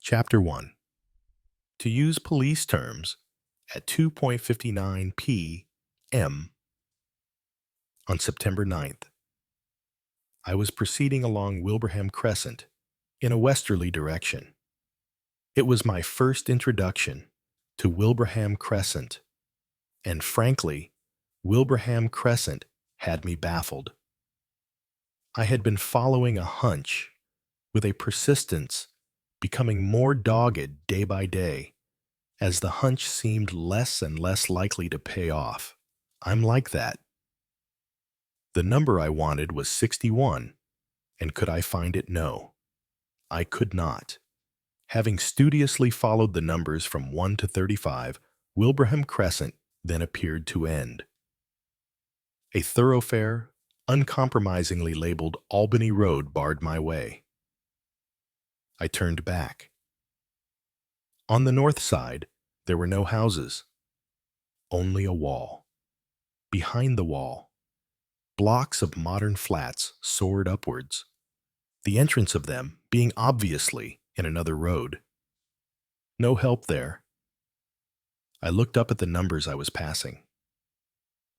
Chapter 1. To use police terms, at 2:59 p.m. on September 9th, I was proceeding along Wilbraham Crescent in a westerly direction. It was my first introduction to Wilbraham Crescent, and frankly, Wilbraham Crescent had me baffled. I had been following a hunch with a persistence becoming more dogged day by day as the hunch seemed less and less likely to pay off. I'm like that. The number I wanted was 61, and could I find it? No, I could not. Having studiously followed the numbers from 1 to 35, Wilbraham Crescent then appeared to end. A thoroughfare, uncompromisingly labeled Albany Road, barred my way. I turned back. On the north side, there were no houses, only a wall. Behind the wall, blocks of modern flats soared upwards, the entrance of them being obviously in another road. No help there. I looked up at the numbers I was passing.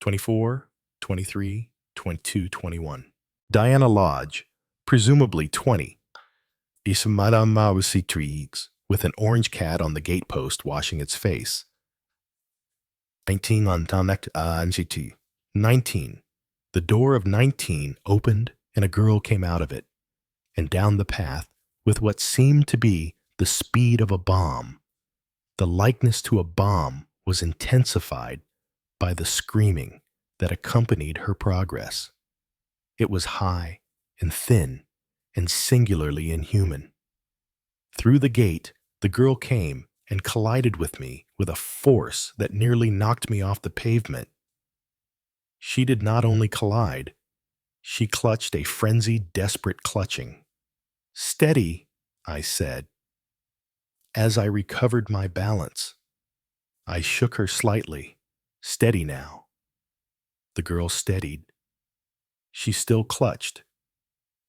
24, 23, 22, 21. Diana Lodge, presumably 20. Is Madame Mausitrigues, with an orange cat on the gatepost washing its face. 19 on Tamek Anjiti. 19. The door of 19 opened and a girl came out of it, and down the path with what seemed to be the speed of a bomb. The likeness to a bomb was intensified by the screaming that accompanied her progress. It was high and thin and singularly inhuman. Through the gate, the girl came and collided with me with a force that nearly knocked me off the pavement. She did not only collide, she clutched a frenzied, desperate clutching. "Steady," I said. As I recovered my balance, I shook her slightly. "Steady now." The girl steadied. She still clutched,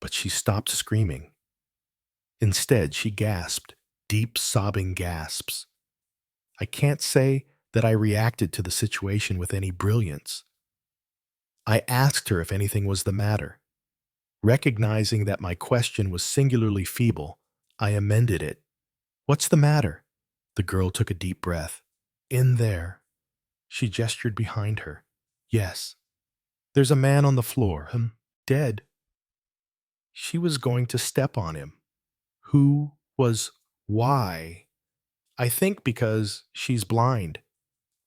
but she stopped screaming. Instead, she gasped, deep sobbing gasps. I can't say that I reacted to the situation with any brilliance. I asked her if anything was the matter. Recognizing that my question was singularly feeble, I amended it. "What's the matter?" The girl took a deep breath. "In there." She gestured behind her. "Yes. There's a man on the floor, dead." She was going to step on him. Who was why? I think because she's blind,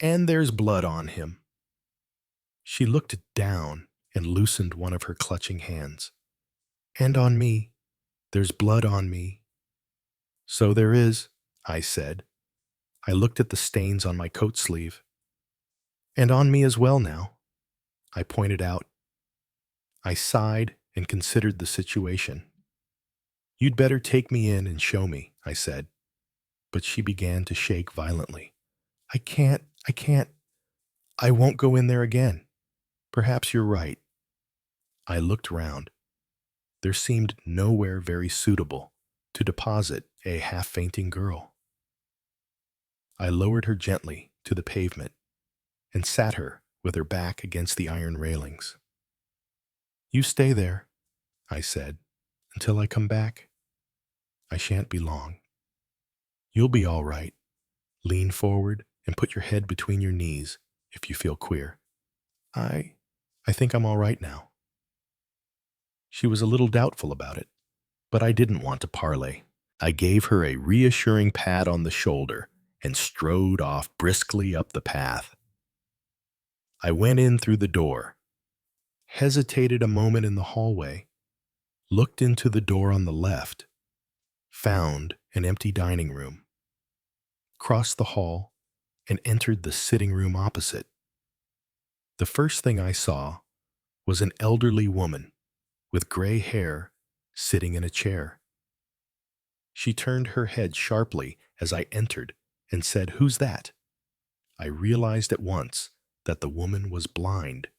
and there's blood on him. She looked down and loosened one of her clutching hands. "And on me. There's blood on me." "So there is," I said. I looked at the stains on my coat sleeve. "And on me as well now," I pointed out. I sighed and considered the situation. "You'd better take me in and show me," I said. But she began to shake violently. I can't. I won't go in there again." "Perhaps you're right." I looked round. There seemed nowhere very suitable to deposit a half-fainting girl. I lowered her gently to the pavement and sat her with her back against the iron railings. "You stay there," I said, "until I come back. I shan't be long. You'll be all right. Lean forward and put your head between your knees if you feel queer." I think I'm all right now." She was a little doubtful about it, but I didn't want to parley. I gave her a reassuring pat on the shoulder and strode off briskly up the path. I went in through the door, hesitated a moment in the hallway, looked into the door on the left, found an empty dining room, crossed the hall, and entered the sitting room opposite. The first thing I saw was an elderly woman with gray hair sitting in a chair. She turned her head sharply as I entered and said, "Who's that?" I realized at once that the woman was blind.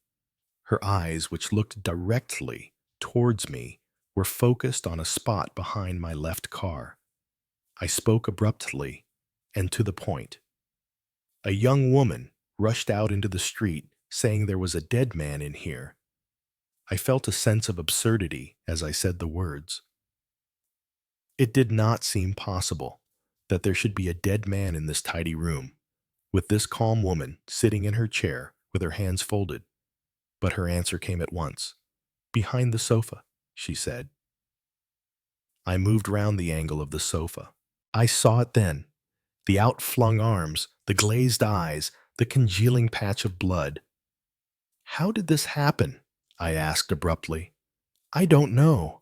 Her eyes, which looked directly towards me, were focused on a spot behind my left car. I spoke abruptly and to the point. A young woman rushed out into the street saying there was a dead man in here. I felt a sense of absurdity as I said the words. It did not seem possible that there should be a dead man in this tidy room, with this calm woman sitting in her chair with her hands folded. But her answer came at once. "Behind the sofa," she said. I moved round the angle of the sofa. I saw it then. The outflung arms, the glazed eyes, the congealing patch of blood. "How did this happen?" I asked abruptly. "I don't know.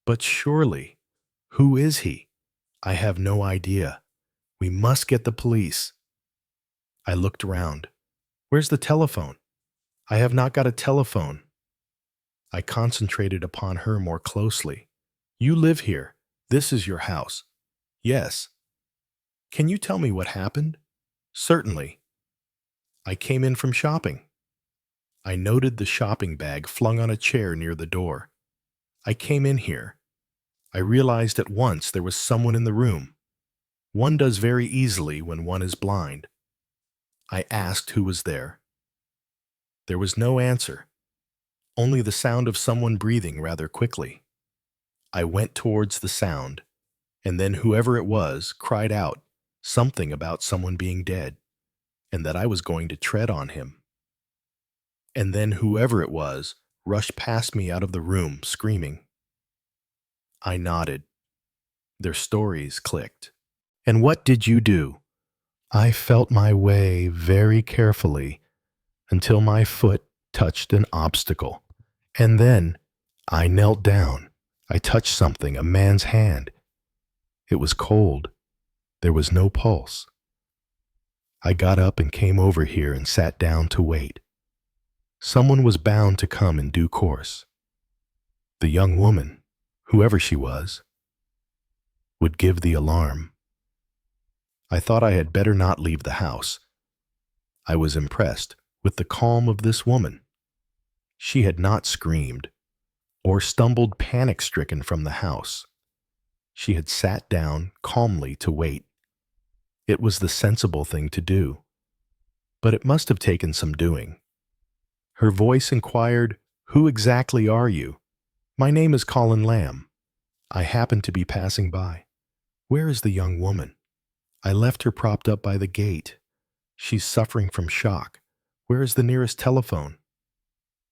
But surely. Who is he?" "I have no idea. We must get the police." I looked around. "Where's the telephone?" "I have not got a telephone." I concentrated upon her more closely. "You live here. This is your house." "Yes." "Can you tell me what happened?" "Certainly." "I came in from shopping." I noted the shopping bag flung on a chair near the door. "I came in here. I realized at once there was someone in the room. One does very easily when one is blind." I asked who was there. There was no answer, only the sound of someone breathing rather quickly. I went towards the sound, and then whoever it was cried out something about someone being dead, and that I was going to tread on him. And then whoever it was rushed past me out of the room, screaming. I nodded. Their stories clicked. "And what did you do?" I felt my way very carefully until my foot touched an obstacle. And then I knelt down. I touched something, a man's hand. It was cold. There was no pulse. I got up and came over here and sat down to wait. Someone was bound to come in due course. The young woman, whoever she was, would give the alarm. I thought I had better not leave the house. I was impressed with the calm of this woman. She had not screamed or stumbled panic-stricken from the house. She had sat down calmly to wait. It was the sensible thing to do, but it must have taken some doing. Her voice inquired, "Who exactly are you?" "My name is Colin Lamb. I happened to be passing by." "Where is the young woman?" "I left her propped up by the gate. She's suffering from shock." "Where is the nearest telephone?"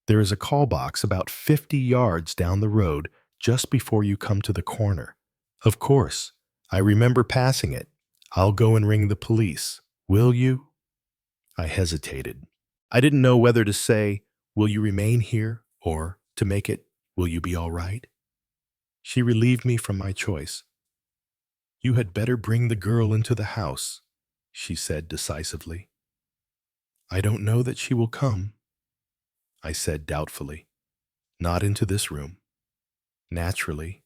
"There is a call box about 50 yards down the road just before you come to the corner." "Of course. I remember passing it. I'll go and ring the police. Will you?" I hesitated. I didn't know whether to say, "Will you remain here?" or to make it, "Will you be all right?" She relieved me from my choice. "You had better bring the girl into the house," she said decisively. "I don't know that she will come," I said doubtfully. "Not into this room." "Naturally.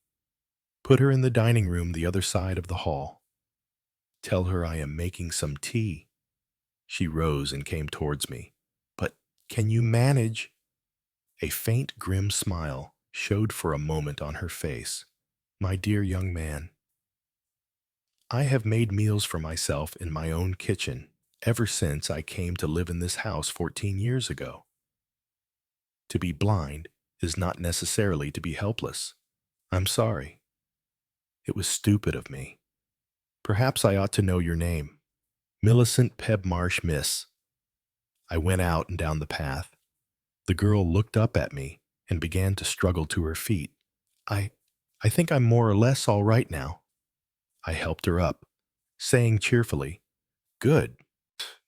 Put her in the dining room the other side of the hall. Tell her I am making some tea." She rose and came towards me. "But can you manage?" A faint, grim smile showed for a moment on her face. "My dear young man, I have made meals for myself in my own kitchen ever since I came to live in this house 14 years ago. To be blind is not necessarily to be helpless. I'm sorry. It was stupid of me. Perhaps I ought to know your name. Millicent Pebmarsh, miss." I went out and down the path. The girl looked up at me and began to struggle to her feet. I think I'm more or less all right now." I helped her up, saying cheerfully, "Good.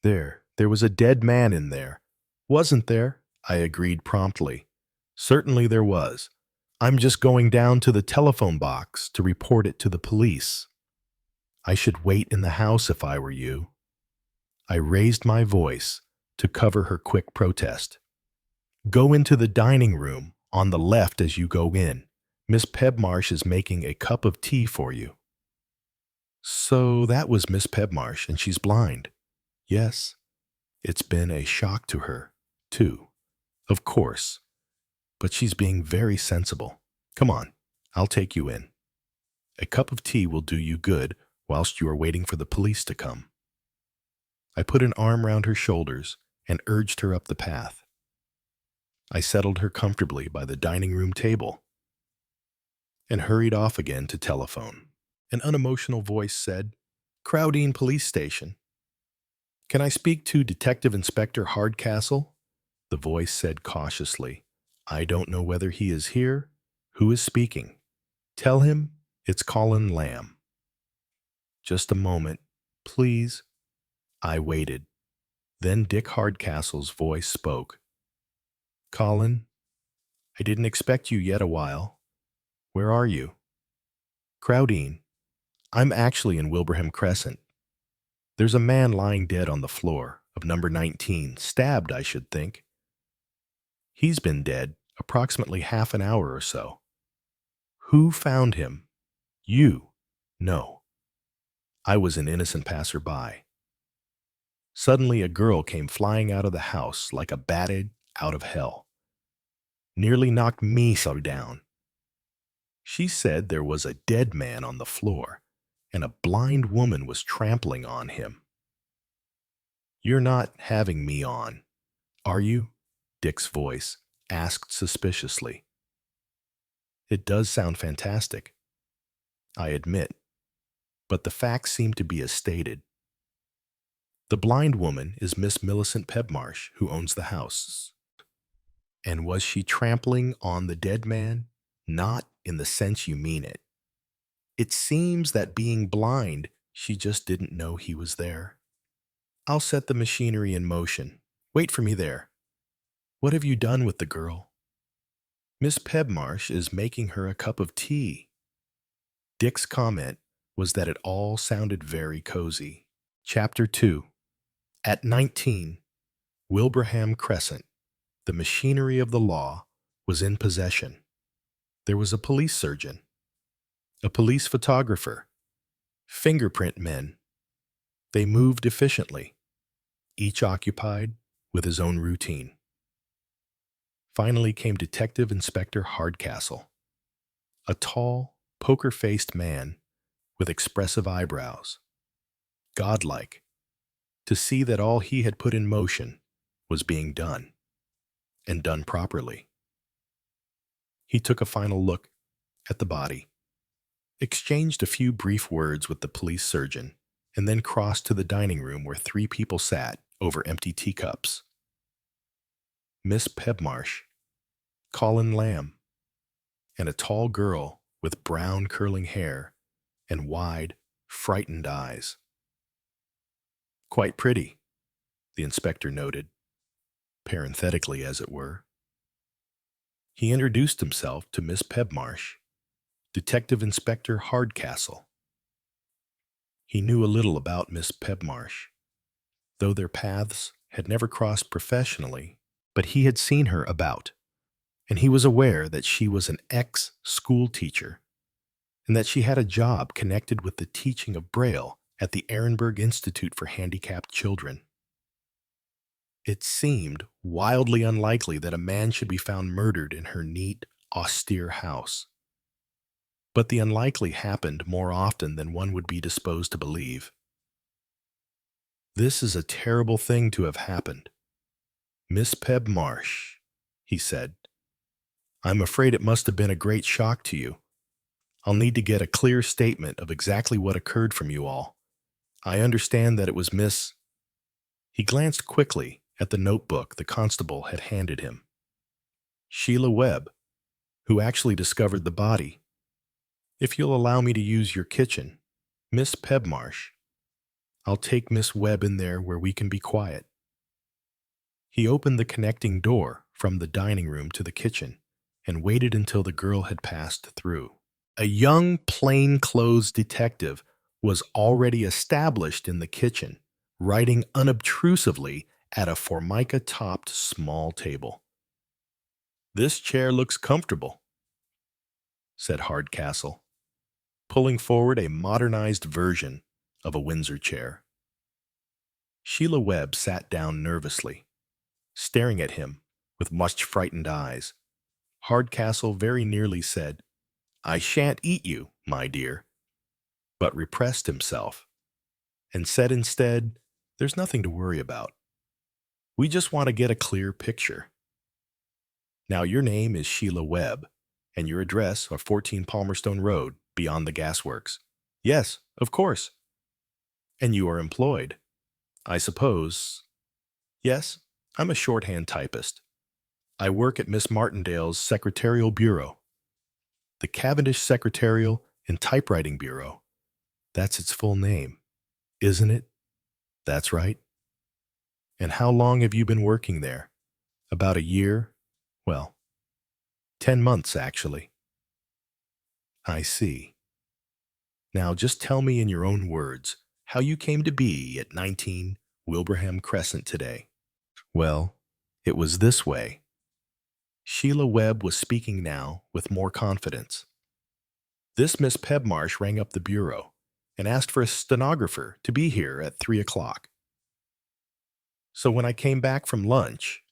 There was a dead man in there." "Wasn't there?" I agreed promptly. "Certainly there was. I'm just going down to the telephone box to report it to the police." "I should wait in the house if I were you." I raised my voice to cover her quick protest. "Go into the dining room on the left as you go in. Miss Pebmarsh is making a cup of tea for you." So that was Miss Pebmarsh, and she's blind. Yes, it's been a shock to her, too. Of course, but she's being very sensible. Come on, I'll take you in. A cup of tea will do you good, whilst you are waiting for the police to come." I put an arm round her shoulders and urged her up the path. I settled her comfortably by the dining room table and hurried off again to telephone. An unemotional voice said, "Crowdine Police Station. Can I speak to Detective Inspector Hardcastle?" The voice said cautiously, "I don't know whether he is here. Who is speaking?" "Tell him it's Colin Lamb." "Just a moment, please." I waited. Then Dick Hardcastle's voice spoke. "Colin, I didn't expect you yet a while. Where are you?" "Crowdine. I'm actually in Wilbraham Crescent. There's a man lying dead on the floor of number 19, stabbed, I should think. He's been dead approximately half an hour or so." "Who found him?" "You." "No. I was an innocent passerby." Suddenly a girl came flying out of the house like a batted out of hell. Nearly knocked me so down. She said there was a dead man on the floor, and a blind woman was trampling on him. "You're not having me on, are you?" Dick's voice asked suspiciously. "It does sound fantastic, I admit, but the facts seem to be as stated. The blind woman is Miss Millicent Pebmarsh, who owns the house." "And was she trampling on the dead man?" "Not in the sense you mean it. It seems that being blind, she just didn't know he was there." "I'll set the machinery in motion. Wait for me there." "What have you done with the girl?" "Miss Pebmarsh is making her a cup of tea." Dick's comment was that it all sounded very cozy. Chapter 2. At 19, Wilbraham Crescent, the machinery of the law was in possession. There was a police surgeon, a police photographer, fingerprint men. They moved efficiently, each occupied with his own routine. Finally came Detective Inspector Hardcastle, a tall, poker-faced man with expressive eyebrows, godlike, to see that all he had put in motion was being done, and done properly. He took a final look at the body, exchanged a few brief words with the police surgeon, and then crossed to the dining room where 3 people sat over empty teacups. Miss Pebmarsh, Colin Lamb, and a tall girl with brown curling hair and wide, frightened eyes. "Quite pretty," the inspector noted, parenthetically as it were. He introduced himself to Miss Pebmarsh, Detective Inspector Hardcastle. He knew a little about Miss Pebmarsh, though their paths had never crossed professionally, but he had seen her about, and he was aware that she was an ex-school teacher and that she had a job connected with the teaching of Braille at the Ehrenberg Institute for Handicapped Children. It seemed wildly unlikely that a man should be found murdered in her neat, austere house. But the unlikely happened more often than one would be disposed to believe. "This is a terrible thing to have happened. Miss Pebmarsh," he said. "I'm afraid it must have been a great shock to you. I'll need to get a clear statement of exactly what occurred from you all. I understand that it was Miss—" He glanced quickly at the notebook the constable had handed him. "Sheila Webb, who actually discovered the body. If you'll allow me to use your kitchen, Miss Pebmarsh, I'll take Miss Webb in there where we can be quiet." He opened the connecting door from the dining room to the kitchen and waited until the girl had passed through. A young, plain-clothes detective was already established in the kitchen, writing unobtrusively at a formica-topped small table. "This chair looks comfortable," said Hardcastle, pulling forward a modernized version of a Windsor chair. Sheila Webb sat down nervously, staring at him with much frightened eyes. Hardcastle very nearly said, "I shan't eat you, my dear." but repressed himself and said instead, "There's nothing to worry about. We just want to get a clear picture. Now, your name is Sheila Webb, and your address are 14 Palmerstone Road, beyond the gasworks." "Yes, of course." "And you are employed, I suppose?" "Yes, I'm a shorthand typist. I work at Miss Martindale's Secretarial Bureau, the Cavendish Secretarial and Typewriting Bureau. That's its full name, isn't it?" "That's right." "And how long have you been working there?" "About a year. Well, 10 months, actually." "I see. Now just tell me in your own words how you came to be at 19 Wilbraham Crescent today." "Well, it was this way." Sheila Webb was speaking now with more confidence. "This Miss Pebmarsh rang up the bureau and asked for a stenographer to be here at 3 o'clock. So when I came back from lunch,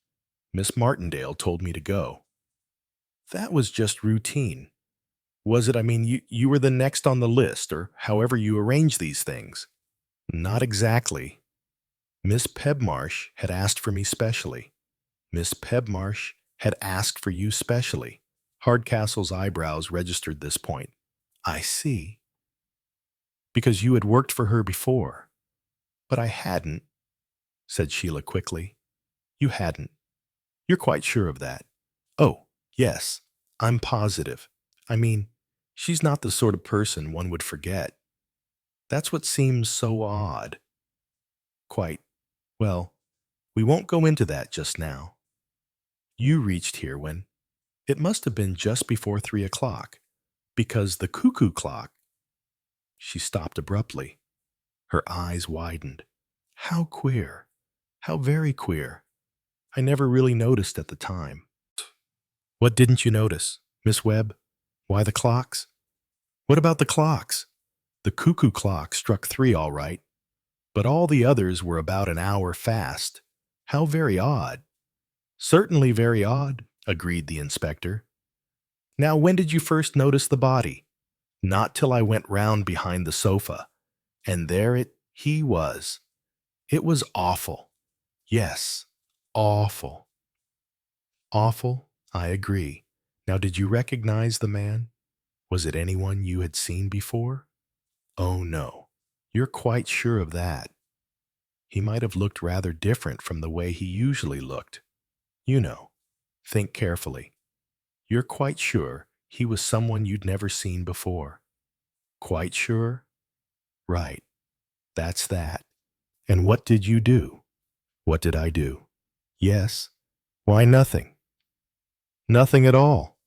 Miss Martindale told me to go. That was just routine. Was it? I mean, you were the next on the list, or however you arrange these things." "Not exactly. Miss Pebmarsh had asked for me specially." "Miss Pebmarsh had asked for you specially." Hardcastle's eyebrows registered this point. "I see. Because you had worked for her before." "But I hadn't," said Sheila quickly. "You hadn't. You're quite sure of that?" "Oh, yes, I'm positive. I mean, she's not the sort of person one would forget. That's what seems so odd." "Quite. Well, we won't go into that just now. You reached here when it must have been just before 3 o'clock, because the cuckoo clock—" She stopped abruptly. Her eyes widened. "How queer. How very queer. I never really noticed at the time." "What didn't you notice, Miss Webb? Why, the clocks." "What about the clocks?" "The cuckoo clock struck 3 all right, but all the others were about an hour fast. How very odd." "Certainly very odd," agreed the inspector. "Now, when did you first notice the body?" "Not till I went round behind the sofa, and there he was. It was awful. Yes, awful." "Awful, I agree. Now, did you recognize the man? Was it anyone you had seen before?" "Oh, no. You're quite sure of that?" "He might have looked rather different from the way he usually looked. You know. Think carefully. You're quite sure he was someone you'd never seen before?" "Quite sure?" "Right. That's that. And what did you do?" "What did I do?" "Yes. Why, nothing." "Nothing at all."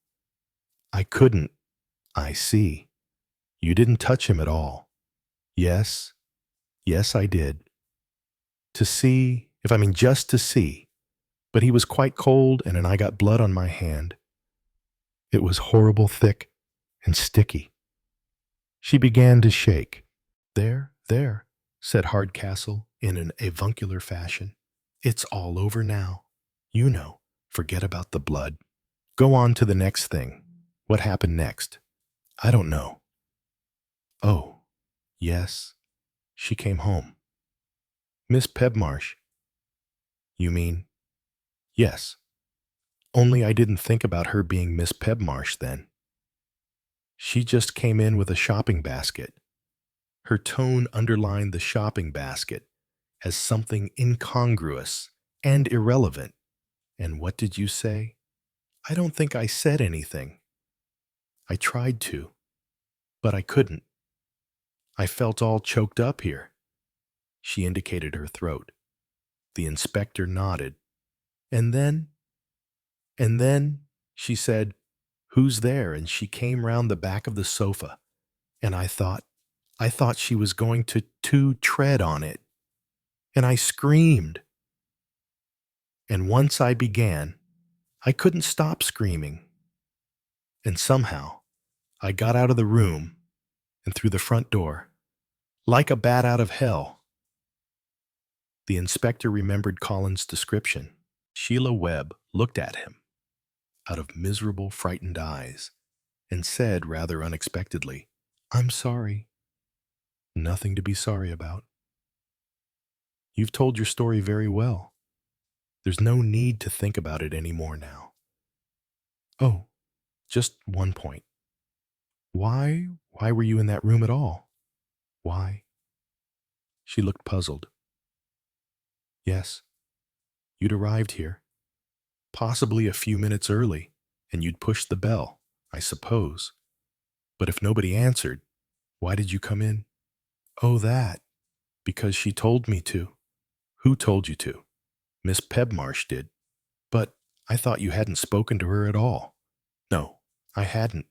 "I couldn't." "I see. You didn't touch him at all." "Yes. Yes, I did. To see, if I mean just to see. But he was quite cold, and then I got blood on my hand. It was horrible thick and sticky." She began to shake. There," said Hardcastle in an avuncular fashion. "It's all over now. You know, forget about the blood. Go on to the next thing. What happened next?" "I don't know." "Oh, yes. She came home." "Miss Pebmarsh." "You mean—" "Yes. Only I didn't think about her being Miss Pebmarsh then. She just came in with a shopping basket." Her tone underlined the shopping basket as something incongruous and irrelevant. "And what did you say?" "I don't think I said anything. I tried to, but I couldn't. I felt all choked up here." She indicated her throat. The inspector nodded. "And then?" "And then," she said, "who's there?" And she came round the back of the sofa, and I thought she was going to tread on it. And I screamed. And once I began, I couldn't stop screaming. And somehow, I got out of the room and through the front door, like a bat out of hell." The inspector remembered Colin's description. Sheila Webb looked at him out of miserable, frightened eyes and said rather unexpectedly, "I'm sorry. Nothing to be sorry about. You've told your story very well. There's no need to think about it anymore now. Oh, just one point. Why were you in that room at all? Why? She looked puzzled. Yes, you'd arrived here, possibly a few minutes early, and you'd pushed the bell, I suppose. But if nobody answered, why did you come in? Oh, that. Because she told me to. Who told you to? Miss Pebmarsh did. But I thought you hadn't spoken to her at all. No, I hadn't.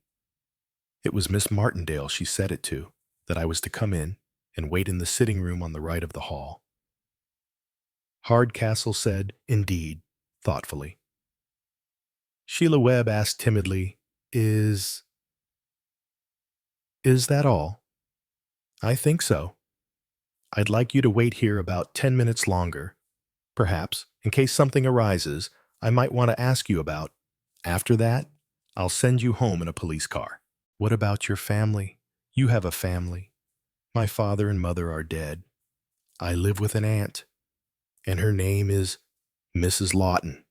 It was Miss Martindale she said it to, that I was to come in and wait in the sitting room on the right of the hall. Hardcastle said, indeed, thoughtfully. Sheila Webb asked timidly, Is that all? I think so. I'd like you to wait here about 10 minutes longer. Perhaps, in case something arises, I might want to ask you about. After that, I'll send you home in a police car. What about your family? You have a family. My father and mother are dead. I live with an aunt, and her name is Mrs. Lawton.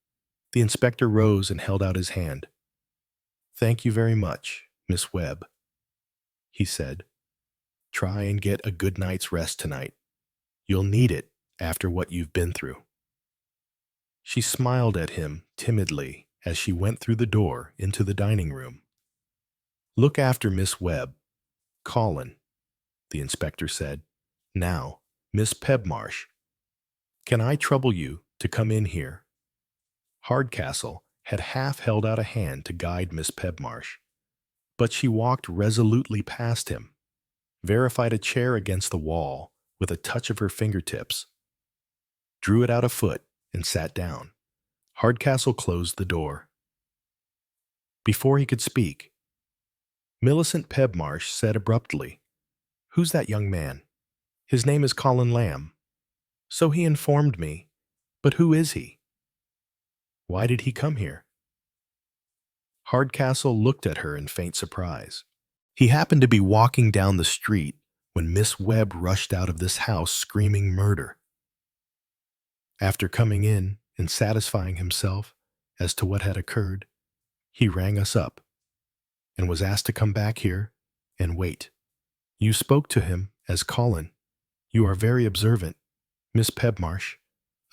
The inspector rose and held out his hand. Thank you very much, Miss Webb, he said. Try and get a good night's rest tonight. You'll need it after what you've been through. She smiled at him timidly as she went through the door into the dining room. Look after Miss Webb. Colin, the inspector said. Now, Miss Pebmarsh, can I trouble you to come in here? Hardcastle had half held out a hand to guide Miss Pebmarsh, but she walked resolutely past him, verified a chair against the wall with a touch of her fingertips, drew it out a foot, and sat down. Hardcastle closed the door. Before he could speak, Millicent Pebmarsh said abruptly, Who's that young man? His name is Colin Lamb. So he informed me. But who is he? Why did he come here? Hardcastle looked at her in faint surprise. He happened to be walking down the street when Miss Webb rushed out of this house screaming murder. After coming in and satisfying himself as to what had occurred, he rang us up and was asked to come back here and wait. You spoke to him as Colin. You are very observant, Miss Pebmarsh.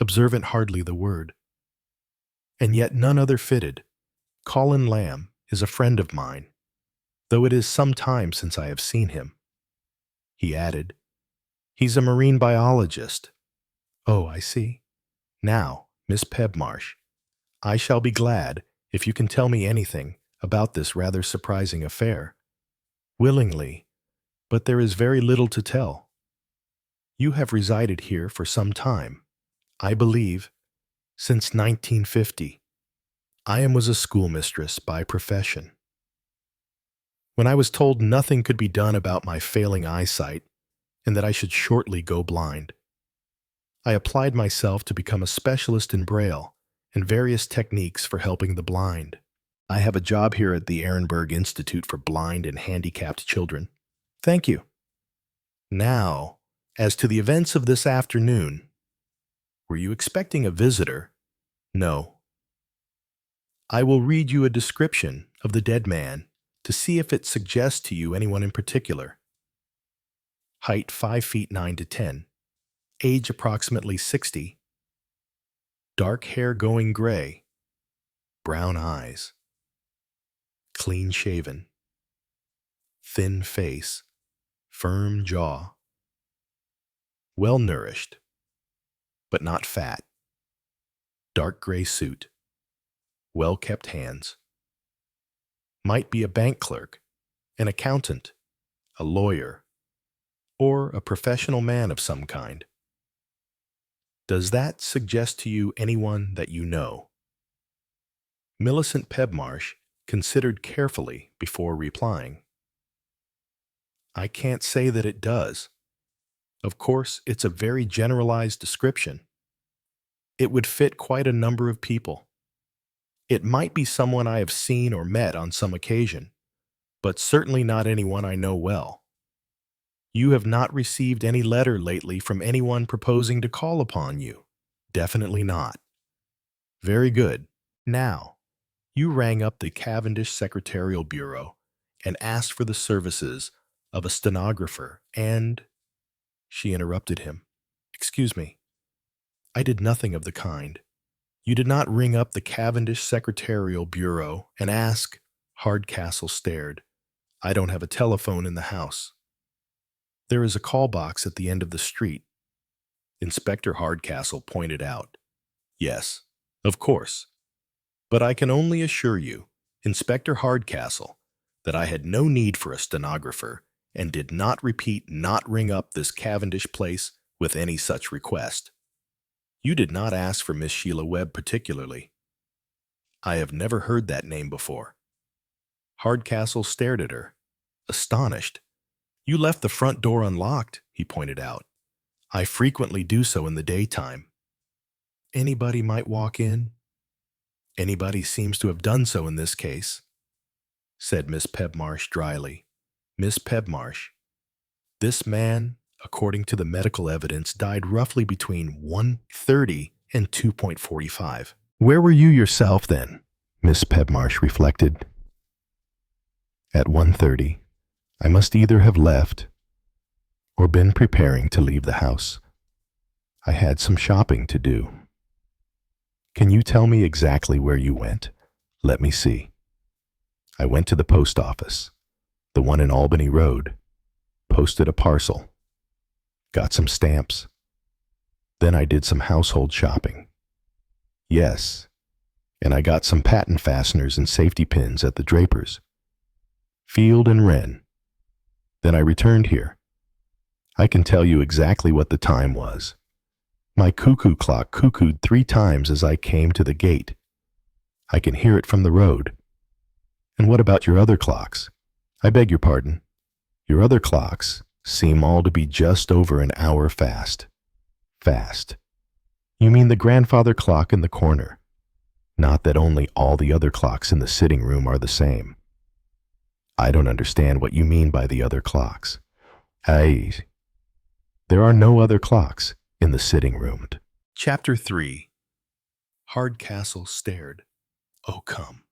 Observant hardly the word. And yet none other fitted. Colin Lamb is a friend of mine, though it is some time since I have seen him. He added, He's a marine biologist. Oh, I see. Now, Miss Pebmarsh, I shall be glad if you can tell me anything about this rather surprising affair. Willingly, but there is very little to tell. You have resided here for some time, I believe, since 1950. I was a schoolmistress by profession. When I was told nothing could be done about my failing eyesight and that I should shortly go blind, I applied myself to become a specialist in Braille and various techniques for helping the blind. I have a job here at the Ehrenberg Institute for Blind and Handicapped Children. Thank you. Now, as to the events of this afternoon, were you expecting a visitor? No. I will read you a description of the dead man to see if it suggests to you anyone in particular. Height 5 feet 9 to 10. Age approximately 60. Dark hair going gray. Brown eyes. Clean shaven. Thin face. Firm jaw. Well nourished, but not fat. Dark gray suit. Well kept hands. Might be a bank clerk, an accountant, a lawyer, or a professional man of some kind. Does that suggest to you anyone that you know? Millicent Pebmarsh considered carefully before replying. I can't say that it does. Of course, it's a very generalized description. It would fit quite a number of people. It might be someone I have seen or met on some occasion, but certainly not anyone I know well. You have not received any letter lately from anyone proposing to call upon you. Definitely not. Very good. Now, you rang up the Cavendish Secretarial Bureau and asked for the services of a stenographer and— She interrupted him. Excuse me. I did nothing of the kind. You did not ring up the Cavendish Secretarial Bureau and ask— Hardcastle stared. I don't have a telephone in the house. There is a call box at the end of the street. Inspector Hardcastle pointed out. Yes, of course. But I can only assure you, Inspector Hardcastle, that I had no need for a stenographer and did not ring up this Cavendish place with any such request. You did not ask for Miss Sheila Webb particularly. I have never heard that name before. Hardcastle stared at her, astonished. You left the front door unlocked, he pointed out. I frequently do so in the daytime. Anybody might walk in. Anybody seems to have done so in this case, said Miss Pebmarsh dryly. Miss Pebmarsh, this man, according to the medical evidence, died roughly between 1:30 and 2:45. Where were you yourself then? Miss Pebmarsh reflected. At 1:30, I must either have left or been preparing to leave the house. I had some shopping to do. Can you tell me exactly where you went? Let me see. I went to the post office, the one in Albany Road, posted a parcel, got some stamps. Then I did some household shopping. Yes, and I got some patent fasteners and safety pins at the draper's. Field and Wren. Then I returned here. I can tell you exactly what the time was. My cuckoo clock cuckooed 3 times as I came to the gate. I can hear it from the road. And what about your other clocks? I beg your pardon. Your other clocks seem all to be just over an hour fast. Fast. You mean the grandfather clock in the corner. Not that only all the other clocks in the sitting room are the same. I don't understand what you mean by the other clocks. There are no other clocks in the sitting room. Chapter 3. Hardcastle stared. Oh, come.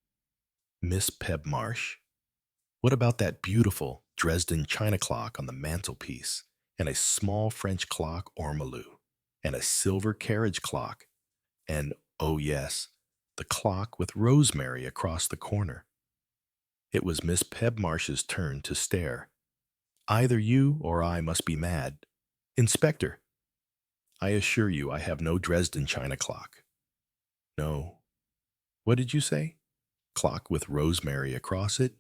Miss Pebmarsh, what about that beautiful Dresden china clock on the mantelpiece, and a small French clock ormolu, and a silver carriage clock, and, oh yes, the clock with rosemary across the corner? It was Miss Pebmarsh's turn to stare. Either you or I must be mad. Inspector, I assure you I have no Dresden china clock. No. What did you say? Clock with rosemary across it?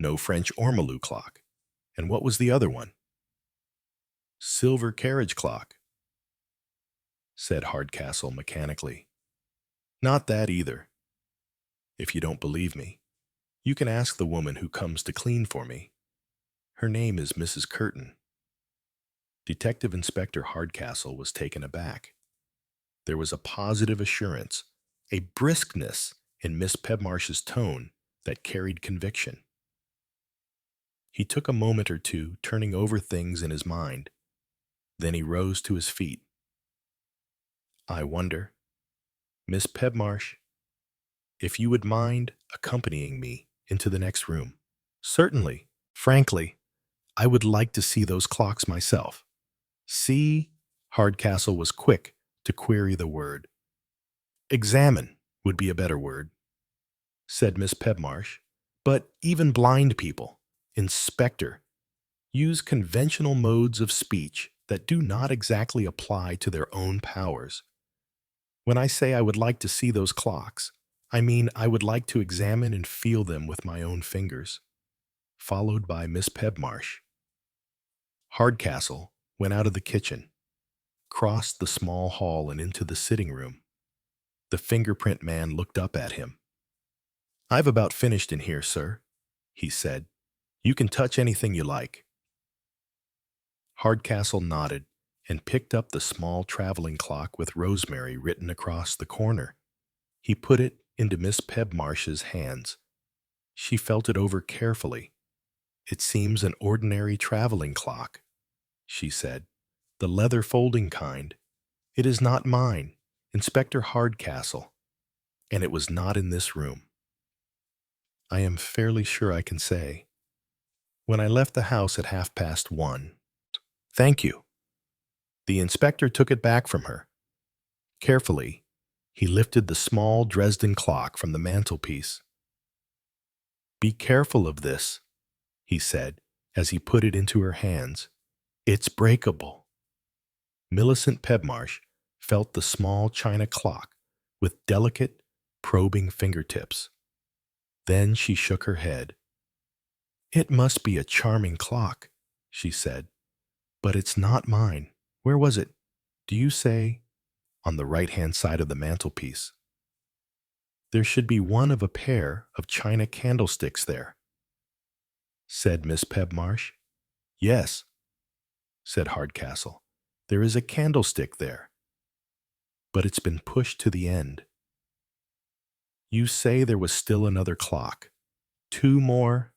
No French ormolu clock. And what was the other one? Silver carriage clock, said Hardcastle mechanically. Not that either. If you don't believe me, you can ask the woman who comes to clean for me. Her name is Mrs. Curtin. Detective Inspector Hardcastle was taken aback. There was a positive assurance, a briskness in Miss Pebmarsh's tone that carried conviction. He took a moment or two turning over things in his mind. Then he rose to his feet. I wonder, Miss Pebmarsh, if you would mind accompanying me into the next room. Certainly. Frankly, I would like to see those clocks myself. See? Hardcastle was quick to query the word. Examine would be a better word, said Miss Pebmarsh. But even blind people, Inspector, use conventional modes of speech that do not exactly apply to their own powers. When I say I would like to see those clocks, I mean I would like to examine and feel them with my own fingers. Followed by Miss Pebmarsh. Hardcastle went out of the kitchen, crossed the small hall and into the sitting room. The fingerprint man looked up at him. I've about finished in here, sir, he said. You can touch anything you like. Hardcastle nodded and picked up the small traveling clock with rosemary written across the corner. He put it into Miss Pebmarsh's hands. She felt it over carefully. It seems an ordinary traveling clock, she said. "The leather folding kind. It is not mine, Inspector Hardcastle, and it was not in this room. I am fairly sure I can say. When I left the house at 1:30. Thank you." The inspector took it back from her. Carefully, he lifted the small Dresden clock from the mantelpiece. "Be careful of this," he said as he put it into her hands. "It's breakable." Millicent Pedmarsh felt the small china clock with delicate, probing fingertips. Then she shook her head. "It must be a charming clock," she said, "but it's not mine. Where was it? Do you say?" "On the right-hand side of the mantelpiece. There should be one of a pair of china candlesticks there," said Miss Pedmarsh. "Yes," said Hardcastle, "there is a candlestick there, but it's been pushed to the end. You say there was still another clock. 2 more?"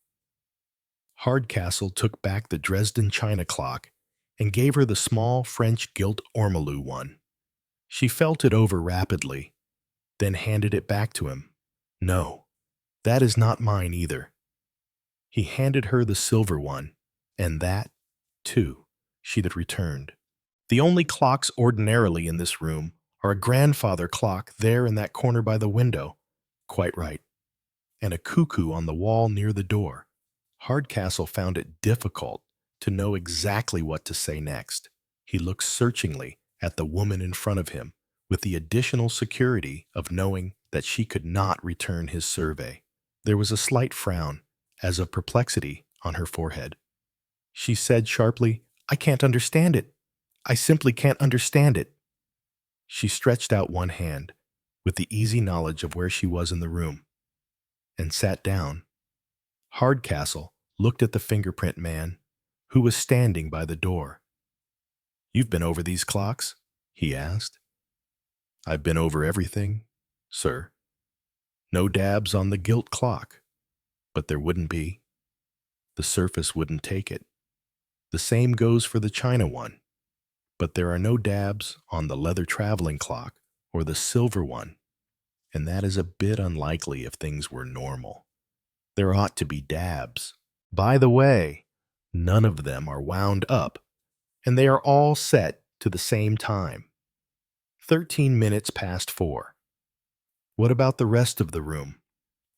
Hardcastle took back the Dresden china clock and gave her the small French gilt ormolu one. She felt it over rapidly, then handed it back to him. "No, that is not mine either." He handed her the silver one, and that, too, she had returned. "The only clocks ordinarily in this room are a grandfather clock there in that corner by the window." "Quite right. And a cuckoo on the wall near the door." Hardcastle found it difficult to know exactly what to say next. He looked searchingly at the woman in front of him, with the additional security of knowing that she could not return his survey. There was a slight frown, as of perplexity, on her forehead. She said sharply, "I can't understand it. I simply can't understand it." She stretched out one hand, with the easy knowledge of where she was in the room, and sat down. Hardcastle looked at the fingerprint man, who was standing by the door. "You've been over these clocks?" he asked. "I've been over everything, sir. No dabs on the gilt clock, but there wouldn't be. The surface wouldn't take it. The same goes for the china one, but there are no dabs on the leather traveling clock or the silver one, and that is a bit unlikely if things were normal. There ought to be dabs. By the way, none of them are wound up, and they are all set to the same time. 13 minutes past 4. What about the rest of the room?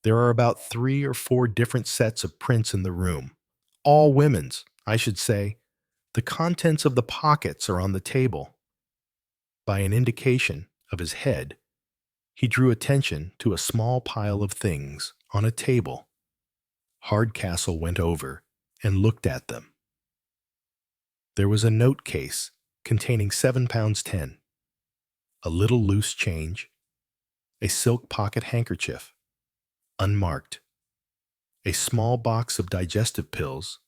There are about 3 or 4 different sets of prints in the room. All women's, I should say. The contents of the pockets are on the table." By an indication of his head, he drew attention to a small pile of things on a table. Hardcastle went over and looked at them. There was a note case containing £7.10, a little loose change, a silk pocket handkerchief, unmarked, a small box of digestive pills,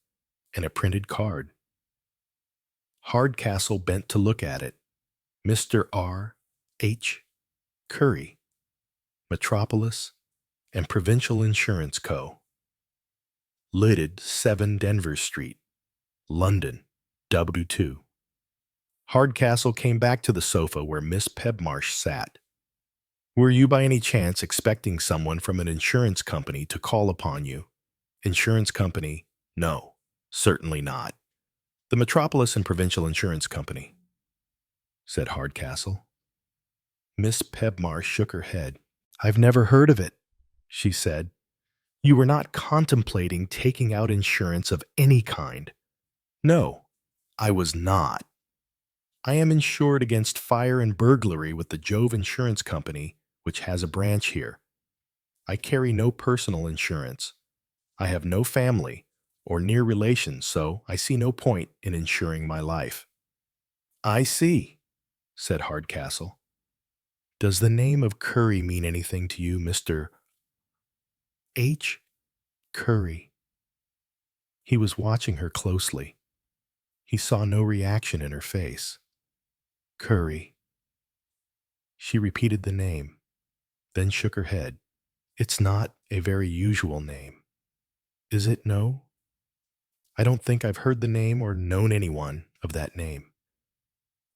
and a printed card. Hardcastle bent to look at it. Mr. R. H. Curry, Metropolis and Provincial Insurance Co. Lidded 7 Denver Street, London, W2. Hardcastle came back to the sofa where Miss Pedmarsh sat. "Were you by any chance expecting someone from an insurance company to call upon you?" "Insurance company? No, certainly not. The Metropolis and Provincial Insurance Company," said Hardcastle. Miss Pedmarsh shook her head. "I've never heard of it," she said. "You were not contemplating taking out insurance of any kind?" "No, I was not. I am insured against fire and burglary with the Jove Insurance Company, which has a branch here. I carry no personal insurance. I have no family or near relations, so I see no point in insuring my life." "I see," said Hardcastle. "Does the name of Curry mean anything to you, Mr. H. Curry?" He was watching her closely. He saw no reaction in her face. "Curry." She repeated the name, then shook her head. "It's not a very usual name. Is it? No? I don't think I've heard the name or known anyone of that name.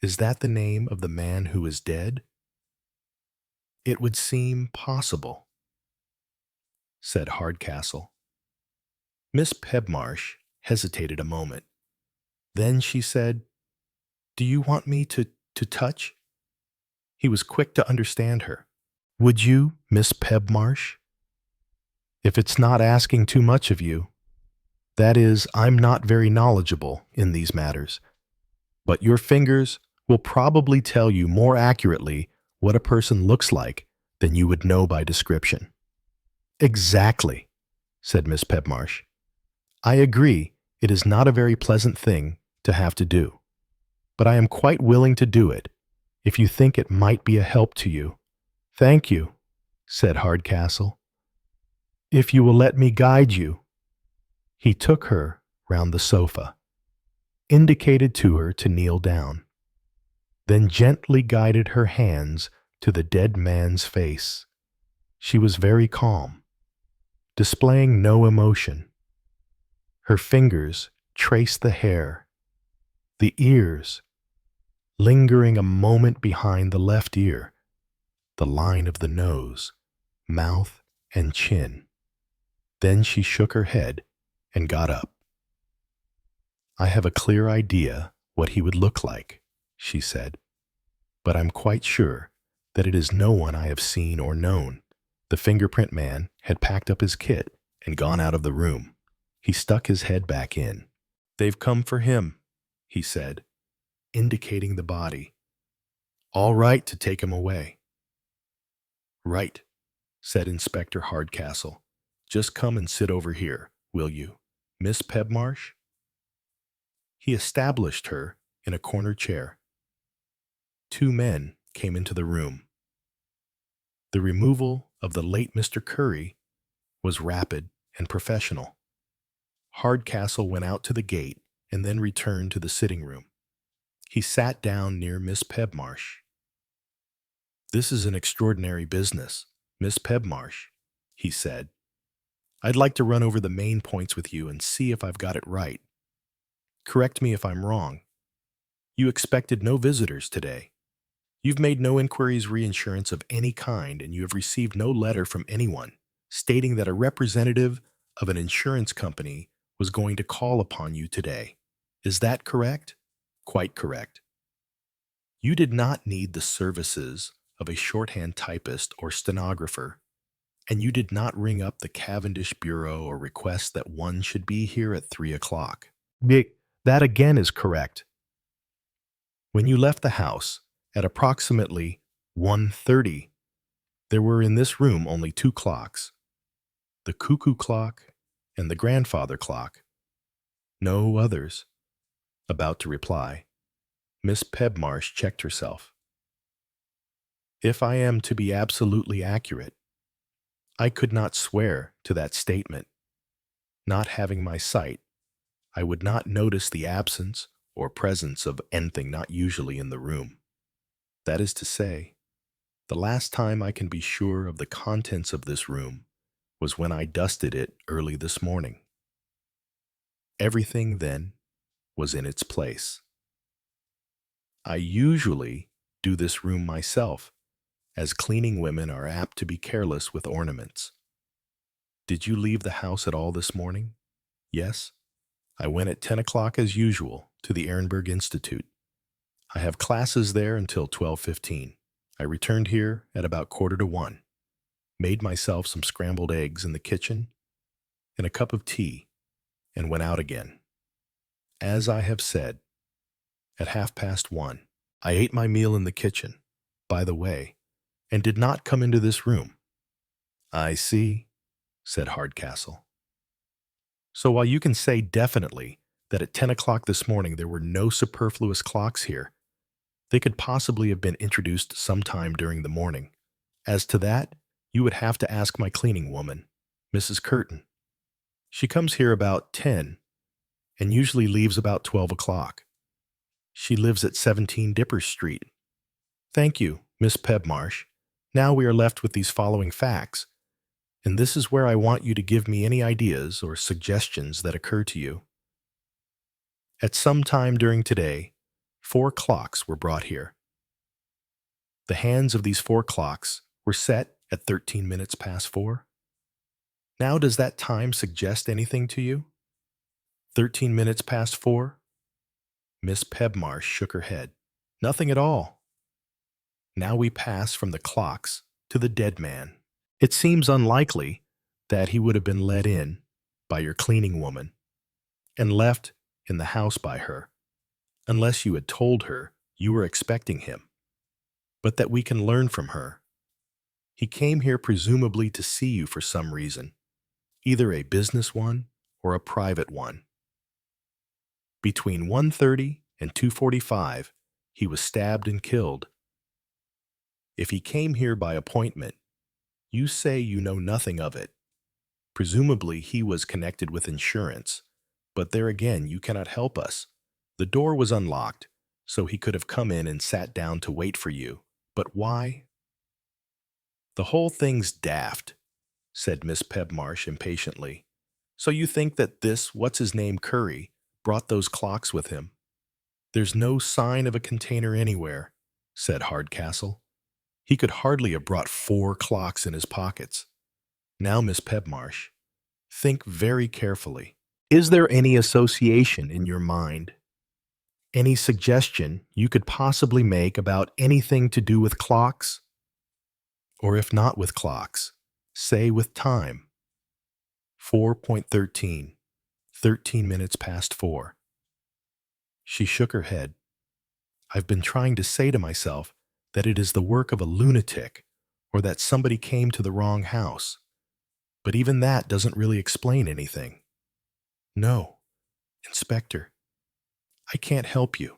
Is that the name of the man who is dead? It would seem possible, said Hardcastle. Miss Pebmarsh hesitated a moment. Then she said, "Do you want me to touch?" He was quick to understand her. "Would you, Miss Pebmarsh? If it's not asking too much of you. That is, I'm not very knowledgeable in these matters. But your fingers will probably tell you more accurately what a person looks like than you would know by description." "Exactly," said Miss Pebmarsh. "I agree it is not a very pleasant thing to have to do, but I am quite willing to do it if you think it might be a help to you." "Thank you," said Hardcastle. "If you will let me guide you." He took her round the sofa, indicated to her to kneel down, then gently guided her hands to the dead man's face. She was very calm, displaying no emotion. Her fingers traced the hair, the ears, lingering a moment behind the left ear, the line of the nose, mouth, and chin. Then she shook her head and got up. "I have a clear idea what he would look like," she said, "but I'm quite sure that it is no one I have seen or known." The fingerprint man had packed up his kit and gone out of the room. He stuck his head back in. "They've come for him," he said, indicating the body. "All right to take him away." "Right," said Inspector Hardcastle. "Just come and sit over here, will you, Miss Pebmarsh?" He established her in a corner chair. Two men came into the room. The removal of the late Mr. Curry was rapid and professional. Hardcastle went out to the gate and then returned to the sitting room. He sat down near Miss Pebmarsh. "This is an extraordinary business, Miss Pebmarsh," he said. "I'd like to run over the main points with you and see if I've got it right. Correct me if I'm wrong. You expected no visitors today. You've made no inquiries reinsurance of any kind, and you have received no letter from anyone stating that a representative of an insurance company was going to call upon you today. Is that correct?" "Quite correct." "You did not need the services of a shorthand typist or stenographer, and you did not ring up the Cavendish Bureau or request that one should be here at 3 o'clock. That again is correct. When you left the house at approximately 1:30, there were in this room only two clocks, the cuckoo clock and the grandfather clock. No others." About to reply, Miss Pebmarsh checked herself. "If I am to be absolutely accurate, I could not swear to that statement. Not having my sight, I would not notice the absence or presence of anything not usually in the room. That is to say, the last time I can be sure of the contents of this room was when I dusted it early this morning. Everything, then, was in its place. I usually do this room myself, as cleaning women are apt to be careless with ornaments. Did you leave the house at all this morning?" "Yes. I went at 10 o'clock as usual to the Ehrenberg Institute. I have classes there until 12:15. I returned here at about 1:45, made myself some scrambled eggs in the kitchen and a cup of tea, and went out again. As I have said, at 1:30, I ate my meal in the kitchen, by the way, and did not come into this room." "I see," said Hardcastle. "So while you can say definitely that at 10 o'clock this morning there were no superfluous clocks here, they could possibly have been introduced sometime during the morning. As to that, you would have to ask my cleaning woman, Mrs. Curtin. She comes here about 10 and usually leaves about 12 o'clock. She lives at 17 Dipper Street. Thank you, Miss Pebmarsh. Now we are left with these following facts, and this is where I want you to give me any ideas or suggestions that occur to you. At some time during today, 4 clocks were brought here. The hands of these 4 clocks were set at 13 minutes past 4. Now does that time suggest anything to you? 13 minutes past 4? Miss Pebmarsh shook her head. Nothing at all. Now we pass from the clocks to the dead man. It seems unlikely that he would have been let in by your cleaning woman and left in the house by her, unless you had told her you were expecting him, but that we can learn from her. He came here presumably to see you for some reason, either a business one or a private one. Between 1:30 and 2:45, he was stabbed and killed. If he came here by appointment, you say you know nothing of it. Presumably he was connected with insurance, but there again you cannot help us. The door was unlocked, so he could have come in and sat down to wait for you. But why? The whole thing's daft, said Miss Pebmarsh impatiently. So you think that this what's-his-name Curry brought those clocks with him? There's no sign of a container anywhere, said Hardcastle. He could hardly have brought 4 clocks in his pockets. Now, Miss Pebmarsh, think very carefully. Is there any association in your mind? Any suggestion you could possibly make about anything to do with clocks? Or if not with clocks, say with time. 4.13, 13 minutes past 4. She shook her head. I've been trying to say to myself that it is the work of a lunatic or that somebody came to the wrong house. But even that doesn't really explain anything. No, Inspector, I can't help you.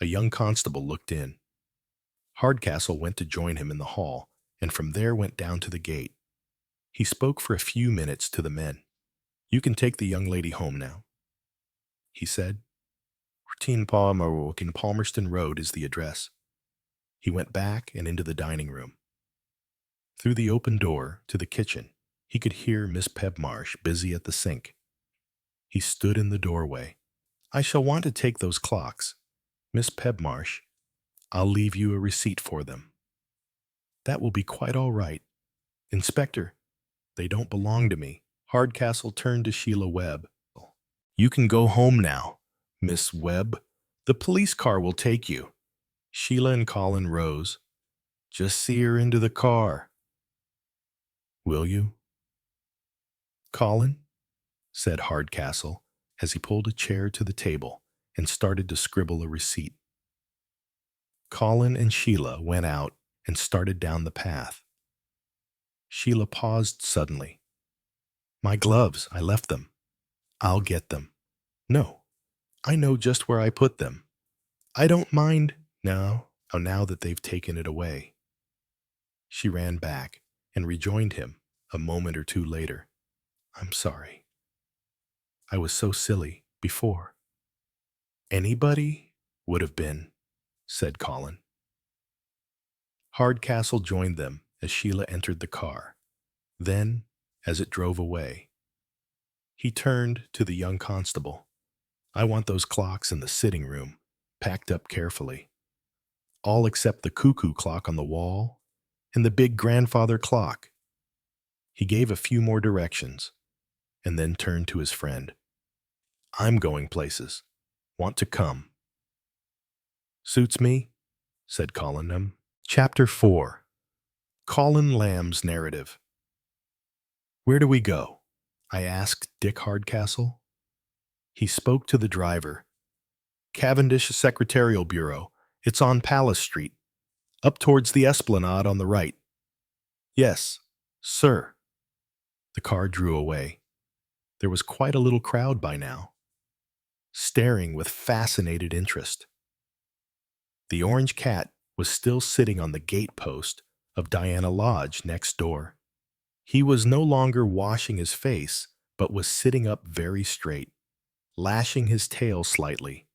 A young constable looked in. Hardcastle went to join him in the hall, and from there went down to the gate. He spoke for a few minutes to the men. You can take the young lady home now, he said. 14 Palmerston Road is the address. He went back and into the dining room. Through the open door to the kitchen, he could hear Miss Pebmarsh busy at the sink. He stood in the doorway. I shall want to take those clocks. Miss Pebmarsh, I'll leave you a receipt for them. That will be quite all right. Inspector, they don't belong to me. Hardcastle turned to Sheila Webb. You can go home now, Miss Webb. The police car will take you. Sheila and Colin rose. Just see her into the car. Will you? Colin, said Hardcastle as he pulled a chair to the table and started to scribble a receipt. Colin and Sheila went out and started down the path. Sheila paused suddenly. My gloves, I left them. I'll get them. No, I know just where I put them. I don't mind now that they've taken it away. She ran back and rejoined him a moment or two later. I'm sorry. I was so silly before. Anybody would have been, said Colin. Hardcastle joined them as Sheila entered the car. Then, as it drove away, he turned to the young constable. I want those clocks in the sitting room, packed up carefully. All except the cuckoo clock on the wall and the big grandfather clock. He gave a few more directions and then turned to his friend. I'm going places. Want to come? Suits me, said Colin. Chapter 4. Colin Lamb's Narrative. Where do we go? I asked Dick Hardcastle. He spoke to the driver. Cavendish Secretarial Bureau. It's on Palace Street, up towards the Esplanade on the right. Yes, sir. The car drew away. There was quite a little crowd by now, staring with fascinated interest. The orange cat was still sitting on the gate post of Diana Lodge next door. He was no longer washing his face, but was sitting up very straight, lashing his tail slightly,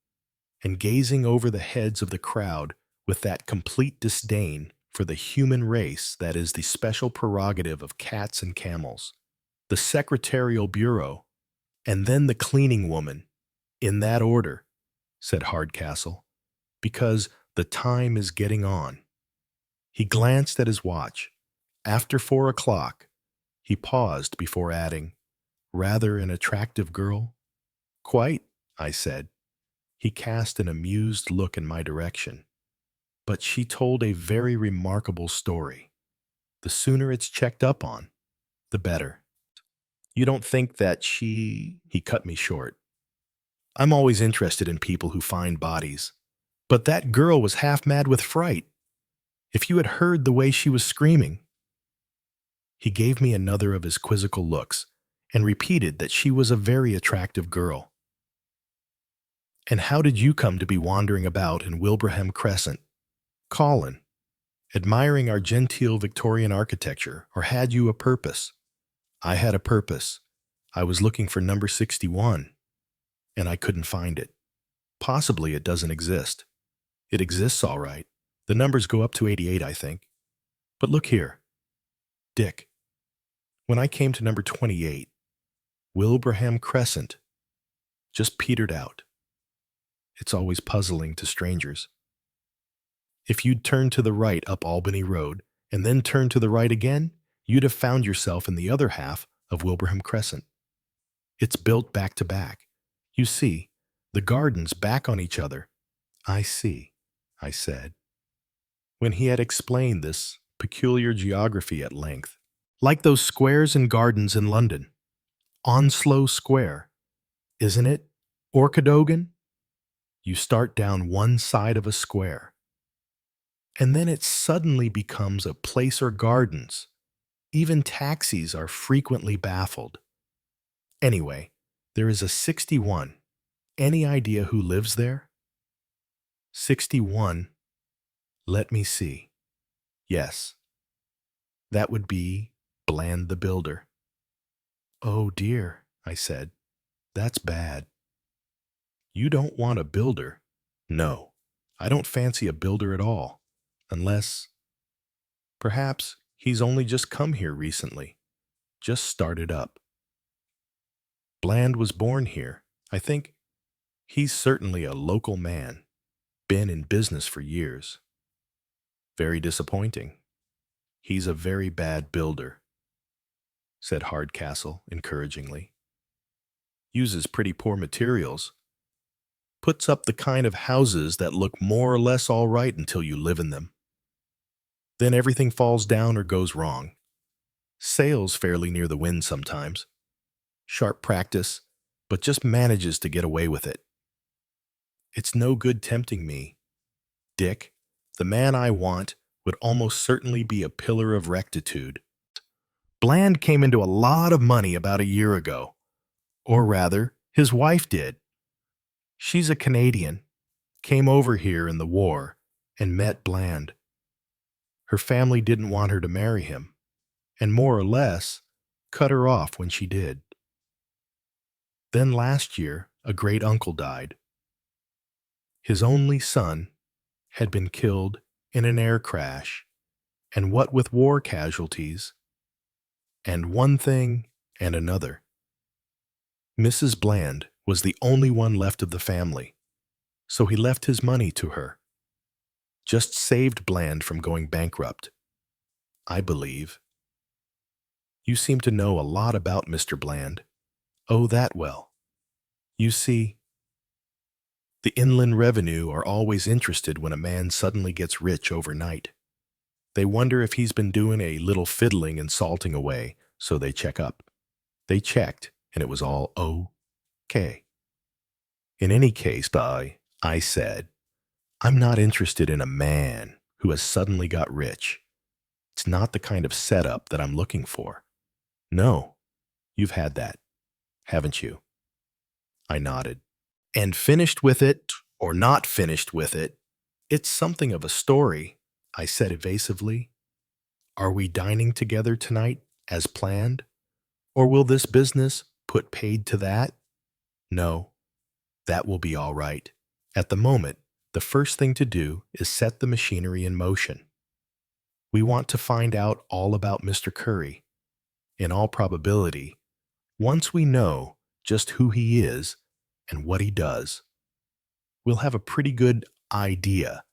and gazing over the heads of the crowd with that complete disdain for the human race that is the special prerogative of cats and camels. The Secretarial Bureau, and then the cleaning woman, In that order, said Hardcastle, because the time is getting on. He glanced at his watch. After 4 o'clock, he paused before adding, rather an attractive girl? Quite, I said. He cast an amused look in my direction. But she told a very remarkable story. The sooner it's checked up on, the better. You don't think that she... He cut me short. I'm always interested in people who find bodies. But that girl was half mad with fright. If you had heard the way she was screaming. He gave me another of his quizzical looks and repeated that she was a very attractive girl. And how did you come to be wandering about in Wilbraham Crescent? Colin, admiring our genteel Victorian architecture, or had you a purpose? I had a purpose. I was looking for number 61, and I couldn't find it. Possibly it doesn't exist. It exists all right. The numbers go up to 88, I think. But look here. Dick, when I came to number 28, Wilbraham Crescent just petered out. It's always puzzling to strangers. If you'd turned to the right up Albany Road and then turned to the right again, you'd have found yourself in the other half of Wilbraham Crescent. It's built back to back. You see, the gardens back on each other. I see, I said, when he had explained this peculiar geography at length. Like those squares and gardens in London. Onslow Square, isn't it? Orcadogan? You start down one side of a square, and then it suddenly becomes a place or gardens. Even taxis are frequently baffled. Anyway, there is a 61. Any idea who lives there? 61. Let me see. Yes. That would be Bland the builder. Oh dear, I said. That's bad. You don't want a builder? No, I don't fancy a builder at all, unless... Perhaps he's only just come here recently, just started up. Bland was born here, I think. He's certainly a local man, been in business for years. Very disappointing. He's a very bad builder, said Hardcastle encouragingly. Uses pretty poor materials. Puts up the kind of houses that look more or less all right until you live in them. Then everything falls down or goes wrong. Sails fairly near the wind sometimes. Sharp practice, but just manages to get away with it. It's no good tempting me. Dick, the man I want, would almost certainly be a pillar of rectitude. Bland came into a lot of money about a year ago. Or rather, his wife did. She's a Canadian, came over here in the war, and met Bland. Her family didn't want her to marry him, and more or less cut her off when she did. Then last year, a great uncle died. His only son had been killed in an air crash, and what with war casualties, and one thing and another. Mrs. Bland was the only one left of the family, so he left his money to her. Just saved Bland from going bankrupt, I believe. You seem to know a lot about Mr. Bland. Oh, that well. You see, the Inland Revenue are always interested when a man suddenly gets rich overnight. They wonder if he's been doing a little fiddling and salting away, so they check up. They checked, and it was all okay. In any case, I said, I'm not interested in a man who has suddenly got rich. It's not the kind of setup that I'm looking for. No, you've had that, haven't you? I nodded. And finished with it, or not finished with it, it's something of a story, I said evasively. Are we dining together tonight, as planned? Or will this business put paid to that? No, that will be all right. At the moment, the first thing to do is set the machinery in motion. We want to find out all about Mr. Curry. In all probability, once we know just who he is and what he does, we'll have a pretty good idea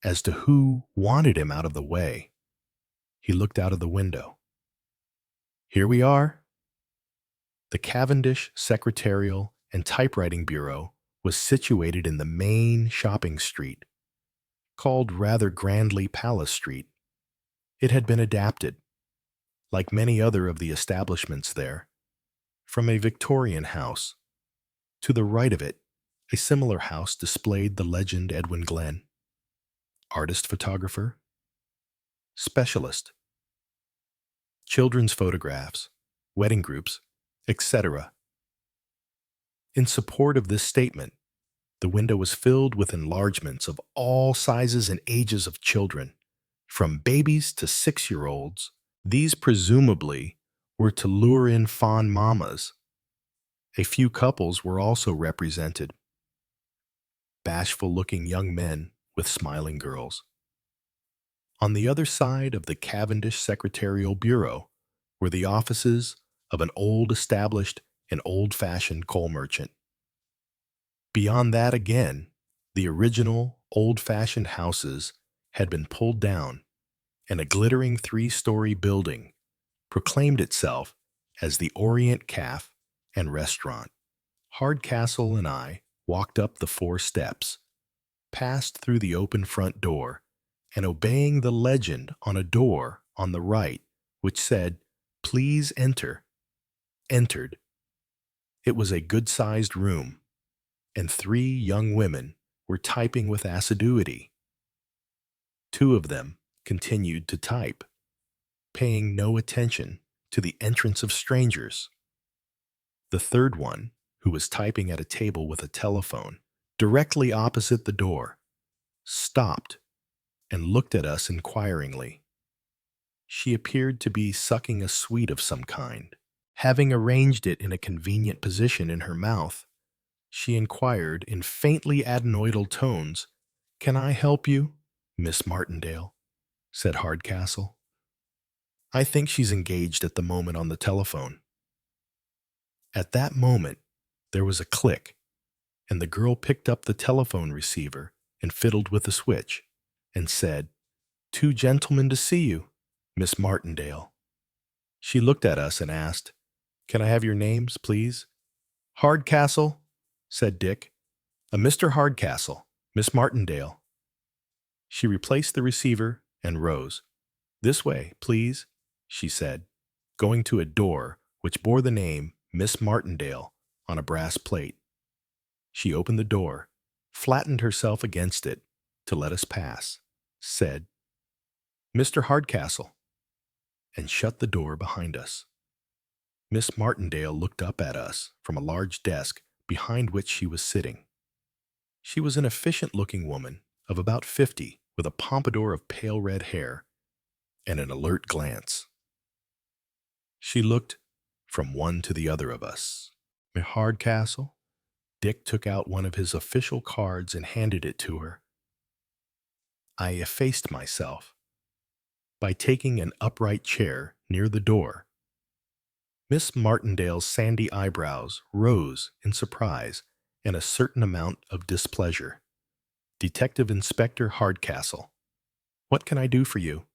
as to who wanted him out of the way. He looked out of the window. Here we are. The Cavendish Secretarial and Typewriting Bureau was situated in the main shopping street, called rather grandly Palace Street. It had been adapted, like many other of the establishments there, from a Victorian house. To the right of it, a similar house displayed the legend Edwin Glenn, artist photographer, specialist, children's photographs, wedding groups, etc. In support of this statement, the window was filled with enlargements of all sizes and ages of children, from babies to 6-year-olds. These presumably were to lure in fond mamas. A few couples were also represented, bashful-looking young men with smiling girls. On the other side of the Cavendish Secretarial Bureau were the offices of an old-established and old-fashioned coal merchant. Beyond that again, the original old-fashioned houses had been pulled down, and a glittering 3-story building proclaimed itself as the Orient Cafe and Restaurant. Hardcastle and I walked up the 4 steps, passed through the open front door, and obeying the legend on a door on the right, which said, "Please enter," entered. It was a good-sized room, and 3 young women were typing with assiduity. 2 of them continued to type, paying no attention to the entrance of strangers. The third one, who was typing at a table with a telephone directly opposite the door, stopped and looked at us inquiringly. She appeared to be sucking a sweet of some kind. Having arranged it in a convenient position in her mouth, she inquired in faintly adenoidal tones, "Can I help you, Miss Martindale?" said Hardcastle. "I think she's engaged at the moment on the telephone." At that moment, there was a click, and the girl picked up the telephone receiver and fiddled with the switch, and said, "2 gentlemen to see you, Miss Martindale." She looked at us and asked, "Can I have your names, please?" "Hardcastle," said Dick. "A Mr. Hardcastle, Miss Martindale." She replaced the receiver and rose. "This way, please," she said, going to a door which bore the name Miss Martindale on a brass plate. She opened the door, flattened herself against it to let us pass, said, "Mr. Hardcastle," and shut the door behind us. Miss Martindale looked up at us from a large desk behind which she was sitting. She was an efficient-looking woman of about 50, with a pompadour of pale red hair and an alert glance. She looked from one to the other of us. "Miss Hardcastle?" Dick took out one of his official cards and handed it to her. I effaced myself by taking an upright chair near the door. Miss Martindale's sandy eyebrows rose in surprise and a certain amount of displeasure. "Detective Inspector Hardcastle. What can I do for you?"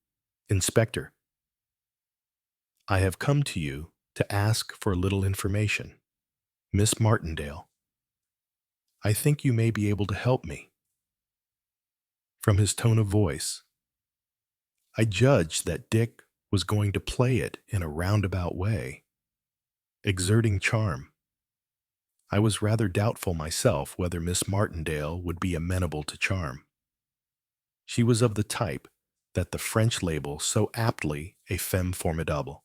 "Inspector, I have come to you to ask for a little information." "Miss Martindale, I think you may be able to help me." From his tone of voice, I judged that Dick was going to play it in a roundabout way, exerting charm. I was rather doubtful myself whether Miss Martindale would be amenable to charm. She was of the type that the French label so aptly a femme formidable.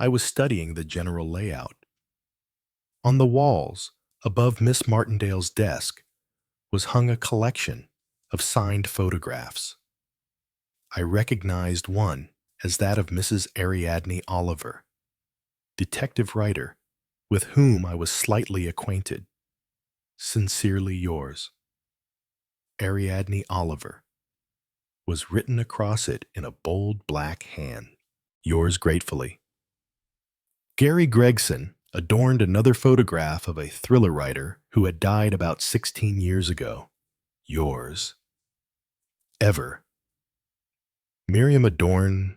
I was studying the general layout. On the walls, above Miss Martindale's desk, was hung a collection of signed photographs. I recognized one as that of Mrs. Ariadne Oliver, detective writer, with whom I was slightly acquainted. "Sincerely yours, Ariadne Oliver," was written across it in a bold black hand. "Yours gratefully." Gary Gregson adorned another photograph of a thriller writer who had died about 16 years ago. Yours. Ever. Miriam adorned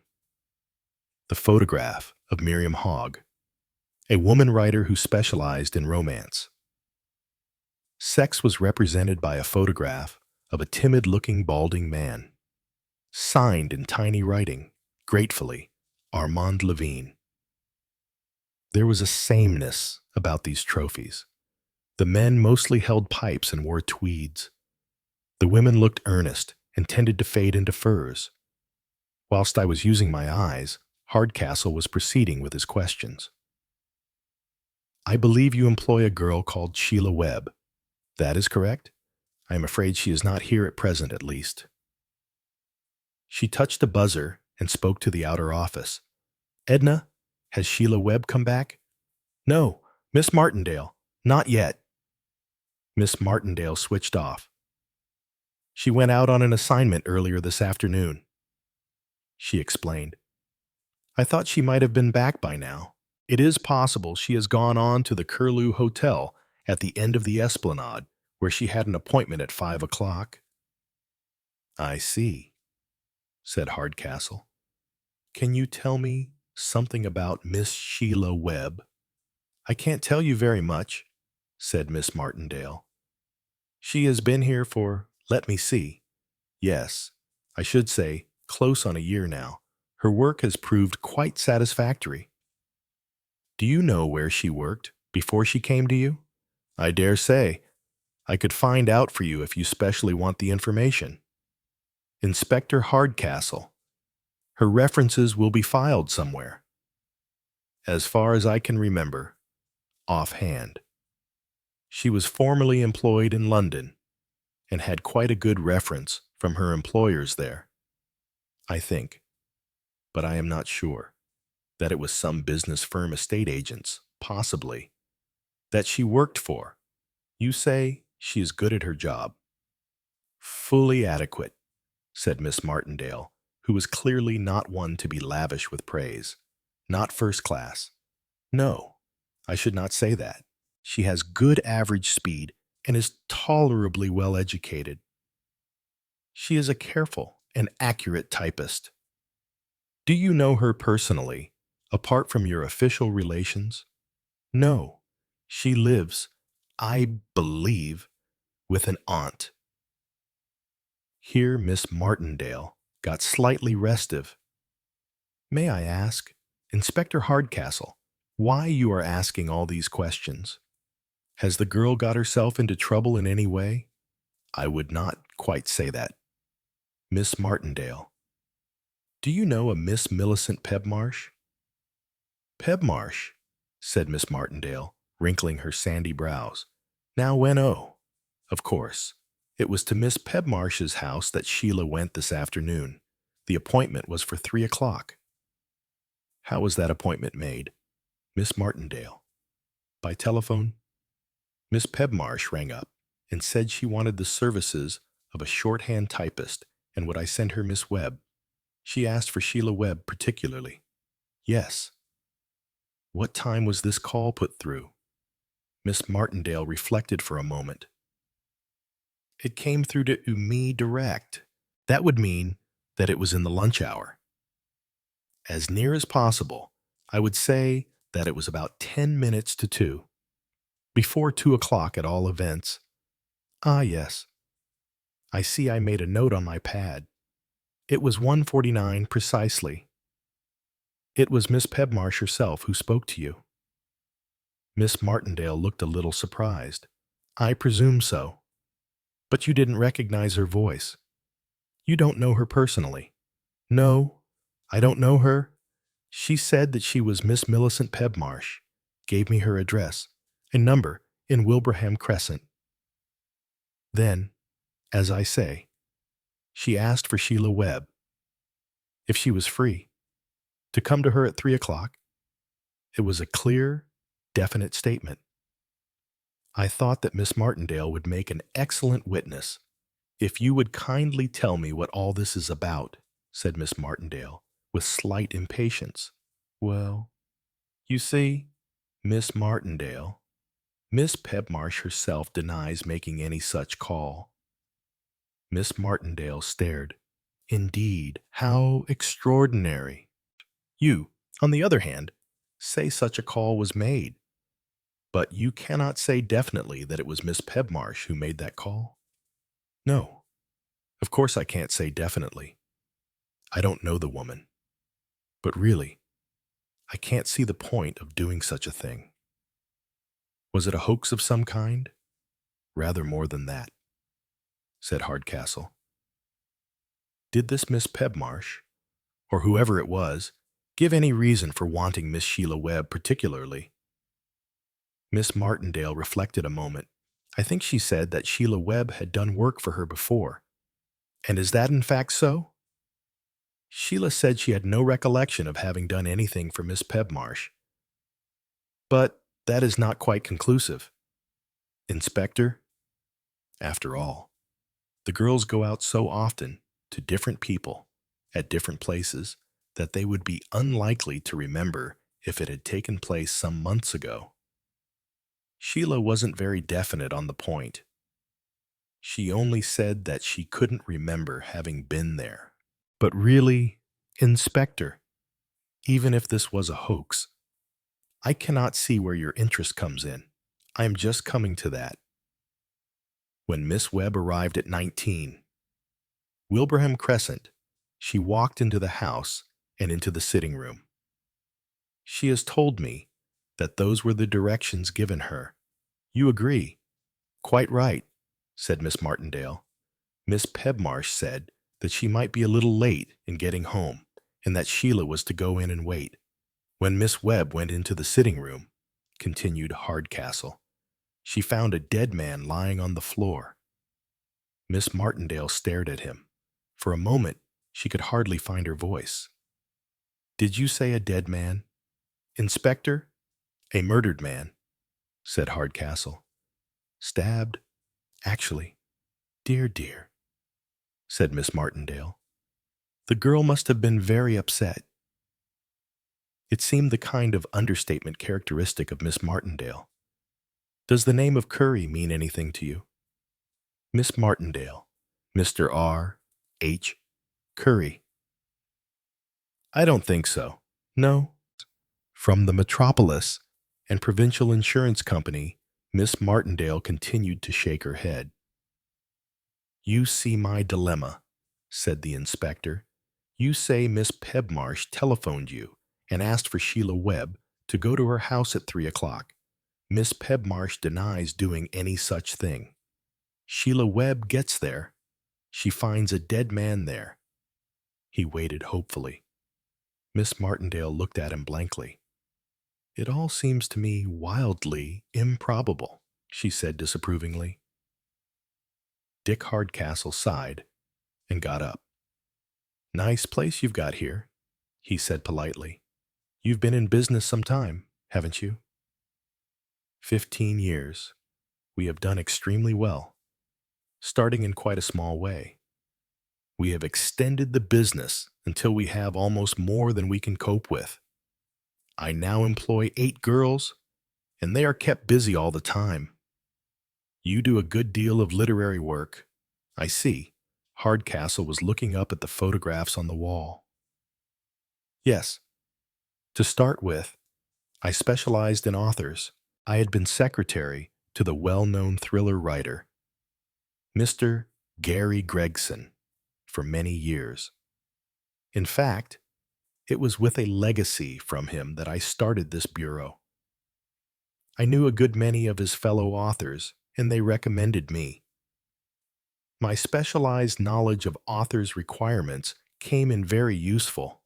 the photograph of Miriam Hogg, a woman writer who specialized in romance. Sex was represented by a photograph of a timid-looking balding man, signed in tiny writing, gratefully, Armand Levine. There was a sameness about these trophies. The men mostly held pipes and wore tweeds. The women looked earnest and tended to fade into furs. Whilst I was using my eyes, Hardcastle was proceeding with his questions. I believe you employ a girl called Sheila Webb. That is correct? I am afraid she is not here at present, at least. She touched a buzzer and spoke to the outer office. Edna, has Sheila Webb come back? No, Miss Martindale, not yet. Miss Martindale switched off. She went out on an assignment earlier this afternoon. She explained. I thought she might have been back by now. It is possible she has gone on to the Curlew Hotel at the end of the Esplanade, where she had an appointment at 5 o'clock. I see, said Hardcastle. Can you tell me something about Miss Sheila Webb? I can't tell you very much, said Miss Martindale. She has been here for, let me see. Yes, I should say, close on a year now. Her work has proved quite satisfactory. Do you know where she worked before she came to you? I dare say. I could find out for you if you specially want the information. Inspector Hardcastle. Her references will be filed somewhere. As far as I can remember, offhand. She was formerly employed in London and had quite a good reference from her employers there. I think, but I am not sure, that it was some business firm estate agents, possibly, that she worked for. You say she is good at her job. Fully adequate, said Miss Martindale, who was clearly not one to be lavish with praise. Not first class. No, I should not say that. She has good average speed and is tolerably well educated. She is a careful and accurate typist. Do you know her personally, apart from your official relations? No, she lives, I believe, with an aunt. Here Miss Martindale got slightly restive. May I ask, Inspector Hardcastle, why you are asking all these questions? Has the girl got herself into trouble in any way? I would not quite say that. Miss Martindale. Do you know a Miss Millicent Pebmarsh? Pebmarsh, said Miss Martindale, wrinkling her sandy brows. Now when of course, it was to Miss Pebmarsh's house that Sheila went this afternoon. The appointment was for 3 o'clock. How was that appointment made? Miss Martindale. By telephone? Miss Pebmarsh rang up and said she wanted the services of a shorthand typist and would I send her Miss Webb. She asked for Sheila Webb particularly. Yes. What time was this call put through? Miss Martindale reflected for a moment. It came through to me direct. That would mean that it was in the lunch hour. As near as possible, I would say that it was about 10 minutes to 2. Before 2 o'clock at all events. Ah, yes. I see I made a note on my pad. It was 1:49 precisely. It was Miss Pebmarsh herself who spoke to you. Miss Martindale looked a little surprised. I presume so. But you didn't recognize her voice. You don't know her personally. No, I don't know her. She said that she was Miss Millicent Pebmarsh, gave me her address, a number in Wilbraham Crescent. Then, as I say, she asked for Sheila Webb, if she was free, to come to her at 3 o'clock. It was a clear, definite statement. I thought that Miss Martindale would make an excellent witness. If you would kindly tell me what all this is about, said Miss Martindale, with slight impatience. Well, you see, Miss Martindale, Miss Pebmarsh herself denies making any such call. Miss Martindale stared. Indeed, how extraordinary. You, on the other hand, say such a call was made, but you cannot say definitely that it was Miss Pebmarsh who made that call? No, of course I can't say definitely. I don't know the woman. But really, I can't see the point of doing such a thing. Was it a hoax of some kind? Rather more than that, said Hardcastle. Did this Miss Pebmarsh, or whoever it was, give any reason for wanting Miss Sheila Webb particularly? Miss Martindale reflected a moment. I think she said that Sheila Webb had done work for her before. And is that in fact so? Sheila said she had no recollection of having done anything for Miss Pebmarsh. But that is not quite conclusive. Inspector, after all, the girls go out so often to different people at different places that they would be unlikely to remember if it had taken place some months ago. Sheila wasn't very definite on the point. She only said that she couldn't remember having been there. But really, Inspector, even if this was a hoax, I cannot see where your interest comes in. I am just coming to that. When Miss Webb arrived at 19, Wilbraham Crescent, she walked into the house and into the sitting room. She has told me that those were the directions given her. You agree? Quite right, said Miss Martindale. Miss Pebmarsh said that she might be a little late in getting home and that Sheila was to go in and wait. When Miss Webb went into the sitting room, continued Hardcastle, she found a dead man lying on the floor. Miss Martindale stared at him. For a moment, she could hardly find her voice. Did you say a dead man? Inspector? A murdered man, said Hardcastle. Stabbed? Actually. Dear, dear, said Miss Martindale. The girl must have been very upset. It seemed the kind of understatement characteristic of Miss Martindale. Does the name of Curry mean anything to you? Miss Martindale, Mr. R. H. Curry. I don't think so. No. From the Metropolis and Provincial Insurance Company, Miss Martindale continued to shake her head. You see my dilemma, said the inspector. You say Miss Pebmarsh telephoned you and asked for Sheila Webb to go to her house at 3 o'clock. Miss Pebmarsh denies doing any such thing. Sheila Webb gets there. She finds a dead man there. He waited hopefully. Miss Martindale looked at him blankly. It all seems to me wildly improbable, she said disapprovingly. Dick Hardcastle sighed and got up. Nice place you've got here, he said politely. You've been in business some time, haven't you? 15 years. We have done extremely well, starting in quite a small way. We have extended the business until we have almost more than we can cope with. I now employ 8 girls, and they are kept busy all the time. You do a good deal of literary work. I see. Hardcastle was looking up at the photographs on the wall. Yes. To start with, I specialized in authors. I had been secretary to the well-known thriller writer, Mr. Gary Gregson, for many years. In fact, it was with a legacy from him that I started this bureau. I knew a good many of his fellow authors, and they recommended me. My specialized knowledge of authors' requirements came in very useful.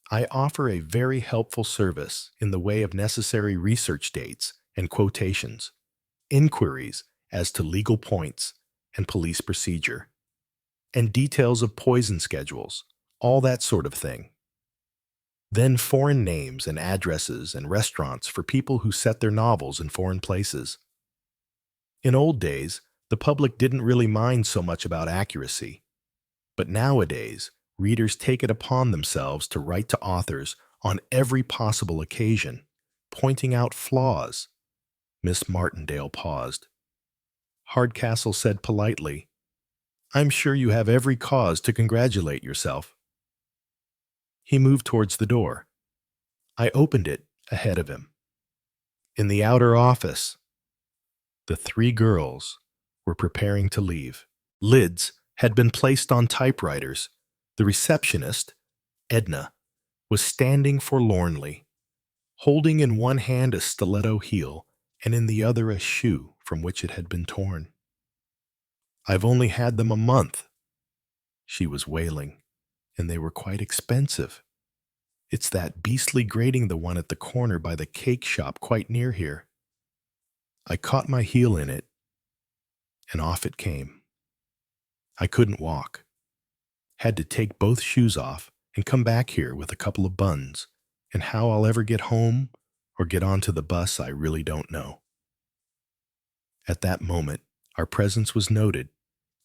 I offer a very helpful service in the way of necessary research dates and quotations, inquiries as to legal points and police procedure, and details of poison schedules, all that sort of thing. Then foreign names and addresses and restaurants for people who set their novels in foreign places. In old days, the public didn't really mind so much about accuracy, but nowadays, readers take it upon themselves to write to authors on every possible occasion, pointing out flaws. Miss Martindale paused. Hardcastle said politely, "I'm sure you have every cause to congratulate yourself." He moved towards the door. I opened it ahead of him. In the outer office, the three girls were preparing to leave. Lids had been placed on typewriters. The receptionist, Edna, was standing forlornly, holding in one hand a stiletto heel and in the other a shoe from which it had been torn. "I've only had them a month," she was wailing, "and they were quite expensive. It's that beastly grating, the one at the corner by the cake shop quite near here." I caught my heel in it, and off it came. I couldn't walk. Had to take both shoes off and come back here with a couple of buns, and how I'll ever get home or get onto the bus I really don't know. At that moment, our presence was noted,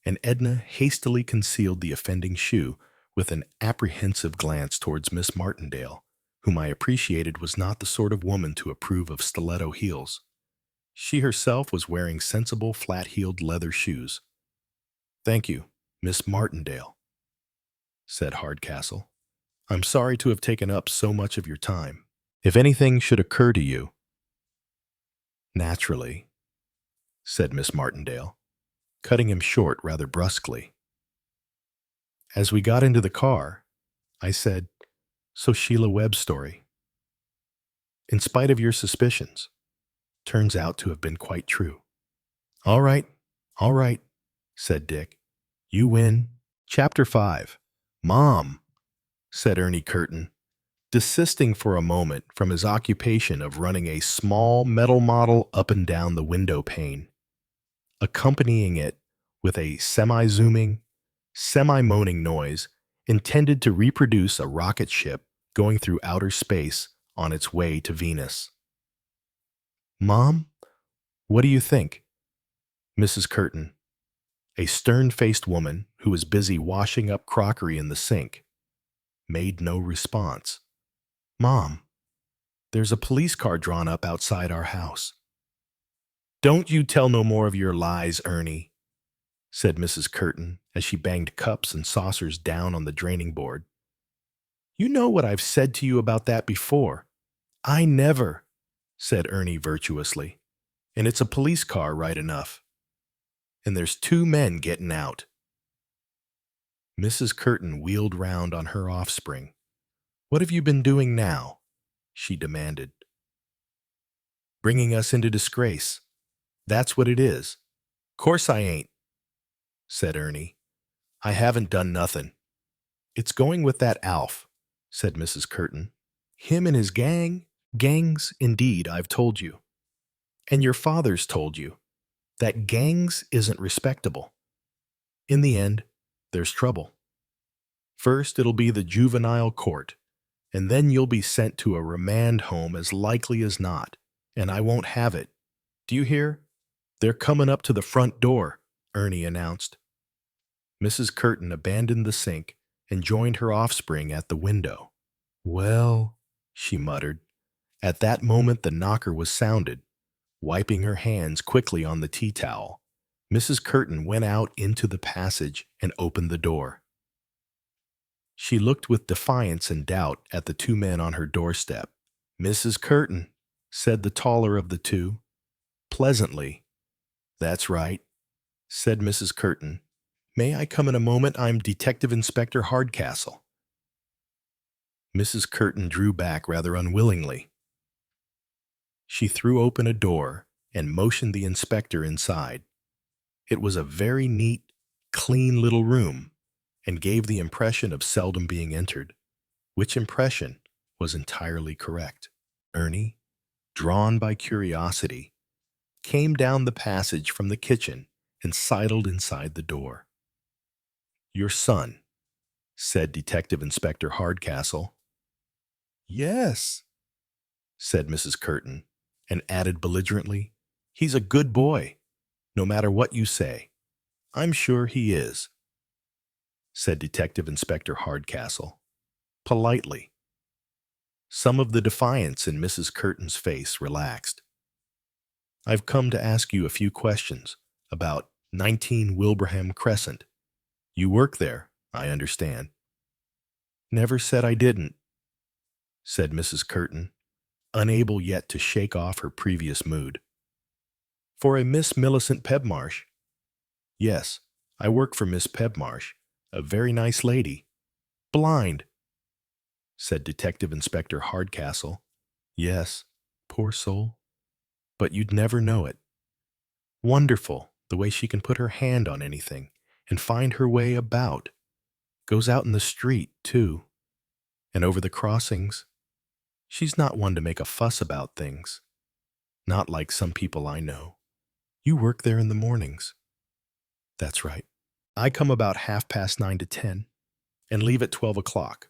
and Edna hastily concealed the offending shoe with an apprehensive glance towards Miss Martindale, whom I appreciated was not the sort of woman to approve of stiletto heels. She herself was wearing sensible flat-heeled leather shoes. "Thank you, Miss Martindale," said Hardcastle. "I'm sorry to have taken up so much of your time. If anything should occur to you—" "Naturally," said Miss Martindale, cutting him short rather brusquely. As we got into the car, I said, "So Sheila Webb's story, in spite of your suspicions, turns out to have been quite true." All right, said Dick. "You win." Chapter 5. "Mom," said Ernie Curtin, desisting for a moment from his occupation of running a small metal model up and down the window pane, accompanying it with a semi-zooming, semi-moaning noise intended to reproduce a rocket ship going through outer space on its way to Venus. "Mom, what do you think?" Mrs. Curtin, a stern-faced woman who was busy washing up crockery in the sink, made no response. "Mom, there's a police car drawn up outside our house." "Don't you tell no more of your lies, Ernie," said Mrs. Curtin as she banged cups and saucers down on the draining board. "You know what I've said to you about that before." "I never," said Ernie virtuously. "And it's a police car right enough. And there's two men getting out." Mrs. Curtin wheeled round on her offspring. "What have you been doing now?" she demanded. "Bringing us into disgrace. That's what it is." "Course I ain't," said Ernie. "I haven't done nothing." "It's going with that Alf," said Mrs. Curtin. "Him and his gang." "Gangs, indeed, I've told you. And your father's told you that gangs isn't respectable. In the end, there's trouble. First, it'll be the juvenile court, and then you'll be sent to a remand home as likely as not, and I won't have it. Do you hear? They're coming up to the front door," Ernie announced. Mrs. Curtin abandoned the sink and joined her offspring at the window. "Well," she muttered. At that moment the knocker was sounded. Wiping her hands quickly on the tea towel, Mrs. Curtin went out into the passage and opened the door. She looked with defiance and doubt at the two men on her doorstep. "Mrs. Curtin," said the taller of the two, pleasantly. "That's right," said Mrs. Curtin. "May I come in a moment? I'm Detective Inspector Hardcastle." Mrs. Curtin drew back rather unwillingly. She threw open a door and motioned the inspector inside. It was a very neat, clean little room, and gave the impression of seldom being entered, which impression was entirely correct. Ernie, drawn by curiosity, came down the passage from the kitchen and sidled inside the door. "Your son," said Detective Inspector Hardcastle. "Yes," said Mrs. Curtin, and added belligerently, "He's a good boy, no matter what you say." "I'm sure he is," said Detective Inspector Hardcastle, politely. Some of the defiance in Mrs. Curtin's face relaxed. I've come to ask you a few questions about 19 Wilbraham Crescent. You work there, I understand." "Never said I didn't," said Mrs. Curtin, unable yet to shake off her previous mood. "For a Miss Millicent Pebmarsh?" "Yes, I work for Miss Pebmarsh, a very nice lady." "Blind," said Detective Inspector Hardcastle. "Yes, poor soul. But you'd never know it. Wonderful, the way she can put her hand on anything and find her way about. Goes out in the street, too, and over the crossings. She's not one to make a fuss about things. Not like some people I know. You work there in the mornings." "That's right. I come about 9:30 to 10 and leave at 12 o'clock,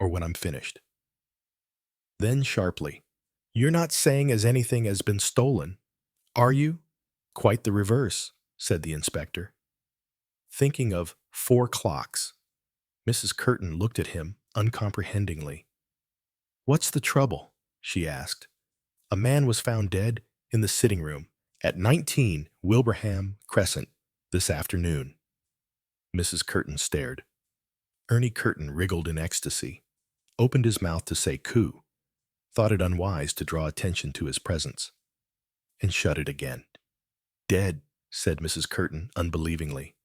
or when I'm finished." Then sharply, "You're not saying as anything has been stolen, are you?" "Quite the reverse," said the inspector. Thinking of 4 clocks, Mrs. Curtin looked at him uncomprehendingly. "What's the trouble?" she asked. "A man was found dead in the sitting room at 19 Wilbraham Crescent this afternoon." Mrs. Curtin stared. Ernie Curtin wriggled in ecstasy, opened his mouth to say "coo," thought it unwise to draw attention to his presence, and shut it again. "Dead," said Mrs. Curtin unbelievingly,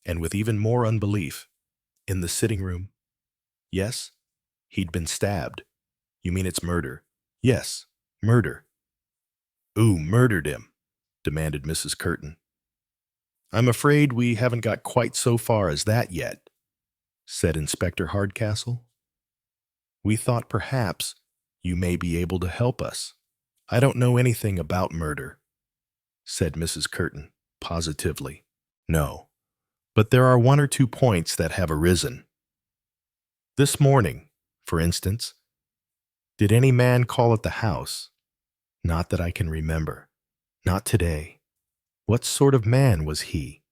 and with even more unbelief. "In the sitting room?" "Yes. He'd been stabbed." "You mean it's murder?" "Yes, murder." "Who murdered him?" demanded Mrs. Curtin. "I'm afraid we haven't got quite so far as that yet," said Inspector Hardcastle. "We thought perhaps you may be able to help us." "I don't know anything about murder," said Mrs. Curtin positively. "No, but there are 1 or 2 points that have arisen. This morning, for instance, did any man call at the house? Not that I can remember. Not today. What sort of man was he?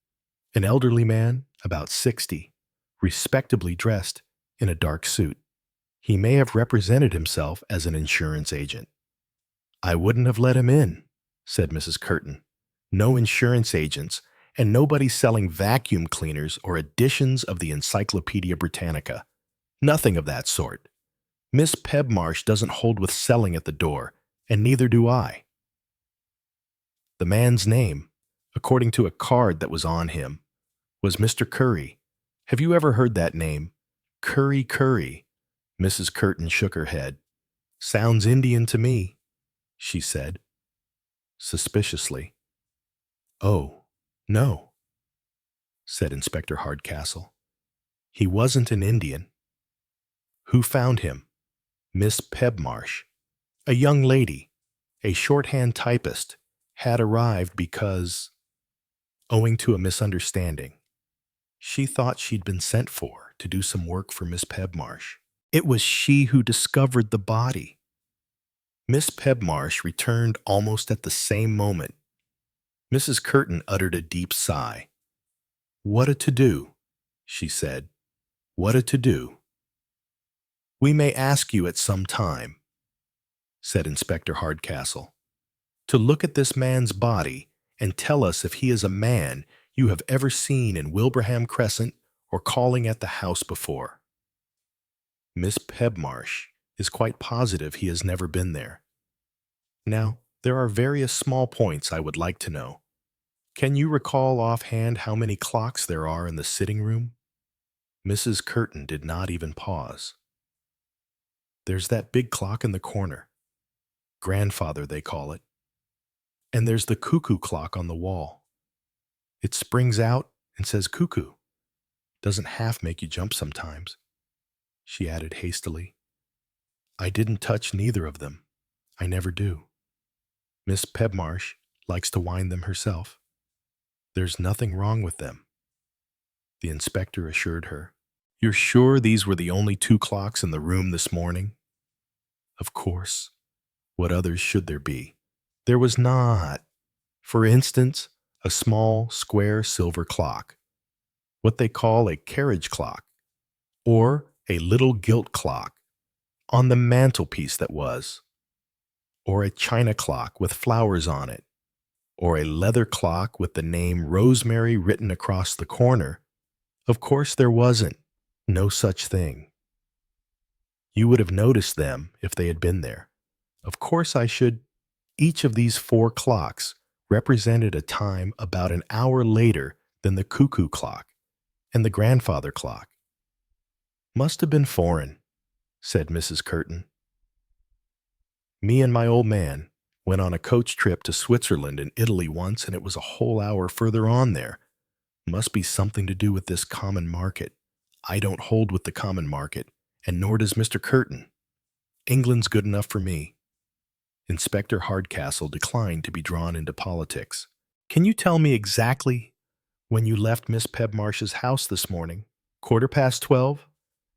An elderly man, about 60, respectably dressed in a dark suit. He may have represented himself as an insurance agent." "I wouldn't have let him in," said Mrs. Curtin. "No insurance agents, and nobody selling vacuum cleaners or editions of the Encyclopedia Britannica. Nothing of that sort. Miss Pebmarsh doesn't hold with selling at the door, and neither do I. The man's name, according to a card that was on him, was Mr. Curry. Have you ever heard that name? Curry Curry." Mrs. Curtin shook her head. "Sounds Indian to me," she said, suspiciously. "Oh, no," said Inspector Hardcastle. "He wasn't an Indian." "Who found him?" "Miss Pebmarsh. A young lady, a shorthand typist, had arrived because, owing to a misunderstanding, she thought she'd been sent for to do some work for Miss Pebmarsh. It was she who discovered the body." Miss Pebmarsh returned almost at the same moment. Mrs. Curtin uttered a deep sigh. "What a to-do," she said. "What a to-do." "We may ask you at some time," said Inspector Hardcastle, "to look at this man's body and tell us if he is a man you have ever seen in Wilbraham Crescent or calling at the house before." "Miss Pebmarsh is quite positive he has never been there. Now, there are various small points I would like to know. Can you recall offhand how many clocks there are in the sitting room?" Mrs. Curtin did not even pause. "There's that big clock in the corner. Grandfather, they call it. And there's the cuckoo clock on the wall. It springs out and says cuckoo. Doesn't half make you jump sometimes," she added hastily. "I didn't touch neither of them. I never do. Miss Pebmarsh likes to wind them herself. There's nothing wrong with them," the inspector assured her. "You're sure these were the only 2 clocks in the room this morning?" "Of course. What others should there be?" "There was not. For instance, a small, square silver clock, what they call a carriage clock, or a little gilt clock, on the mantelpiece that was, or a china clock with flowers on it, or a leather clock with the name Rosemary written across the corner. Of course there wasn't. No such thing. You would have noticed them if they had been there. Of course I should. Each of these 4 clocks represented a time about an hour later than the cuckoo clock and the grandfather clock. Must have been foreign, said Mrs. Curtin. Me and my old man went on a coach trip to Switzerland and Italy once, and it was a whole hour further on there. Must be something to do with this common market. I don't hold with the common market, and nor does Mr. Curtin. England's good enough for me. Inspector Hardcastle declined to be drawn into politics. Can you tell me exactly when you left Miss Pebmarsh's house this morning? 12:15?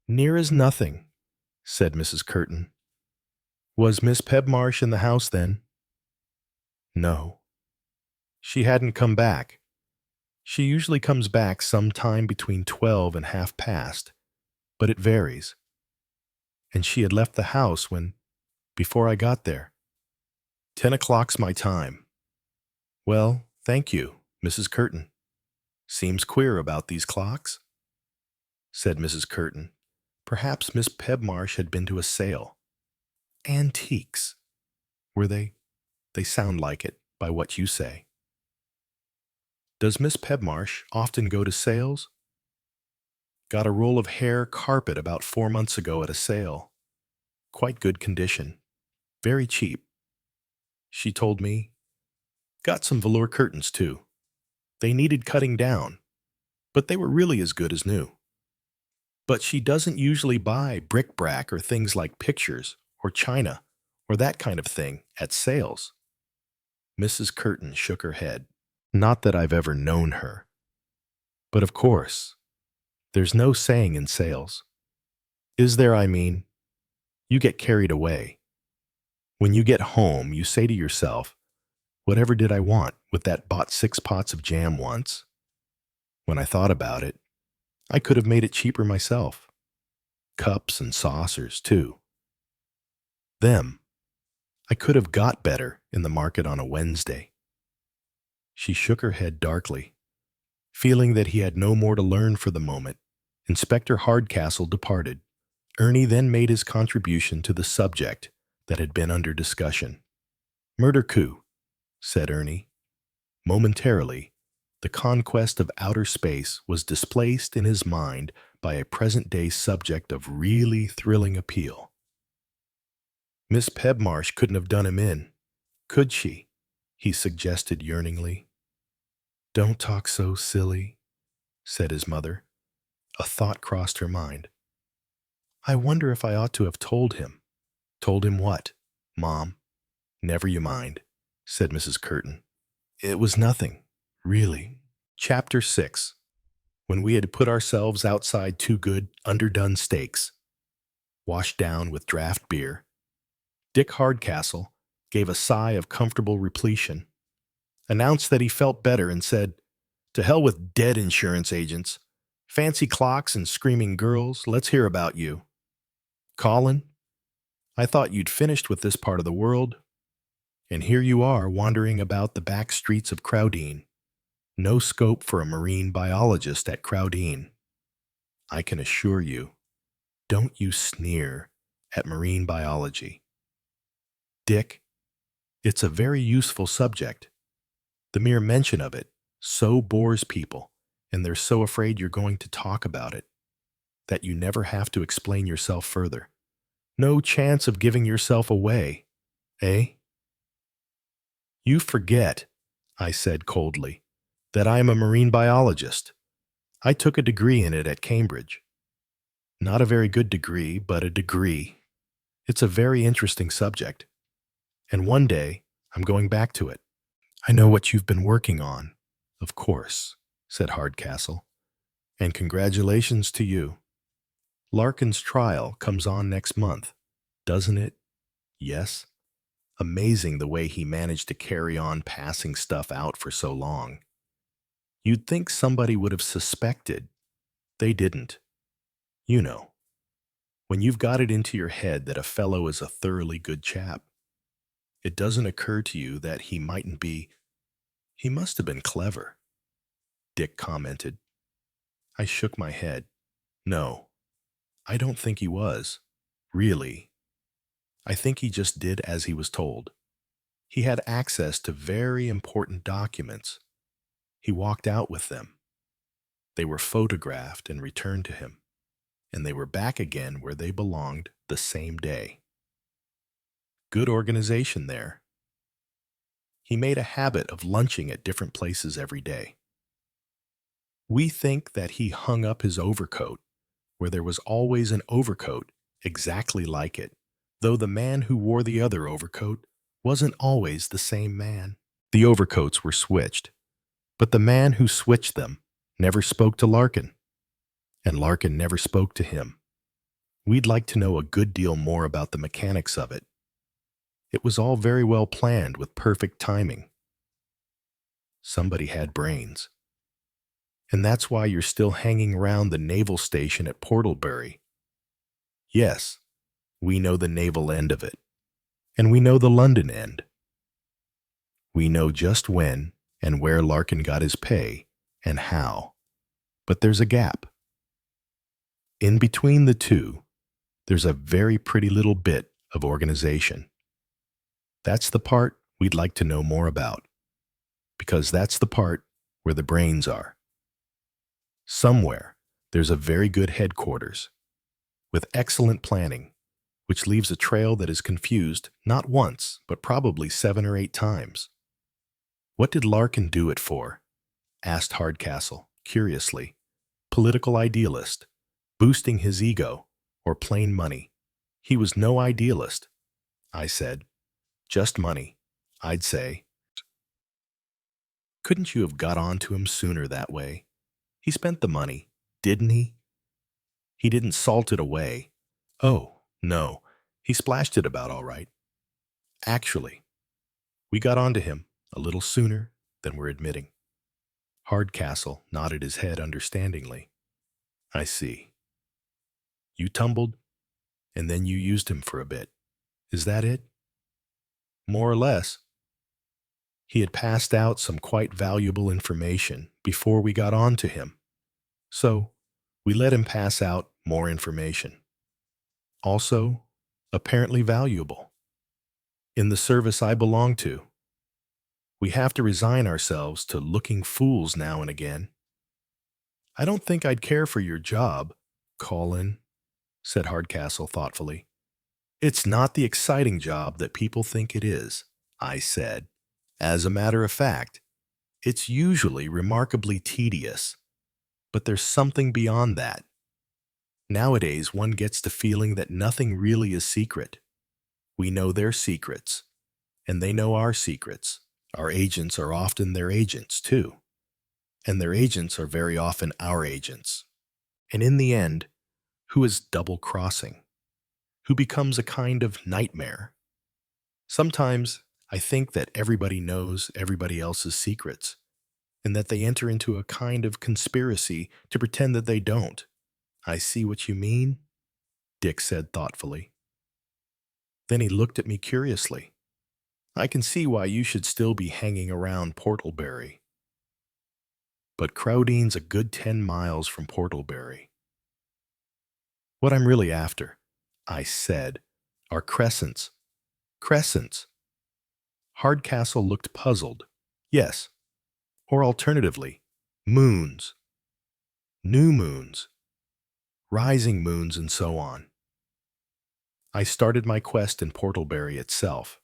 Near as nothing, said Mrs. Curtin. Was Miss Pebmarsh in the house then? No. She hadn't come back. She usually comes back some time between 12 and half past, but it varies. And she had left the house before I got there. 10 o'clock's my time. Well, thank you, Mrs. Curtin. Seems queer about these clocks, said Mrs. Curtin. Perhaps Miss Pebmarsh had been to a sale. Antiques. Were they? They sound like it, by what you say. Does Miss Pebmarsh often go to sales? Got a roll of hair carpet about 4 months ago at a sale. Quite good condition. Very cheap. She told me. Got some velour curtains, too. They needed cutting down, but they were really as good as new. But she doesn't usually buy bric-a-brac or things like pictures or china or that kind of thing at sales. Mrs. Curtin shook her head. Not that I've ever known her. But of course, there's no saying in sales. Is there, I mean? You get carried away. When you get home, you say to yourself, whatever did I want with that bought 6 pots of jam once? When I thought about it, I could have made it cheaper myself. Cups and saucers, too. Them. I could have got better in the market on a Wednesday. She shook her head darkly. Feeling that he had no more to learn for the moment, Inspector Hardcastle departed. Ernie then made his contribution to the subject that had been under discussion. Murder coup, said Ernie. Momentarily, the conquest of outer space was displaced in his mind by a present-day subject of really thrilling appeal. Miss Pebmarsh couldn't have done him in, could she? He suggested yearningly. Don't talk so silly, said his mother. A thought crossed her mind. I wonder if I ought to have told him. Told him what, Mom? Never you mind, said Mrs. Curtin. It was nothing, really. Chapter 6. When we had put ourselves outside 2 good, underdone steaks, washed down with draft beer, Dick Hardcastle gave a sigh of comfortable repletion, announced that he felt better, and said, To hell with dead insurance agents. Fancy clocks and screaming girls, let's hear about you. Colin, I thought you'd finished with this part of the world, and here you are wandering about the back streets of Crowdine. No scope for a marine biologist at Crowdine. I can assure you, don't you sneer at marine biology. Dick, it's a very useful subject. The mere mention of it so bores people, and they're so afraid you're going to talk about it, that you never have to explain yourself further. No chance of giving yourself away, eh? You forget, I said coldly, that I am a marine biologist. I took a degree in it at Cambridge. Not a very good degree, but a degree. It's a very interesting subject. And one day, I'm going back to it. I know what you've been working on, of course, said Hardcastle. And congratulations to you. Larkin's trial comes on next month, doesn't it? Yes. Amazing the way he managed to carry on passing stuff out for so long. You'd think somebody would have suspected. They didn't. You know, when you've got it into your head that a fellow is a thoroughly good chap, it doesn't occur to you that he mightn't be. He must have been clever, Dick commented. I shook my head. No, I don't think he was. Really. I think he just did as he was told. He had access to very important documents. He walked out with them. They were photographed and returned to him, and they were back again where they belonged the same day. Good organization there. He made a habit of lunching at different places every day. We think that he hung up his overcoat where there was always an overcoat exactly like it, though the man who wore the other overcoat wasn't always the same man. The overcoats were switched, but the man who switched them never spoke to Larkin, and Larkin never spoke to him. We'd like to know a good deal more about the mechanics of it. It was all very well planned with perfect timing. Somebody had brains. And that's why you're still hanging around the naval station at Portalbury. Yes, we know the naval end of it, and we know the London end. We know just when and where Larkin got his pay and how. But there's a gap. In between the two, there's a very pretty little bit of organization. That's the part we'd like to know more about, because that's the part where the brains are. Somewhere, there's a very good headquarters, with excellent planning, which leaves a trail that is confused not once, but probably 7 or 8 times. What did Larkin do it for? Asked Hardcastle, curiously. Political idealist, boosting his ego, or plain money? He was no idealist, I said. Just money, I'd say. Couldn't you have got on to him sooner that way? He spent the money, didn't he? He didn't salt it away. Oh, no, he splashed it about all right. Actually, we got on to him a little sooner than we're admitting. Hardcastle nodded his head understandingly. I see. You tumbled, and then you used him for a bit. Is that it? More or less. He had passed out some quite valuable information before we got on to him. So, we let him pass out more information. Also, apparently valuable. In the service I belong to, we have to resign ourselves to looking fools now and again. I don't think I'd care for your job, Colin, said Hardcastle thoughtfully. It's not the exciting job that people think it is, I said. As a matter of fact, it's usually remarkably tedious. But there's something beyond that. Nowadays, one gets the feeling that nothing really is secret. We know their secrets, and they know our secrets. Our agents are often their agents, too. And their agents are very often our agents. And in the end, who is double-crossing? Who becomes a kind of nightmare? Sometimes I think that everybody knows everybody else's secrets, and that they enter into a kind of conspiracy to pretend that they don't. I see what you mean, Dick said thoughtfully. Then he looked at me curiously. I can see why you should still be hanging around Portalbury. But Crowdene's a good 10 miles from Portalbury. What I'm really after, I said, are crescents. Crescents. Hardcastle looked puzzled. Yes. Or alternatively, moons. New moons. Rising moons and so on. I started my quest in Portalbury itself.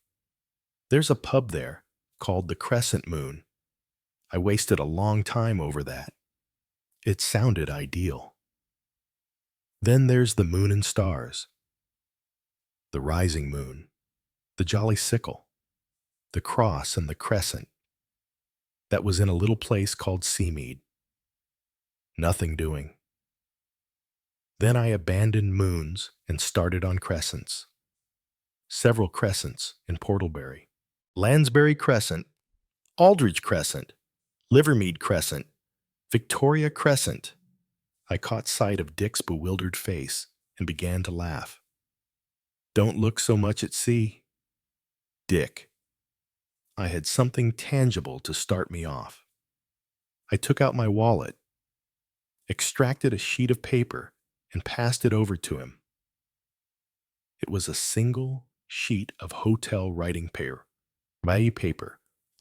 There's a pub there called the Crescent Moon. I wasted a long time over that. It sounded ideal. Then there's the Moon and Stars, the Rising Moon, the Jolly Sickle, the Cross and the Crescent. That was in a little place called Seamead. Nothing doing. Then I abandoned moons and started on crescents. Several crescents in Portalbury. Lansbury Crescent, Aldridge Crescent, Livermead Crescent, Victoria Crescent. I caught sight of Dick's bewildered face and began to laugh. Don't look so much at sea. Dick. I had something tangible to start me off. I took out my wallet, extracted a sheet of paper, and passed it over to him. It was a single sheet of hotel writing paper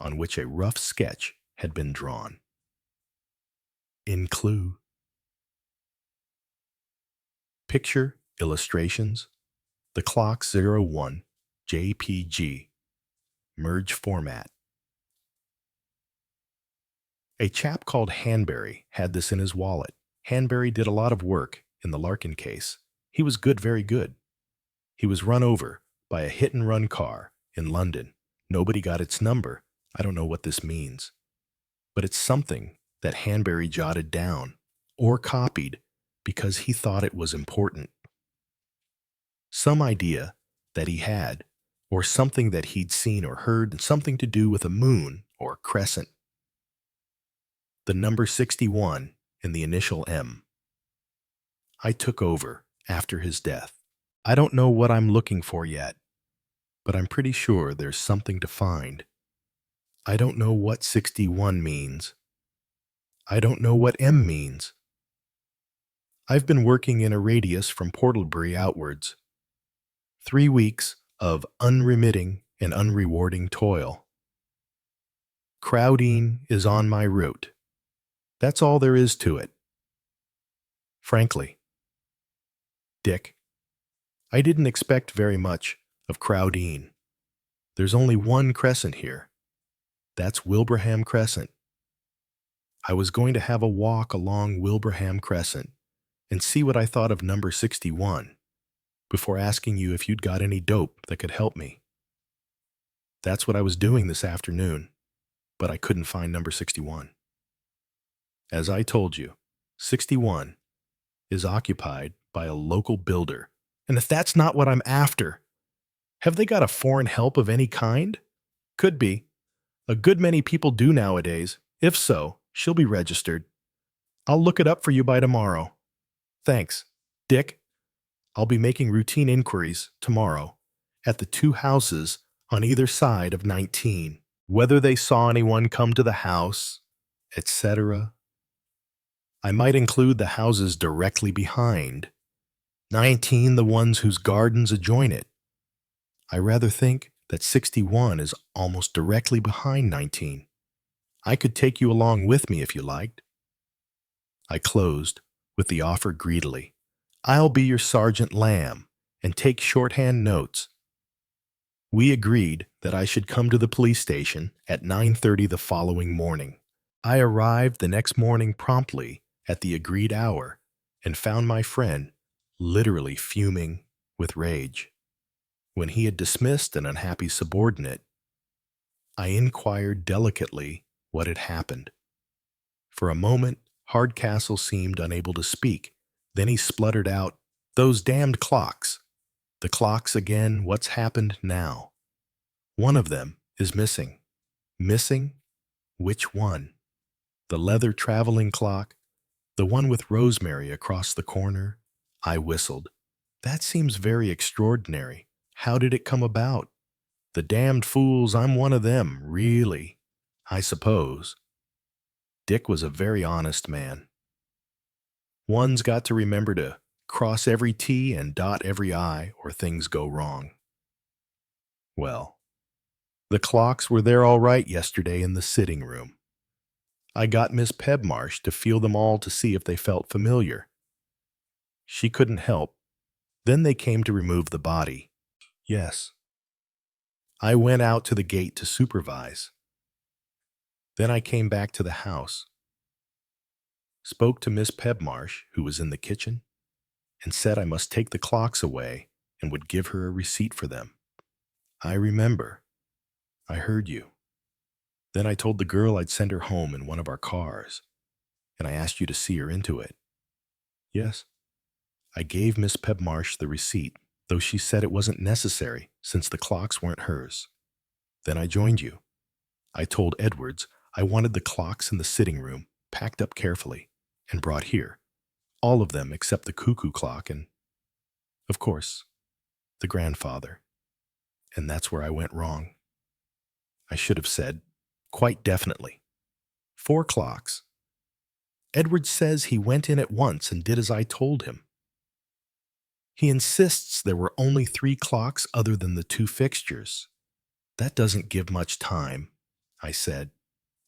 on which a rough sketch had been drawn. In clue. Picture illustrations. The clock 01 JPG. Merge format. A chap called Hanbury had this in his wallet. Hanbury did a lot of work in the Larkin case. He was good, very good. He was run over by a hit-and-run car in London. Nobody got its number. I don't know what this means. But it's something that Hanbury jotted down or copied because he thought it was important. Some idea that he had, or something that he'd seen or heard, something to do with a moon or crescent. The number 61 and the initial M. I took over after his death. I don't know what I'm looking for yet, but I'm pretty sure there's something to find. I don't know what 61 means. I don't know what M means. I've been working in a radius from Portlebury outwards. 3 weeks of unremitting and unrewarding toil. Crowding is on my route. That's all there is to it. Frankly, Dick, I didn't expect very much of Crowdine. There's only one crescent here. That's Wilbraham Crescent. I was going to have a walk along Wilbraham Crescent and see what I thought of number 61 before asking you if you'd got any dope that could help me. That's what I was doing this afternoon, but I couldn't find number 61. As I told you, 61 is occupied by a local builder. And if that's not what I'm after, have they got a foreign help of any kind? Could be. A good many people do nowadays. If so, she'll be registered. I'll look it up for you by tomorrow. Thanks, Dick. I'll be making routine inquiries tomorrow at the 2 houses on either side of 19, whether they saw anyone come to the house, etc. I might include the houses directly behind, 19 the ones whose gardens adjoin it. I rather think that 61 is almost directly behind 19. I could take you along with me if you liked. I closed with the offer greedily. I'll be your Sergeant Lamb and take shorthand notes. We agreed that I should come to the police station at 9:30 the following morning. I arrived the next morning promptly at the agreed hour and found my friend literally fuming with rage. When he had dismissed an unhappy subordinate, I inquired delicately what had happened. For a moment, Hardcastle seemed unable to speak. Then he spluttered out, "Those damned clocks. The clocks again, what's happened now? One of them is missing." Missing? Which one? The leather traveling clock? The one with Rosemary across the corner? I whistled. That seems very extraordinary. How did it come about? The damned fools, I'm one of them, really. I suppose. Dick was a very honest man. One's got to remember to cross every T and dot every I, or things go wrong. Well, the clocks were there all right yesterday in the sitting room. I got Miss Pebmarsh to feel them all to see if they felt familiar. She couldn't help. Then they came to remove the body. Yes. I went out to the gate to supervise. Then I came back to the house, spoke to Miss Pebmarsh, who was in the kitchen, and said I must take the clocks away and would give her a receipt for them. I remember. I heard you. Then I told the girl I'd send her home in one of our cars, and I asked you to see her into it. Yes. I gave Miss Pebmarsh the receipt, though she said it wasn't necessary since the clocks weren't hers. Then I joined you. I told Edwards I wanted the clocks in the sitting room packed up carefully and brought here, all of them except the cuckoo clock and, of course, the grandfather. And that's where I went wrong. I should have said, quite definitely. 4 clocks. Edward says he went in at once and did as I told him. He insists there were only 3 clocks other than the 2 fixtures. That doesn't give much time, I said.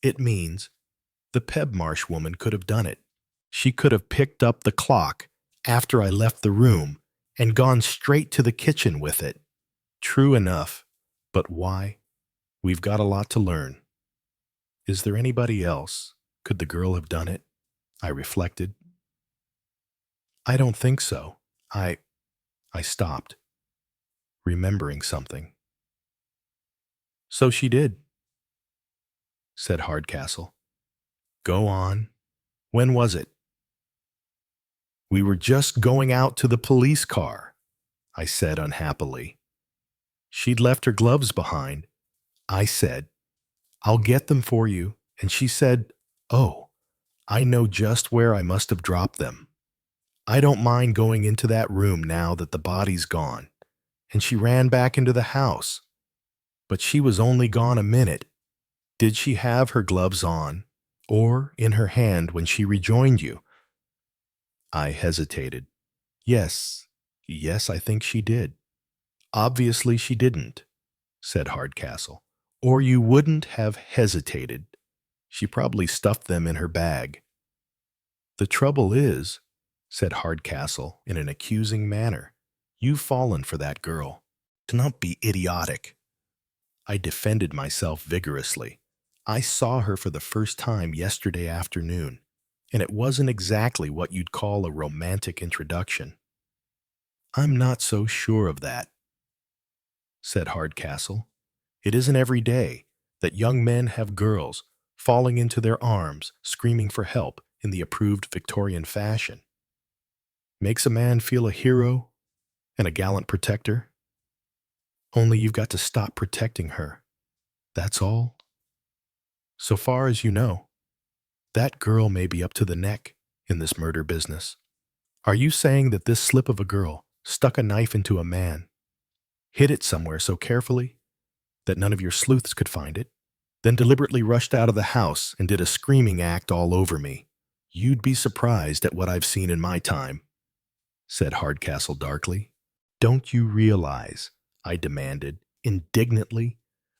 It means the Pebmarsh woman could have done it. She could have picked up the clock after I left the room and gone straight to the kitchen with it. True enough, but why? We've got a lot to learn. Is there anybody else? Could the girl have done it? I reflected. I don't think so. I stopped, remembering something. So she did, said Hardcastle. Go on. When was it? We were just going out to the police car, I said unhappily. She'd left her gloves behind. I said, I'll get them for you, and she said, oh, I know just where I must have dropped them. I don't mind going into that room now that the body's gone. And she ran back into the house. But she was only gone a minute. Did she have her gloves on, or in her hand when she rejoined you? I hesitated. Yes, I think she did. Obviously she didn't, said Hardcastle. Or you wouldn't have hesitated. She probably stuffed them in her bag. The trouble is, said Hardcastle in an accusing manner, you've fallen for that girl. Do not be idiotic. I defended myself vigorously. I saw her for the first time yesterday afternoon, and it wasn't exactly what you'd call a romantic introduction. I'm not so sure of that, said Hardcastle. It isn't every day that young men have girls falling into their arms, screaming for help in the approved Victorian fashion. Makes a man feel a hero and a gallant protector. Only you've got to stop protecting her. That's all. So far as you know, that girl may be up to the neck in this murder business. Are you saying that this slip of a girl stuck a knife into a man, hid it somewhere so carefully that none of your sleuths could find it, then deliberately rushed out of the house and did a screaming act all over me? You'd be surprised at what I've seen in my time, said Hardcastle darkly. Don't you realize, I demanded indignantly,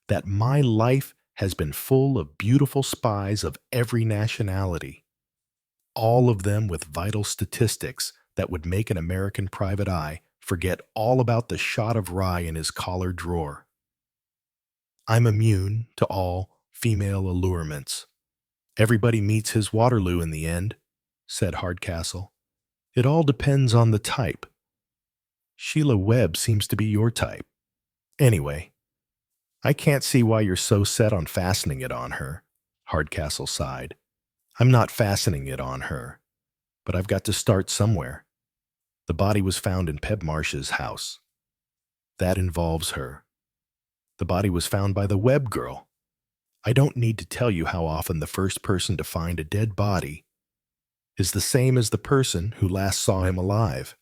that my life has been full of beautiful spies of every nationality, all of them with vital statistics that would make an American private eye forget all about the shot of rye in his collar drawer. I'm immune to all female allurements. Everybody meets his Waterloo in the end, said Hardcastle. It all depends on the type. Sheila Webb seems to be your type. Anyway, I can't see why you're so set on fastening it on her, Hardcastle sighed. I'm not fastening it on her, but I've got to start somewhere. The body was found in Pebmarsh's house. That involves her. The body was found by the Webb girl. I don't need to tell you how often the first person to find a dead body is the same as the person who last saw him alive.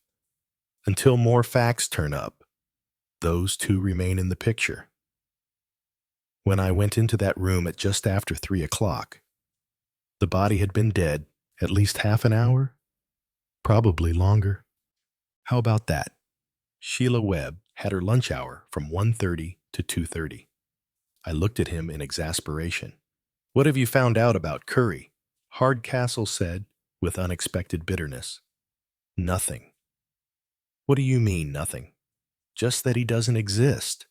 Until more facts turn up, those two remain in the picture. When I went into that room at just after 3 o'clock, the body had been dead at least half an hour, probably longer. How about that? Sheila Webb had her lunch hour from 1:30 to 2:30. I looked at him in exasperation. What have you found out about Curry? Hardcastle said with unexpected bitterness. Nothing. What do you mean, nothing? Just that he doesn't exist.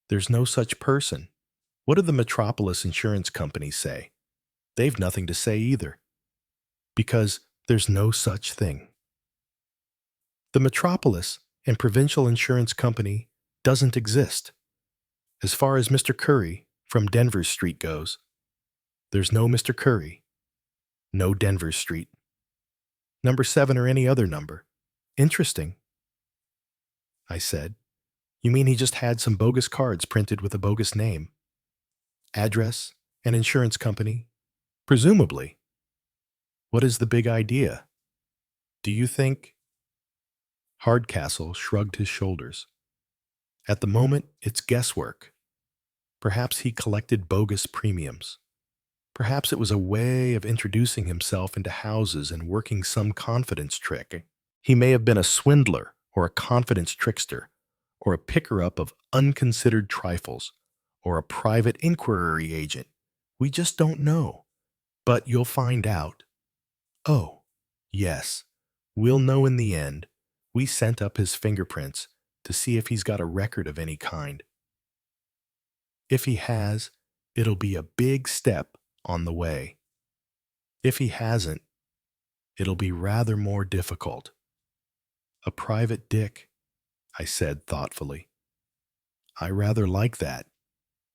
There's no such person. What do the Metropolis insurance companies say? They've nothing to say either. Because there's no such thing. The Metropolis and Provincial Insurance Company doesn't exist. As far as Mr. Curry from Denver Street goes, there's no Mr. Curry, no Denver Street. Number 7 or any other number. Interesting, I said. You mean he just had some bogus cards printed with a bogus name? Address, an insurance company? Presumably. What is the big idea? Do you think? Hardcastle shrugged his shoulders. At the moment, it's guesswork. Perhaps he collected bogus premiums. Perhaps it was a way of introducing himself into houses and working some confidence trick. He may have been a swindler or a confidence trickster, or a picker-up of unconsidered trifles, or a private inquiry agent. We just don't know. But you'll find out. Oh, yes, we'll know in the end. We sent up his fingerprints to see if he's got a record of any kind. If he has, it'll be a big step on the way. If he hasn't, it'll be rather more difficult. A private dick, I said thoughtfully. I rather like that.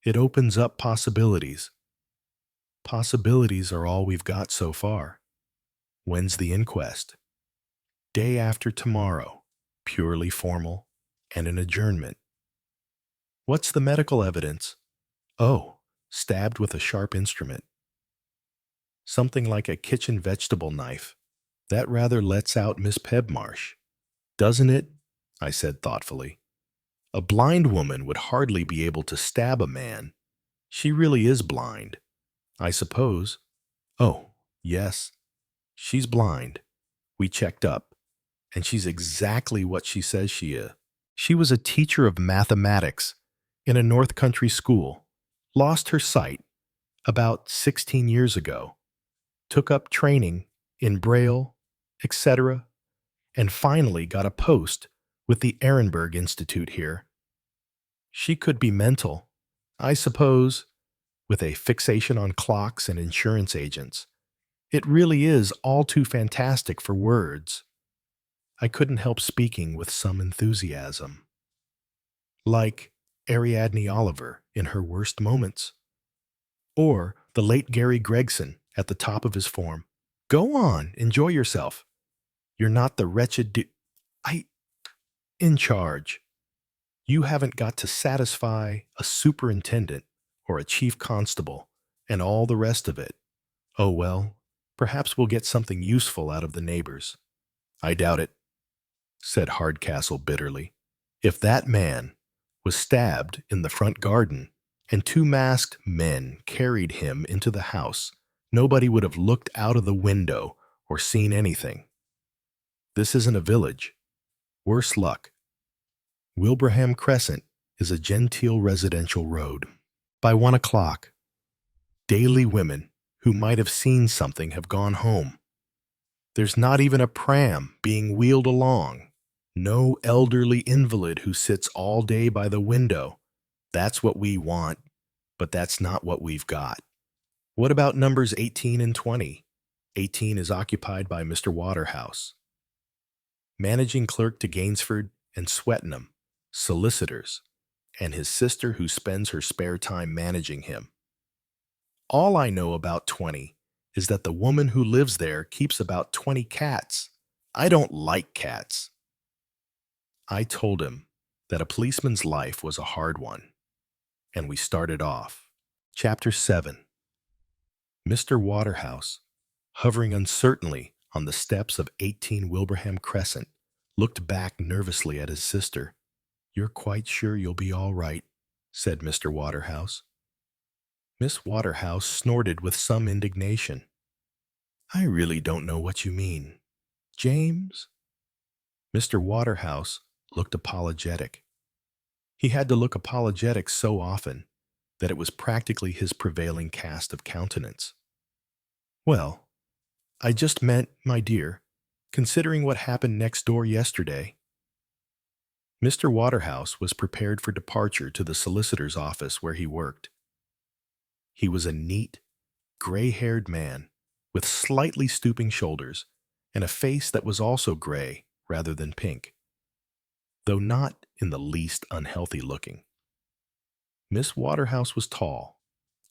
It opens up possibilities. Possibilities are all we've got so far. When's the inquest? Day after tomorrow, purely formal, and an adjournment. What's the medical evidence? Oh, stabbed with a sharp instrument. Something like a kitchen vegetable knife. That rather lets out Miss Pebmarsh. Doesn't it? I said thoughtfully. A blind woman would hardly be able to stab a man. She really is blind, I suppose. Oh, yes, she's blind. We checked up, and she's exactly what she says she is. She was a teacher of mathematics in a North Country school, lost her sight about 16 years ago, took up training in Braille, etc., and finally got a post with the Ehrenberg Institute here. She could be mental, I suppose, with a fixation on clocks and insurance agents. It really is all too fantastic for words. I couldn't help speaking with some enthusiasm. Like Ariadne Oliver in her worst moments. Or the late Gary Gregson at the top of his form. Go on, enjoy yourself. You're not the wretched in charge. You haven't got to satisfy a superintendent or a chief constable and all the rest of it. Oh well, perhaps we'll get something useful out of the neighbors. I doubt it, said Hardcastle bitterly. If that man was stabbed in the front garden and two masked men carried him into the house, nobody would have looked out of the window or seen anything. This isn't a village. Worse luck. Wilbraham Crescent is a genteel residential road. By 1 o'clock, daily women who might have seen something have gone home. There's not even a pram being wheeled along. No elderly invalid who sits all day by the window. That's what we want, but that's not what we've got. What about numbers 18 and 20? 18 is occupied by Mr. Waterhouse, managing clerk to Gainsford and Swettenham, solicitors, and his sister who spends her spare time managing him. All I know about 20 is that the woman who lives there keeps about 20 cats. I don't like cats. I told him that a policeman's life was a hard one, and we started off. Chapter 7. Mr. Waterhouse, hovering uncertainly on the steps of 18 Wilbraham Crescent, looked back nervously at his sister. You're quite sure you'll be all right, said Mr. Waterhouse. Miss Waterhouse snorted with some indignation. I really don't know what you mean. James? Mr. Waterhouse looked apologetic. He had to look apologetic so often that it was practically his prevailing cast of countenance. Well, I just meant, my dear, considering what happened next door yesterday. Mr. Waterhouse was prepared for departure to the solicitor's office where he worked. He was a neat, gray-haired man with slightly stooping shoulders and a face that was also gray rather than pink, though not in the least unhealthy looking. Miss Waterhouse was tall,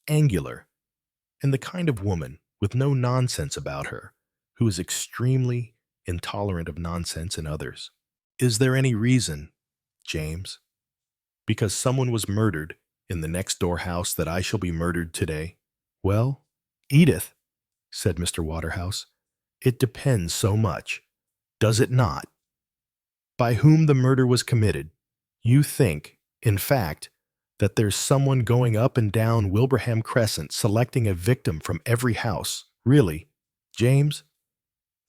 angular, and the kind of woman with no nonsense about her who is extremely intolerant of nonsense in others. Is there any reason, James, because someone was murdered in the next door house that I shall be murdered today? Well, Edith, said Mr. Waterhouse, it depends so much, does it not? By whom the murder was committed, you think, in fact, that there's someone going up and down Wilbraham Crescent selecting a victim from every house. Really, James,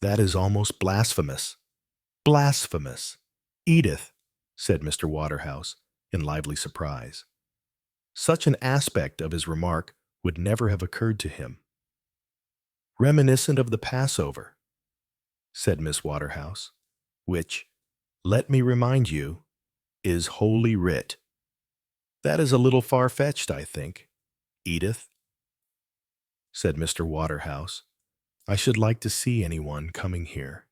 that is almost blasphemous. Blasphemous. Edith, said Mr. Waterhouse, in lively surprise. Such an aspect of his remark would never have occurred to him. Reminiscent of the Passover, said Miss Waterhouse, which, let me remind you, is Holy Writ. That is a little far-fetched, I think. Edith, said Mr. Waterhouse, I should like to see anyone coming here,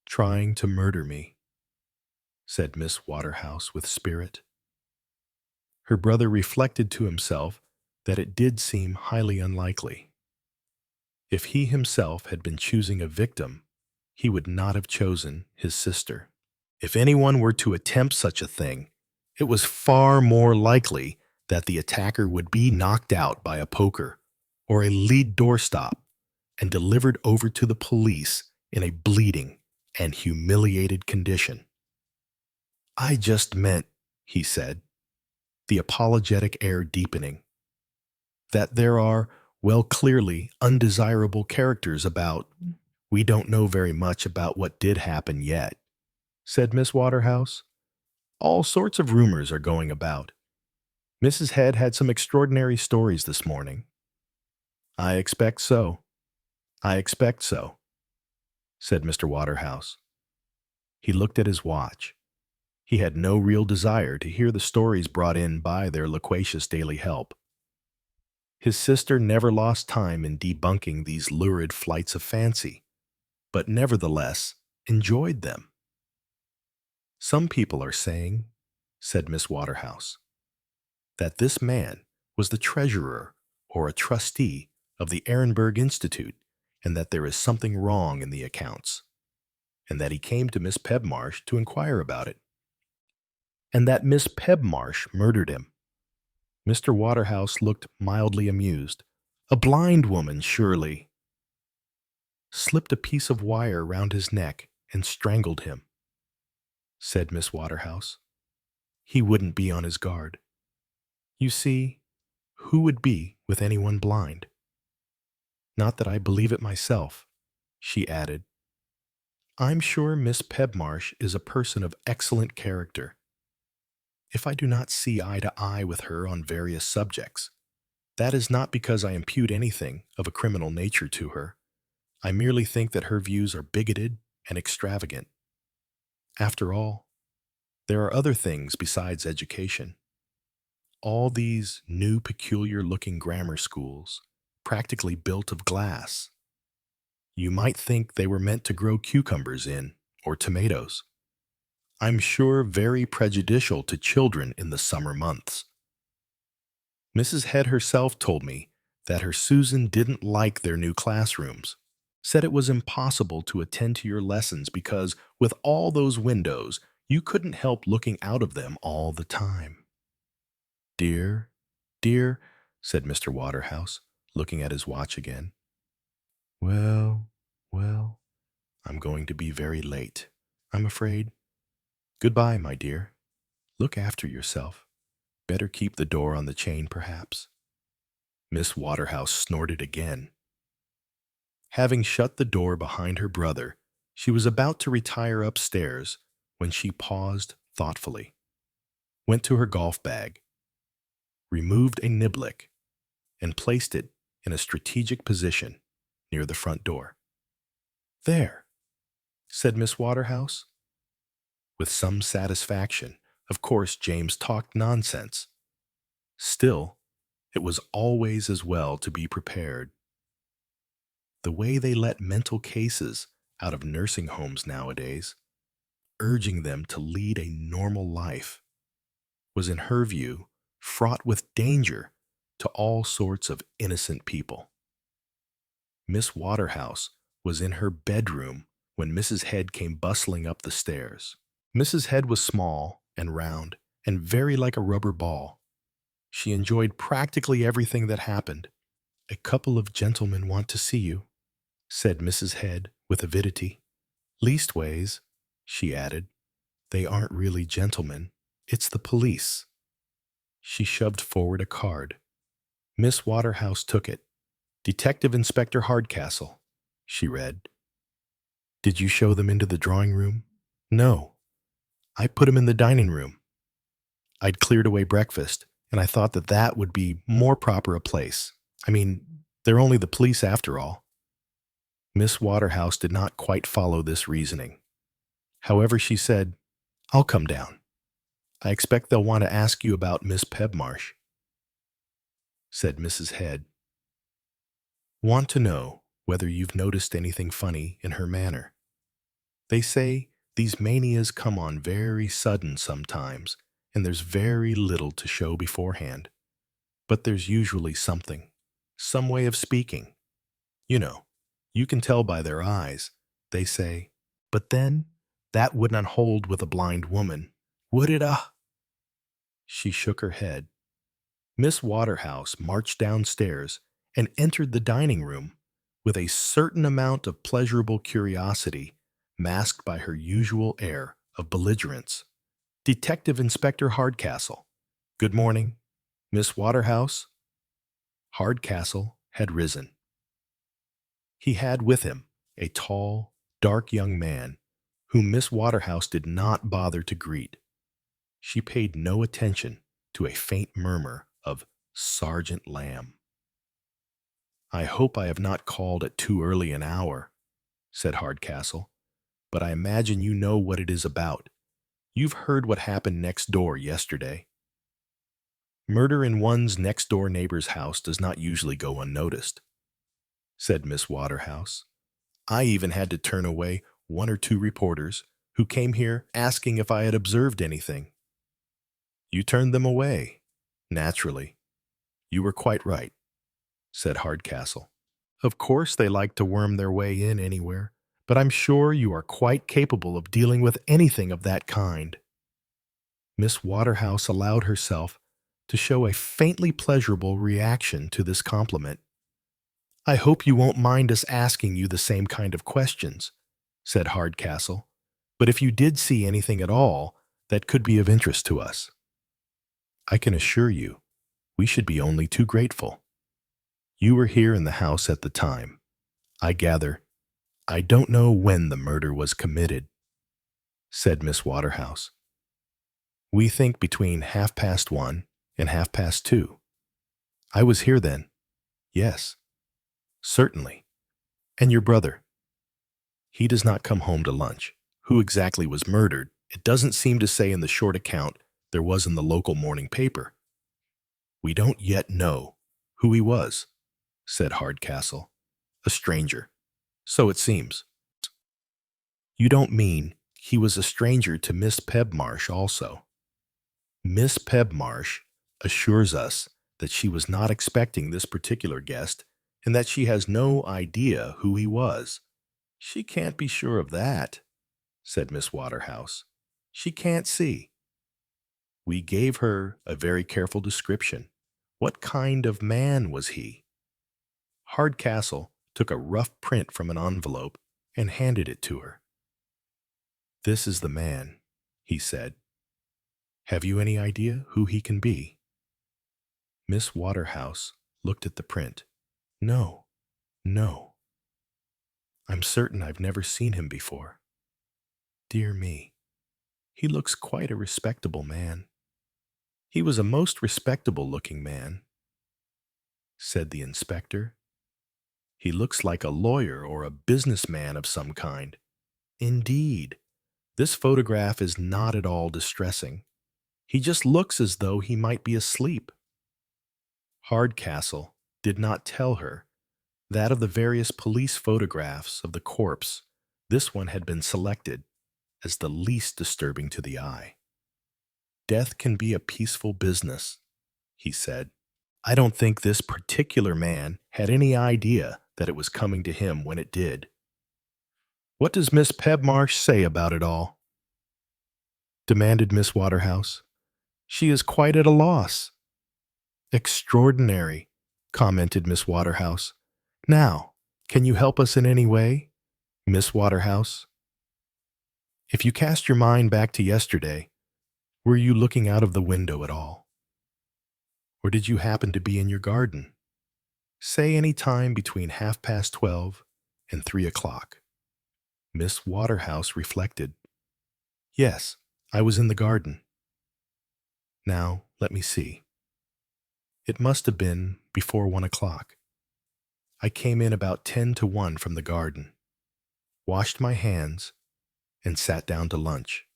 trying to murder me, said Miss Waterhouse with spirit. Her brother reflected to himself that it did seem highly unlikely. If he himself had been choosing a victim, he would not have chosen his sister. If anyone were to attempt such a thing, it was far more likely that the attacker would be knocked out by a poker or a lead doorstop and delivered over to the police in a bleeding and humiliated condition. I just meant, he said, the apologetic air deepening, that there are, well, clearly undesirable characters about. We don't know very much about what did happen yet, said Miss Waterhouse. All sorts of rumors are going about. Mrs. Head had some extraordinary stories this morning. I expect so. I expect so, said Mr. Waterhouse. He looked at his watch. He had no real desire to hear the stories brought in by their loquacious daily help. His sister never lost time in debunking these lurid flights of fancy, but nevertheless enjoyed them. Some people are saying, said Miss Waterhouse, that this man was the treasurer or a trustee of the Ehrenberg Institute, and that there is something wrong in the accounts, and that he came to Miss Pebmarsh to inquire about it, and that Miss Pebmarsh murdered him. Mr. Waterhouse looked mildly amused. A blind woman, surely. Slipped a piece of wire round his neck and strangled him, said Miss Waterhouse. He wouldn't be on his guard. You see, who would be with anyone blind? Not that I believe it myself, she added. I'm sure Miss Pebmarsh is a person of excellent character. If I do not see eye to eye with her on various subjects, that is not because I impute anything of a criminal nature to her. I merely think that her views are bigoted and extravagant. After all, there are other things besides education. All these new peculiar-looking grammar schools, practically built of glass. You might think they were meant to grow cucumbers in, or tomatoes. I'm sure very prejudicial to children in the summer months. Mrs. Head herself told me that her Susan didn't like their new classrooms, said it was impossible to attend to your lessons because, with all those windows, you couldn't help looking out of them all the time. Dear, dear, said Mr. Waterhouse, looking at his watch again. Well, I'm going to be very late, I'm afraid. Goodbye, my dear. Look after yourself. Better keep the door on the chain, perhaps. Miss Waterhouse snorted again. Having shut the door behind her brother, she was about to retire upstairs when she paused thoughtfully, went to her golf bag, removed a niblick, and placed it in a strategic position near the front door. There, said Miss Waterhouse. With some satisfaction, of course James talked nonsense. Still, it was always as well to be prepared. The way they let mental cases out of nursing homes nowadays, urging them to lead a normal life, was in her view fraught with danger to all sorts of innocent people. Miss Waterhouse was in her bedroom when Mrs. Head came bustling up the stairs. Mrs. Head was small and round and very like a rubber ball. She enjoyed practically everything that happened. A couple of gentlemen want to see you, said Mrs. Head with avidity. Leastways, she added, they aren't really gentlemen. It's the police. She shoved forward a card. Miss Waterhouse took it. Detective Inspector Hardcastle, she read. Did you show them into the drawing room? No. I put them in the dining room. I'd cleared away breakfast, and I thought that that would be more proper a place. I mean, they're only the police after all. Miss Waterhouse did not quite follow this reasoning. However, she said, I'll come down. I expect they'll want to ask you about Miss Pebmarsh, said Mrs. Head. Want to know whether you've noticed anything funny in her manner. They say these manias come on very sudden sometimes, and there's very little to show beforehand. But there's usually something, some way of speaking. You know, you can tell by their eyes, they say. But then, that wouldn't hold with a blind woman, would it? She shook her head. Miss Waterhouse marched downstairs and entered the dining room with a certain amount of pleasurable curiosity masked by her usual air of belligerence. Detective Inspector Hardcastle. Good morning, Miss Waterhouse. Hardcastle had risen. He had with him a tall, dark young man whom Miss Waterhouse did not bother to greet. She paid no attention to a faint murmur of Sergeant Lamb. I hope I have not called at too early an hour, said Hardcastle, but I imagine you know what it is about. You've heard what happened next door yesterday. Murder in one's next-door neighbor's house does not usually go unnoticed, said Miss Waterhouse. I even had to turn away one or two reporters who came here asking if I had observed anything. You turned them away, naturally. You were quite right, said Hardcastle. Of course they like to worm their way in anywhere, but I'm sure you are quite capable of dealing with anything of that kind. Miss Waterhouse allowed herself to show a faintly pleasurable reaction to this compliment. I hope you won't mind us asking you the same kind of questions, said Hardcastle, but if you did see anything at all, that could be of interest to us. I can assure you, we should be only too grateful. You were here in the house at the time. I gather, I don't know when the murder was committed, said Miss Waterhouse. We think between 1:30 and 2:30. I was here then. Yes, certainly. And your brother? He does not come home to lunch. Who exactly was murdered, it doesn't seem to say in the short account there was in the local morning paper. We don't yet know who he was, said Hardcastle. A stranger. So it seems. You don't mean he was a stranger to Miss Pebmarsh also? Miss Pebmarsh assures us that she was not expecting this particular guest and that she has no idea who he was. She can't be sure of that, said Miss Waterhouse. She can't see. We gave her a very careful description. What kind of man was he? Hardcastle took a rough print from an envelope and handed it to her. This is the man, he said. Have you any idea who he can be? Miss Waterhouse looked at the print. No. I'm certain I've never seen him before. Dear me, he looks quite a respectable man. He was a most respectable-looking man, said the inspector. He looks like a lawyer or a businessman of some kind. Indeed, this photograph is not at all distressing. He just looks as though he might be asleep. Hardcastle did not tell her that of the various police photographs of the corpse, this one had been selected as the least disturbing to the eye. Death can be a peaceful business, he said. I don't think this particular man had any idea that it was coming to him when it did. What does Miss Pebmarsh say about it all? Demanded Miss Waterhouse. She is quite at a loss. Extraordinary, commented Miss Waterhouse. Now, can you help us in any way, Miss Waterhouse? If you cast your mind back to yesterday, were you looking out of the window at all? Or did you happen to be in your garden? Say any time between 12:30 and 3 o'clock. Miss Waterhouse reflected. Yes, I was in the garden. Now, let me see. It must have been before 1 o'clock. I came in about 10 to 1 from the garden, washed my hands, and sat down to lunch.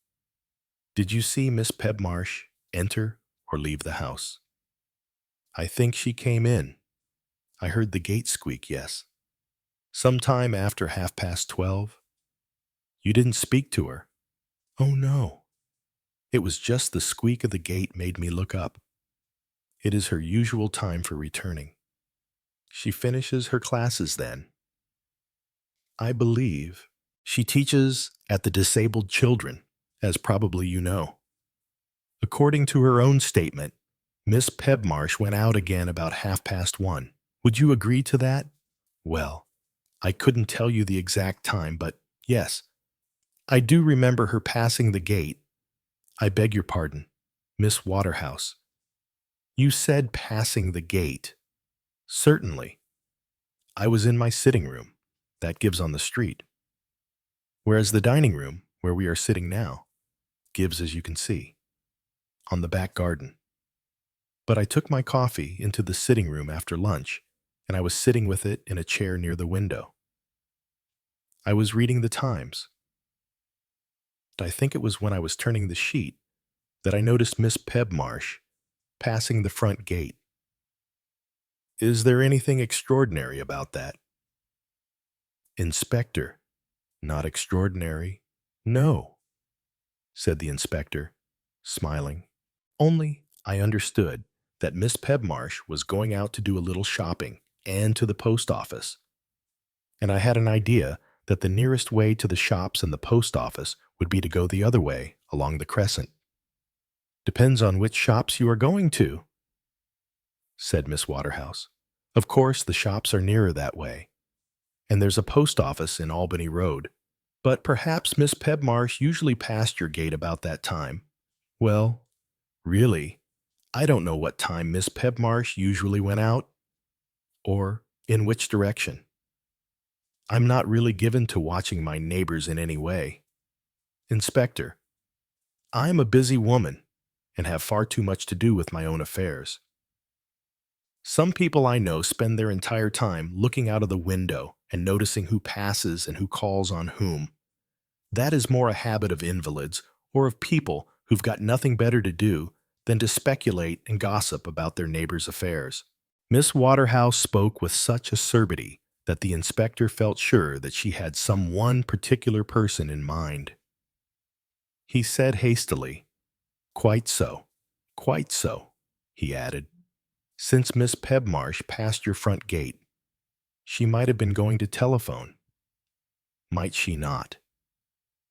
Did you see Miss Pebmarsh enter or leave the house? I think she came in. I heard the gate squeak, yes. Sometime after 12:30. You didn't speak to her. Oh, no. It was just the squeak of the gate made me look up. It is her usual time for returning. She finishes her classes then. I believe she teaches at the Disabled Children, as probably you know. According to her own statement, Miss Pebmarsh went out again about 1:30. Would you agree to that? Well, I couldn't tell you the exact time, but yes, I do remember her passing the gate. I beg your pardon, Miss Waterhouse. You said passing the gate. Certainly. I was in my sitting room. That gives on the street. Whereas the dining room, where we are sitting now, gives, as you can see, on the back garden. But I took my coffee into the sitting room after lunch, and I was sitting with it in a chair near the window. I was reading the Times. I think it was when I was turning the sheet that I noticed Miss Pebmarsh passing the front gate. Is there anything extraordinary about that? Inspector, not extraordinary. No, said the inspector, smiling. Only I understood that Miss Pebmarsh was going out to do a little shopping and to the post office. And I had an idea that the nearest way to the shops and the post office would be to go the other way along the crescent. Depends on which shops you are going to, said Miss Waterhouse. Of course, the shops are nearer that way, and there's a post office in Albany Road. But perhaps Miss Pebmarsh usually passed your gate about that time. Well, really, I don't know what time Miss Pebmarsh usually went out, or in which direction. I'm not really given to watching my neighbors in any way. Inspector, I'm a busy woman and have far too much to do with my own affairs. Some people I know spend their entire time looking out of the window and noticing who passes and who calls on whom. That is more a habit of invalids or of people who've got nothing better to do than to speculate and gossip about their neighbors' affairs. Miss Waterhouse spoke with such acerbity that the inspector felt sure that she had some one particular person in mind. He said hastily, quite so, he added. Since Miss Pebmarsh passed your front gate, she might have been going to telephone. Might she not?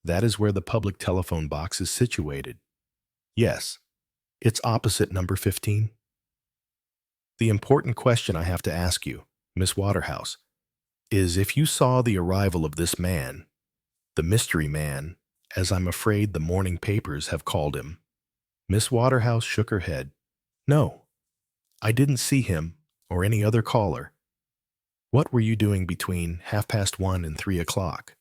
That is where the public telephone box is situated. Yes, it's opposite number 15. The important question I have to ask you, Miss Waterhouse, is if you saw the arrival of this man, the mystery man, as I'm afraid the morning papers have called him. Miss Waterhouse shook her head. No, I didn't see him or any other caller. What were you doing between 1:30 and 3 o'clock?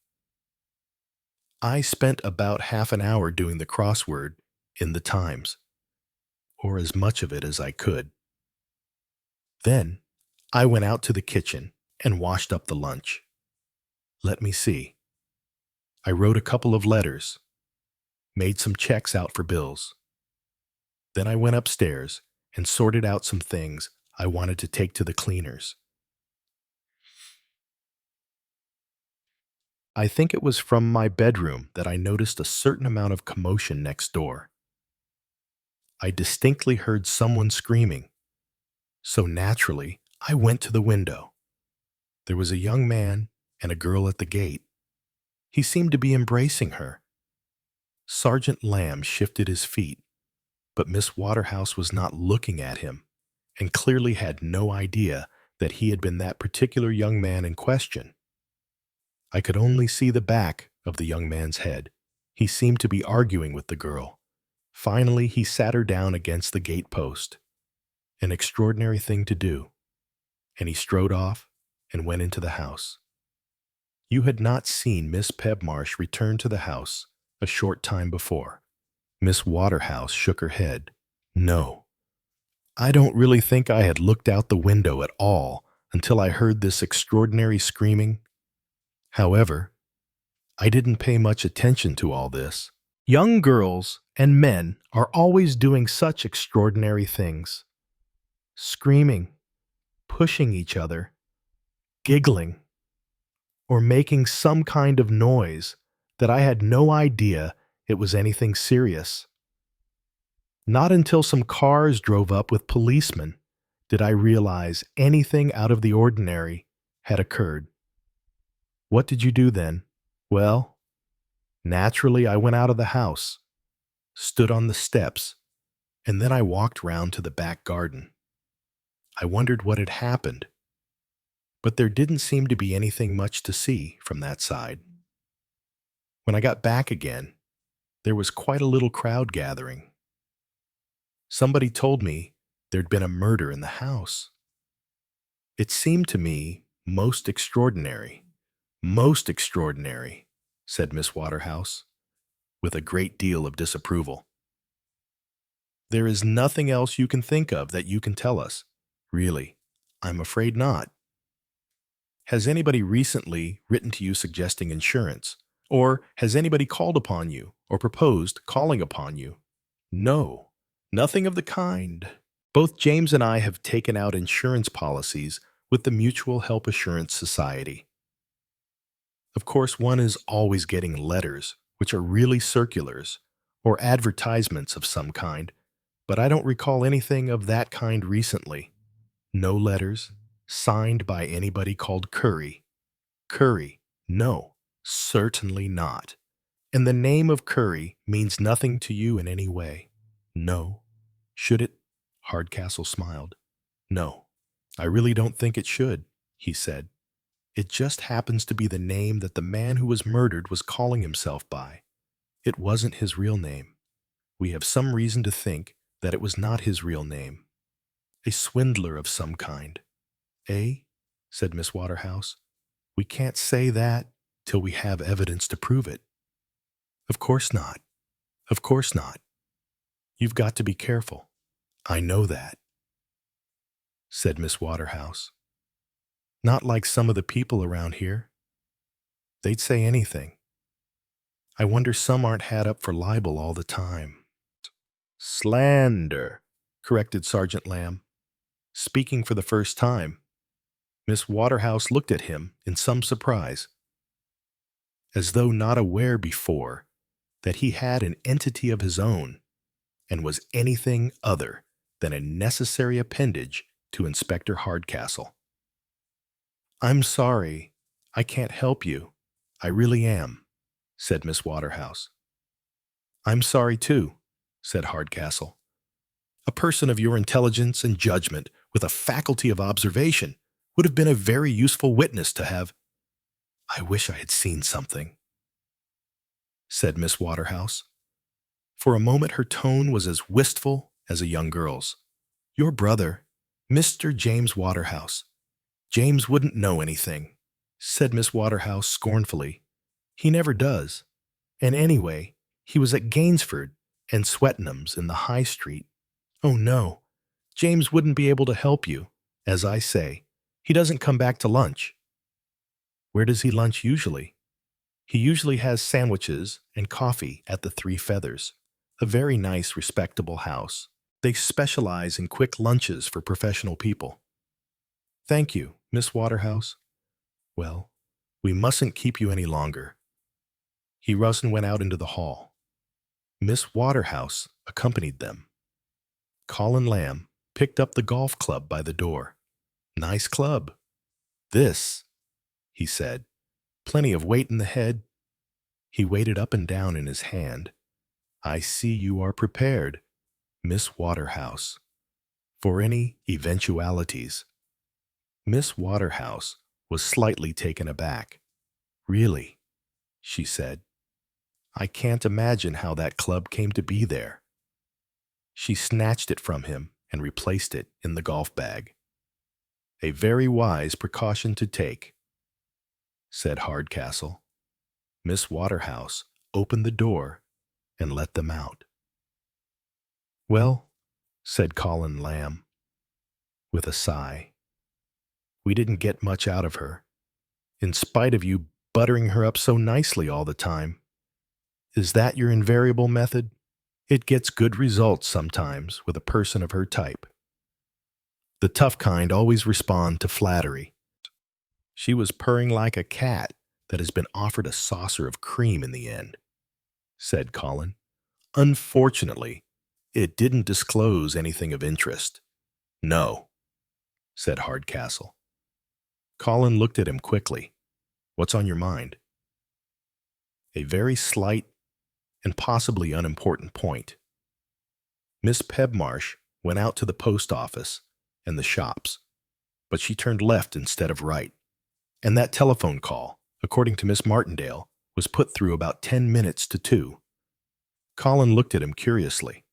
I spent about half an hour doing the crossword in the Times, or as much of it as I could. Then I went out to the kitchen and washed up the lunch. Let me see. I wrote a couple of letters, made some checks out for bills. Then I went upstairs and sorted out some things I wanted to take to the cleaners. I think it was from my bedroom that I noticed a certain amount of commotion next door. I distinctly heard someone screaming, so naturally I went to the window. There was a young man and a girl at the gate. He seemed to be embracing her. Sergeant Lamb shifted his feet, but Miss Waterhouse was not looking at him and clearly had no idea that he had been that particular young man in question. I could only see the back of the young man's head. He seemed to be arguing with the girl. Finally, he sat her down against the gate post, An extraordinary thing to do. And he strode off and went into the house. You had not seen Miss Pebmarsh return to the house a short time before. Miss Waterhouse shook her head. No, I don't really think I had looked out the window at all until I heard this extraordinary screaming. However, I didn't pay much attention to all this. Young girls and men are always doing such extraordinary things. Screaming, pushing each other, giggling, or making some kind of noise that I had no idea it was anything serious. Not until some cars drove up with policemen did I realize anything out of the ordinary had occurred. What did you do then? Well, naturally I went out of the house, stood on the steps, and then I walked round to the back garden. I wondered what had happened, but there didn't seem to be anything much to see from that side. When I got back again, there was quite a little crowd gathering. Somebody told me there'd been a murder in the house. It seemed to me most extraordinary, said Miss Waterhouse, with a great deal of disapproval. There is nothing else you can think of that you can tell us. Really, I'm afraid not. Has anybody recently written to you suggesting insurance? Or has anybody called upon you or proposed calling upon you? No, nothing of the kind. Both James and I have taken out insurance policies with the Mutual Help Assurance Society. Of course, one is always getting letters, which are really circulars, or advertisements of some kind, but I don't recall anything of that kind recently. No letters, signed by anybody called Curry. Curry, no, certainly not. And the name of Curry means nothing to you in any way. No. Should it? Hardcastle smiled. No, I really don't think it should, he said. It just happens to be the name that the man who was murdered was calling himself by. It wasn't his real name. We have some reason to think that it was not his real name. A swindler of some kind. Eh? Said Miss Waterhouse. We can't say that till we have evidence to prove it. Of course not. Of course not. You've got to be careful. I know that, said Miss Waterhouse. Not like some of the people around here. They'd say anything. I wonder some aren't had up for libel all the time. Slander, corrected Sergeant Lamb. Speaking for the first time, Miss Waterhouse looked at him in some surprise, as though not aware before that he had an entity of his own and was anything other than a necessary appendage to Inspector Hardcastle. I'm sorry, I can't help you. I really am, said Miss Waterhouse. I'm sorry too, said Hardcastle. A person of your intelligence and judgment with a faculty of observation would have been a very useful witness to have. I wish I had seen something, said Miss Waterhouse. For a moment her tone was as wistful as a young girl's. Your brother, Mr. James Waterhouse. James wouldn't know anything, said Miss Waterhouse scornfully. He never does. And anyway, he was at Gainsford and Swettenham's in the High Street. Oh no, James wouldn't be able to help you. As I say, he doesn't come back to lunch. Where does he lunch usually? He usually has sandwiches and coffee at the Three Feathers, a very nice, respectable house. They specialize in quick lunches for professional people. Thank you, Miss Waterhouse. Well, we mustn't keep you any longer. He rose and went out into the hall. Miss Waterhouse accompanied them. Colin Lamb picked up the golf club by the door. Nice club. This, he said, plenty of weight in the head. He weighed it up and down in his hand. I see you are prepared, Miss Waterhouse, for any eventualities. Miss Waterhouse was slightly taken aback. Really, she said, I can't imagine how that club came to be there. She snatched it from him and replaced it in the golf bag. "A very wise precaution to take," said Hardcastle. Miss Waterhouse opened the door and let them out. "Well," said Colin Lamb, with a sigh, "we didn't get much out of her, in spite of you buttering her up so nicely all the time. Is that your invariable method? It gets good results sometimes with a person of her type. The tough kind always respond to flattery." "She was purring like a cat that has been offered a saucer of cream in the end," said Colin. "Unfortunately, it didn't disclose anything of interest." "No," said Hardcastle. Colin looked at him quickly. "What's on your mind?" "A very slight and possibly unimportant point. Miss Pebmarsh went out to the post office and the shops, but she turned left instead of right. And that telephone call, according to Miss Martindale, was put through about 10 minutes to 2. Colin looked at him curiously.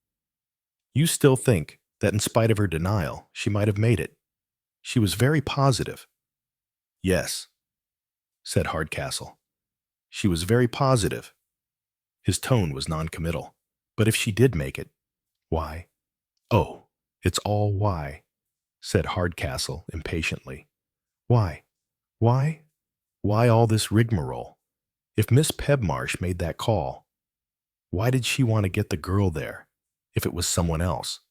"You still think that in spite of her denial, she might have made it?" "She was very positive." "Yes," said Hardcastle. "She was very positive." His tone was noncommittal. "But if she did make it, why?" "Oh, it's all why," said Hardcastle impatiently. "Why? Why? Why all this rigmarole? If Miss Pebmarsh made that call, why did she want to get the girl there, if it was someone else?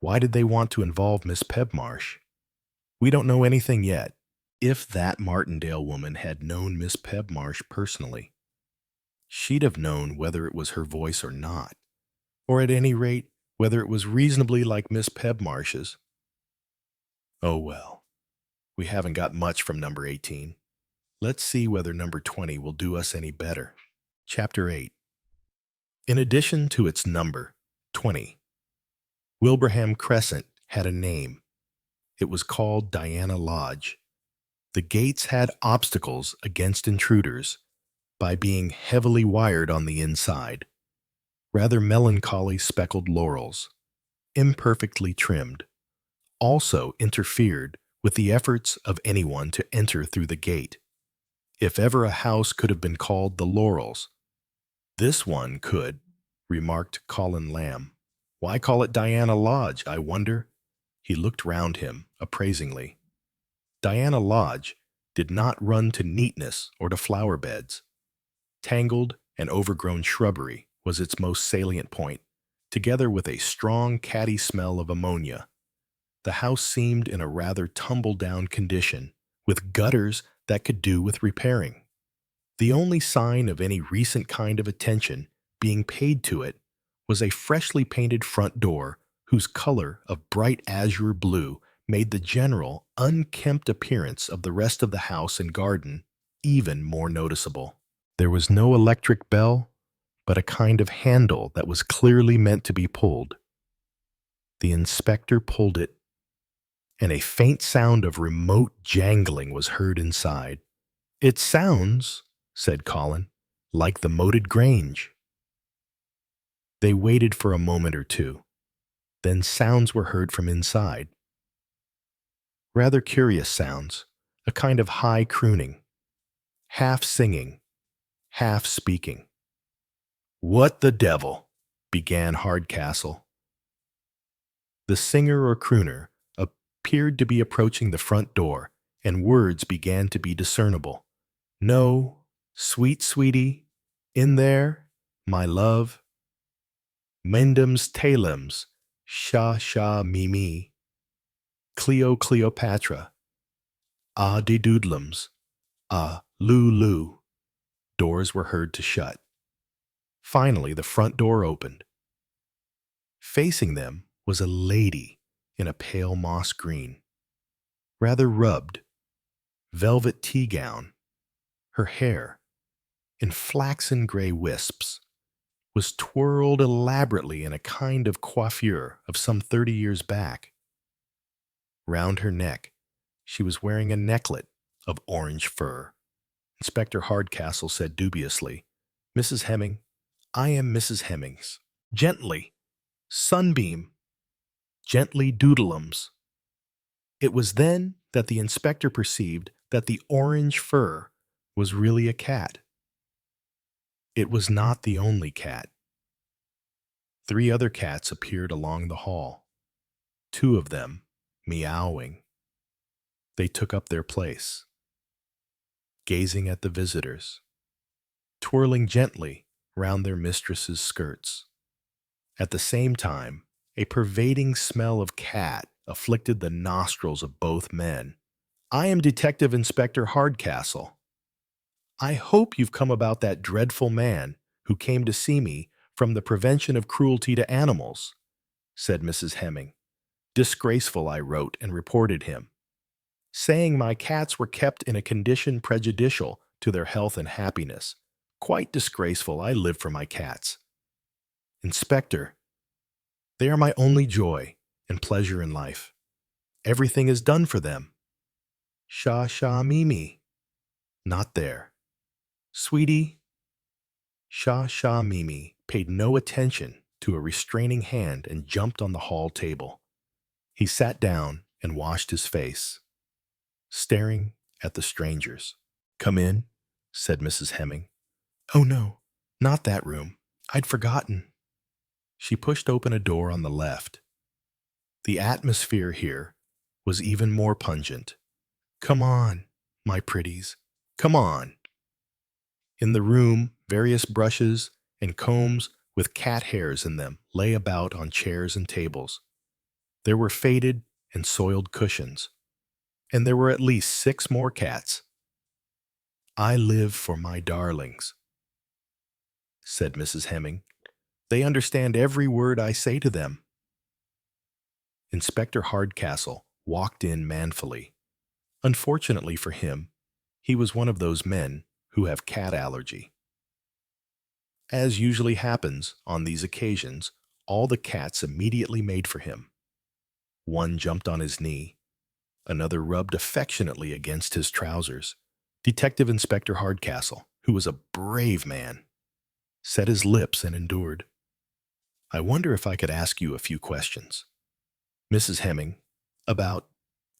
Why did they want to involve Miss Pebmarsh? We don't know anything yet. If that Martindale woman had known Miss Pebmarsh personally, she'd have known whether it was her voice or not, or at any rate, whether it was reasonably like Miss Pebmarsh's. Oh well, we haven't got much from number 18. Let's see whether number 20 will do us any better." Chapter 8. In addition to its number, 20, Wilbraham Crescent had a name. It was called Diana Lodge. The gates had obstacles against intruders by being heavily wired on the inside, rather melancholy speckled laurels, imperfectly trimmed, also interfered with the efforts of anyone to enter through the gate. If ever a house could have been called the Laurels, this one could, remarked Colin Lamb. "Why call it Diana Lodge, I wonder?" He looked round him appraisingly. Diana Lodge did not run to neatness or to flower beds. Tangled and overgrown shrubbery was its most salient point, together with a strong catty smell of ammonia. The house seemed in a rather tumble-down condition, with gutters that could do with repairing. The only sign of any recent kind of attention being paid to it was a freshly painted front door whose color of bright azure blue made the general, unkempt appearance of the rest of the house and garden even more noticeable. There was no electric bell, but a kind of handle that was clearly meant to be pulled. The inspector pulled it, and a faint sound of remote jangling was heard inside. "It sounds," said Colin, "like the moated grange." They waited for a moment or two. Then sounds were heard from inside. Rather curious sounds, a kind of high crooning, half singing, half speaking. "What the devil?" began Hardcastle. The singer or crooner appeared to be approaching the front door, and words began to be discernible. "No, sweet sweetie, in there, my love. Mendums talums, sha sha me me. Cleo Cleopatra, ah de doodlums, ah loo loo." Doors were heard to shut. Finally, the front door opened. Facing them was a lady in a pale moss green, rather rubbed, velvet tea gown. Her hair, in flaxen gray wisps, was twirled elaborately in a kind of coiffure of some 30 years back. Round her neck, she was wearing a necklet of orange fur. Inspector Hardcastle said dubiously, "Mrs. Hemming, I am Mrs. Hemmings." "Gently! Sunbeam!" gently doodleums. It was then that the inspector perceived that the orange fur was really a cat. It was not the only cat. 3 other cats appeared along the hall, 2 of them meowing. They took up their place, gazing at the visitors, twirling gently round their mistress's skirts. At the same time, a pervading smell of cat afflicted the nostrils of both men. "I am Detective Inspector Hardcastle. I hope you've come about that dreadful man who came to see me from the Prevention of Cruelty to Animals," said Mrs. Hemming. "Disgraceful," I wrote and reported him, saying my cats were kept in a condition prejudicial to their health and happiness. Quite disgraceful. I live for my cats. Inspector, they are my only joy and pleasure in life. Everything is done for them. Sha Mimi. Not there. Sweetie. Sha Mimi paid no attention to a restraining hand and jumped on the hall table. He sat down and washed his face, staring at the strangers. "Come in," said Mrs. Hemming. "Oh no, not that room. I'd forgotten." She pushed open a door on the left. The atmosphere here was even more pungent. "Come on, my pretties, come on." In the room, various brushes and combs with cat hairs in them lay about on chairs and tables. There were faded and soiled cushions, and there were at least 6 more cats. "I live for my darlings," said Mrs. Hemming. "They understand every word I say to them." Inspector Hardcastle walked in manfully. Unfortunately for him, he was one of those men who have cat allergy. As usually happens on these occasions, all the cats immediately made for him. One jumped on his knee. Another rubbed affectionately against his trousers. Detective Inspector Hardcastle, who was a brave man, set his lips and endured. "I wonder if I could ask you a few questions, Mrs. Hemming, about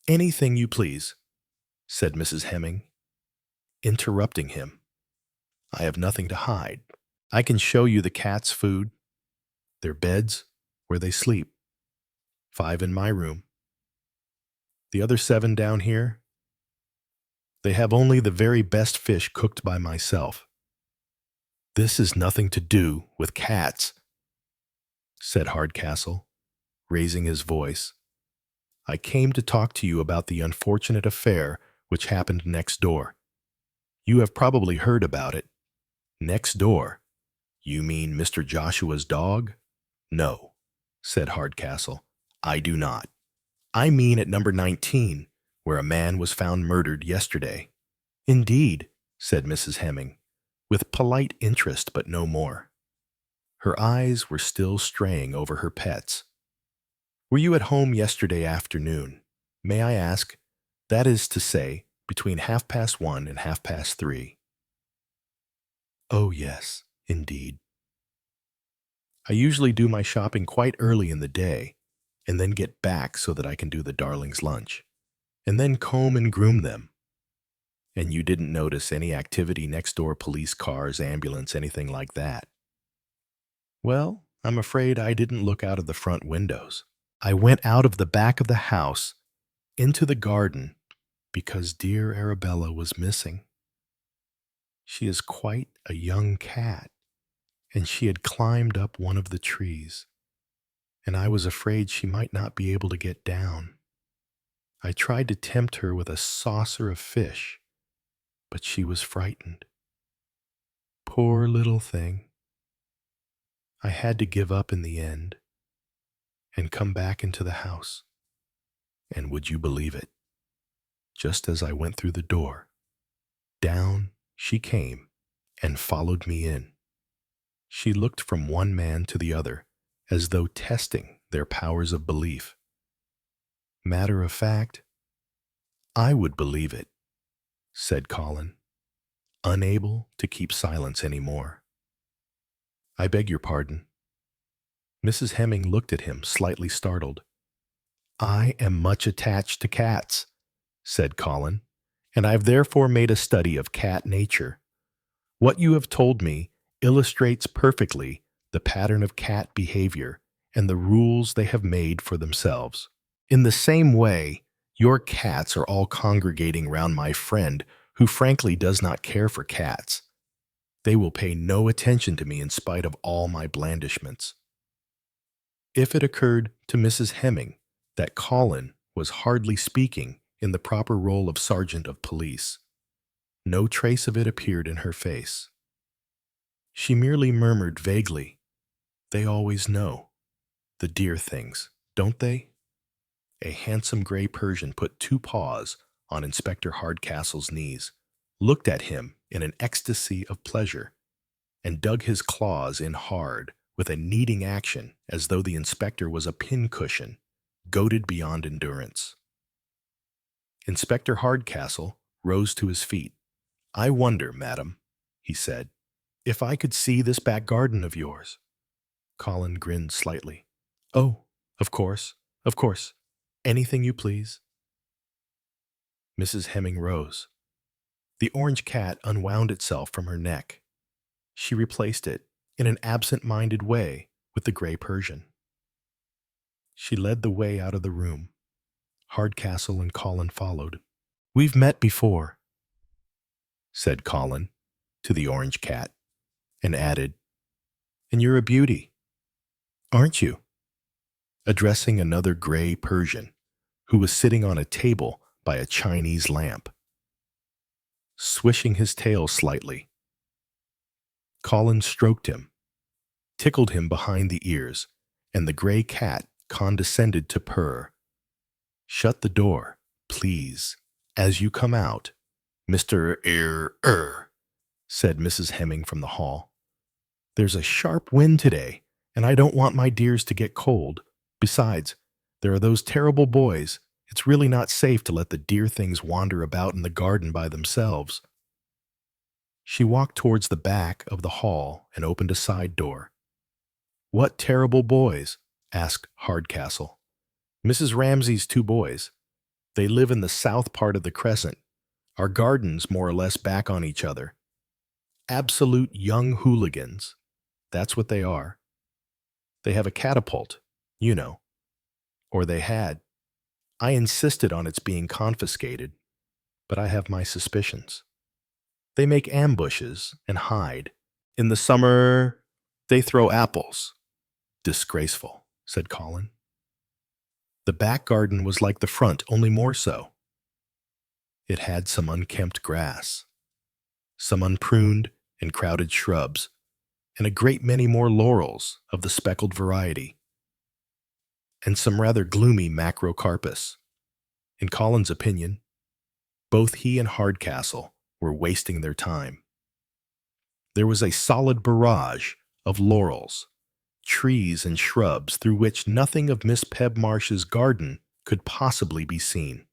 anything you please," said Mrs. Hemming, interrupting him. "I have nothing to hide. I can show you the cats' food, their beds, where they sleep. 5 in my room. The other 7 down here, they have only the very best fish cooked by myself." "This has nothing to do with cats," said Hardcastle, raising his voice. "I came to talk to you about the unfortunate affair which happened next door. You have probably heard about it." "Next door? You mean Mr. Joshua's dog?" "No," said Hardcastle, "I do not. I mean at number 19, where a man was found murdered yesterday." "Indeed," said Mrs. Hemming, with polite interest but no more. Her eyes were still straying over her pets. "Were you at home yesterday afternoon? May I ask? That is to say, between 1:30 and 3:30. "Oh, yes, indeed. I usually do my shopping quite early in the day, and then get back so that I can do the darlings' lunch, and then comb and groom them. And you didn't notice any activity next door, police cars, ambulance, anything like that?" "Well, I'm afraid I didn't look out of the front windows. I went out of the back of the house into the garden because dear Arabella was missing. She is quite a young cat, and she had climbed up one of the trees, and I was afraid she might not be able to get down. I tried to tempt her with a saucer of fish, but she was frightened. Poor little thing. I had to give up in the end and come back into the house. And would you believe it? Just as I went through the door, down she came and followed me in. She looked from one man to the other as though testing their powers of belief. Matter of fact, I would believe it," said Colin, unable to keep silence any more. "I beg your pardon." Mrs. Hemming looked at him, slightly startled. I am much attached to cats, said Colin, and I have therefore made a study of cat nature. What you have told me illustrates perfectly the pattern of cat behavior and the rules they have made for themselves. In the same way, your cats are all congregating round my friend, who frankly does not care for cats. They will pay no attention to me in spite of all my blandishments. If it occurred to Mrs. Hemming that Colin was hardly speaking in the proper role of sergeant of police, no trace of it appeared in her face. She merely murmured vaguely, "They always know. The dear things, don't they?" A handsome gray Persian put two paws on Inspector Hardcastle's knees, looked at him in an ecstasy of pleasure, and dug his claws in hard with a kneading action as though the inspector was a pincushion, goaded beyond endurance. Inspector Hardcastle rose to his feet. "I wonder, madam," he said, "if I could see this back garden of yours." Colin grinned slightly. "Oh, of course, of course. Anything you please." Mrs. Hemming rose. The orange cat unwound itself from her neck. She replaced it, in an absent-minded way, with the gray Persian. She led the way out of the room. Hardcastle and Colin followed. "We've met before," said Colin to the orange cat, and added, "And you're a beauty, aren't you?" addressing another gray Persian who was sitting on a table by a Chinese lamp. Swishing his tail slightly, Colin stroked him, tickled him behind the ears, and the gray cat condescended to purr. "Shut the door, please, as you come out, Mr. said Mrs. Hemming from the hall. "There's a sharp wind today, and I don't want my dears to get cold. Besides, there are those terrible boys. It's really not safe to let the dear things wander about in the garden by themselves." She walked towards the back of the hall and opened a side door. "What terrible boys?" asked Hardcastle. "Mrs. Ramsay's two boys. They live in the south part of the crescent. Our gardens more or less back on each other. Absolute young hooligans. That's what they are. They have a catapult, you know. Or they had. I insisted on its being confiscated, but I have my suspicions. They make ambushes and hide. In the summer, they throw apples." "Disgraceful," said Colin. The back garden was like the front, only more so. It had some unkempt grass, some unpruned and crowded shrubs, and a great many more laurels of the speckled variety, and some rather gloomy macrocarpus. In Colin's opinion, both he and Hardcastle were wasting their time. There was a solid barrage of laurels, trees and shrubs through which nothing of Miss Pebmarsh's garden could possibly be seen.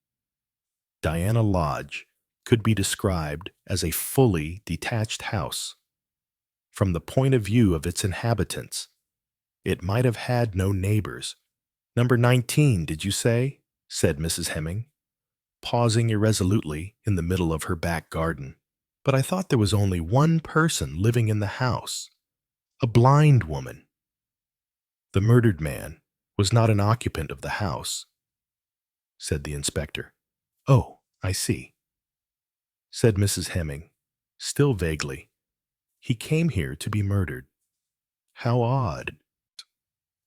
Diana Lodge could be described as a fully detached house. From the point of view of its inhabitants, it might have had no neighbors. "Number 19, did you say?" said Mrs. Hemming, pausing irresolutely in the middle of her back garden. "But I thought there was only one person living in the house, a blind woman." "The murdered man was not an occupant of the house," said the inspector. "Oh, I see," said Mrs. Hemming, still vaguely. "He came here to be murdered. How odd."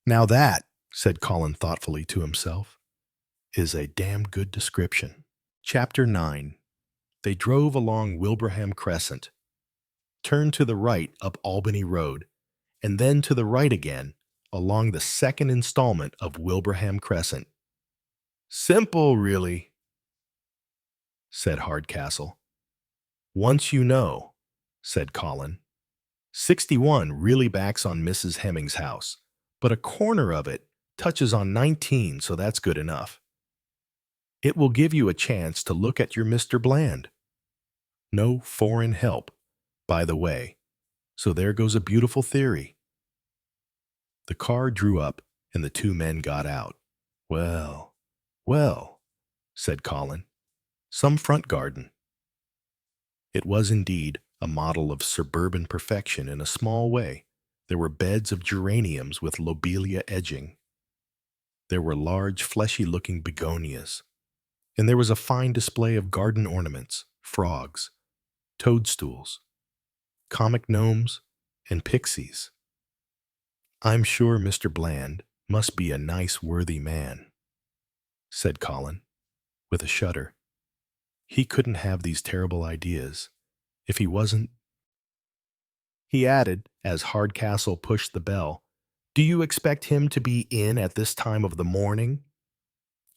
"Now that," said Colin thoughtfully to himself, "is a damn good description." Chapter 9. They drove along Wilbraham Crescent, turned to the right up Albany Road, and then to the right again along the second installment of Wilbraham Crescent. "Simple, really," said Hardcastle. "Once you know," said Colin. 61 really backs on Mrs. Hemming's house, but a corner of it touches on 19, so that's good enough. It will give you a chance to look at your Mr. Bland. No foreign help, by the way, so there goes a beautiful theory. The car drew up, and the two men got out. "Well," Well, said Colin, some front garden. It was indeed a model of suburban perfection in a small way. There were beds of geraniums with lobelia edging. There were large, fleshy-looking begonias. And there was a fine display of garden ornaments, frogs, toadstools, comic gnomes, and pixies. I'm sure Mr. Bland must be a nice, worthy man, said Colin, with a shudder. He couldn't have these terrible ideas if he wasn't. He added, as Hardcastle pushed the bell, "Do you expect him to be in at this time of the morning?"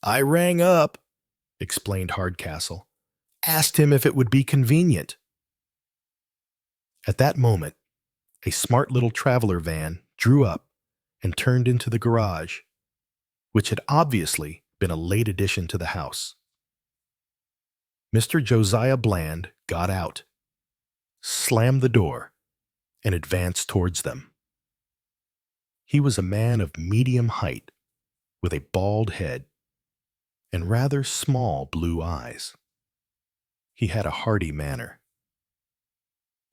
"I rang up," explained Hardcastle. "Asked him if it would be convenient." At that moment, a smart little traveler van drew up and turned into the garage, which had obviously been a late addition to the house. Mr. Josiah Bland got out, slammed the door, and advanced towards them. He was a man of medium height, with a bald head and rather small blue eyes. He had a hearty manner.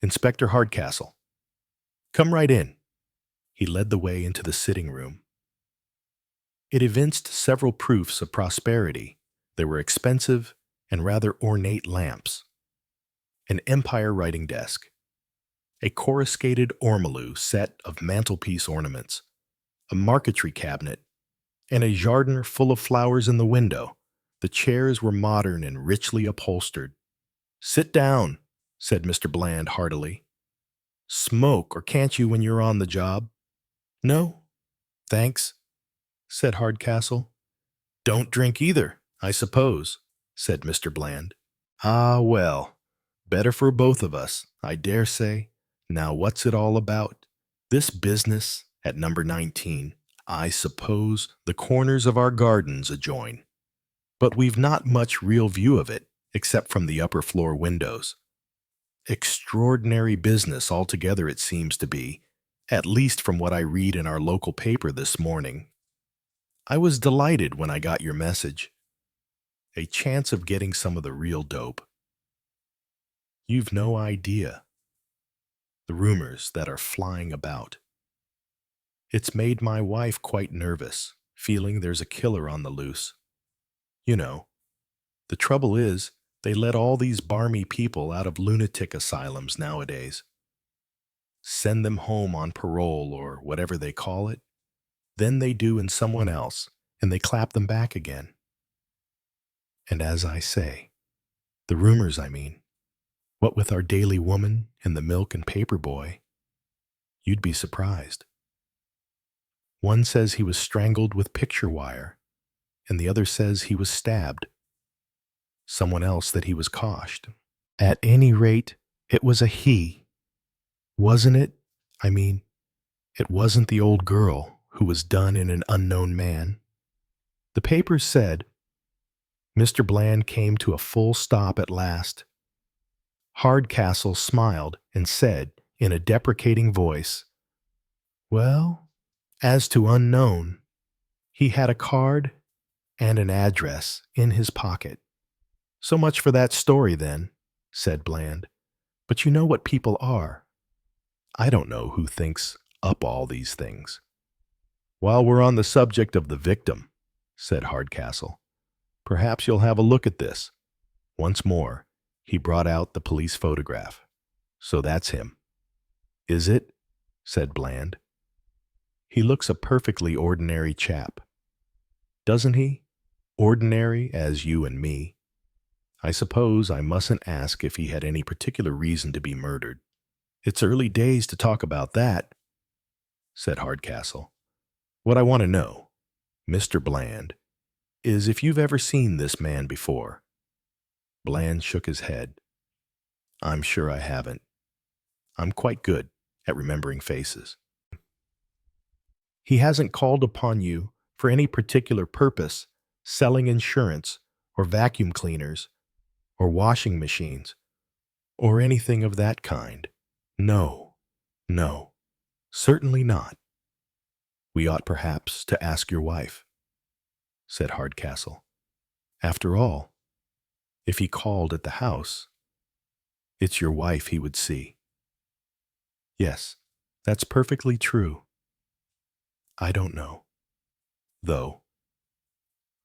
"Inspector Hardcastle, come right in." He led the way into the sitting room. It evinced several proofs of prosperity. There were expensive and rather ornate lamps, an Empire writing desk, a coruscated ormolu set of mantelpiece ornaments, a marquetry cabinet, and a jardin full of flowers in the window. The chairs were modern and richly upholstered. "Sit down," said Mr. Bland heartily. "Smoke, or can't you when you're on the job?" "No, thanks," said Hardcastle. "Don't drink either, I suppose," said Mr. Bland. "Ah, well, better for both of us, I dare say. Now what's it all about? This business at number 19. I suppose the corners of our gardens adjoin, but we've not much real view of it, except from the upper floor windows. Extraordinary business altogether it seems to be, at least from what I read in our local paper this morning. I was delighted when I got your message. A chance of getting some of the real dope. You've no idea the rumors that are flying about. It's made my wife quite nervous, feeling there's a killer on the loose. You know, the trouble is, they let all these barmy people out of lunatic asylums nowadays. Send them home on parole or whatever they call it. Then they do in someone else, and they clap them back again. And as I say, the rumors, I mean, what with our daily woman and the milk and paper boy, you'd be surprised. One says he was strangled with picture wire, and the other says he was stabbed. Someone else that he was coshed. At any rate, it was a he. Wasn't it? I mean, it wasn't the old girl who was done in an unknown man. The papers said. Mr. Bland came to a full stop at last. Hardcastle smiled and said in a deprecating voice, "Well, as to unknown, he had a card and an address in his pocket." "So much for that story, then," said Bland. "But you know what people are. I don't know who thinks up all these things." "While we're on the subject of the victim," said Hardcastle, "perhaps you'll have a look at this." Once more, he brought out the police photograph. "So that's him." "Is it?" said Bland. "He looks a perfectly ordinary chap. Doesn't he? Ordinary as you and me. I suppose I mustn't ask if he had any particular reason to be murdered." "It's early days to talk about that," said Hardcastle. "What I want to know, Mr. Bland, is if you've ever seen this man before." Bland shook his head. "I'm sure I haven't. I'm quite good at remembering faces." "He hasn't called upon you for any particular purpose, selling insurance, or vacuum cleaners, or washing machines, or anything of that kind?" No, certainly not." "We ought perhaps to ask your wife," said Hardcastle. After all, if he called at the house, it's your wife he would see. Yes, that's perfectly true. I don't know. Though,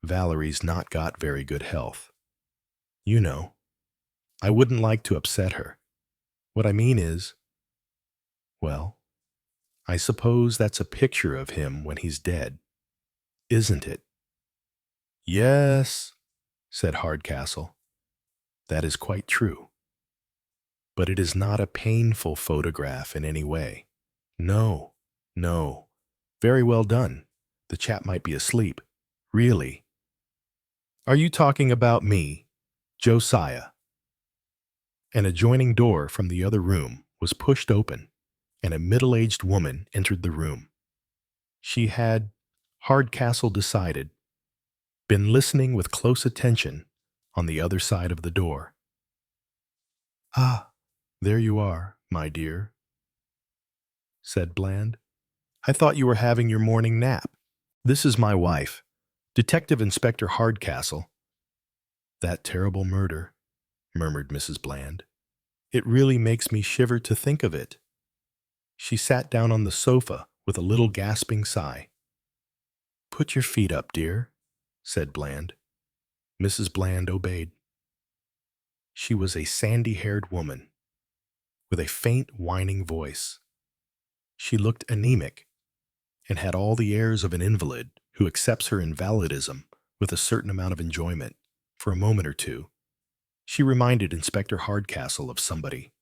Valerie's not got very good health. You know, I wouldn't like to upset her. What I mean is, well, I suppose that's a picture of him when he's dead, isn't it? Yes, said Hardcastle. That is quite true. But it is not a painful photograph in any way. No, no. Very well done. The chap might be asleep. Really? Are you talking about me, Josiah? An adjoining door from the other room was pushed open, and a middle-aged woman entered the room. She had, Hardcastle decided, been listening with close attention on the other side of the door. Ah, there you are, my dear, said Bland. I thought you were having your morning nap. This is my wife, Detective Inspector Hardcastle. That terrible murder, murmured Mrs. Bland. It really makes me shiver to think of it. She sat down on the sofa with a little gasping sigh. Put your feet up, dear, said Bland. Mrs. Bland obeyed. She was a sandy-haired woman, with a faint, whining voice. She looked anemic, and had all the airs of an invalid who accepts her invalidism with a certain amount of enjoyment. For a moment or two, she reminded Inspector Hardcastle of somebody.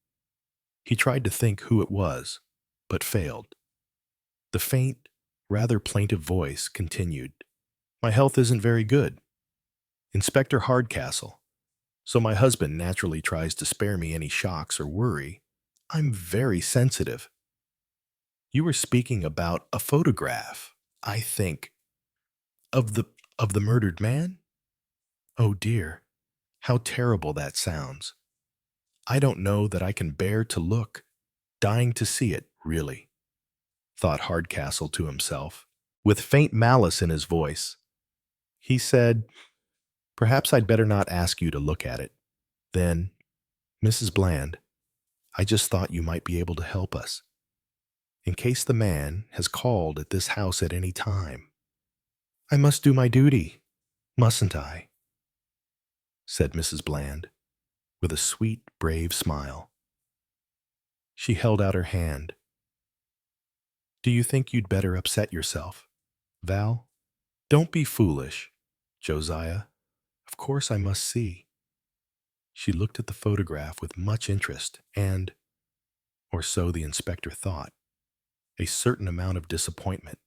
He tried to think who it was, but failed. The faint, rather plaintive voice continued, My health isn't very good, Inspector Hardcastle, so my husband naturally tries to spare me any shocks or worry. I'm very sensitive. You were speaking about a photograph, I think. Of the murdered man? Oh dear, how terrible that sounds. I don't know that I can bear to look, dying to see it, really, thought Hardcastle to himself, with faint malice in his voice. He said, Perhaps I'd better not ask you to look at it. Then, Mrs. Bland, I just thought you might be able to help us, in case the man has called at this house at any time. I must do my duty, mustn't I? Said Mrs. Bland, with a sweet, brave smile. She held out her hand. Do you think you'd better upset yourself, Val? Don't be foolish, Josiah. Of course I must see. She looked at the photograph with much interest and, or so the inspector thought, a certain amount of disappointment.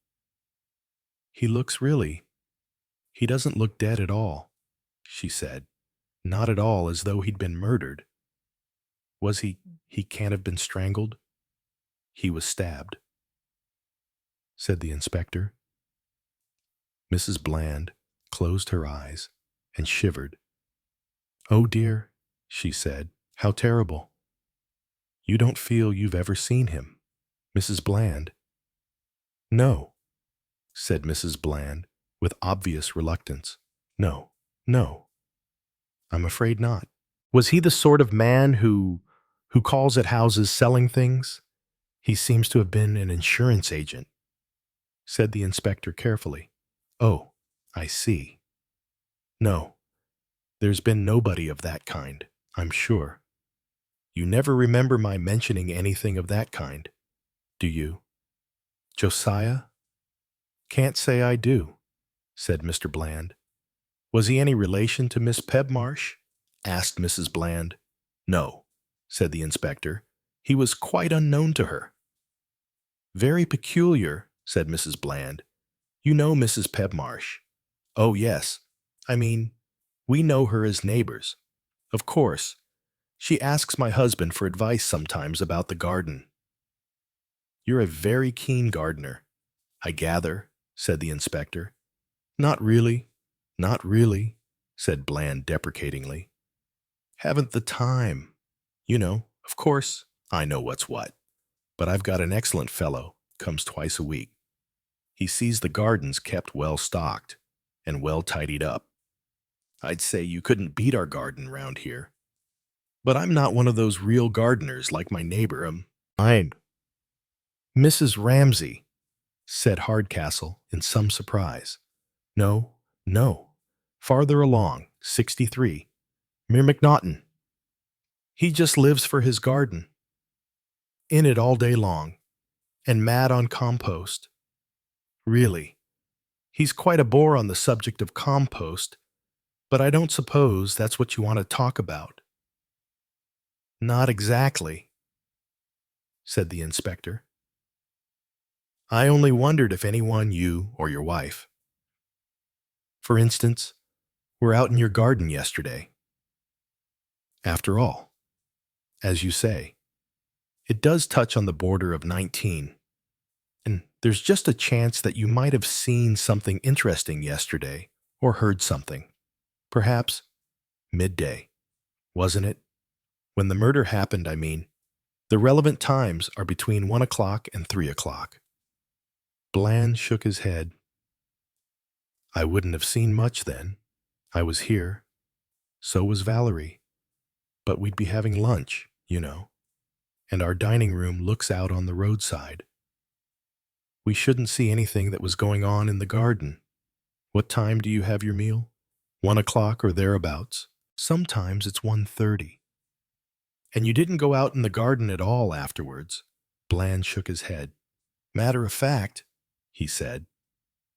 He doesn't look dead at all, she said. Not at all as though he'd been murdered. Was he can't have been strangled? He was stabbed, said the inspector. Mrs. Bland closed her eyes and shivered. Oh dear, she said, how terrible. You don't feel you've ever seen him, Mrs. Bland? No, said Mrs. Bland with obvious reluctance. No, no, I'm afraid not. Was he the sort of man who calls at houses selling things? He seems to have been an insurance agent, said the inspector carefully. Oh, I see. No, there's been nobody of that kind, I'm sure. You never remember my mentioning anything of that kind, do you? Josiah? Can't say I do, said Mr. Bland. Was he any relation to Miss Pebmarsh? Asked Mrs. Bland. No, said the inspector. He was quite unknown to her. Very peculiar, said Mrs. Bland. You know Mrs. Pebmarsh. Oh, yes. I mean, we know her as neighbors. Of course. She asks my husband for advice sometimes about the garden. You're a very keen gardener, I gather, said the inspector. Not really, said Bland deprecatingly. Haven't the time. You know, of course, I know what's what. But I've got an excellent fellow, comes twice a week. He sees the gardens kept well stocked and well tidied up. I'd say you couldn't beat our garden round here. But I'm not one of those real gardeners like my neighbor. I'm Mrs. Ramsay, said Hardcastle in some surprise. No, no. Farther along, 63. Mere McNaughton. He just lives for his garden. In it all day long. And mad on compost. Really. He's quite a bore on the subject of compost, but I don't suppose that's what you want to talk about. Not exactly, said the inspector. I only wondered if anyone, you or your wife. For instance, were out in your garden yesterday. After all, as you say, it does touch on the border of 19, and there's just a chance that you might have seen something interesting yesterday or heard something. Perhaps midday, wasn't it? When the murder happened, I mean. The relevant times are between 1 o'clock and 3 o'clock. Bland shook his head. I wouldn't have seen much then. I was here. So was Valerie. But we'd be having lunch, you know. And our dining room looks out on the roadside. We shouldn't see anything that was going on in the garden. What time do you have your meal? 1 o'clock or thereabouts. Sometimes it's 1:30. And you didn't go out in the garden at all afterwards. Bland shook his head. Matter of fact, he said,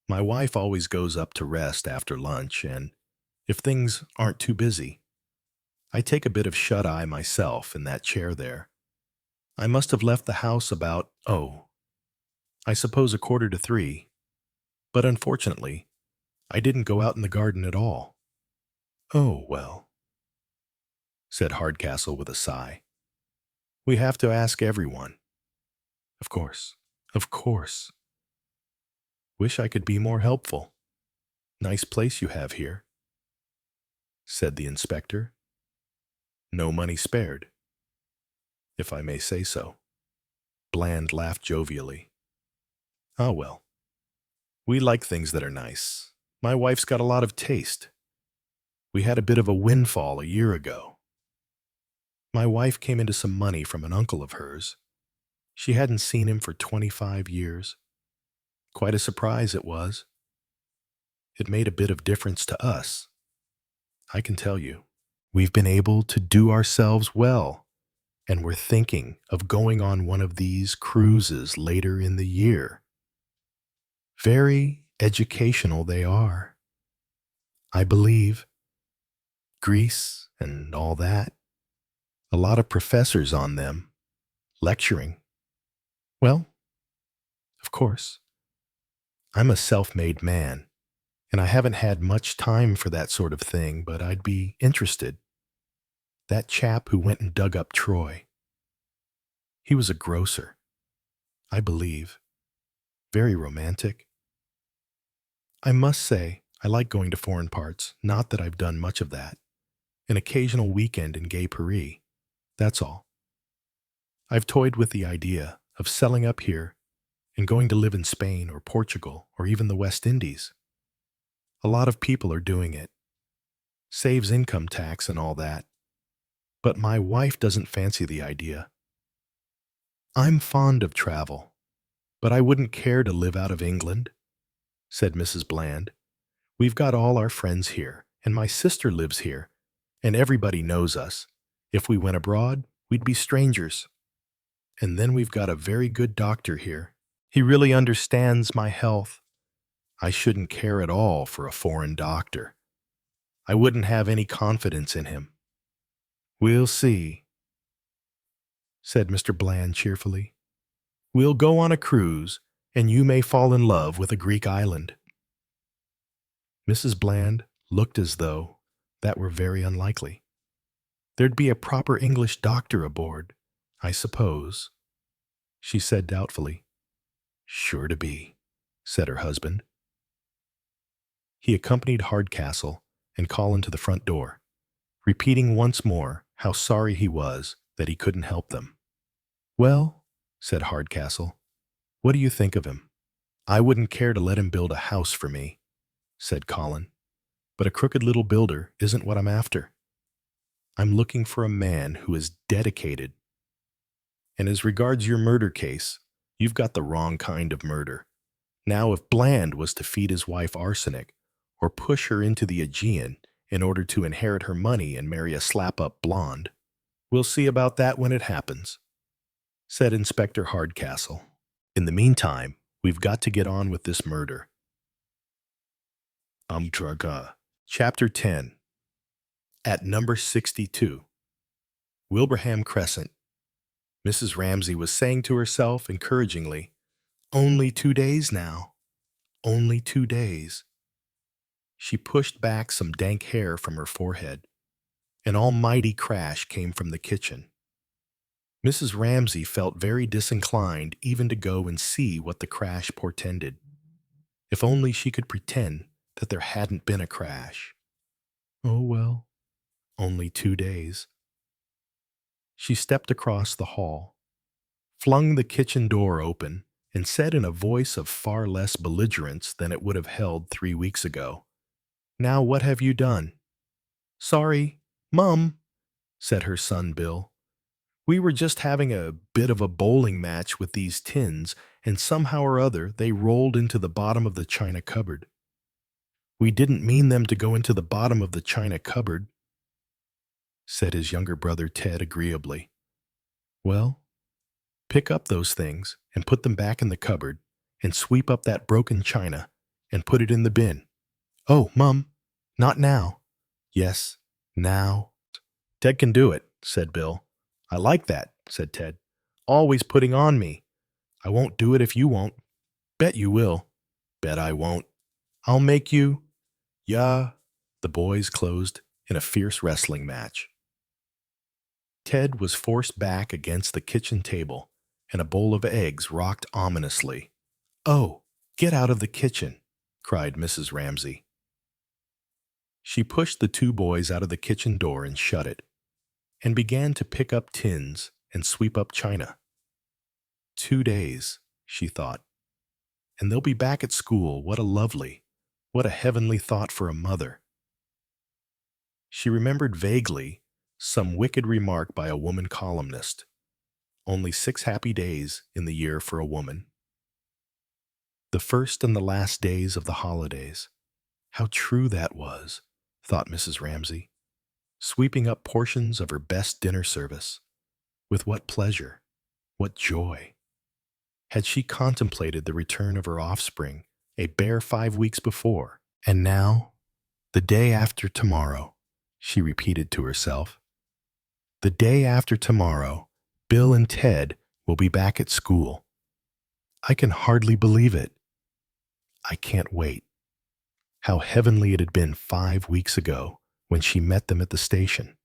my wife always goes up to rest after lunch, and if things aren't too busy, I take a bit of shut-eye myself in that chair there. I must have left the house about, I suppose 2:45, but unfortunately, I didn't go out in the garden at all. Oh, well, said Hardcastle with a sigh. We have to ask everyone. Of course, of course. Wish I could be more helpful. Nice place you have here, said the inspector. No money spared, if I may say so. Bland laughed jovially. Ah, well, we like things that are nice. My wife's got a lot of taste. We had a bit of a windfall a year ago. My wife came into some money from an uncle of hers. She hadn't seen him for 25 years. Quite a surprise it was. It made a bit of difference to us. I can tell you, we've been able to do ourselves well, and we're thinking of going on one of these cruises later in the year. Very educational they are. I believe. Greece and all that. A lot of professors on them, lecturing. Well, of course, I'm a self-made man, and I haven't had much time for that sort of thing, but I'd be interested. That chap who went and dug up Troy. He was a grocer, I believe. Very romantic. I must say, I like going to foreign parts, not that I've done much of that. An occasional weekend in gay Paris, that's all. I've toyed with the idea of selling up here and going to live in Spain or Portugal or even the West Indies. A lot of people are doing it. Saves income tax and all that. But my wife doesn't fancy the idea. I'm fond of travel, but I wouldn't care to live out of England, said Mrs. Bland. We've got all our friends here, and my sister lives here, and everybody knows us. If we went abroad, we'd be strangers. And then we've got a very good doctor here. He really understands my health. I shouldn't care at all for a foreign doctor. I wouldn't have any confidence in him. We'll see, said Mr. Bland cheerfully. We'll go on a cruise, and you may fall in love with a Greek island. Mrs. Bland looked as though that were very unlikely. There'd be a proper English doctor aboard, I suppose, she said doubtfully. Sure to be, said her husband. He accompanied Hardcastle and Colin to the front door, repeating once more how sorry he was that he couldn't help them. Well, said Hardcastle, what do you think of him? I wouldn't care to let him build a house for me, said Colin. But a crooked little builder isn't what I'm after. I'm looking for a man who is dedicated. And as regards your murder case, you've got the wrong kind of murder. Now, if Bland was to feed his wife arsenic or push her into the Aegean in order to inherit her money and marry a slap-up blonde, we'll see about that when it happens, said Inspector Hardcastle. In the meantime, we've got to get on with this murder. Chapter 10. At number 62. Wilbraham Crescent. Mrs. Ramsay was saying to herself encouragingly, "Only 2 days now. Only 2 days." She pushed back some dank hair from her forehead. An almighty crash came from the kitchen. Mrs. Ramsay felt very disinclined even to go and see what the crash portended. If only she could pretend that there hadn't been a crash. Oh well, only 2 days. She stepped across the hall, flung the kitchen door open, and said in a voice of far less belligerence than it would have held 3 weeks ago, "Now what have you done?" "Sorry, Mum," said her son Bill. "We were just having a bit of a bowling match with these tins, and somehow or other they rolled into the bottom of the china cupboard." "We didn't mean them to go into the bottom of the china cupboard," said his younger brother Ted agreeably. "Well, pick up those things and put them back in the cupboard, and sweep up that broken china and put it in the bin." "Oh, Mum, not now." "Yes, now." "Ted can do it," said Bill. "I like that," said Ted. "Always putting on me. I won't do it if you won't." "Bet you will." "Bet I won't." "I'll make you." "Yeah." The boys closed in a fierce wrestling match. Ted was forced back against the kitchen table, and a bowl of eggs rocked ominously. "Oh, get out of the kitchen," cried Mrs. Ramsay. She pushed the 2 boys out of the kitchen door and shut it, and began to pick up tins and sweep up china. 2 days, she thought, and they'll be back at school. What a heavenly thought for a mother. She remembered vaguely some wicked remark by a woman columnist. Only 6 happy days in the year for a woman. The first and the last days of the holidays. How true that was, thought Mrs. Ramsay, sweeping up portions of her best dinner service. With what pleasure, what joy. Had she contemplated the return of her offspring a bare 5 weeks before, and now, the day after tomorrow, she repeated to herself, the day after tomorrow, Bill and Ted will be back at school. I can hardly believe it. I can't wait. How heavenly it had been 5 weeks ago when she met them at the station.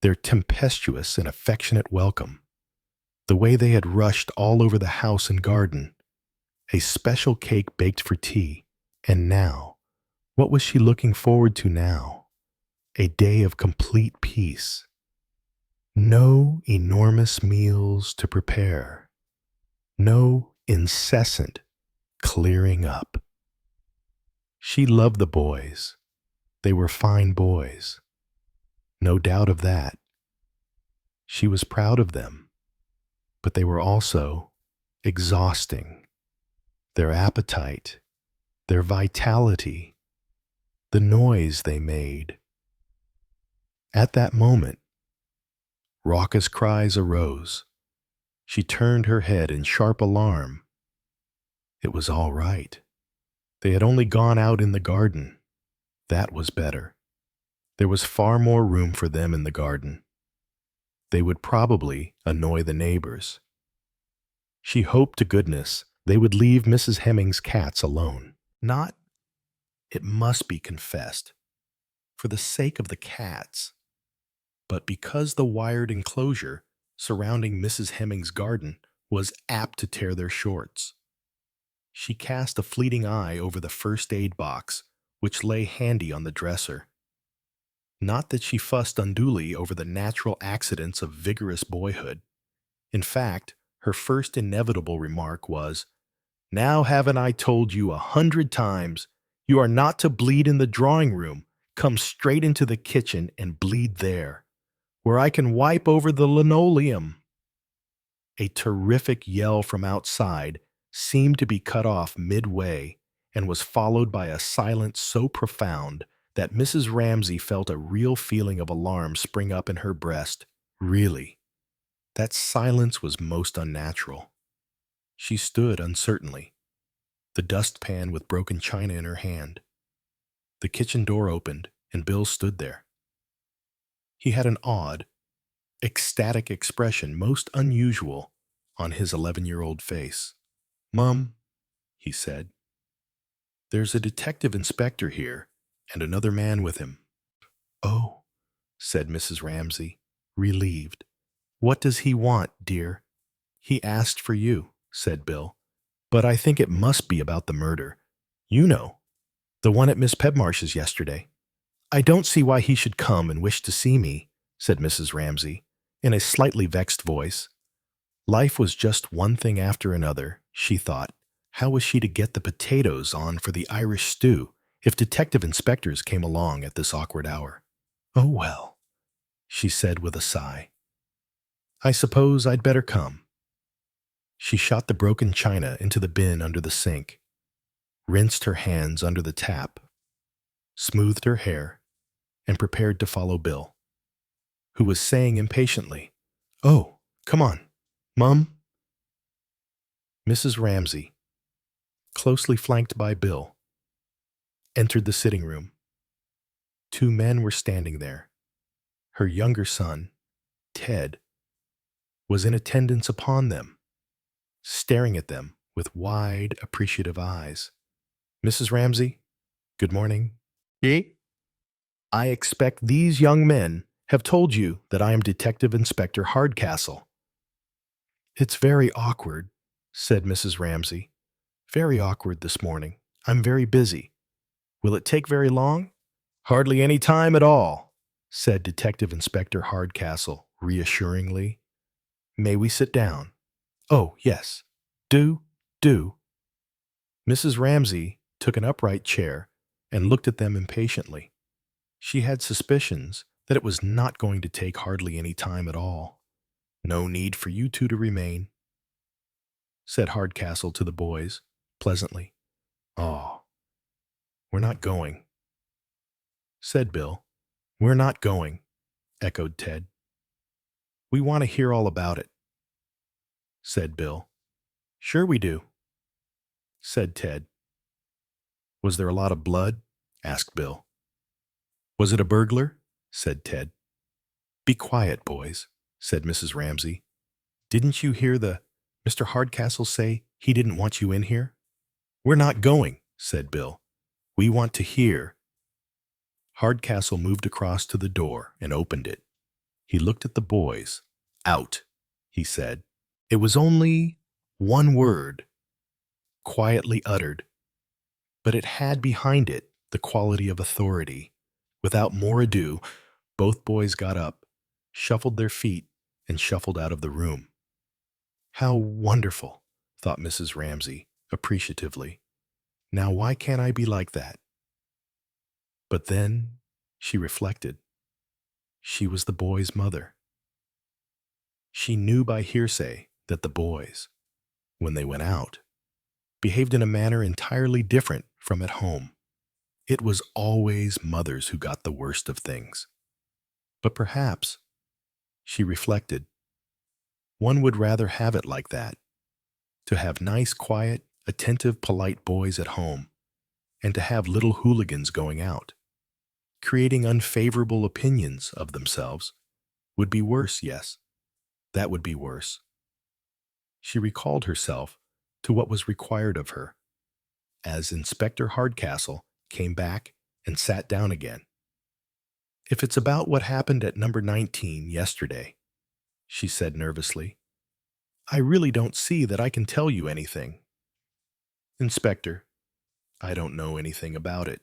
Their tempestuous and affectionate welcome. The way they had rushed all over the house and garden. A special cake baked for tea. And now, what was she looking forward to now? A day of complete peace. No enormous meals to prepare. No incessant clearing up. She loved the boys. They were fine boys. No doubt of that. She was proud of them, but they were also exhausting. Their appetite, their vitality, the noise they made. At that moment, raucous cries arose. She turned her head in sharp alarm. It was all right. They had only gone out in the garden. That was better. There was far more room for them in the garden. They would probably annoy the neighbors. She hoped to goodness they would leave Mrs. Hemming's cats alone. Not, it must be confessed, for the sake of the cats, but because the wired enclosure surrounding Mrs. Hemming's garden was apt to tear their shorts. She cast a fleeting eye over the first aid box, which lay handy on the dresser. Not that she fussed unduly over the natural accidents of vigorous boyhood. In fact, her first inevitable remark was, "Now haven't I told you 100 times, you are not to bleed in the drawing room, come straight into the kitchen and bleed there, where I can wipe over the linoleum." A terrific yell from outside seemed to be cut off midway and was followed by a silence so profound that Mrs. Ramsay felt a real feeling of alarm spring up in her breast. Really, that silence was most unnatural. She stood uncertainly, the dustpan with broken china in her hand. The kitchen door opened, and Bill stood there. He had an odd, ecstatic expression most unusual on his 11-year-old face. "Mum," he said, "there's a detective inspector here and another man with him." "Oh," said Mrs. Ramsay, relieved. "What does he want, dear?" "He asked for you," said Bill. "But I think it must be about the murder. You know, the one at Miss Pedmarsh's yesterday." "I don't see why he should come and wish to see me," said Mrs. Ramsay, in a slightly vexed voice. Life was just one thing after another, she thought. How was she to get the potatoes on for the Irish stew if detective inspectors came along at this awkward hour? "Oh, well," she said with a sigh. "I suppose I'd better come." She shot the broken china into the bin under the sink, rinsed her hands under the tap, smoothed her hair, and prepared to follow Bill, who was saying impatiently, "Oh, come on, Mum." Mrs. Ramsay, closely flanked by Bill, entered the sitting room. Two men were standing there. Her younger son, Ted, was in attendance upon them, staring at them with wide, appreciative eyes. "Mrs. Ramsay, good morning." "Eh?" "I expect these young men have told you that I am Detective Inspector Hardcastle." "It's very awkward," said Mrs. Ramsay. "Very awkward this morning. I'm very busy. Will it take very long?" "Hardly any time at all," said Detective Inspector Hardcastle reassuringly. "May we sit down?" "Oh, yes. Do. Mrs. Ramsay took an upright chair and looked at them impatiently. She had suspicions that it was not going to take hardly any time at all. "No need for you two to remain," said Hardcastle to the boys, pleasantly. "Oh, we're not going," said Bill. "We're not going," echoed Ted. "We want to hear all about it," said Bill. "Sure we do," said Ted. "Was there a lot of blood?" asked Bill. "Was it a burglar?" said Ted. "Be quiet, boys," said Mrs. Ramsay. "Didn't you hear Mr. Hardcastle say he didn't want you in here?" "We're not going," said Bill. "We want to hear." Hardcastle moved across to the door and opened it. He looked at the boys. "Out," he said. It was only one word, quietly uttered, but it had behind it the quality of authority. Without more ado, both boys got up, shuffled their feet, and shuffled out of the room. "How wonderful," thought Mrs. Ramsay appreciatively. "Now why can't I be like that?" But then she reflected. She was the boys' mother. She knew by hearsay that the boys, when they went out, behaved in a manner entirely different from at home. It was always mothers who got the worst of things. But perhaps, she reflected, one would rather have it like that, to have nice, quiet, attentive, polite boys at home, and to have little hooligans going out, creating unfavorable opinions of themselves, would be worse, yes, that would be worse. She recalled herself to what was required of her, as Inspector Hardcastle came back and sat down again. "If it's about what happened at number 19 yesterday," she said nervously, "I really don't see that I can tell you anything. Inspector, I don't know anything about it.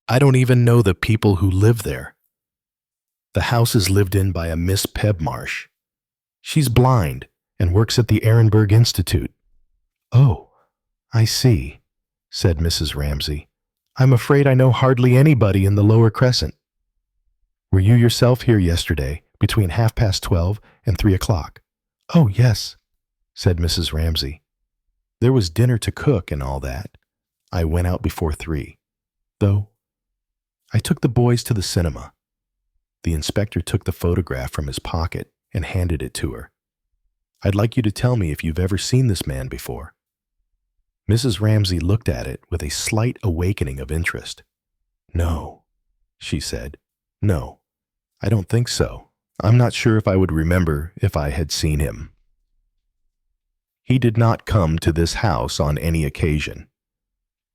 I don't even know the people who live there. The house is lived in by a Miss Pedmarsh. She's blind and works at the Ehrenberg Institute." "Oh, I see," said Mrs. Ramsay. "I'm afraid I know hardly anybody in the Lower Crescent." Were you yourself here yesterday between 12:30 and 3 o'clock? Oh, yes, said Mrs. Ramsay. There was dinner to cook and all that. I went out before 3, though. I took the boys to the cinema. The inspector took the photograph from his pocket and handed it to her. I'd like you to tell me if you've ever seen this man before. Mrs. Ramsay looked at it with a slight awakening of interest. No, she said. No, I don't think so. I'm not sure if I would remember if I had seen him. He did not come to this house on any occasion,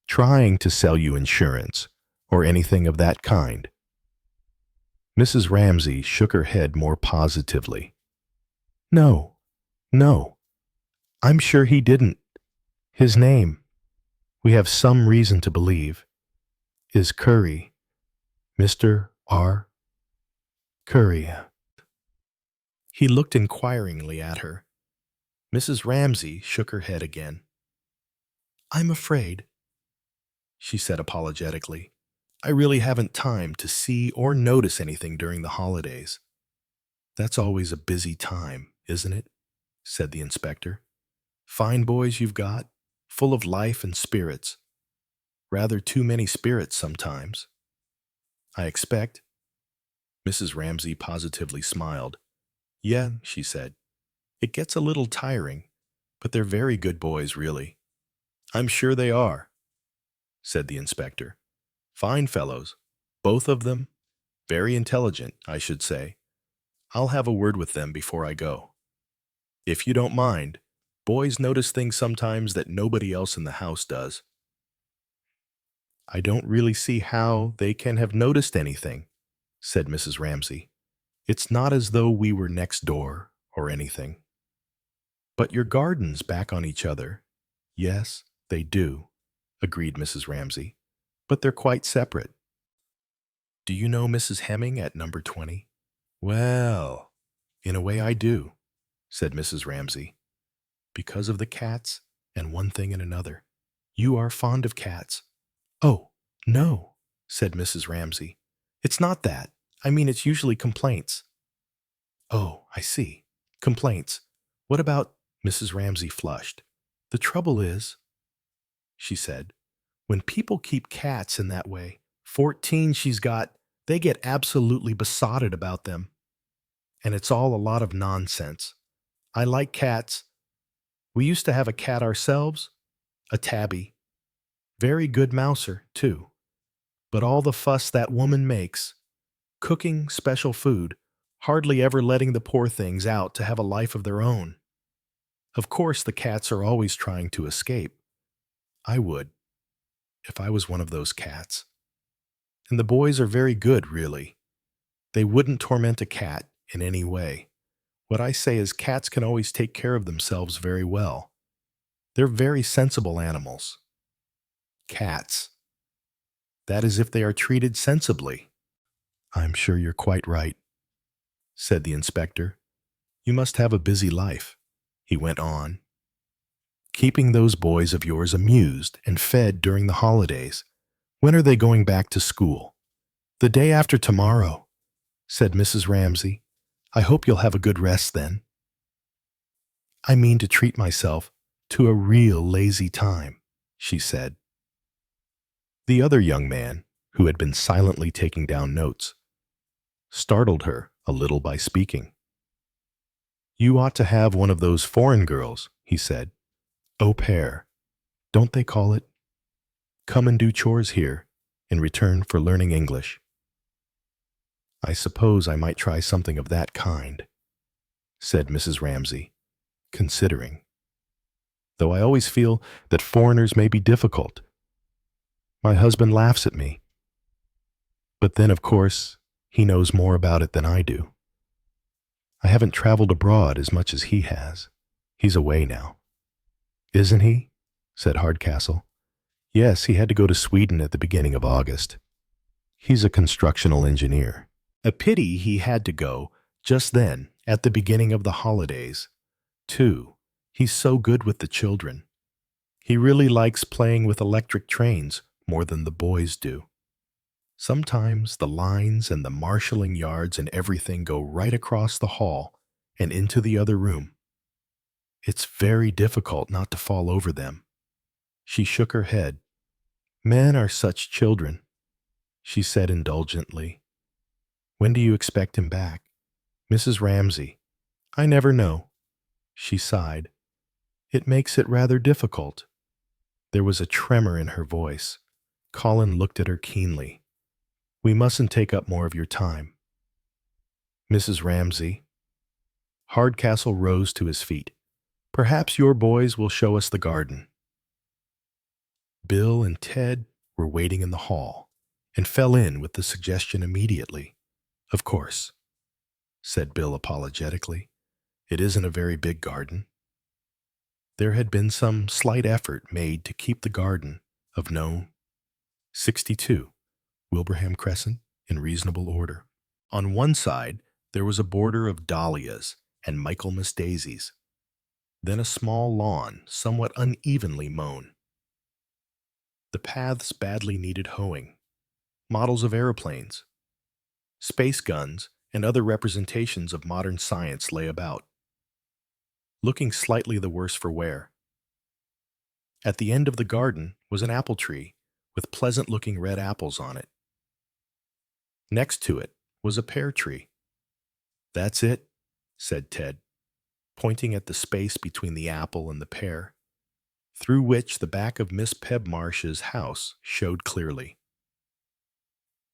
trying to sell you insurance or anything of that kind. Mrs. Ramsay shook her head more positively. No, I'm sure he didn't. His name, we have some reason to believe, is Curry, Mr. R. Curry. He looked inquiringly at her. Mrs. Ramsay shook her head again. I'm afraid, she said apologetically, I really haven't time to see or notice anything during the holidays. That's always a busy time, isn't it? Said the inspector. Fine boys you've got, full of life and spirits. Rather too many spirits sometimes. I expect. Mrs. Ramsay positively smiled. Yeah, she said. It gets a little tiring, but they're very good boys, really. I'm sure they are, said the inspector. Fine fellows, both of them. Very intelligent, I should say. I'll have a word with them before I go. If you don't mind, boys notice things sometimes that nobody else in the house does. I don't really see how they can have noticed anything, said Mrs. Ramsay. It's not as though we were next door or anything. But your gardens back on each other. Yes, they do, agreed Mrs. Ramsay, but they're quite separate. Do you know Mrs. Hemming at number 20? Well, in a way I do, said Mrs. Ramsay, because of the cats and one thing and another. You are fond of cats. Oh, no, said Mrs. Ramsay. It's not that. I mean, it's usually complaints. Oh, I see. Complaints. What about... Mrs. Ramsay flushed. The trouble is, she said, when people keep cats in that way, 14 she's got, they get absolutely besotted about them. And it's all a lot of nonsense. I like cats. We used to have a cat ourselves, a tabby. Very good mouser, too. But all the fuss that woman makes, cooking special food, hardly ever letting the poor things out to have a life of their own. Of course, the cats are always trying to escape. I would, if I was one of those cats. And the boys are very good, really. They wouldn't torment a cat in any way. What I say is cats can always take care of themselves very well. They're very sensible animals. Cats. That is if they are treated sensibly. I'm sure you're quite right, said the inspector. You must have a busy life, he went on. Keeping those boys of yours amused and fed during the holidays. When are they going back to school? The day after tomorrow, said Mrs. Ramsay. I hope you'll have a good rest then. I mean to treat myself to a real lazy time, she said. The other young man, who had been silently taking down notes, startled her a little by speaking. You ought to have one of those foreign girls, he said. Au pair, don't they call it? Come and do chores here in return for learning English. I suppose I might try something of that kind, said Mrs. Ramsay, considering. Though I always feel that foreigners may be difficult. My husband laughs at me. But then, of course, he knows more about it than I do. I haven't traveled abroad as much as he has. He's away now. Isn't he? Said Hardcastle. Yes, he had to go to Sweden at the beginning of August. He's a constructional engineer. A pity he had to go just then, at the beginning of the holidays. Too, he's so good with the children. He really likes playing with electric trains more than the boys do. Sometimes the lines and the marshalling yards and everything go right across the hall and into the other room. It's very difficult not to fall over them." She shook her head. "Men are such children," she said indulgently. "When do you expect him back?" "Mrs. Ramsay, I never know." She sighed. "It makes it rather difficult." There was a tremor in her voice. Colin looked at her keenly. "We mustn't take up more of your time." "Mrs. Ramsay." Hardcastle rose to his feet. "Perhaps your boys will show us the garden." Bill and Ted were waiting in the hall and fell in with the suggestion immediately. "Of course," said Bill apologetically. "It isn't a very big garden." There had been some slight effort made to keep the garden of No. 62 Wilbraham Crescent in reasonable order. On one side, there was a border of dahlias and Michaelmas daisies, then a small lawn somewhat unevenly mown. The paths badly needed hoeing. Models of aeroplanes, space guns, and other representations of modern science lay about, looking slightly the worse for wear. At the end of the garden was an apple tree with pleasant-looking red apples on it. Next to it was a pear tree. "That's it," said Ted, pointing at the space between the apple and the pear, through which the back of Miss Pebmarsh's house showed clearly.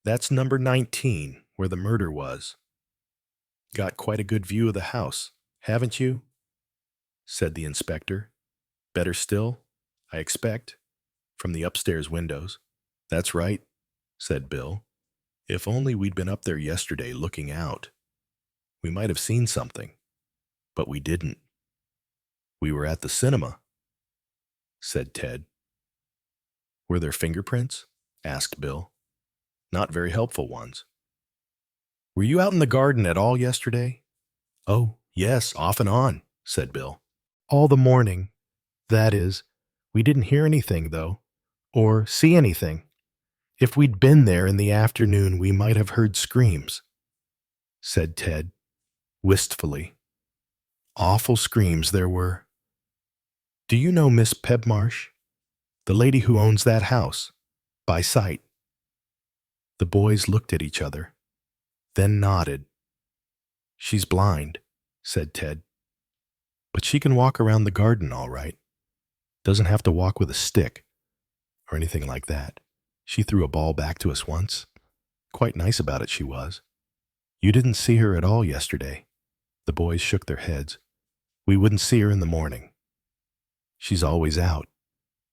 "That's number 19, where the murder was. Got quite a good view of the house, haven't you?" said the inspector. "Better still, I expect, from the upstairs windows." "That's right," said Bill. "If only we'd been up there yesterday looking out. We might have seen something, but we didn't." "We were at the cinema," said Ted. "Were there fingerprints?" asked Bill. "Not very helpful ones." "Were you out in the garden at all yesterday?" "Oh, yes, off and on," said Bill. "All the morning. That is, we didn't hear anything, though, or see anything. If we'd been there in the afternoon, we might have heard screams," said Ted, wistfully. "Awful screams there were. Do you know Miss Pebmarsh, the lady who owns that house, by sight?" The boys looked at each other, then nodded. "She's blind," said Ted. "But she can walk around the garden all right. Doesn't have to walk with a stick or anything like that. She threw a ball back to us once. Quite nice about it, she was." "You didn't see her at all yesterday." The boys shook their heads. "We wouldn't see her in the morning." "She's always out,"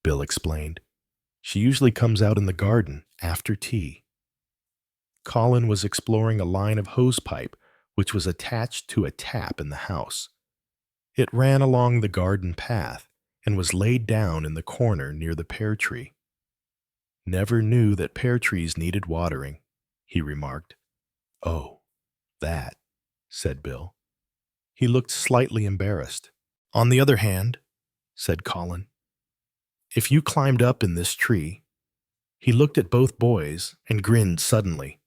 Bill explained. "She usually comes out in the garden after tea." Colin was exploring a line of hosepipe which was attached to a tap in the house. It ran along the garden path and was laid down in the corner near the pear tree. "Never knew that pear trees needed watering," he remarked. "Oh, that," said Bill. He looked slightly embarrassed. "On the other hand," said Colin, "if you climbed up in this tree," he looked at both boys and grinned suddenly,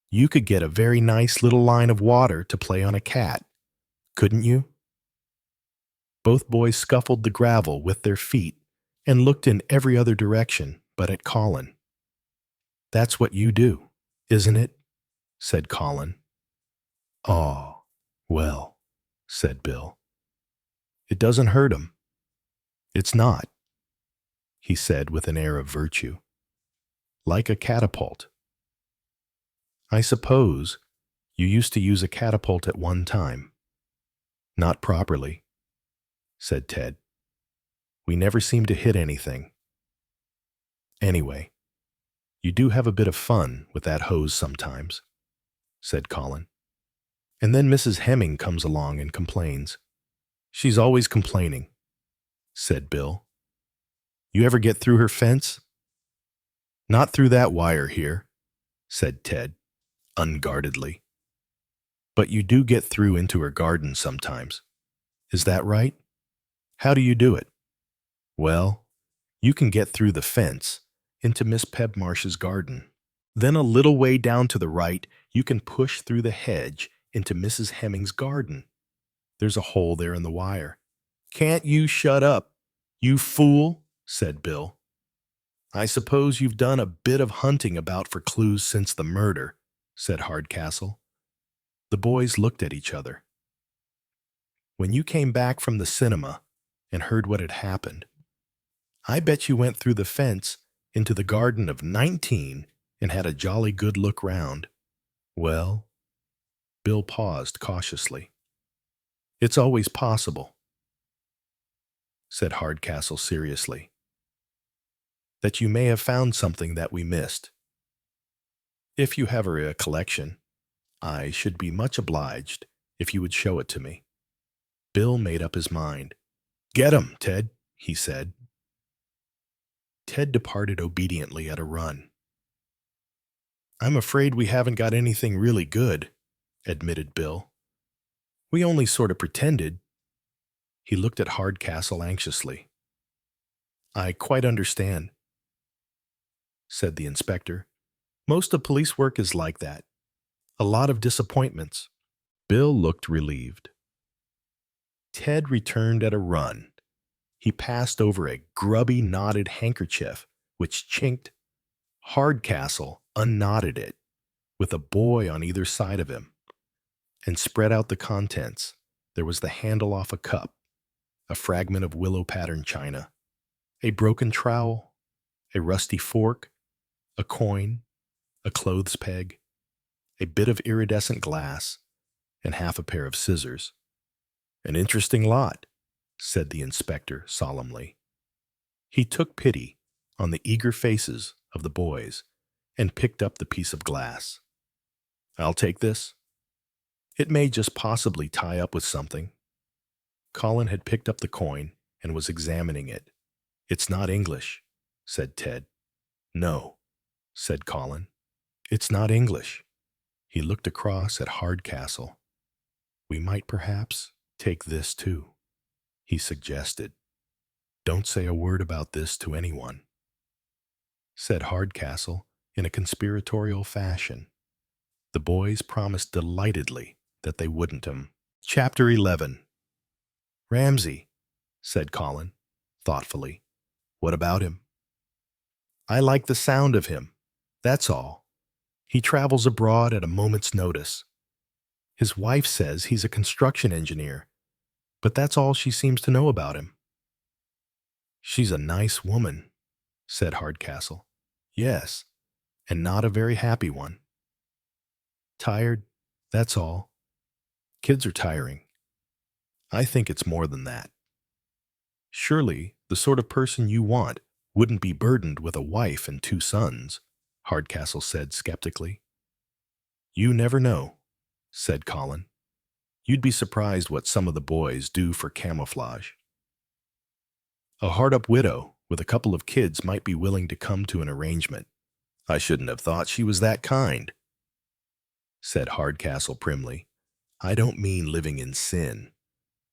"you could get a very nice little line of water to play on a cat, couldn't you?" Both boys scuffled the gravel with their feet and looked in every other direction but at Colin. "That's what you do, isn't it?" said Colin. "Oh, well," said Bill. "It doesn't hurt 'em." "It's not," he said with an air of virtue. "Like a catapult." "I suppose you used to use a catapult at one time." "Not properly," said Ted. "We never seemed to hit anything. Anyway, you do have a bit of fun with that hose sometimes," said Colin. "And then Mrs. Hemming comes along and complains." "She's always complaining," said Bill. "You ever get through her fence?" "Not through that wire here," said Ted, unguardedly. "But you do get through into her garden sometimes. Is that right? How do you do it?" "Well, you can get through the fence into Miss Pebmarsh's garden. Then a little way down to the right, you can push through the hedge into Mrs. Hemming's garden. There's a hole there in the wire. Can't you shut up, you fool? Said Bill. I suppose you've done a bit of hunting about for clues since the murder, said Hardcastle. The boys looked at each other. When you came back from the cinema and heard what had happened, I bet you went through the fence into the garden of 19 and had a jolly good look round. Well, Bill paused cautiously. It's always possible, said Hardcastle seriously, that you may have found something that we missed. If you have a recollection, I should be much obliged if you would show it to me. Bill made up his mind. Get 'em, Ted, he said. Ted departed obediently at a run. I'm afraid we haven't got anything really good, admitted Bill. We only sort of pretended. He looked at Hardcastle anxiously. I quite understand, said the inspector. Most of police work is like that. A lot of disappointments. Bill looked relieved. Ted returned at a run. He passed over a grubby knotted handkerchief, which chinked. Hardcastle unknotted it, with a boy on either side of him, and spread out the contents. There was the handle off a cup, a fragment of willow-patterned china, a broken trowel, a rusty fork, a coin, a clothes peg, a bit of iridescent glass, and half a pair of scissors. An interesting lot, said the inspector solemnly. He took pity on the eager faces of the boys and picked up the piece of glass. I'll take this. It may just possibly tie up with something. Colin had picked up the coin and was examining it. It's not English, said Ted. No, said Colin. It's not English. He looked across at Hardcastle. We might perhaps take this too, he suggested. Don't say a word about this to anyone, said Hardcastle in a conspiratorial fashion. The boys promised delightedly that they wouldn't. Chapter 11. Ramsay, said Colin, thoughtfully. What about him? I like the sound of him, that's all. He travels abroad at a moment's notice. His wife says he's a construction engineer, but that's all she seems to know about him. She's a nice woman, said Hardcastle. Yes, and not a very happy one. Tired, that's all. Kids are tiring. I think it's more than that. Surely the sort of person you want wouldn't be burdened with a wife and 2 sons, Hardcastle said skeptically. You never know, said Colin. You'd be surprised what some of the boys do for camouflage. A hard-up widow with a couple of kids might be willing to come to an arrangement. I shouldn't have thought she was that kind, said Hardcastle primly. I don't mean living in sin,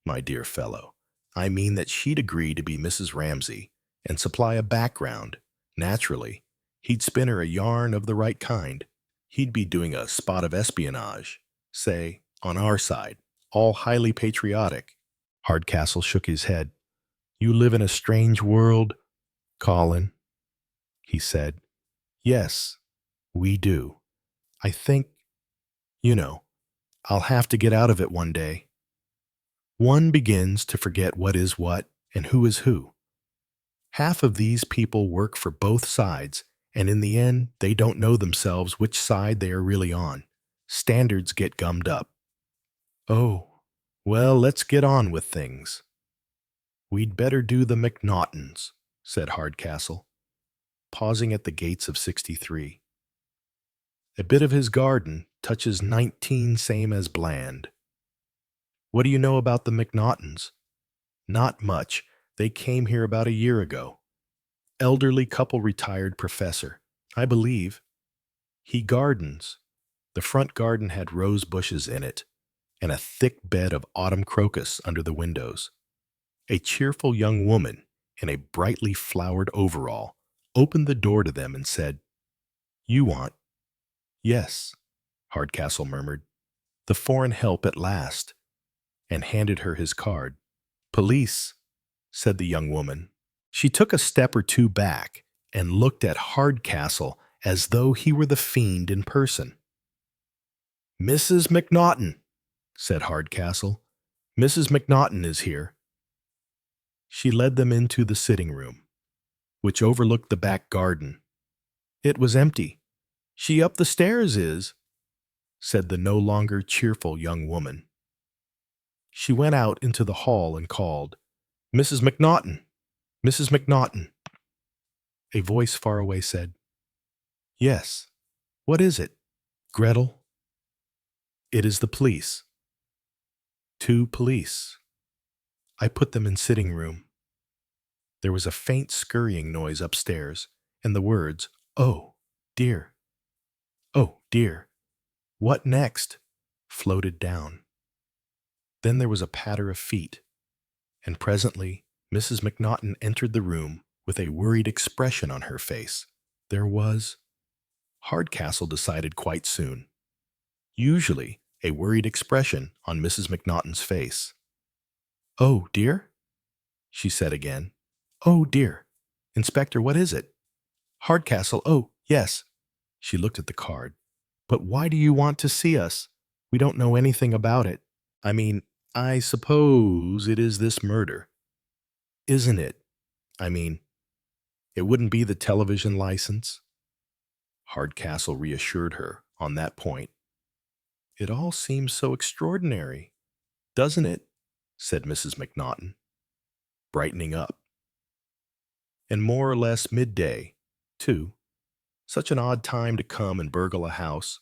my dear fellow. I mean that she'd agree to be Mrs. Ramsay and supply a background. Naturally, he'd spin her a yarn of the right kind. He'd be doing a spot of espionage, say, on our side, all highly patriotic. Hardcastle shook his head. You live in a strange world, Colin, he said. Yes, we do. I think, I'll have to get out of it one day. One begins to forget what is what and who is who. Half of these people work for both sides, and in the end, they don't know themselves which side they are really on. Standards get gummed up. Oh, well, let's get on with things. We'd better do the McNaughtons, said Hardcastle, pausing at the gates of 63. A bit of his garden touches 19 same as Bland. What do you know about the McNaughtons? Not much. They came here about a year ago. Elderly couple, retired professor, I believe. He gardens. The front garden had rose bushes in it, and a thick bed of autumn crocus under the windows. A cheerful young woman in a brightly flowered overall opened the door to them and said, You want Yes, Hardcastle murmured. The foreign help at last, and handed her his card. Police, said the young woman. She took a step or two back and looked at Hardcastle as though he were the fiend in person. Mrs. McNaughton, said Hardcastle. Mrs. McNaughton is here. She led them into the sitting room, which overlooked the back garden. It was empty. She up the stairs is, said the no longer cheerful young woman. She went out into the hall and called, Mrs. McNaughton, Mrs. McNaughton. A voice far away said, Yes, what is it? Gretel? It is the police. 2 police. I put them in sitting room. There was a faint scurrying noise upstairs, and the words, Oh, dear. Oh, dear. What next? Floated down. Then there was a patter of feet, and presently Mrs. McNaughton entered the room with a worried expression on her face. There was, Hardcastle decided quite soon, usually a worried expression on Mrs. McNaughton's face. Oh, dear? She said again. Oh, dear. Inspector, what is it? Hardcastle, oh, yes. She looked at the card. But why do you want to see us? We don't know anything about it. I mean, I suppose it is this murder. Isn't it? I mean, it wouldn't be the television license. Hardcastle reassured her on that point. It all seems so extraordinary, doesn't it? Said Mrs. McNaughton, brightening up. And more or less midday, too. Such an odd time to come and burgle a house.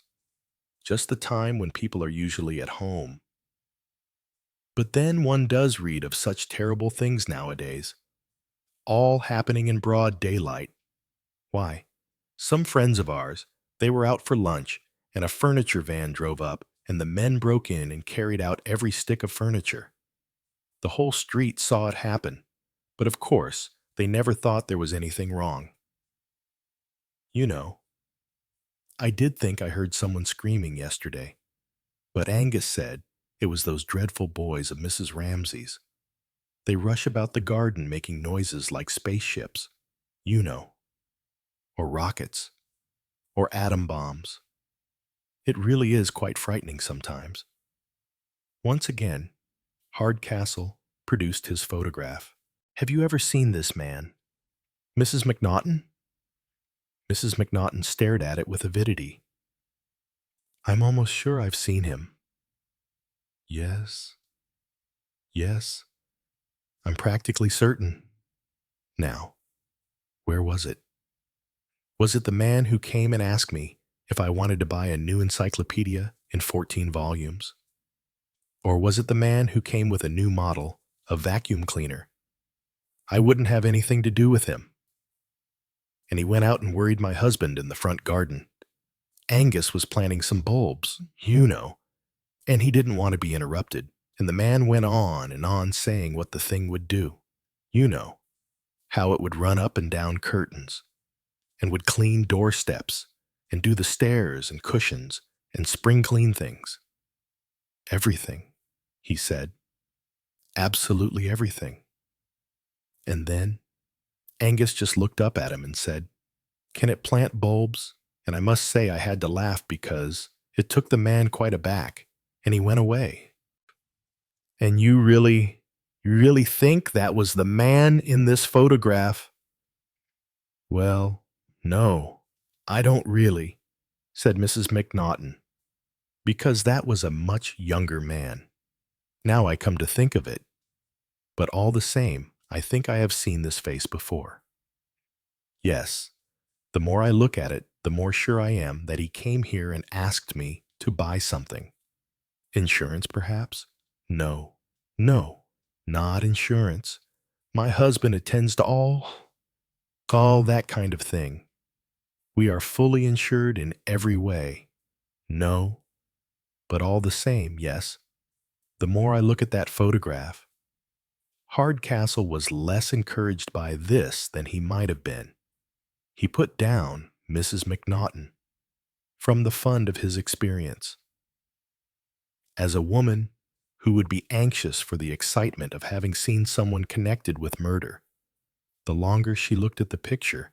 Just the time when people are usually at home. But then one does read of such terrible things nowadays, all happening in broad daylight. Why, some friends of ours, they were out for lunch, and a furniture van drove up, and the men broke in and carried out every stick of furniture. The whole street saw it happen, but of course, they never thought there was anything wrong. You know, I did think I heard someone screaming yesterday, but Angus said it was those dreadful boys of Mrs. Ramsay's. They rush about the garden making noises like spaceships, you know, or rockets, or atom bombs. It really is quite frightening sometimes. Once again, Hardcastle produced his photograph. Have you ever seen this man? Mrs. McNaughton? Mrs. McNaughton stared at it with avidity. I'm almost sure I've seen him. Yes. Yes. I'm practically certain. Now, where was it? Was it the man who came and asked me if I wanted to buy a new encyclopedia in 14 volumes? Or was it the man who came with a new model, a vacuum cleaner? I wouldn't have anything to do with him. And he went out and worried my husband in the front garden. Angus was planting some bulbs, you know, and he didn't want to be interrupted. And the man went on and on saying what the thing would do. You know, how it would run up and down curtains, and would clean doorsteps, and do the stairs and cushions, and spring clean things. Everything, he said. Absolutely everything. And then Angus just looked up at him and said, Can it plant bulbs? And I must say I had to laugh because it took the man quite aback, and he went away. And you really think that was the man in this photograph? Well, no, I don't really, said Mrs. McNaughton, because that was a much younger man. Now I come to think of it. But all the same, I think I have seen this face before. Yes, the more I look at it, the more sure I am that he came here and asked me to buy something. Insurance, perhaps? No, not insurance. My husband attends to all that kind of thing. We are fully insured in every way. No, but all the same, yes. The more I look at that photograph, Hardcastle was less encouraged by this than he might have been. He put down Mrs. McNaughton. from the fund of his experience. As a woman who would be anxious for the excitement of having seen someone connected with murder, the longer she looked at the picture,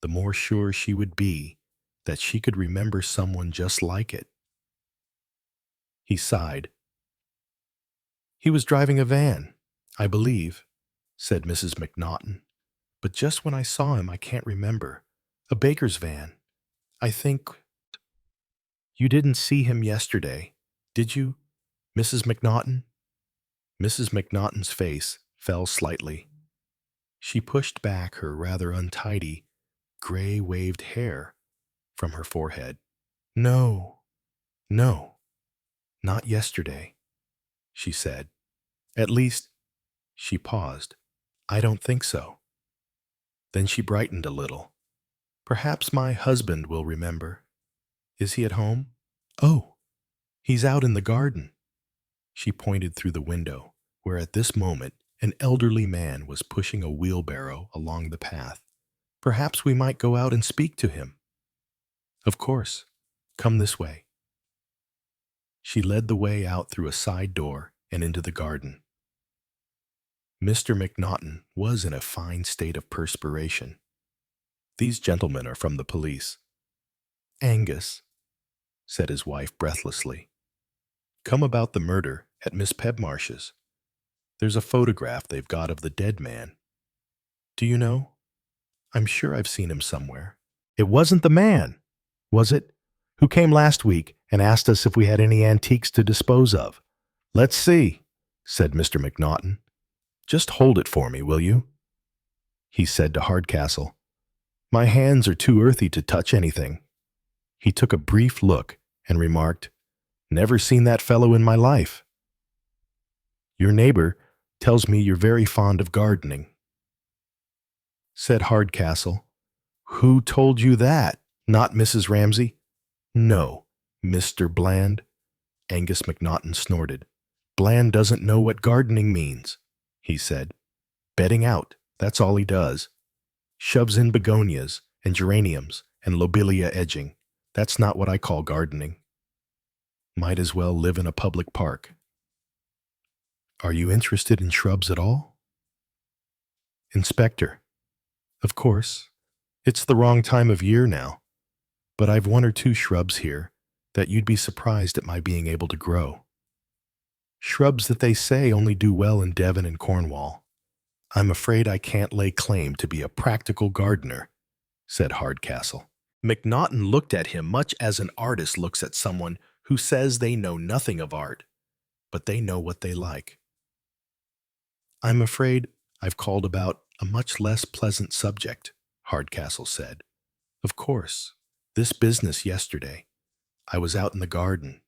the more sure she would be that she could remember someone just like it. He sighed. "He was driving a van, I believe," said Mrs. McNaughton. "But just when I saw him, I can't remember. A baker's van, I think." "You didn't see him yesterday, did you, Mrs. McNaughton?" Mrs. McNaughton's face fell slightly. She pushed back her rather untidy, gray waved hair from her forehead. "No, no, not yesterday," she said. "At least," she paused, "I don't think so." Then she brightened a little. "Perhaps my husband will remember. Is he at home? Oh, he's out in the garden." She pointed through the window, where at this moment an elderly man was pushing a wheelbarrow along the path. "Perhaps we might go out and speak to him." "Of course. Come this way." She led the way out through a side door and into the garden. Mr. McNaughton was in a fine state of perspiration. "These gentlemen are from the police." "Angus," said his wife breathlessly, "come about the murder at Miss Pebmarsh's. There's a photograph they've got of the dead man. Do you know? I'm sure I've seen him somewhere." "It wasn't the man, was it, who came last week and asked us if we had any antiques to dispose of?" "Let's see," said Mr. McNaughton. "Just hold it for me, will you?" He said to Hardcastle, "My hands are too earthy to touch anything." He took a brief look and remarked, "Never seen that fellow in my life." "Your neighbor tells me you're very fond of gardening," said Hardcastle. "Who told you that? Not Mrs. Ramsay?" "No, Mr. Bland," Angus McNaughton snorted. "Bland doesn't know what gardening means," he said. "Bedding out, that's all he does. Shoves in begonias and geraniums and lobelia edging. That's not what I call gardening. Might as well live in a public park." "Are you interested in shrubs at all?" "Inspector, of course, it's the wrong time of year now, but I've one or two shrubs here that you'd be surprised at my being able to grow. Shrubs that they say only do well in Devon and Cornwall. I'm afraid I can't lay claim to be a practical gardener," said Hardcastle. McNaughton looked at him much as an artist looks at someone who says they know nothing of art, but they know what they like. "I'm afraid I've called about a much less pleasant subject," Hardcastle said. "Of course, this business yesterday. I was out in the garden,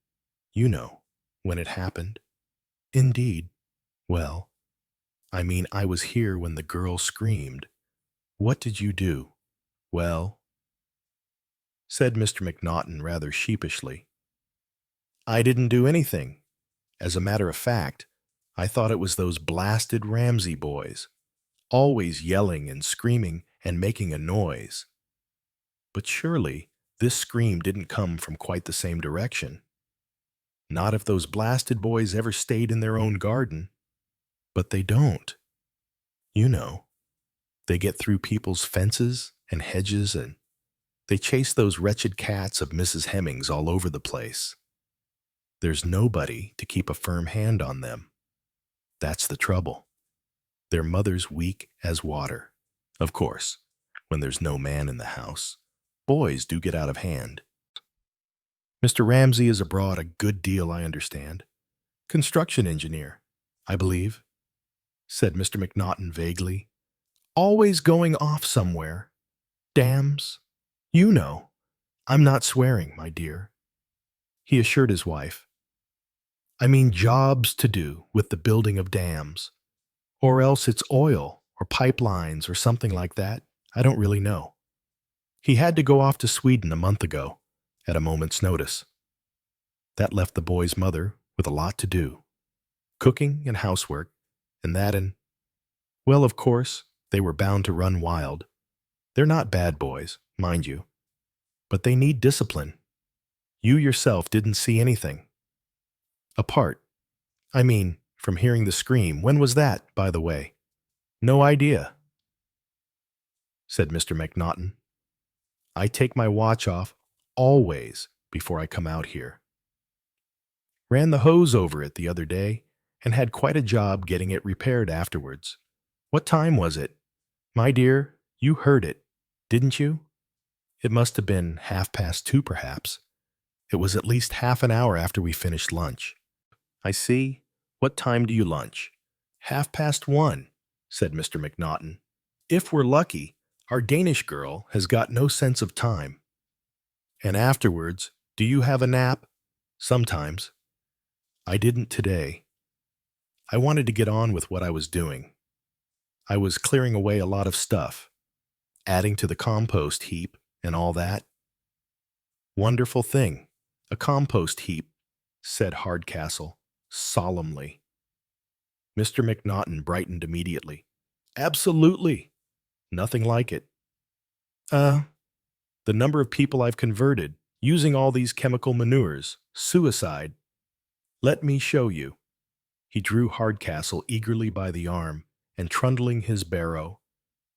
you know, when it happened." "Indeed. Well, I mean, I was here when the girl screamed. What did you do?" "Well," said Mr. McNaughton rather sheepishly, "I didn't do anything. As a matter of fact, I thought it was those blasted Ramsay boys, always yelling and screaming and making a noise. But surely this scream didn't come from quite the same direction. Not if those blasted boys ever stayed in their own garden. But they don't. You know, they get through people's fences and hedges, and they chase those wretched cats of Mrs. Hemming's all over the place. There's nobody to keep a firm hand on them. That's the trouble. Their mother's weak as water. Of course, when there's no man in the house, boys do get out of hand. Mr. Ramsay is abroad a good deal, I understand. Construction engineer, I believe," said Mr. McNaughton vaguely. "Always going off somewhere. Dams. You know. I'm not swearing, my dear," he assured his wife. "I mean jobs to do with the building of dams. Or else it's oil or pipelines or something like that. I don't really know. He had to go off to Sweden a month ago, at a moment's notice. That left the boy's mother with a lot to do. Cooking and housework, well, of course, they were bound to run wild. They're not bad boys, mind you, but they need discipline. You yourself didn't see anything. Apart. I mean, from hearing the scream. When was that, by the way? No idea, said Mr. McNaughton. I take my watch off always before I come out here. Ran the hose over it the other day and had quite a job getting it repaired afterwards. What time was it? My dear, you heard it, didn't you? It must have been 2:30, perhaps. It was at least half an hour after we finished lunch. I see. What time do you lunch? 1:30, said Mr. McNaughton. If we're lucky, our Danish girl has got no sense of time. And afterwards, do you have a nap? Sometimes. I didn't today. I wanted to get on with what I was doing. I was clearing away a lot of stuff, adding to the compost heap and all that. Wonderful thing, a compost heap, said Hardcastle, solemnly. Mr. McNaughton brightened immediately. Absolutely. Nothing like it. The number of people I've converted, using all these chemical manures, suicide. Let me show you. He drew Hardcastle eagerly by the arm, and trundling his barrow,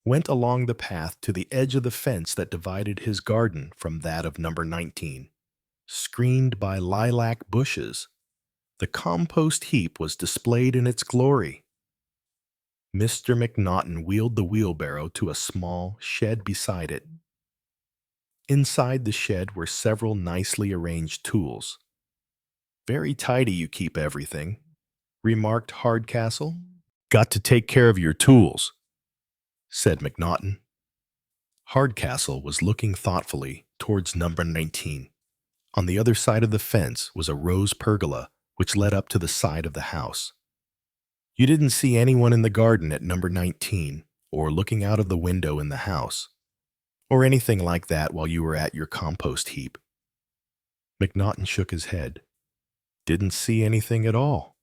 went along the path to the edge of the fence that divided his garden from that of number 19. Screened by lilac bushes, the compost heap was displayed in its glory. Mr. McNaughton wheeled the wheelbarrow to a small shed beside it. Inside the shed were several nicely arranged tools. Very tidy you keep everything, remarked Hardcastle. Got to take care of your tools, said McNaughton. Hardcastle was looking thoughtfully towards number 19. On the other side of the fence was a rose pergola which led up to the side of the house. You didn't see anyone in the garden at number 19, or looking out of the window in the house, or anything like that while you were at your compost heap. McNaughton shook his head. Didn't see anything at all,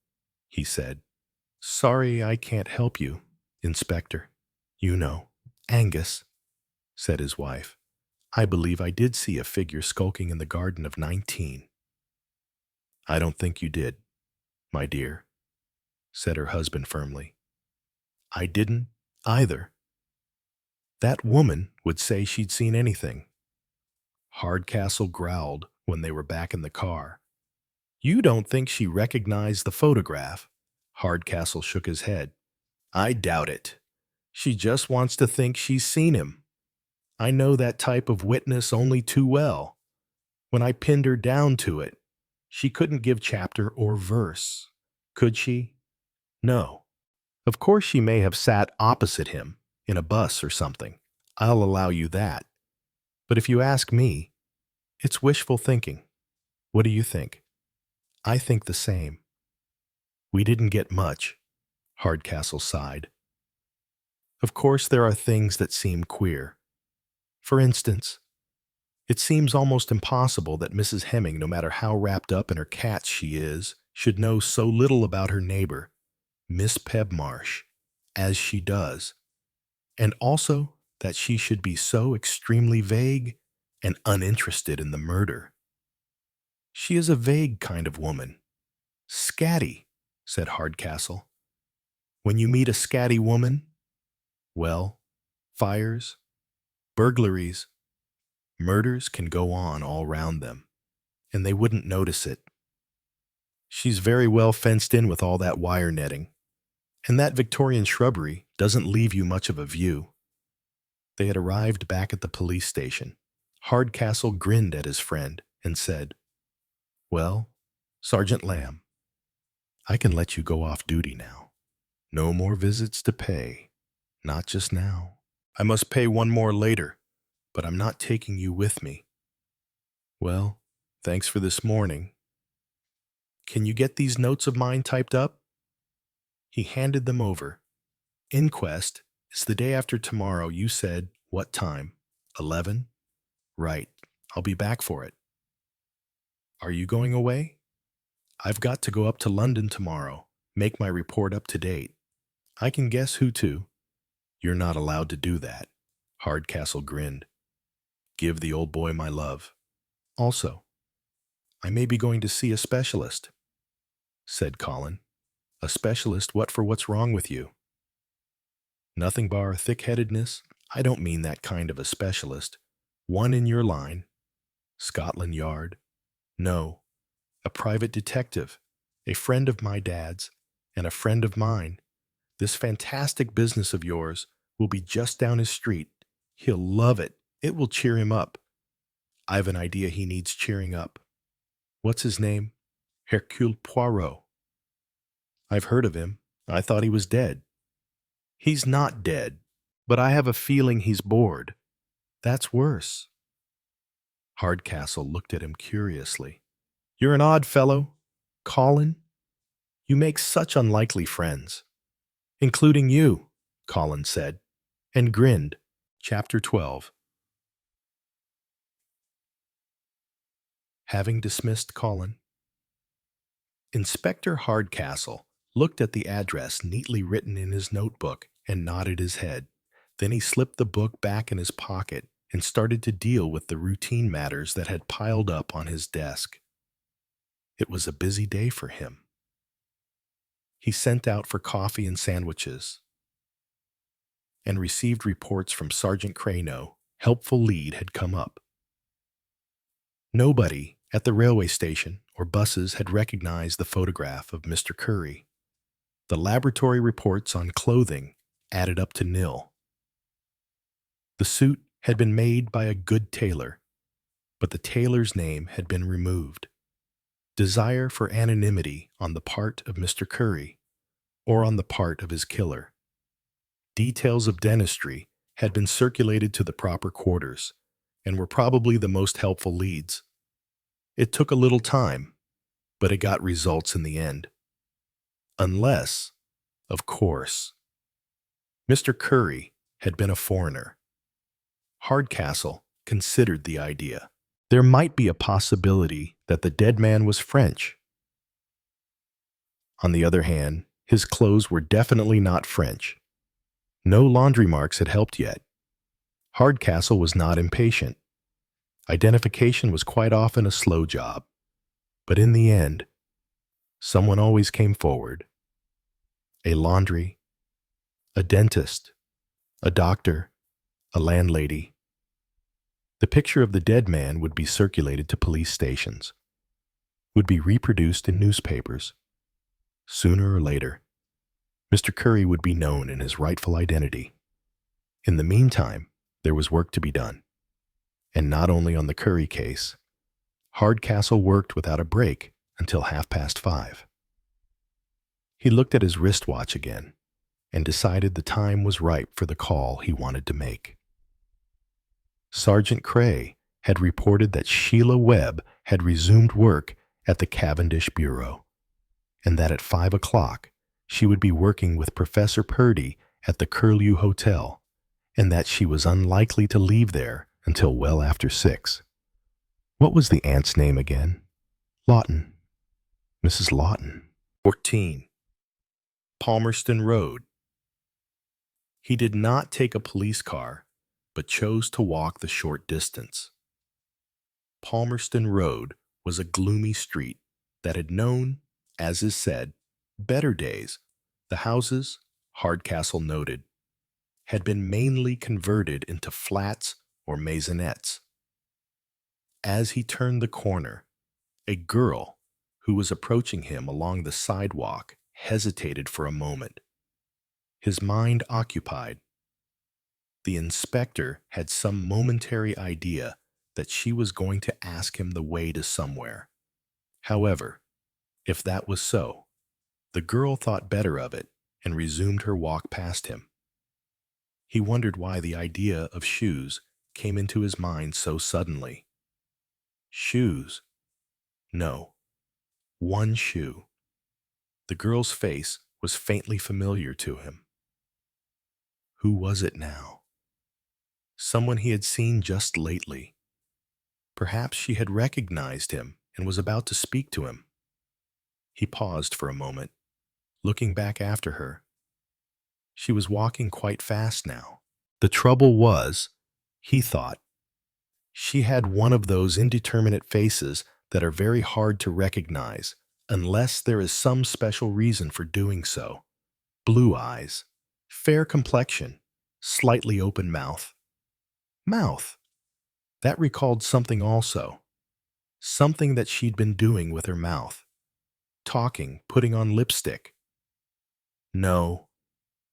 he said. Sorry I can't help you, Inspector. You know, Angus, said his wife. I believe I did see a figure skulking in the garden of 19. I don't think you did, my dear, said her husband firmly. I didn't either. That woman would say she'd seen anything. Hardcastle growled when they were back in the car. You don't think she recognized the photograph? Hardcastle shook his head. I doubt it. She just wants to think she's seen him. I know that type of witness only too well. When I pinned her down to it, she couldn't give chapter or verse. Could she? No. Of course she may have sat opposite him, in a bus or something. I'll allow you that. But if you ask me, it's wishful thinking. What do you think? I think the same. We didn't get much, Hardcastle sighed. Of course there are things that seem queer. For instance, it seems almost impossible that Mrs. Hemming, no matter how wrapped up in her cats she is, should know so little about her neighbor, Miss Pebmarsh, as she does, and also that she should be so extremely vague and uninterested in the murder. She is a vague kind of woman. Scatty, said Hardcastle. When you meet a scatty woman, well, fires, burglaries, murders can go on all round them, and they wouldn't notice it. She's very well fenced in with all that wire netting, and that Victorian shrubbery doesn't leave you much of a view. They had arrived back at the police station. Hardcastle grinned at his friend and said, Well, Sergeant Lamb, I can let you go off duty now. No more visits to pay. Not just now. I must pay one more later, but I'm not taking you with me. Well, thanks for this morning. Can you get these notes of mine typed up? He handed them over. Inquest is the day after tomorrow. You said, what time? 11? Right. I'll be back for it. Are you going away? I've got to go up to London tomorrow, make my report up to date. I can guess who to. You're not allowed to do that. Hardcastle grinned. Give the old boy my love. Also, I may be going to see a specialist, said Colin. A specialist what for what's wrong with you? Nothing bar thick-headedness. I don't mean that kind of a specialist. One in your line. Scotland Yard. No, a private detective, a friend of my dad's, and a friend of mine. This fantastic business of yours will be just down his street. He'll love it. It will cheer him up. I've an idea he needs cheering up. What's his name? Hercule Poirot. I've heard of him. I thought he was dead. He's not dead, but I have a feeling he's bored. That's worse. Hardcastle looked at him curiously. You're an odd fellow, Colin. You make such unlikely friends. Including you, Colin said, and grinned. Chapter 12. Having dismissed Colin, Inspector Hardcastle looked at the address neatly written in his notebook and nodded his head. Then he slipped the book back in his pocket and started to deal with the routine matters that had piled up on his desk. It was a busy day for him. He sent out for coffee and sandwiches and received reports from Sergeant Crano. Helpful lead had come up. Nobody at the railway station or buses had recognized the photograph of Mr. Curry. The laboratory reports on clothing added up to nil. The suit had been made by a good tailor, but the tailor's name had been removed. Desire for anonymity on the part of Mr. Curry or on the part of his killer. Details of dentistry had been circulated to the proper quarters and were probably the most helpful leads. It took a little time, but it got results in the end. Unless, of course, Mr. Curry had been a foreigner. Hardcastle considered the idea. There might be a possibility that the dead man was French. On the other hand, his clothes were definitely not French. No laundry marks had helped yet. Hardcastle was not impatient. Identification was quite often a slow job. But in the end, someone always came forward. A laundry, a dentist, a doctor, a landlady. The picture of the dead man would be circulated to police stations, would be reproduced in newspapers. Sooner or later, Mr. Curry would be known in his rightful identity. In the meantime, there was work to be done. And not only on the Curry case. Hardcastle worked without a break until 5:30. He looked at his wristwatch again and decided the time was ripe for the call he wanted to make. Sergeant Cray had reported that Sheila Webb had resumed work at the Cavendish Bureau, and that at 5 o'clock she would be working with Professor Purdy at the Curlew Hotel, and that she was unlikely to leave there until well after 6. What was the aunt's name again? Lawton. Mrs. Lawton. 14. Palmerston Road. He did not take a police car, but chose to walk the short distance. Palmerston Road was a gloomy street that had known, as is said, better days. The houses, Hardcastle noted, had been mainly converted into flats or maisonettes. As he turned the corner, a girl who was approaching him along the sidewalk hesitated for a moment. His mind occupied. The inspector had some momentary idea that she was going to ask him the way to somewhere. However, if that was so, the girl thought better of it and resumed her walk past him. He wondered why the idea of shoes came into his mind so suddenly. Shoes? No. One shoe. The girl's face was faintly familiar to him. Who was it now? Someone he had seen just lately. Perhaps she had recognized him and was about to speak to him. He paused for a moment, looking back after her. She was walking quite fast now. The trouble was, he thought, she had one of those indeterminate faces that are very hard to recognize unless there is some special reason for doing so. Blue eyes, fair complexion, slightly open mouth. Mouth. That recalled something also. Something that she'd been doing with her mouth. Talking, putting on lipstick. No,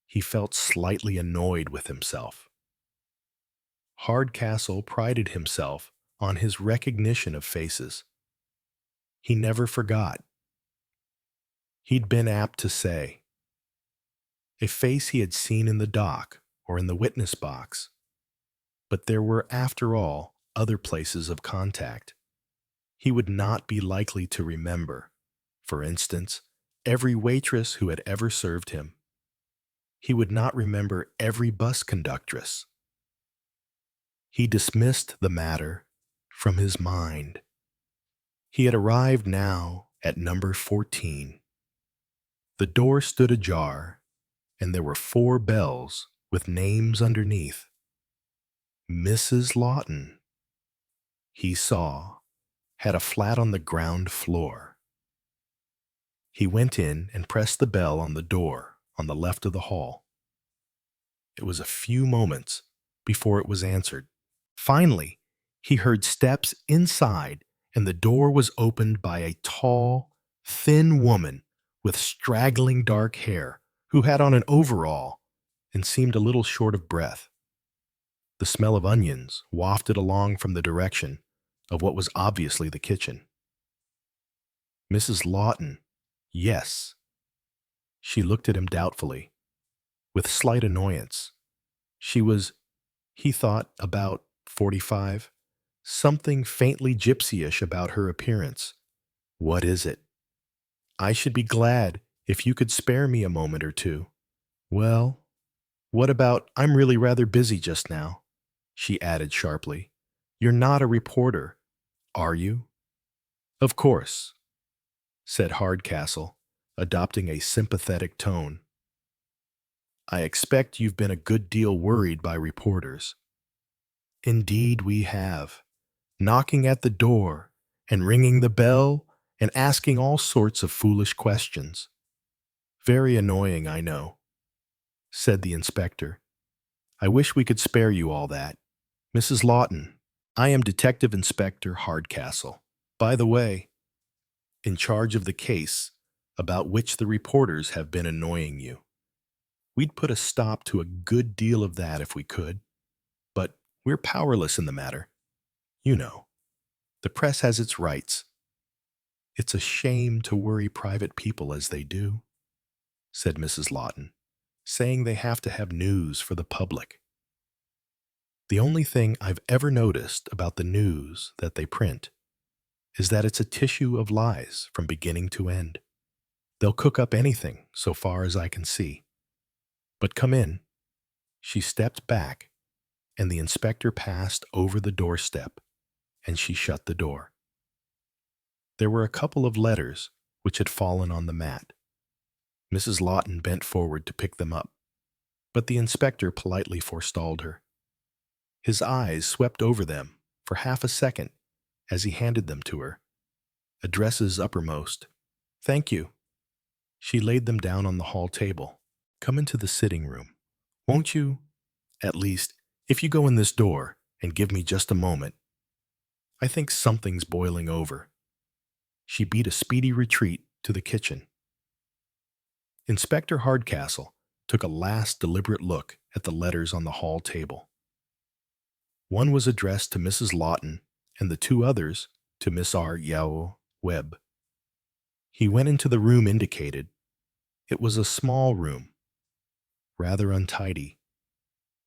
he felt slightly annoyed with himself. Hardcastle prided himself on his recognition of faces. He never forgot. He'd been apt to say, a face he had seen in the dock or in the witness box. But there were, after all, other places of contact. He would not be likely to remember, for instance, every waitress who had ever served him. He would not remember every bus conductress. He dismissed the matter from his mind. He had arrived now at number 14. The door stood ajar, and there were 4 bells with names underneath. Mrs. Lawton, he saw, had a flat on the ground floor. He went in and pressed the bell on the door on the left of the hall. It was a few moments before it was answered. Finally, he heard steps inside, and the door was opened by a tall, thin woman with straggling dark hair who had on an overall and seemed a little short of breath. The smell of onions wafted along from the direction of what was obviously the kitchen. Mrs. Lawton, yes. She looked at him doubtfully, with slight annoyance. She was, he thought, about 45. Something faintly gypsyish about her appearance. What is it? I should be glad if you could spare me a moment or two. Well, what about, I'm really rather busy just now, she added sharply. You're not a reporter, are you? Of course, said Hardcastle, adopting a sympathetic tone. I expect you've been a good deal worried by reporters. Indeed we have, knocking at the door and ringing the bell and asking all sorts of foolish questions. Very annoying, I know, said the inspector. I wish we could spare you all that. Mrs. Lawton, I am Detective Inspector Hardcastle. By the way, in charge of the case about which the reporters have been annoying you. We'd put a stop to a good deal of that if we could, but we're powerless in the matter. You know, the press has its rights. It's a shame to worry private people as they do, said Mrs. Lawton, saying they have to have news for the public. The only thing I've ever noticed about the news that they print is that it's a tissue of lies from beginning to end. They'll cook up anything, so far as I can see. But come in. She stepped back, and the inspector passed over the doorstep, and she shut the door. There were a couple of letters which had fallen on the mat. Mrs. Lawton bent forward to pick them up, but the inspector politely forestalled her. His eyes swept over them for half a second as he handed them to her, addresses uppermost. Thank you. She laid them down on the hall table. Come into the sitting room. Won't you? At least, if you go in this door and give me just a moment. I think something's boiling over. She beat a speedy retreat to the kitchen. Inspector Hardcastle took a last deliberate look at the letters on the hall table. One was addressed to Mrs. Lawton, and the 2 others to Miss R. Yao Webb. He went into the room indicated. It was a small room, rather untidy,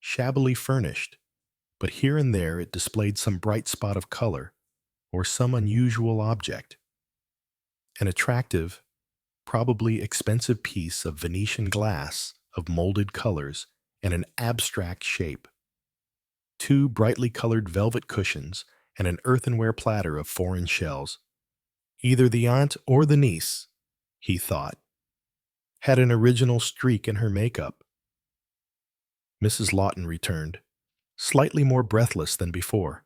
shabbily furnished, but here and there it displayed some bright spot of color or some unusual object. An attractive, probably expensive piece of Venetian glass of molded colors and an abstract shape. 2 brightly colored velvet cushions and an earthenware platter of foreign shells. Either the aunt or the niece, he thought, had an original streak in her makeup. Mrs. Lawton returned, slightly more breathless than before.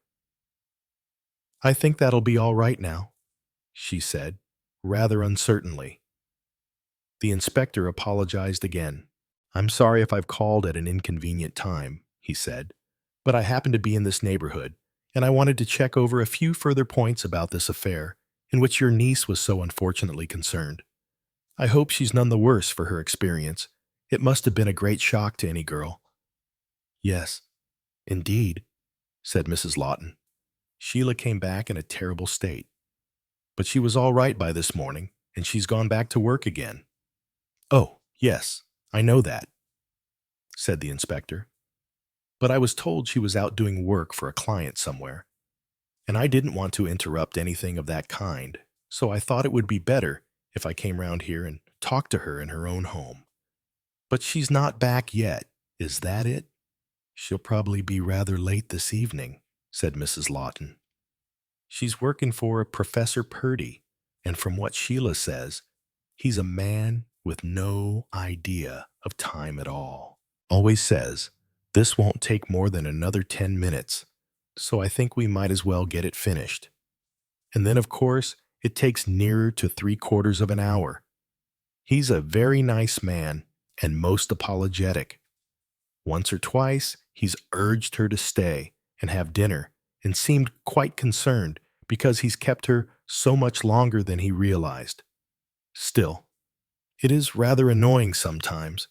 I think that'll be all right now, she said, rather uncertainly. The inspector apologized again. I'm sorry if I've called at an inconvenient time, he said, but I happen to be in this neighborhood, and I wanted to check over a few further points about this affair in which your niece was so unfortunately concerned. I hope she's none the worse for her experience. It must have been a great shock to any girl. Yes, indeed, said Mrs. Lawton. Sheila came back in a terrible state. But she was all right by this morning, and she's gone back to work again. Oh, yes, I know that, said the inspector. But I was told she was out doing work for a client somewhere, and I didn't want to interrupt anything of that kind, so I thought it would be better if I came round here and talked to her in her own home. But she's not back yet, is that it? She'll probably be rather late this evening, said Mrs. Lawton. She's working for Professor Purdy, and from what Sheila says, he's a man with no idea of time at all. Always says, this won't take more than another 10 minutes, so I think we might as well get it finished. And then, of course, it takes nearer to 3/4 of an hour. He's a very nice man and most apologetic. Once or twice, he's urged her to stay and have dinner and seemed quite concerned because he's kept her so much longer than he realized. Still, it is rather annoying sometimes.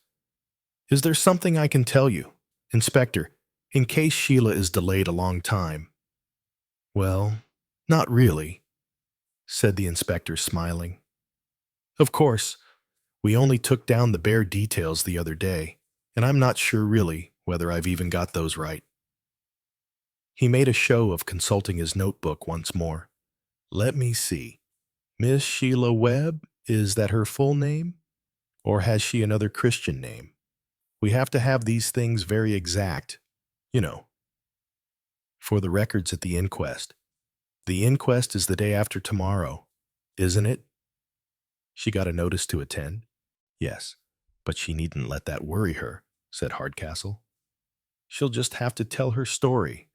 Is there something I can tell you, Inspector, in case Sheila is delayed a long time? Well, not really, said the inspector, smiling. Of course, we only took down the bare details the other day, and I'm not sure really whether I've even got those right. He made a show of consulting his notebook once more. Let me see. Miss Sheila Webb, is that her full name? Or has she another Christian name? We have to have these things very exact, you know, for the records at the inquest. The inquest is the day after tomorrow, isn't it? She got a notice to attend? Yes, but she needn't let that worry her, said Hardcastle. She'll just have to tell her story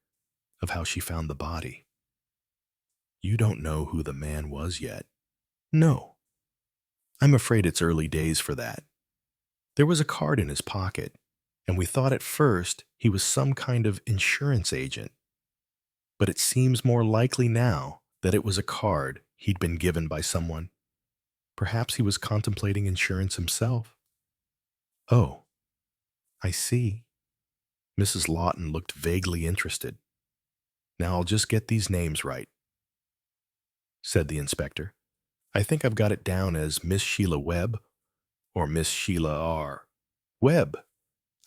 of how she found the body. You don't know who the man was yet? No. I'm afraid it's early days for that. There was a card in his pocket, and we thought at first he was some kind of insurance agent. But it seems more likely now that it was a card he'd been given by someone. Perhaps he was contemplating insurance himself. Oh, I see. Mrs. Lawton looked vaguely interested. Now I'll just get these names right, said the inspector. I think I've got it down as Miss Sheila Webb or Miss Sheila R. Webb.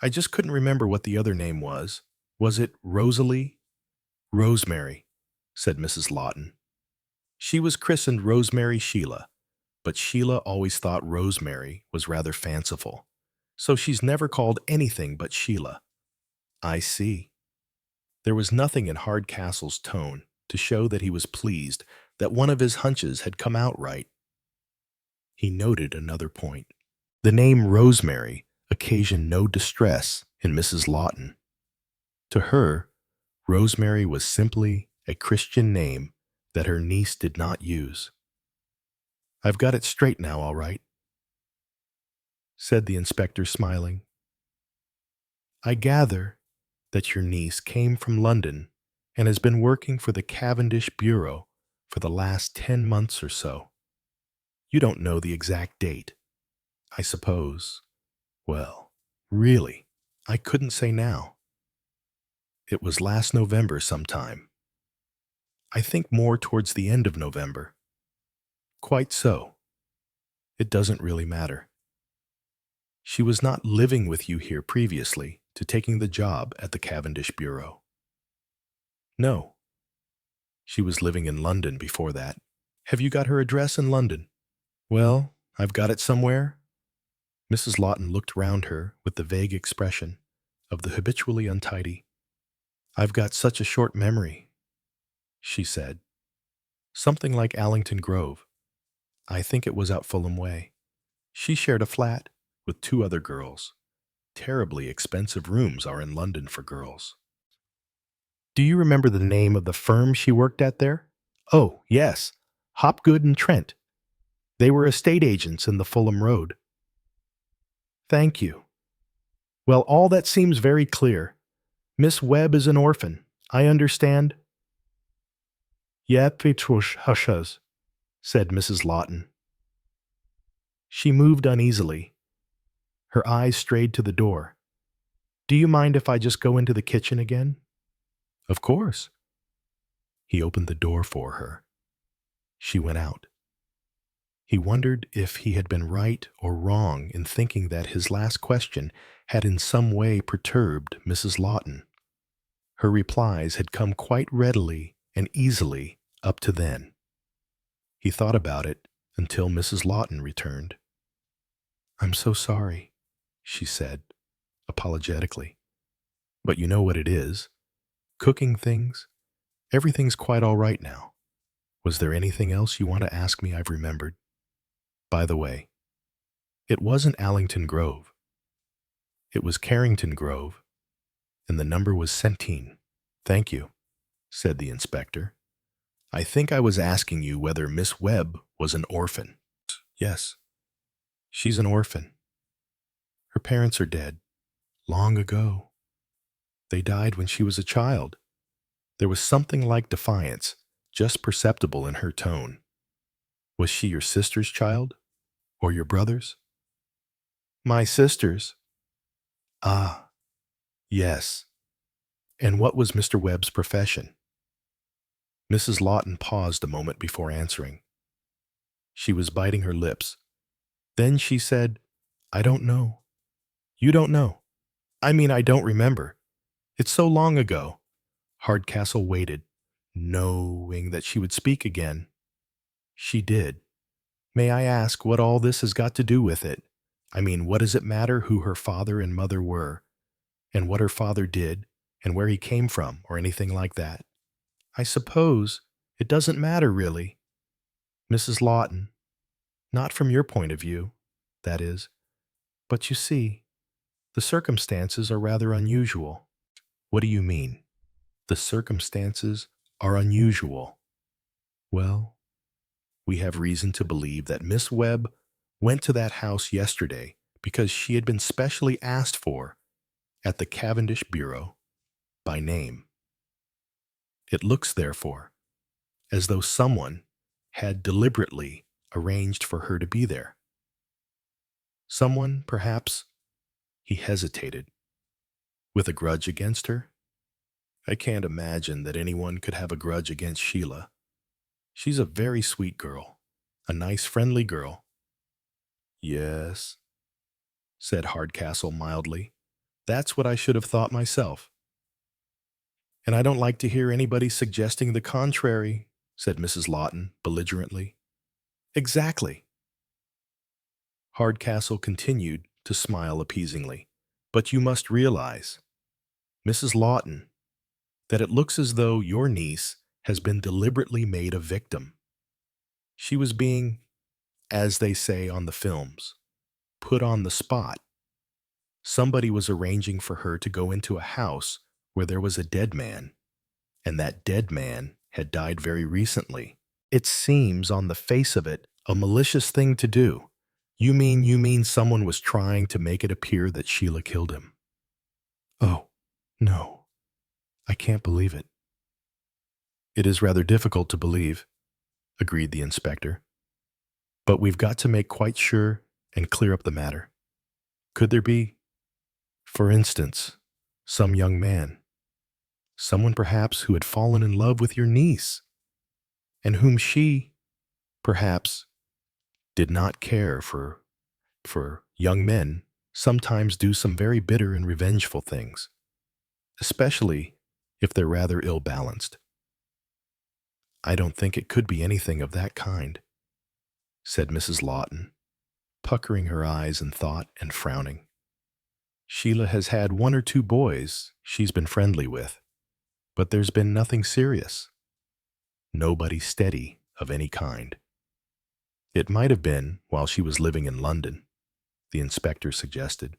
I just couldn't remember what the other name was. Was it Rosalie? Rosemary, said Mrs. Lawton. She was christened Rosemary Sheila, but Sheila always thought Rosemary was rather fanciful, so she's never called anything but Sheila. I see. There was nothing in Hardcastle's tone to show that he was pleased that one of his hunches had come out right. He noted another point. The name Rosemary occasioned no distress in Mrs. Lawton. To her, Rosemary was simply a Christian name that her niece did not use. I've got it straight now, all right, said the inspector, smiling. I gather that your niece came from London and has been working for the Cavendish Bureau for the last 10 months or so. You don't know the exact date, I suppose. Well, really, I couldn't say now. It was last November sometime. I think more towards the end of November. Quite so. It doesn't really matter. She was not living with you here previously to taking the job at the Cavendish Bureau. No. She was living in London before that. Have you got her address in London? Well, I've got it somewhere. Mrs. Lawton looked round her with the vague expression of the habitually untidy. I've got such a short memory, she said. Something like Allington Grove. I think it was out Fulham Way. She shared a flat with 2 other girls. Terribly expensive rooms are in London for girls. Do you remember the name of the firm she worked at there? Oh, yes, Hopgood and Trent. They were estate agents in the Fulham Road. Thank you. Well, all that seems very clear. Miss Webb is an orphan, I understand. Yep, Petrush hushes, said Mrs. Lawton. She moved uneasily. Her eyes strayed to the door. Do you mind if I just go into the kitchen again? Of course. He opened the door for her. She went out. He wondered if he had been right or wrong in thinking that his last question had in some way perturbed Mrs. Lawton. Her replies had come quite readily and easily up to then. He thought about it until Mrs. Lawton returned. I'm so sorry, she said, apologetically. But you know what it is. Cooking things. Everything's quite all right now. Was there anything else you want to ask me? I've remembered. By the way, it wasn't Allington Grove. It was Carrington Grove, and the number was 17. Thank you, said the inspector. I think I was asking you whether Miss Webb was an orphan. Yes, she's an orphan. Her parents are dead. Long ago. They died when she was a child. There was something like defiance, just perceptible in her tone. Was she your sister's child? Or your brother's? My sister's. Ah, yes. And what was Mr. Webb's profession? Mrs. Lawton paused a moment before answering. She was biting her lips. Then she said, I don't know. You don't know? I mean, I don't remember. It's so long ago. Hardcastle waited, knowing that she would speak again. She did. May I ask what all this has got to do with it? I mean, what does it matter who her father and mother were, and what her father did, and where he came from, or anything like that? I suppose it doesn't matter, really. Mrs. Lawton, not from your point of view, that is. But you see, the circumstances are rather unusual. What do you mean? The circumstances are unusual. Well, we have reason to believe that Miss Webb went to that house yesterday because she had been specially asked for at the Cavendish Bureau by name. It looks, therefore, as though someone had deliberately arranged for her to be there. Someone, perhaps, he hesitated, with a grudge against her? I can't imagine that anyone could have a grudge against Sheila. She's a very sweet girl, a nice, friendly girl. Yes, said Hardcastle mildly. That's what I should have thought myself. And I don't like to hear anybody suggesting the contrary, said Mrs. Lawton belligerently. Exactly. Hardcastle continued to smile appeasingly. But you must realize, Mrs. Lawton, that it looks as though your niece has been deliberately made a victim. She was being, as they say on the films, put on the spot. Somebody was arranging for her to go into a house where there was a dead man, and that dead man had died very recently. It seems, on the face of it, a malicious thing to do. You mean someone was trying to make it appear that Sheila killed him? Oh, no. I can't believe it. It is rather difficult to believe, agreed the inspector. But we've got to make quite sure and clear up the matter. Could there be, for instance, some young man, someone perhaps who had fallen in love with your niece, and whom she, perhaps, did not care for young men sometimes do some very bitter and revengeful things, especially if they're rather ill-balanced. I don't think it could be anything of that kind, said Mrs. Lawton, puckering her eyes in thought and frowning. Sheila has had 1 or 2 boys she's been friendly with, but there's been nothing serious. Nobody steady of any kind. It might have been while she was living in London, the inspector suggested.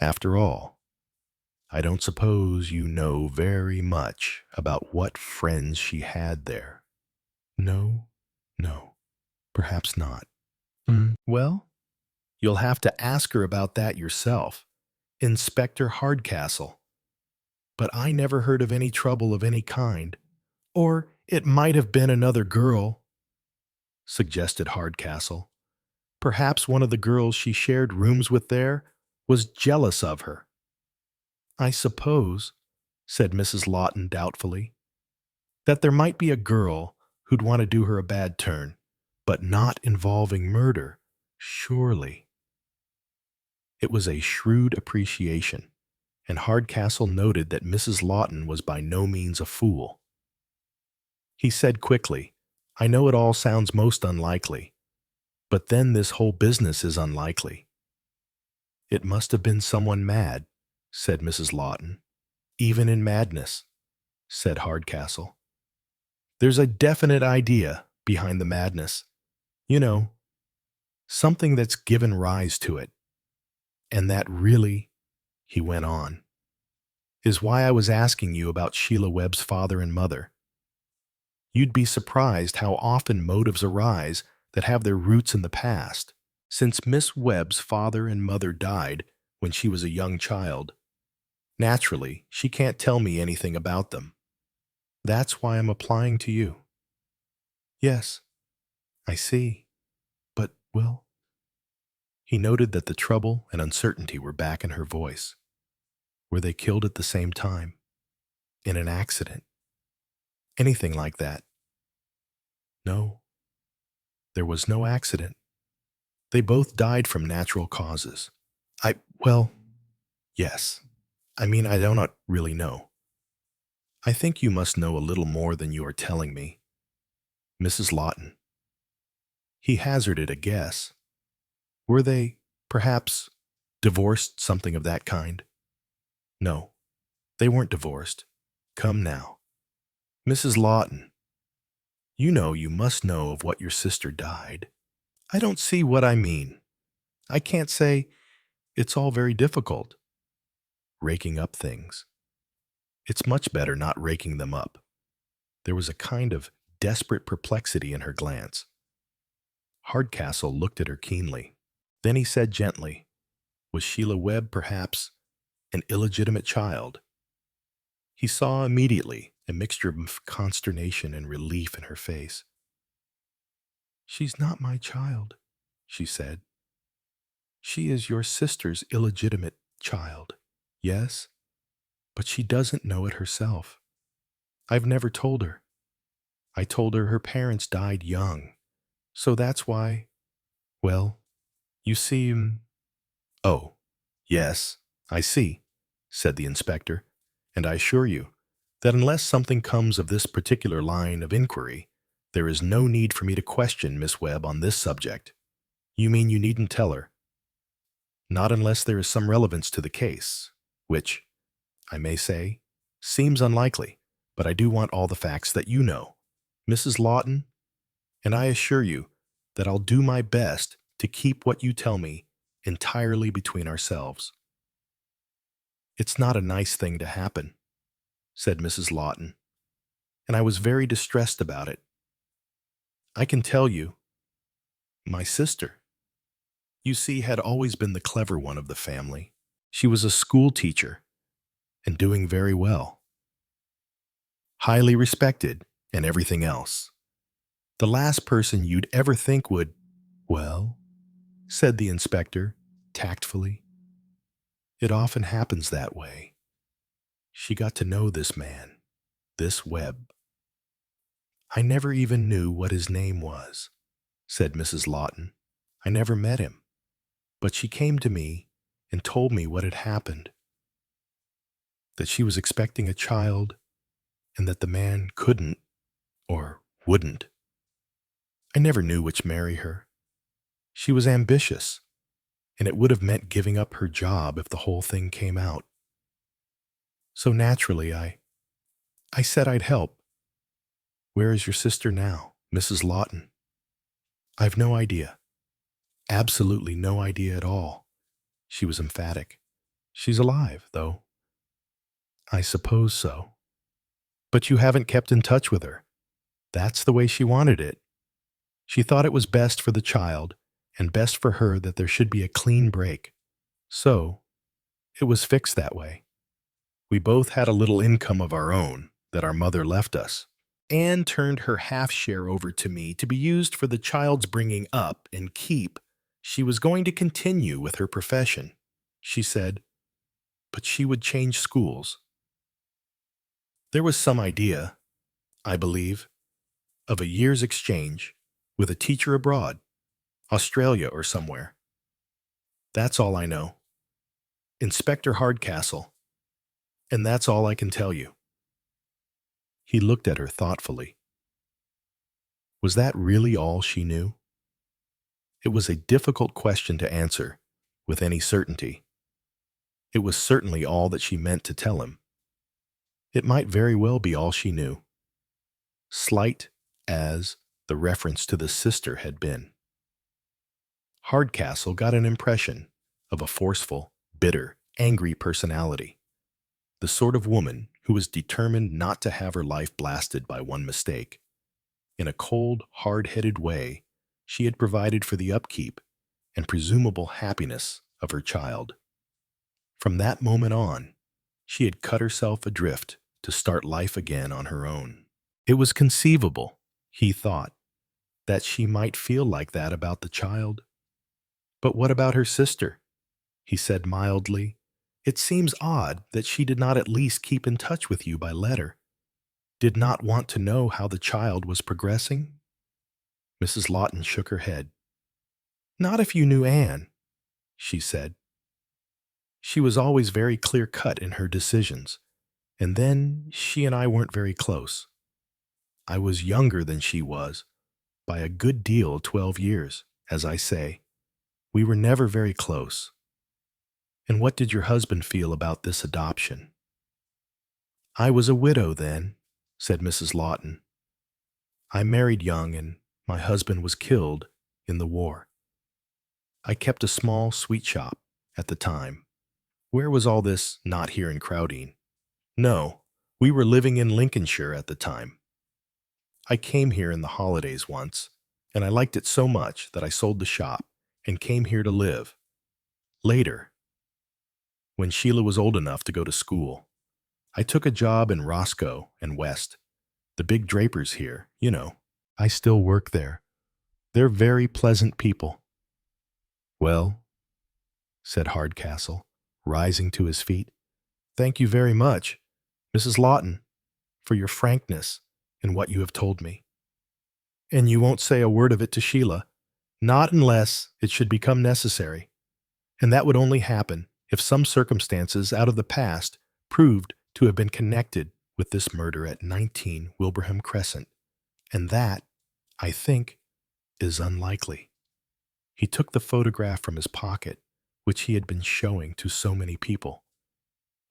After all, I don't suppose you know very much about what friends she had there. No, Perhaps not. Well, you'll have to ask her about that yourself. Inspector Hardcastle. But I never heard of any trouble of any kind. Or it might have been another girl, suggested Hardcastle. Perhaps one of the girls she shared rooms with there was jealous of her. I suppose, said Mrs. Lawton doubtfully, that there might be a girl who'd want to do her a bad turn, but not involving murder, surely. It was a shrewd appreciation, and Hardcastle noted that Mrs. Lawton was by no means a fool. He said quickly, I know it all sounds most unlikely, but then this whole business is unlikely. It must have been someone mad, said Mrs. Lawton. Even in madness, said Hardcastle. There's a definite idea behind the madness. You know, something that's given rise to it. And that really, he went on, is why I was asking you about Sheila Webb's father and mother. You'd be surprised how often motives arise that have their roots in the past. Since Miss Webb's father and mother died when she was a young child, naturally, she can't tell me anything about them. That's why I'm applying to you. Yes, I see. But, well... He noted that the trouble and uncertainty were back in her voice. Were they killed at the same time? In an accident? Anything like that? No. There was no accident. They both died from natural causes. Well, yes. I mean, I do not really know. I think you must know a little more than you are telling me. Mrs. Lawton. He hazarded a guess. Were they, perhaps, divorced, something of that kind? No, they weren't divorced. Come now. Mrs. Lawton, you know you must know of what your sister died. I don't see what I mean. I can't say, it's all very difficult. Raking up things. It's much better not raking them up. There was a kind of desperate perplexity in her glance. Hardcastle looked at her keenly. Then he said gently, was Sheila Webb perhaps an illegitimate child? He saw immediately a mixture of consternation and relief in her face. She's not my child, she said. She is your sister's illegitimate child, yes, but she doesn't know it herself. I've never told her. I told her her parents died young, so that's why, well, you see, oh, yes, I see, said the inspector, and I assure you that unless something comes of this particular line of inquiry, there is no need for me to question Miss Webb on this subject. You mean you needn't tell her? Not unless there is some relevance to the case, which, I may say, seems unlikely, but I do want all the facts that you know, Mrs. Lawton, and I assure you that I'll do my best to keep what you tell me entirely between ourselves. It's not a nice thing to happen, said Mrs. Lawton, and I was very distressed about it. I can tell you, my sister, you see, had always been the clever one of the family. She was a school teacher and doing very well. Highly respected and everything else. The last person you'd ever think would, well, said the inspector tactfully. It often happens that way. She got to know this man, this Webb. I never even knew what his name was, said Mrs. Lawton. I never met him, but she came to me and told me what had happened, that she was expecting a child and that the man couldn't or wouldn't. I never knew which marry her. She was ambitious, and it would have meant giving up her job if the whole thing came out. So naturally, I said I'd help. Where is your sister now, Mrs. Lawton? I've no idea. Absolutely no idea at all. She was emphatic. She's alive, though. I suppose so. But you haven't kept in touch with her. That's the way she wanted it. She thought it was best for the child and best for her that there should be a clean break. So, it was fixed that way. We both had a little income of our own that our mother left us. Anne turned her half share over to me to be used for the child's bringing up and keep. She was going to continue with her profession, she said, but she would change schools. There was some idea, I believe, of a year's exchange with a teacher abroad, Australia or somewhere. That's all I know. Inspector Hardcastle. And that's all I can tell you. He looked at her thoughtfully. Was that really all she knew? It was a difficult question to answer with any certainty. It was certainly all that she meant to tell him. It might very well be all she knew, slight as the reference to the sister had been. Hardcastle got an impression of a forceful, bitter, angry personality, the sort of woman who was determined not to have her life blasted by one mistake. In a cold, hard-headed way, she had provided for the upkeep and presumable happiness of her child. From that moment on, she had cut herself adrift to start life again on her own. It was conceivable, he thought, that she might feel like that about the child. But what about her sister? He said mildly. It seems odd that she did not at least keep in touch with you by letter. Did not want to know how the child was progressing? Mrs. Lawton shook her head. Not if you knew Anne, she said. She was always very clear-cut in her decisions, and then she and I weren't very close. I was younger than she was, by a good deal, 12 years, as I say. We were never very close. And what did your husband feel about this adoption? I was a widow then, said Mrs. Lawton. I married young, and my husband was killed in the war. I kept a small sweet shop at the time. Where was all this not here in Crowdine? No, we were living in Lincolnshire at the time. I came here in the holidays once, and I liked it so much that I sold the shop and came here to live. Later, when Sheila was old enough to go to school, I took a job in Roscoe and West, the big drapers here, you know. I still work there. They're very pleasant people. Well, said Hardcastle, rising to his feet, thank you very much, Mrs. Lawton, for your frankness in what you have told me. And you won't say a word of it to Sheila, not unless it should become necessary. And that would only happen if some circumstances out of the past proved to have been connected with this murder at 19 Wilbraham Crescent. And that, I think, is unlikely. He took the photograph from his pocket, which he had been showing to so many people,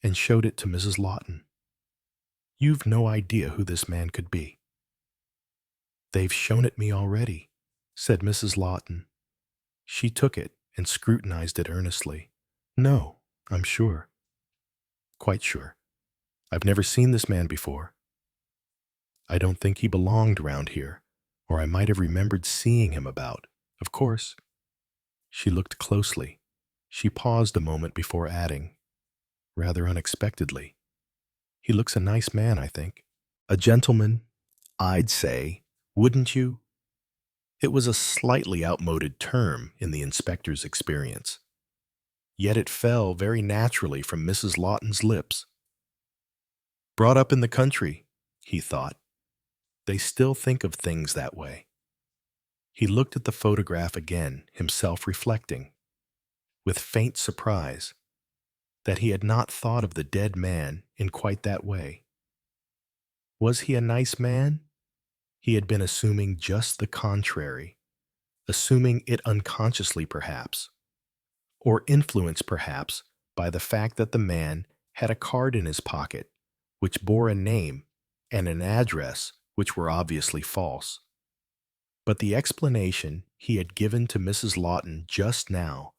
and showed it to Mrs. Lawton. You've no idea who this man could be. They've shown it me already, said Mrs. Lawton. She took it and scrutinized it earnestly. No, I'm sure. Quite sure. I've never seen this man before. I don't think he belonged round here, or I might have remembered seeing him about. Of course. She looked closely. She paused a moment before adding, rather unexpectedly, he looks a nice man, I think. A gentleman, I'd say, wouldn't you? It was a slightly outmoded term in the inspector's experience, yet it fell very naturally from Mrs. Lawton's lips. Brought up in the country, he thought. They still think of things that way. He looked at the photograph again, himself reflecting, with faint surprise, that he had not thought of the dead man in quite that way. Was he a nice man? He had been assuming just the contrary, assuming it unconsciously perhaps, or influenced perhaps by the fact that the man had a card in his pocket which bore a name and an address which were obviously false. But the explanation he had given to Mrs. Lawton just now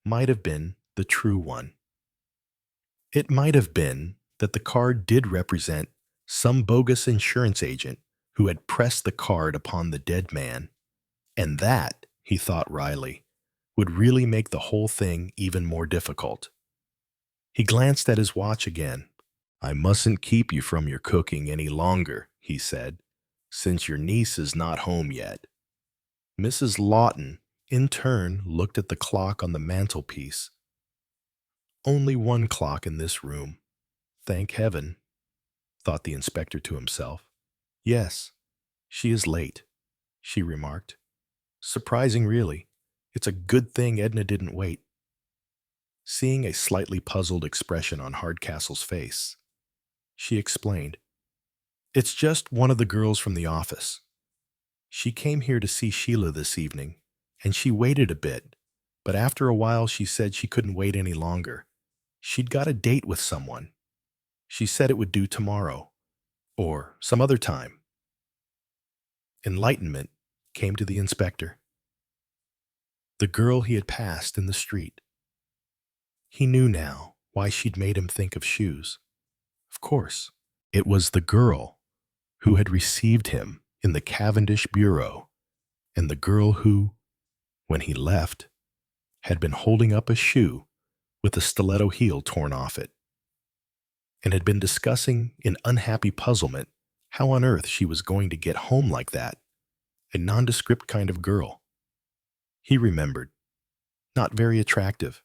might have been the true one. It might have been that the card did represent some bogus insurance agent who had pressed the card upon the dead man And that, he thought wryly, would really make the whole thing even more difficult. He glanced at his watch again. I mustn't keep you from your cooking any longer, he said, since your niece is not home yet. Mrs. Lawton, in turn, looked at the clock on the mantelpiece. Only one clock in this room. Thank heaven, thought the inspector to himself. Yes, she is late, she remarked. Surprising, really. It's a good thing Edna didn't wait. Seeing a slightly puzzled expression on Hardcastle's face, she explained, It's just one of the girls from the office. She came here to see Sheila this evening, and she waited a bit, but after a while she said she couldn't wait any longer. She'd got a date with someone. She said it would do tomorrow, or some other time. Enlightenment came to the inspector. The girl he had passed in the street. He knew now why she'd made him think of shoes. Of course, it was the girl who had received him in the Cavendish Bureau, and the girl who, when he left, had been holding up a shoe with a stiletto heel torn off it, and had been discussing in unhappy puzzlement how on earth she was going to get home like that, a nondescript kind of girl. He remembered, not very attractive,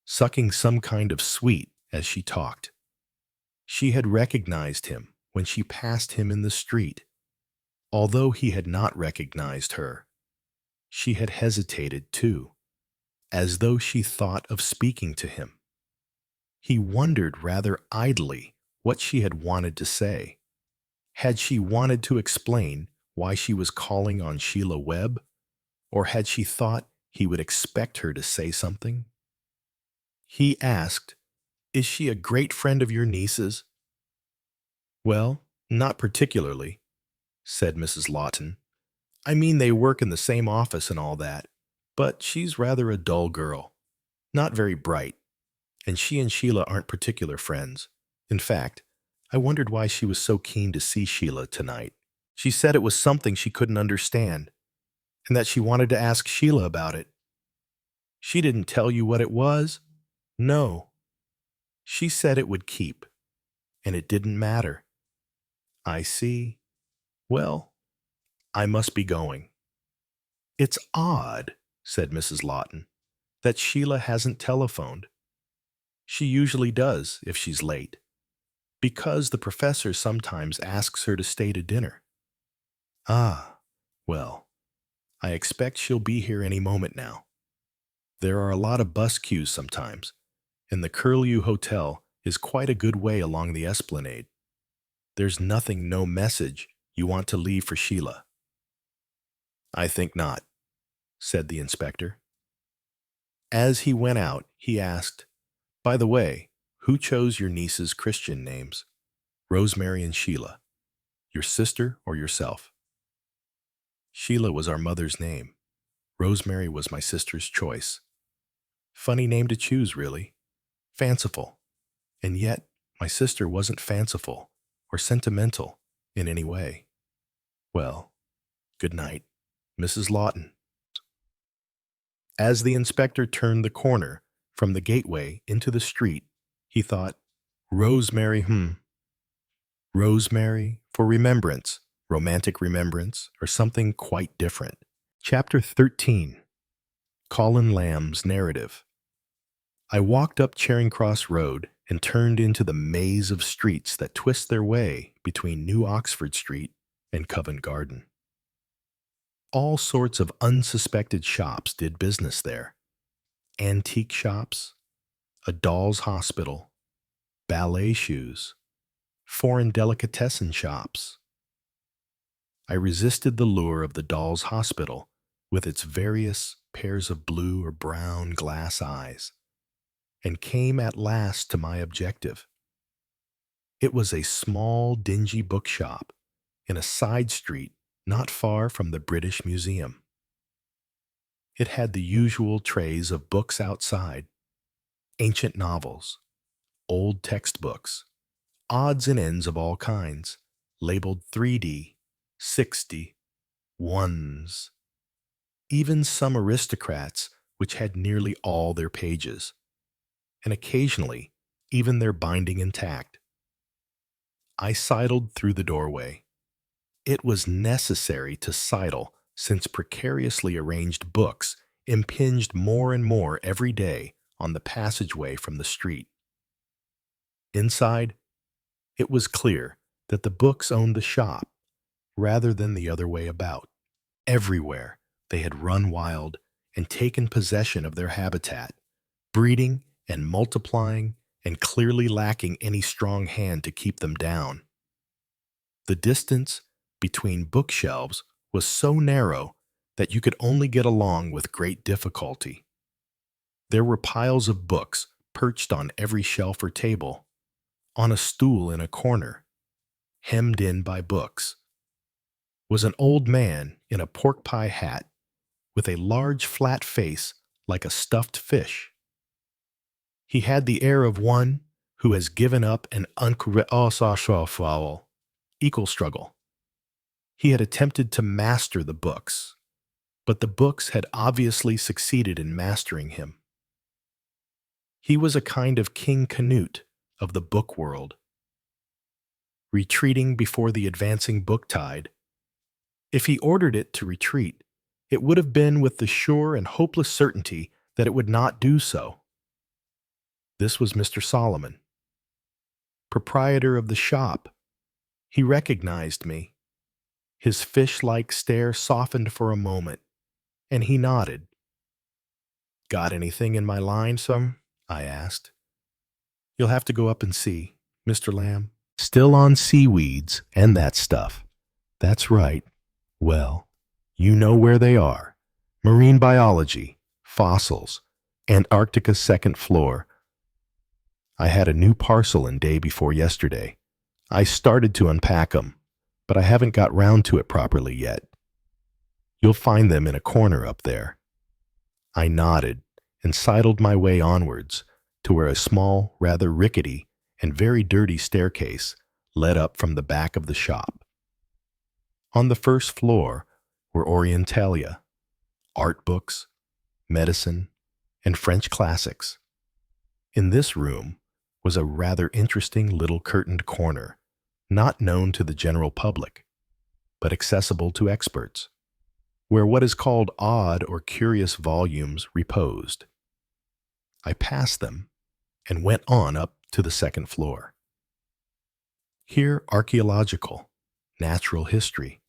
sucking some kind of sweet as she talked. She had recognized him when she passed him in the street. Although he had not recognized her, she had hesitated too, as though she thought of speaking to him. He wondered rather idly what she had wanted to say. Had she wanted to explain why she was calling on Sheila Webb, or had she thought he would expect her to say something? He asked, Is she a great friend of your niece's? Well, not particularly, said Mrs. Lawton. I mean, they work in the same office and all that, but she's rather a dull girl, not very bright, and she and Sheila aren't particular friends. In fact, I wondered why she was so keen to see Sheila tonight. She said it was something she couldn't understand, and that she wanted to ask Sheila about it. She didn't tell you what it was? No. She said it would keep, and it didn't matter. I see. Well, I must be going. It's odd, said Mrs. Lawton, that Sheila hasn't telephoned. She usually does if she's late, because the professor sometimes asks her to stay to dinner. Ah, well, I expect she'll be here any moment now. There are a lot of bus queues sometimes, and the Curlew Hotel is quite a good way along the esplanade. There's no message you want to leave for Sheila. I think not, said the inspector. As he went out, he asked, By the way, who chose your niece's Christian names? Rosemary and Sheila. Your sister or yourself? Sheila was our mother's name. Rosemary was my sister's choice. Funny name to choose, really. Fanciful. And yet, my sister wasn't fanciful or sentimental in any way. Well, good night, Mrs. Lawton. As the inspector turned the corner from the gateway into the street, he thought, Rosemary, Rosemary for remembrance, romantic remembrance, or something quite different. Chapter 13. Colin Lamb's Narrative. I walked up Charing Cross Road and turned into the maze of streets that twist their way between New Oxford Street and Covent Garden. All sorts of unsuspected shops did business there. Antique shops, a doll's hospital, ballet shoes, foreign delicatessen shops. I resisted the lure of the doll's hospital with its various pairs of blue or brown glass eyes, and came at last to my objective. It was a small, dingy bookshop in a side street not far from the British Museum. It had the usual trays of books outside, ancient novels, old textbooks, odds and ends of all kinds, labeled 3D, 6D, ones. even some aristocrats which had nearly all their pages, and occasionally even their binding intact. I sidled through the doorway. It was necessary to sidle since precariously arranged books impinged more and more every day on the passageway from the street. Inside, it was clear that the books owned the shop rather than the other way about. Everywhere they had run wild and taken possession of their habitat, breeding and multiplying and clearly lacking any strong hand to keep them down. The distance between bookshelves was so narrow that you could only get along with great difficulty. There were piles of books perched on every shelf or table, on a stool in a corner, hemmed in by books, was an old man in a pork pie hat with a large flat face like a stuffed fish. He had the air of one who has given up an equal struggle. He had attempted to master the books, but the books had obviously succeeded in mastering him. He was a kind of King Canute of the book world, retreating before the advancing book tide. If he ordered it to retreat, it would have been with the sure and hopeless certainty that it would not do so. This was Mr. Solomon, proprietor of the shop. He recognized me. His fish-like stare softened for a moment, and he nodded. "Got anything in my line, some?" I asked. "You'll have to go up and see, Mr. Lamb." "Still on seaweeds and that stuff." "That's right. Well, you know where they are. Marine biology, fossils, Antarctica's second floor. I had a new parcel in day before yesterday. I started to unpack 'em, but I haven't got round to it properly yet. You'll find them in a corner up there." I nodded and sidled my way onwards to where a small, rather rickety, and very dirty staircase led up from the back of the shop. On the first floor were Orientalia, art books, medicine, and French classics. In this room was a rather interesting little curtained corner, not known to the general public, but accessible to experts, where what is called odd or curious volumes reposed. I passed them and went on up to the second floor. Here archaeological, natural history,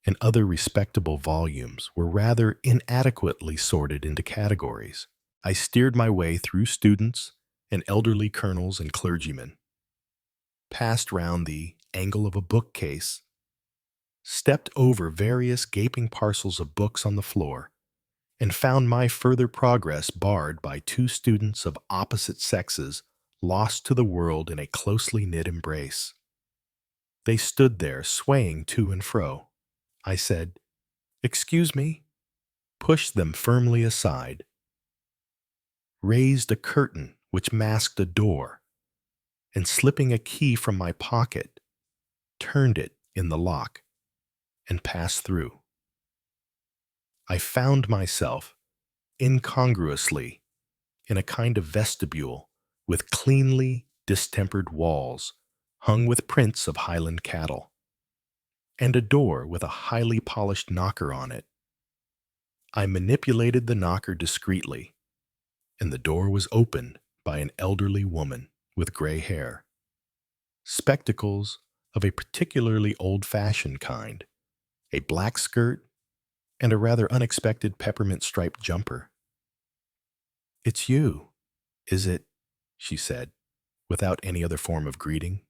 and other respectable volumes were rather inadequately sorted into categories. I steered my way through students and elderly colonels and clergymen, passed round the angle of a bookcase, stepped over various gaping parcels of books on the floor, and found my further progress barred by two students of opposite sexes lost to the world in a closely knit embrace. They stood there swaying to and fro. I said, "Excuse me," pushed them firmly aside, raised a curtain which masked a door, and slipping a key from my pocket, turned it in the lock and passed through. I found myself, incongruously, in a kind of vestibule with cleanly distempered walls hung with prints of Highland cattle, and a door with a highly polished knocker on it. I manipulated the knocker discreetly, and the door was opened by an elderly woman with gray hair, spectacles of a particularly old-fashioned kind, a black skirt, and a rather unexpected peppermint-striped jumper. "It's you, is it?" she said, without any other form of greeting.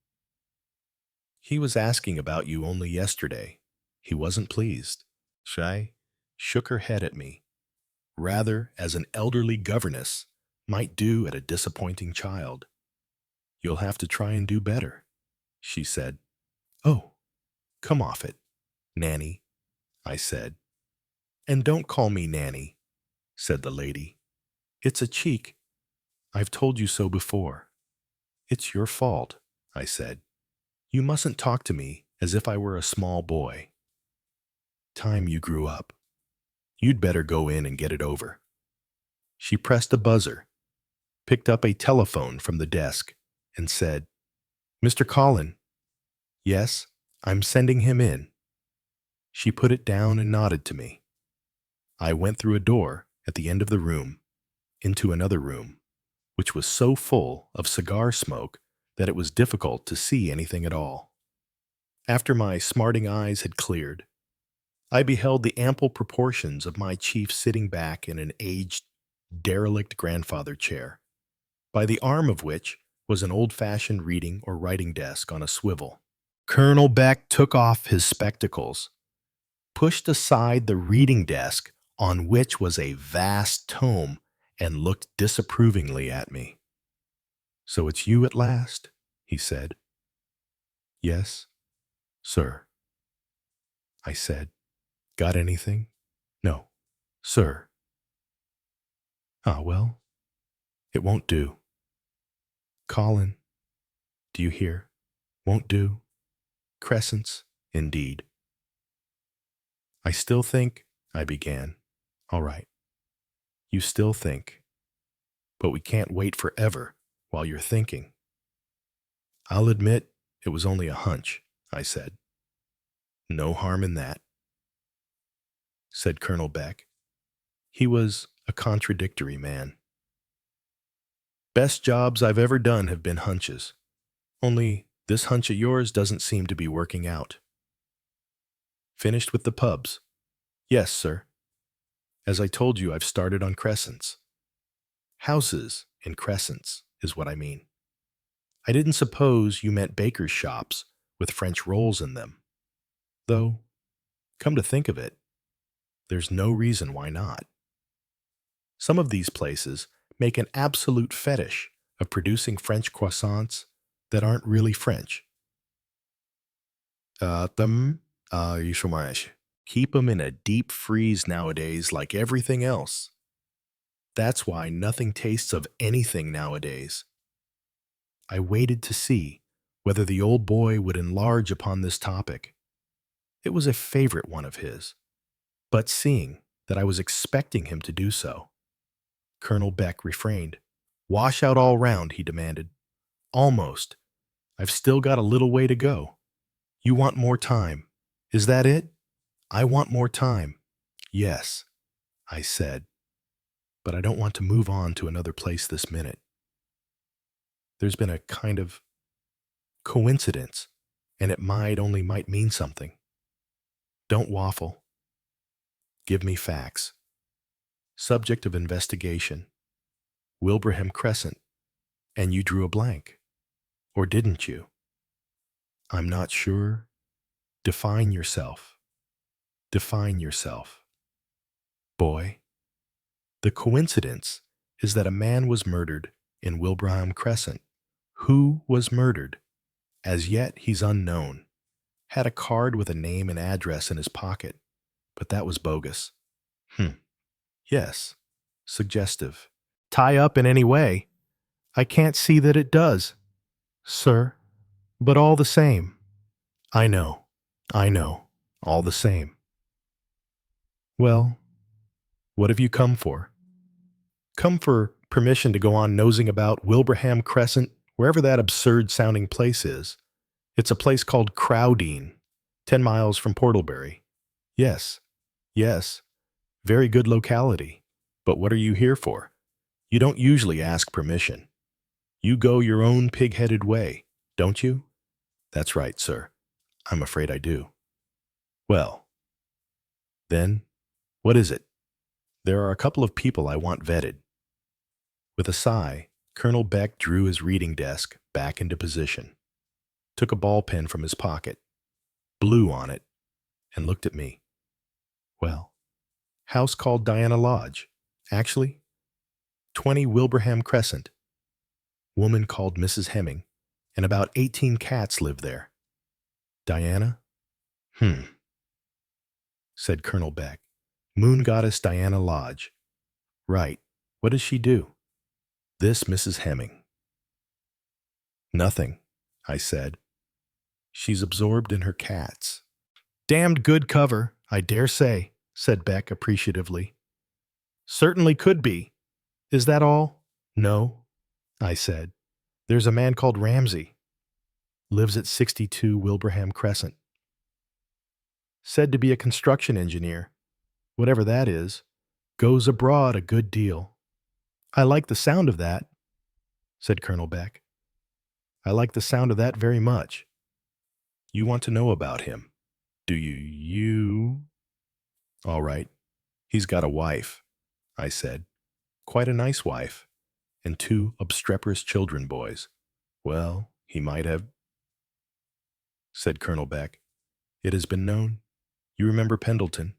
"He was asking about you only yesterday. He wasn't pleased." She shook her head at me, rather as an elderly governess might do at a disappointing child. "You'll have to try and do better," she said. "Oh, come off it, Nanny," I said. "And don't call me Nanny," said the lady. "It's a cheek. I've told you so before." "It's your fault," I said. "You mustn't talk to me as if I were a small boy. Time you grew up. You'd better go in and get it over. She pressed a buzzer, picked up a telephone from the desk, and said, Mr. Collin. Yes, I'm sending him in. She put it down and nodded to me. I went through a door at the end of the room into another room, which was so full of cigar smoke that it was difficult to see anything at all. After my smarting eyes had cleared, I beheld the ample proportions of my chief sitting back in an aged, derelict grandfather chair, by the arm of which was an old-fashioned reading or writing desk on a swivel. Colonel Beck took off his spectacles, pushed aside the reading desk on which was a vast tome, and looked disapprovingly at me. So it's you at last, he said. Yes, sir, I said. Got anything? No, sir. Ah, well, it won't do. Colin, do you hear? Won't do. Crescents, indeed. I still think, I began. All right. You still think. But we can't wait forever while you're thinking. I'll admit it was only a hunch, I said. No harm in that, said Colonel Beck. He was a contradictory man. Best jobs I've ever done have been hunches. Only this hunch of yours doesn't seem to be working out. Finished with the pubs? Yes, sir. As I told you, I've started on crescents. Houses in crescents is what I mean. I didn't suppose you meant bakers' shops with French rolls in them. Though, come to think of it, there's no reason why not. Some of these places make an absolute fetish of producing French croissants that aren't really French. Keep 'em in a deep freeze nowadays like everything else. That's why nothing tastes of anything nowadays. I waited to see whether the old boy would enlarge upon this topic. It was a favorite one of his. But seeing that I was expecting him to do so, Colonel Beck refrained. Wash out all round, he demanded. Almost. I've still got a little way to go. You want more time. Is that it? I want more time. Yes, I said. But I don't want to move on to another place this minute. There's been a kind of coincidence, and it might mean something. Don't waffle. Give me facts. Subject of investigation. Wilbraham Crescent. And you drew a blank. Or didn't you? I'm not sure. Define yourself. Define yourself. Boy, the coincidence is that a man was murdered in Wilbraham Crescent. Who was murdered? As yet, he's unknown. Had a card with a name and address in his pocket, but that was bogus. Yes, suggestive. Tie up in any way? I can't see that it does, sir, but all the same. I know, all the same. Well, what have you come for? Come for permission to go on nosing about Wilbraham Crescent, wherever that absurd-sounding place is. It's a place called Crowdine, 10 miles from Portlebury. Yes, very good locality. But what are you here for? You don't usually ask permission. You go your own pig-headed way, don't you? That's right, sir. I'm afraid I do. Well, then, what is it? There are a couple of people I want vetted. With a sigh, Colonel Beck drew his reading desk back into position, took a ball pen from his pocket, blew on it, and looked at me. Well, house called Diana Lodge. Actually, 20 Wilbraham Crescent. Woman called Mrs. Hemming, and about 18 cats live there. Diana? Said Colonel Beck. Moon Goddess Diana Lodge. Right. What does she do? This Mrs. Hemming. Nothing, I said. She's absorbed in her cats. Damned good cover, I dare say, said Beck appreciatively. Certainly could be. Is that all? No, I said. There's a man called Ramsey. Lives at 62 Wilbraham Crescent. Said to be a construction engineer. Whatever that is. Goes abroad a good deal. I like the sound of that, said Colonel Beck. I like the sound of that very much. You want to know about him, do you? All right. He's got a wife, I said. Quite a nice wife, and 2 obstreperous children boys. Well, he might have, said Colonel Beck. It has been known. You remember Pendleton?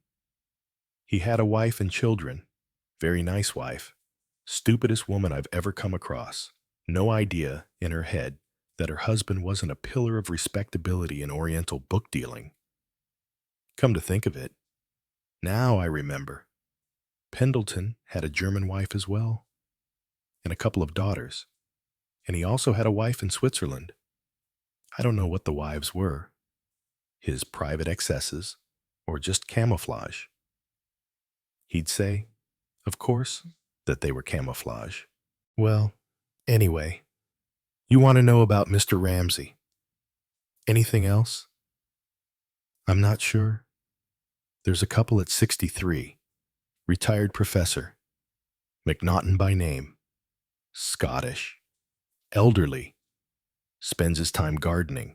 He had a wife and children. Very nice wife. Stupidest woman I've ever come across. No idea in her head that her husband wasn't a pillar of respectability in Oriental book dealing. Come to think of it, now I remember. Pendleton had a German wife as well, and a couple of daughters, and he also had a wife in Switzerland. I don't know what the wives were, his private excesses, or just camouflage. He'd say, of course, that they were camouflage. Well, anyway, you want to know about Mr. Ramsey. Anything else? I'm not sure. There's a couple at 63, retired professor, McNaughton by name, Scottish, elderly, spends his time gardening.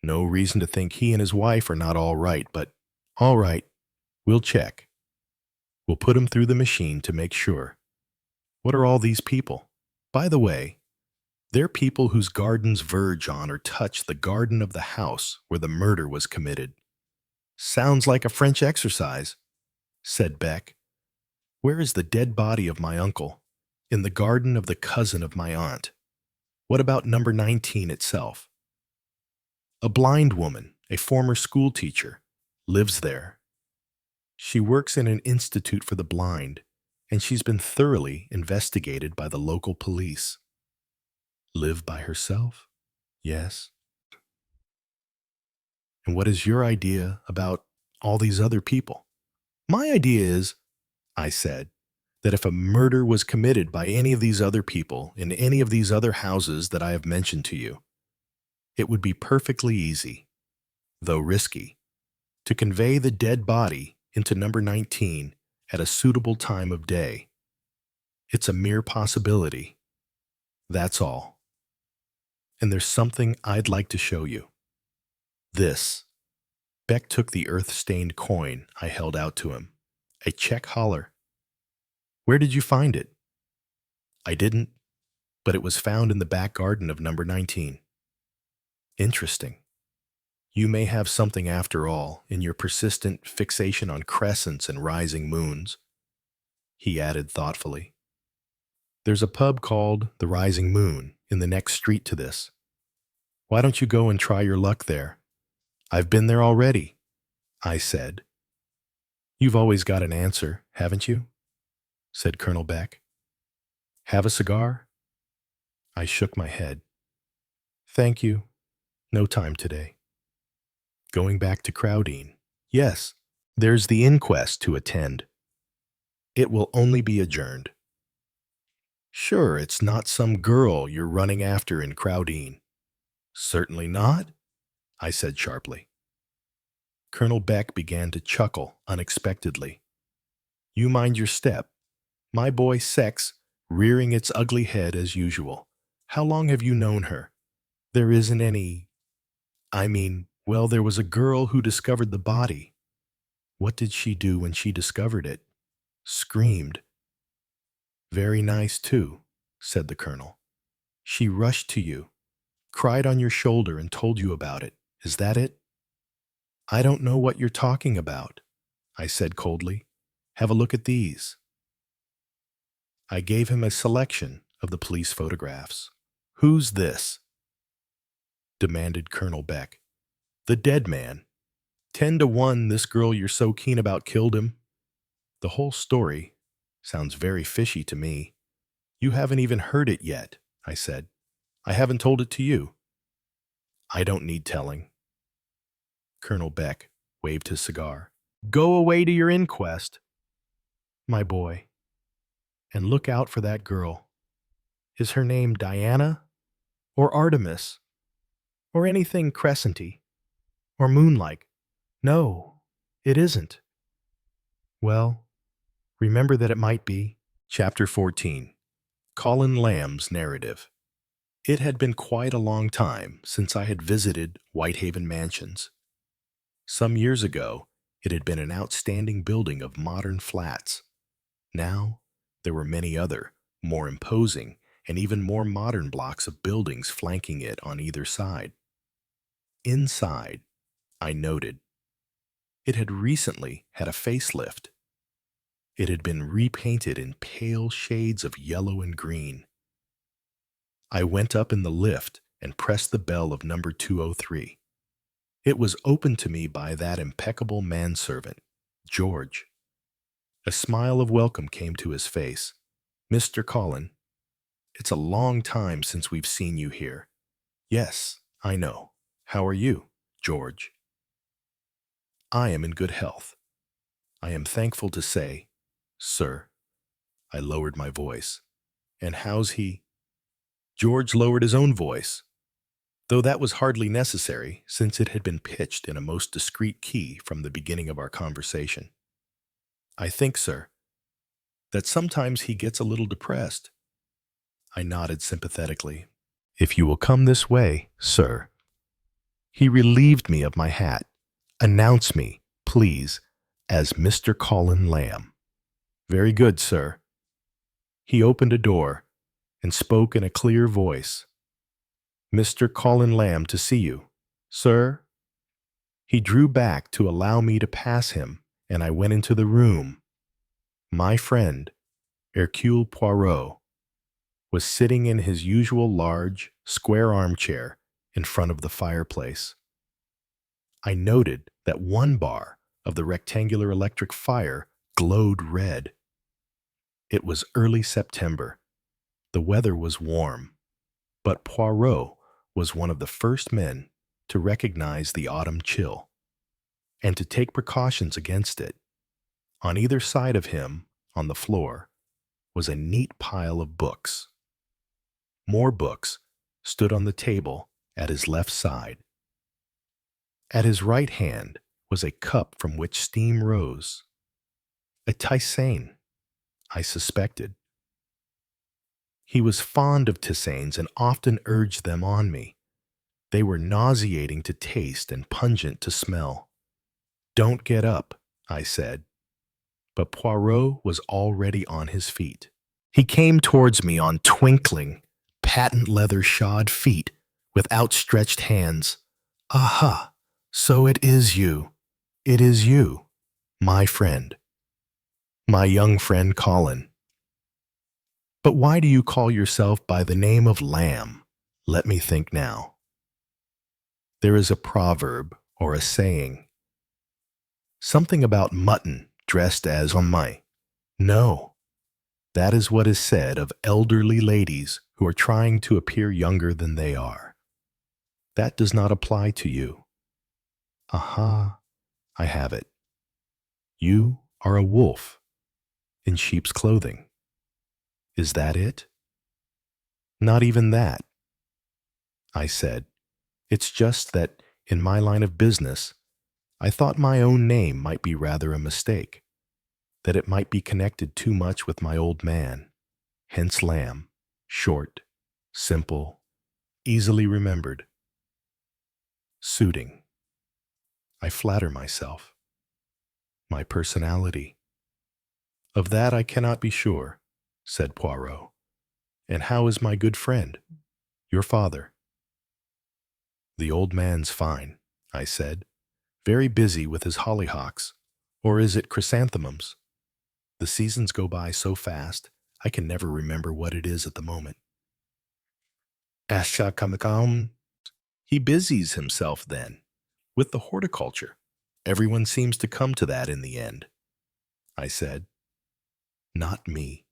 No reason to think he and his wife are not all right, but all right, we'll check. We'll put him through the machine to make sure. What are all these people? By the way, they're people whose gardens verge on or touch the garden of the house where the murder was committed. Sounds like a French exercise, said Beck. Where is the dead body of my uncle? In the garden of the cousin of my aunt. What about number 19 itself? A blind woman, a former school teacher, lives there. She works in an institute for the blind, and she's been thoroughly investigated by the local police. Live by herself? Yes. And what is your idea about all these other people? My idea is, I said, that if a murder was committed by any of these other people in any of these other houses that I have mentioned to you, it would be perfectly easy, though risky, to convey the dead body into number 19 at a suitable time of day. It's a mere possibility. That's all. And there's something I'd like to show you. This. Beck took the earth-stained coin I held out to him. A check holler. Where did you find it? I didn't, but it was found in the back garden of number 19. Interesting. You may have something after all in your persistent fixation on crescents and rising moons, he added thoughtfully. There's a pub called the Rising Moon in the next street to this. Why don't you go and try your luck there? I've been there already, I said. You've always got an answer, haven't you? Said Colonel Beck. Have a cigar? I shook my head. Thank you. No time today. Going back to Crowdine? Yes. There's the inquest to attend. It will only be adjourned. Sure, it's not some girl you're running after in Crowdine. Certainly not, I said sharply. Colonel Beck began to chuckle unexpectedly. You mind your step. My boy Sex rearing its ugly head as usual. How long have you known her? There isn't any... well, there was a girl who discovered the body. What did she do when she discovered it? Screamed. Very nice, too, said the colonel. She rushed to you, cried on your shoulder and told you about it. Is that it? I don't know what you're talking about, I said coldly. Have a look at these. I gave him a selection of the police photographs. Who's this? Demanded Colonel Beck. The dead man. 10-1 this girl you're so keen about killed him. The whole story sounds very fishy to me. You haven't even heard it yet, I said. I haven't told it to you. I don't need telling. Colonel Beck waved his cigar. Go away to your inquest, my boy, and look out for that girl. Is her name Diana or Artemis or anything crescenty or moon-like? No, it isn't. Well, remember that it might be. Chapter 14. Colin Lamb's Narrative. It had been quite a long time since I had visited Whitehaven Mansions. Some years ago, it had been an outstanding building of modern flats. Now, there were many other, more imposing, and even more modern blocks of buildings flanking it on either side. Inside, I noted, it had recently had a facelift. It had been repainted in pale shades of yellow and green. I went up in the lift and pressed the bell of number 203. It was opened to me by that impeccable manservant, George. A smile of welcome came to his face. "Mr. Colin, it's a long time since we've seen you here." "Yes, I know. How are you, George?" "I am in good health. I am thankful to say, sir." I lowered my voice. "And how's he?" George lowered his own voice, though that was hardly necessary since it had been pitched in a most discreet key from the beginning of our conversation. "I think, sir, that sometimes he gets a little depressed." I nodded sympathetically. "If you will come this way, sir." He relieved me of my hat. "Announce me, please, as Mr. Colin Lamb." "Very good, sir." He opened a door and spoke in a clear voice. "Mr. Colin Lamb to see you, sir." He drew back to allow me to pass him, and I went into the room. My friend, Hercule Poirot, was sitting in his usual large, square armchair in front of the fireplace. I noted that one bar of the rectangular electric fire glowed red. It was early September. The weather was warm, but Poirot was one of the first men to recognize the autumn chill and to take precautions against it. On either side of him, on the floor, was a neat pile of books. More books stood on the table at his left side. At his right hand was a cup from which steam rose. A tisane, I suspected. He was fond of tisanes and often urged them on me. They were nauseating to taste and pungent to smell. "Don't get up," I said. But Poirot was already on his feet. He came towards me on twinkling, patent leather shod feet with outstretched hands. "Aha, so it is you. It is you, my friend. My young friend Colin. But why do you call yourself by the name of Lamb? Let me think now. There is a proverb or a saying. Something about mutton dressed as on my. No, that is what is said of elderly ladies who are trying to appear younger than they are. That does not apply to you. Aha, I have it. You are a wolf in sheep's clothing. Is that it?" "Not even that," I said. "It's just that in my line of business, I thought my own name might be rather a mistake, that it might be connected too much with my old man, hence Lamb, short, simple, easily remembered, suiting. I flatter myself. My personality." "Of that I cannot be sure," said Poirot. "And how is my good friend, your father?" "The old man's fine," I said. "Very busy with his hollyhocks, or is it chrysanthemums? The seasons go by so fast, I can never remember what it is at the moment." "Asha kamikam." "He busies himself, then, with the horticulture. Everyone seems to come to that in the end," I said. "Not me,"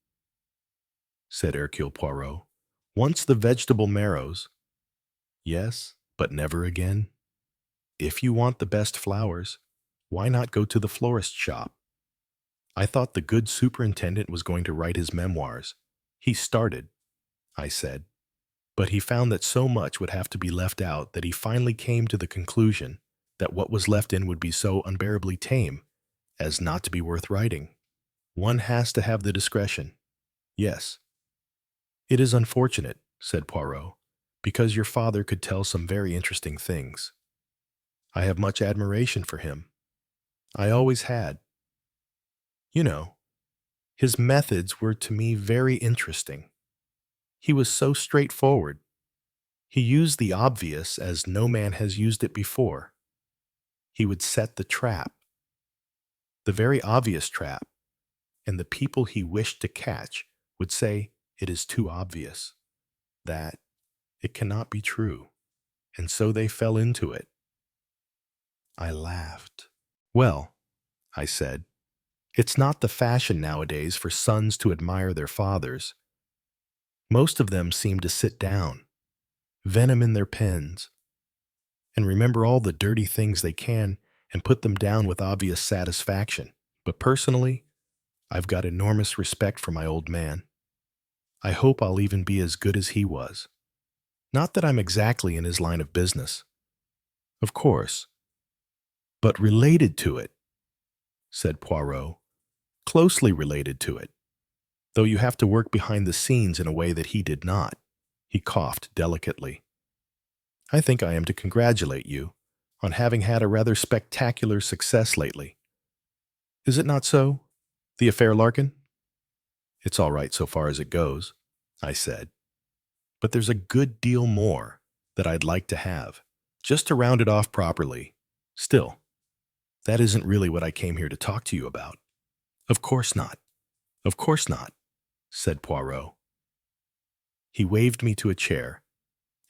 said Hercule Poirot. "Once the vegetable marrows. Yes, but never again. If you want the best flowers, Why not go to the florist shop? I thought the good superintendent was going to write his memoirs. He started, I said, but he found that so much would have to be left out that he finally came to the conclusion that what was left in would be so unbearably tame as not to be worth writing. One has to have the discretion. Yes. It is unfortunate, said Poirot, because your father could tell some very interesting things. I have much admiration for him. I always had. You know, his methods were to me very interesting. He was so straightforward. He used the obvious as no man has used it before. He would set the trap, the very obvious trap, and the people he wished to catch would say it is too obvious, that it cannot be true, and so they fell into it. I laughed. Well, I said, it's not the fashion nowadays for sons to admire their fathers. Most of them seem to sit down, venom in their pens, and remember all the dirty things they can and put them down with obvious satisfaction. But personally, I've got enormous respect for my old man. I hope I'll even be as good as he was. Not that I'm exactly in his line of business, of course, but related to it, said Poirot, closely related to it, though you have to work behind the scenes in a way that he did not. He coughed delicately. I think I am to congratulate you on having had a rather spectacular success lately. Is it not so, the affair Larkin? It's all right so far as it goes, I said, but there's a good deal more that I'd like to have, just to round it off properly. Still, that isn't really what I came here to talk to you about. Of course not. Of course not, said Poirot. He waved me to a chair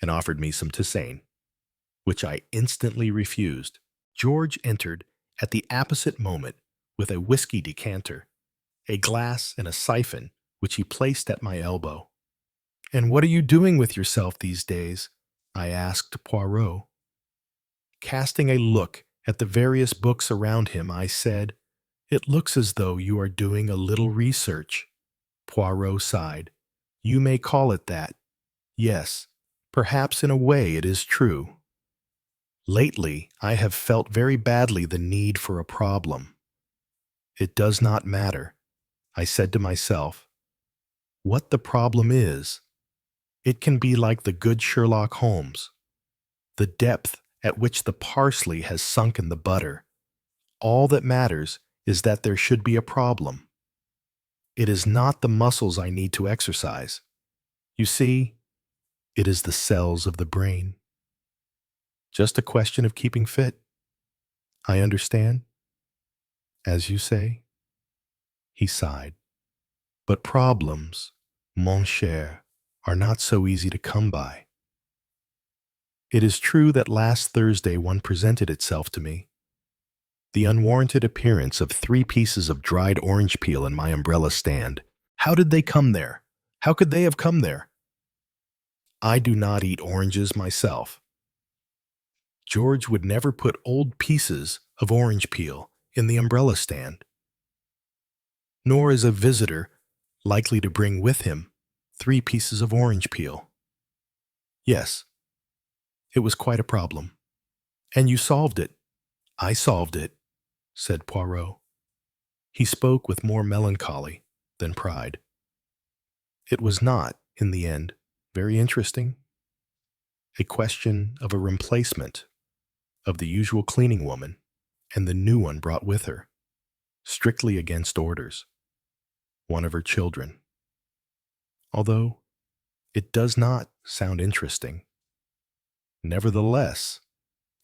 and offered me some tisane, which I instantly refused. George entered at the apposite moment with a whiskey decanter, a glass and a siphon, which he placed at my elbow. And what are you doing with yourself these days? I asked Poirot. Casting a look at the various books around him, I said, It looks as though you are doing a little research. Poirot sighed. You may call it that. Yes, perhaps in a way it is true. Lately, I have felt very badly the need for a problem. It does not matter, I said to myself, what the problem is. It can be like the good Sherlock Holmes, the depth at which the parsley has sunk in the butter. All that matters is that there should be a problem. It is not the muscles I need to exercise. You see, it is the cells of the brain. Just a question of keeping fit. I understand. As you say. He sighed. But problems, mon cher, are not so easy to come by. It is true that last Thursday one presented itself to me. The unwarranted appearance of 3 pieces of dried orange peel in my umbrella stand. How did they come there? How could they have come there? I do not eat oranges myself. George would never put old pieces of orange peel in the umbrella stand. Nor is a visitor likely to bring with him 3 pieces of orange peel. Yes, it was quite a problem. And you solved it. I solved it, said Poirot. He spoke with more melancholy than pride. It was not, in the end, very interesting. A question of a replacement of the usual cleaning woman and the new one brought with her, strictly against orders, one of her children. Although it does not sound interesting, nevertheless,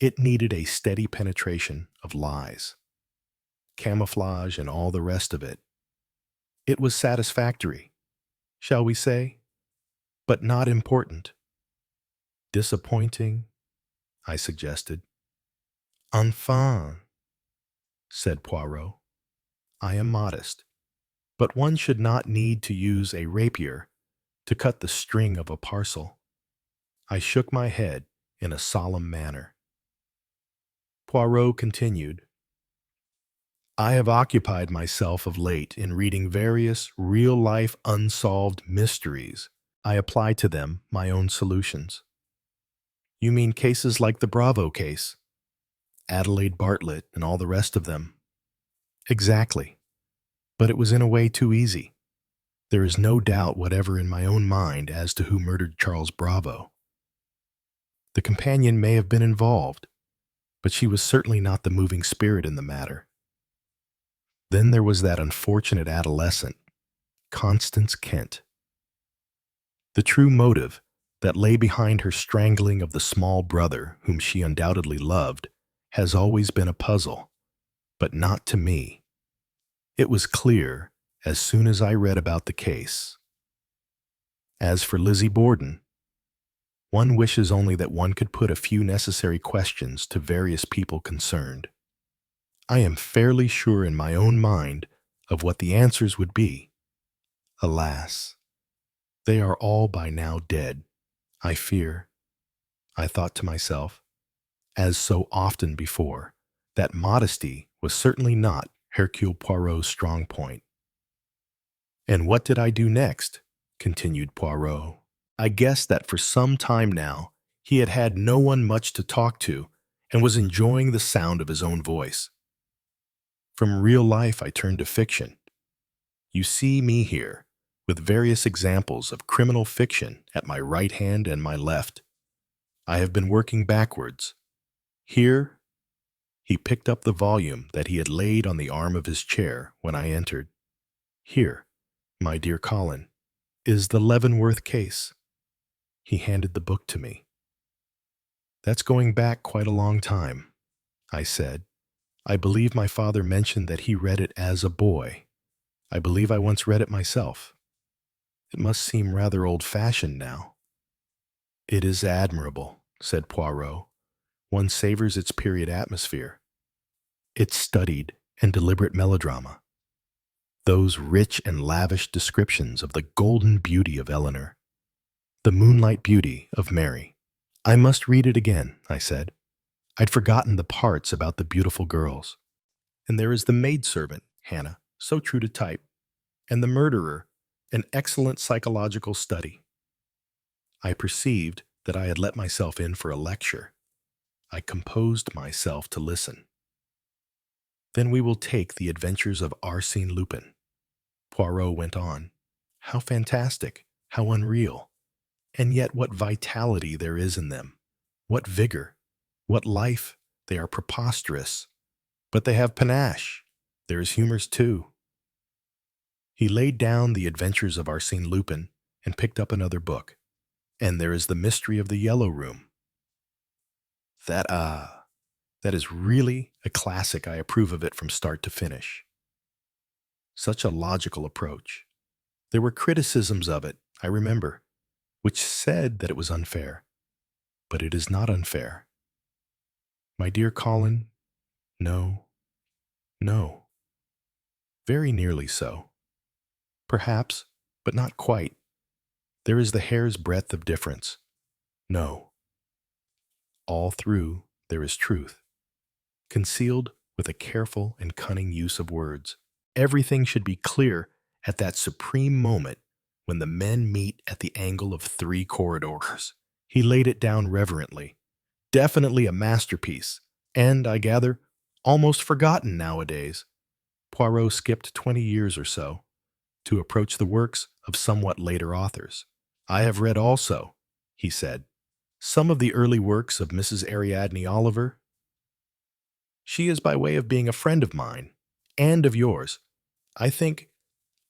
it needed a steady penetration of lies, camouflage, and all the rest of it. It was satisfactory, shall we say, but not important. Disappointing, I suggested. Enfin, said Poirot. I am modest, but one should not need to use a rapier to cut the string of a parcel. I shook my head in a solemn manner. Poirot continued, I have occupied myself of late in reading various real-life unsolved mysteries. I apply to them my own solutions. You mean cases like the Bravo case, Adelaide Bartlett, and all the rest of them? Exactly. But it was in a way too easy. There is no doubt whatever in my own mind as to who murdered Charles Bravo. The companion may have been involved, but she was certainly not the moving spirit in the matter. Then there was that unfortunate adolescent, Constance Kent. The true motive that lay behind her strangling of the small brother whom she undoubtedly loved has always been a puzzle, but not to me. It was clear as soon as I read about the case. As for Lizzie Borden, one wishes only that one could put a few necessary questions to various people concerned. I am fairly sure in my own mind of what the answers would be. Alas, they are all by now dead, I fear. I thought to myself, as so often before, that modesty was certainly not Hercule Poirot's strong point. And what did I do next? Continued Poirot. I guessed that for some time now he had had no one much to talk to and was enjoying the sound of his own voice. From real life I turned to fiction. You see me here, with various examples of criminal fiction at my right hand and my left. I have been working backwards. Here, he picked up the volume that he had laid on the arm of his chair when I entered. Here, my dear Colin, is the Leavenworth case. He handed the book to me. That's going back quite a long time, I said. I believe my father mentioned that he read it as a boy. I believe I once read it myself. It must seem rather old-fashioned now. It is admirable, said Poirot. One savors its period atmosphere. Its studied and deliberate melodrama. Those rich and lavish descriptions of the golden beauty of Eleanor. The moonlight beauty of Mary. I must read it again, I said. I'd forgotten the parts about the beautiful girls. And there is the maidservant, Hannah, so true to type, and the murderer, an excellent psychological study. I perceived that I had let myself in for a lecture. I composed myself to listen. Then we will take the adventures of Arsène Lupin. Poirot went on. How fantastic, how unreal. And yet what vitality there is in them. What vigor, what life. They are preposterous. But they have panache. There is humor too. He laid down the adventures of Arsène Lupin and picked up another book. And there is the mystery of the Yellow Room. That is really a classic. I approve of it from start to finish. Such a logical approach. There were criticisms of it, I remember, which said that it was unfair. But it is not unfair. My dear Colin, no. Very nearly so. Perhaps, but not quite. There is the hair's breadth of difference. No. All through there is truth, concealed with a careful and cunning use of words. Everything should be clear at that supreme moment when the men meet at the angle of 3 corridors. He laid it down reverently. Definitely a masterpiece, and, I gather, almost forgotten nowadays. Poirot skipped 20 years or so to approach the works of somewhat later authors. I have read also, he said, some of the early works of Mrs. Ariadne Oliver. She is by way of being a friend of mine, and of yours. I think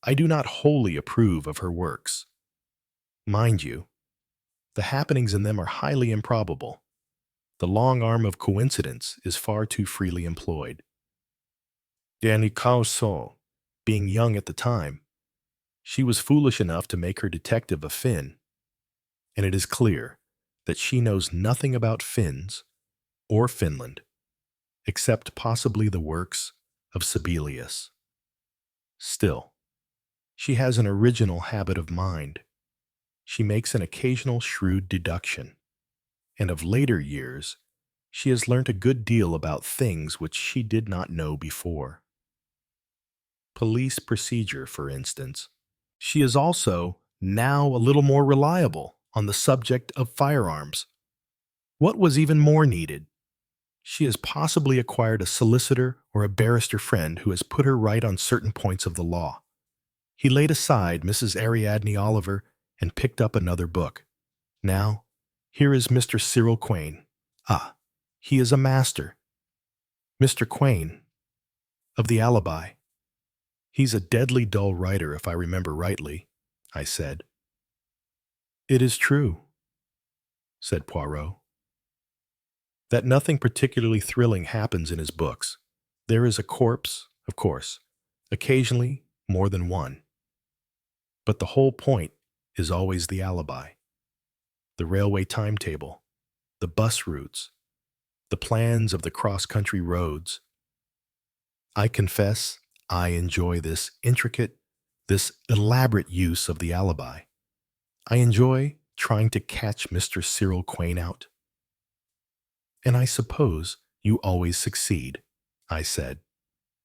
I do not wholly approve of her works. Mind you, the happenings in them are highly improbable. The long arm of coincidence is far too freely employed. Danny Caussaud, being young at the time, she was foolish enough to make her detective a Finn, and it is clear that she knows nothing about Finns or Finland, except possibly the works of Sibelius. Still, she has an original habit of mind. She makes an occasional shrewd deduction, and of later years, she has learnt a good deal about things which she did not know before. police procedure, for instance. She is also now a little more reliable on the subject of firearms. What was even more needed? She has possibly acquired a solicitor or a barrister friend who has put her right on certain points of the law. He laid aside Mrs. Ariadne Oliver and picked up another book. Now, here is Mr. Cyril Quain. Ah, he is a master. Mr. Quain, of the Alibi. He's a deadly dull writer, if I remember rightly, I said. It is true, said Poirot, that nothing particularly thrilling happens in his books. There is a corpse, of course, occasionally more than one. But the whole point is always the alibi. The railway timetable, the bus routes, the plans of the cross-country roads. I confess I enjoy this intricate, this elaborate use of the alibi. I enjoy trying to catch Mr. Cyril Quain out. And I suppose you always succeed, I said.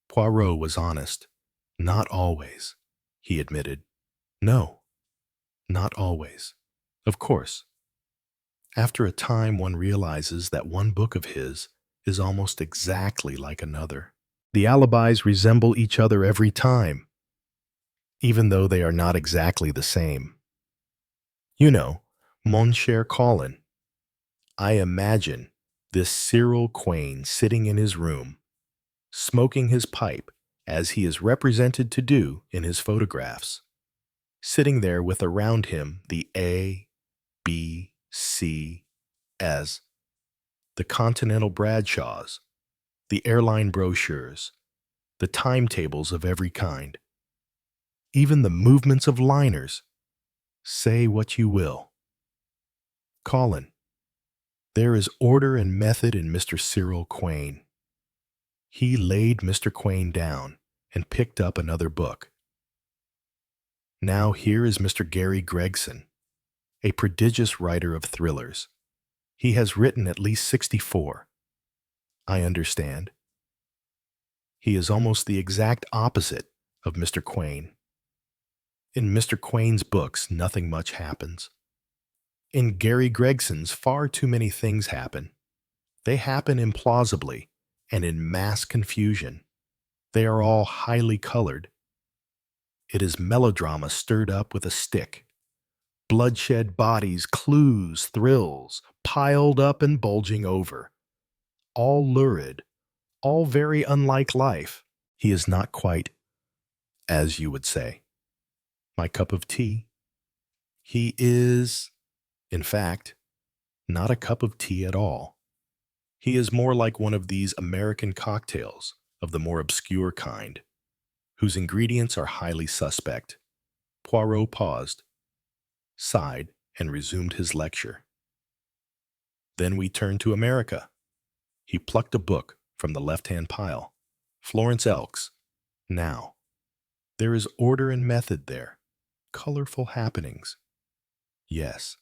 Poirot was honest. Not always, he admitted. No, not always. Of course. After a time, one realizes that one book of his is almost exactly like another. The alibis resemble each other every time, even though they are not exactly the same. You know, mon cher Colin, I imagine this Cyril Quain sitting in his room, smoking his pipe as he is represented to do in his photographs, sitting there with around him the A, B, C, S, the Continental Bradshaws, the airline brochures, the timetables of every kind, even the movements of liners. Say what you will. Colin, there is order and method in Mr. Cyril Quain. He laid Mr. Quain down and picked up another book. Now here is Mr. Gary Gregson, a prodigious writer of thrillers. He has written at least 64. I understand. He is almost the exact opposite of Mr. Quain. In Mr. Quain's books, nothing much happens. In Gary Gregson's, far too many things happen. They happen implausibly and in mass confusion. They are all highly colored. It is melodrama stirred up with a stick. Bloodshed bodies, clues, thrills, piled up and bulging over. All lurid, all very unlike life. He is not quite, as you would say, my cup of tea. He is, in fact, not a cup of tea at all. He is more like one of these American cocktails of the more obscure kind, whose ingredients are highly suspect. Poirot paused, sighed, and resumed his lecture. Then we turned to America. He plucked a book from the left-hand pile. Florence Elk's. Now, there is order and method there. Colorful happenings. Yes,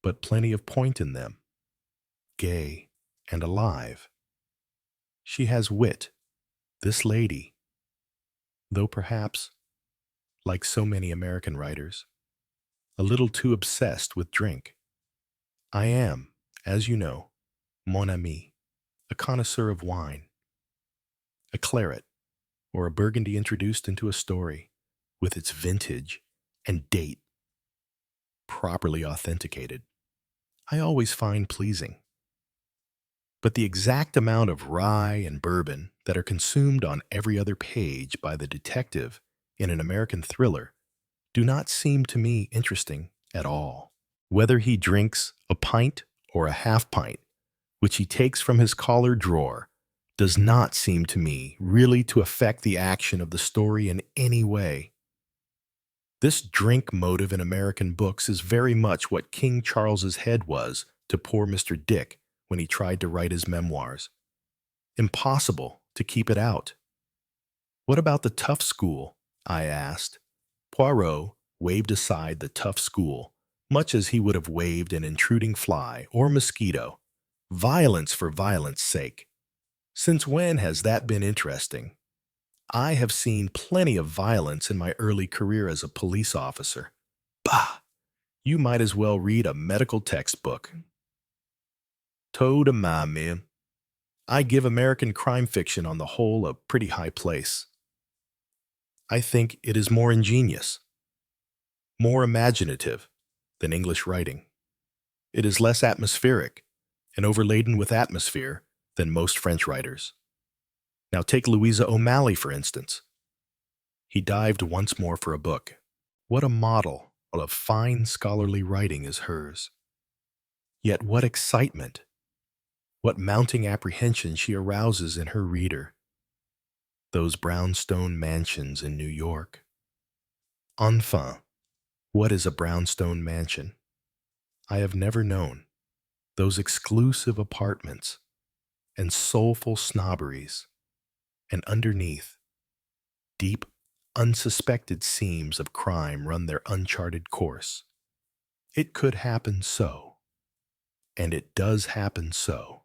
but plenty of point in them. Gay and alive. She has wit, this lady, though perhaps, like so many American writers, a little too obsessed with drink. I am, as you know, mon ami, a connoisseur of wine. A claret, or a Burgundy introduced into a story, with its vintage and date properly authenticated, I always find pleasing. But the exact amount of rye and bourbon that are consumed on every other page by the detective in an American thriller do not seem to me interesting at all. Whether he drinks a pint or a half pint, which he takes from his collar drawer, does not seem to me really to affect the action of the story in any way. This drink motive in American books is very much what King Charles's head was to poor Mr. Dick when he tried to write his memoirs. Impossible to keep it out. What about the tough school? I asked. Poirot waved aside the tough school, much as he would have waved an intruding fly or mosquito. Violence for violence sake. Since when has that been interesting? I have seen plenty of violence in my early career as a police officer. Bah! You might as well read a medical textbook. Toe to my man. I give American crime fiction on the whole a pretty high place. I think it is more ingenious, more imaginative than English writing. It is less atmospheric and overladen with atmosphere than most French writers. Now take Louisa O'Malley, for instance. He dived once more for a book. What a model of fine scholarly writing is hers. Yet what excitement, what mounting apprehension she arouses in her reader. Those brownstone mansions in New York. Enfin, what is a brownstone mansion? I have never known. Those exclusive apartments and soulful snobberies, and underneath, deep, unsuspected seams of crime run their uncharted course. It could happen so, and it does happen so.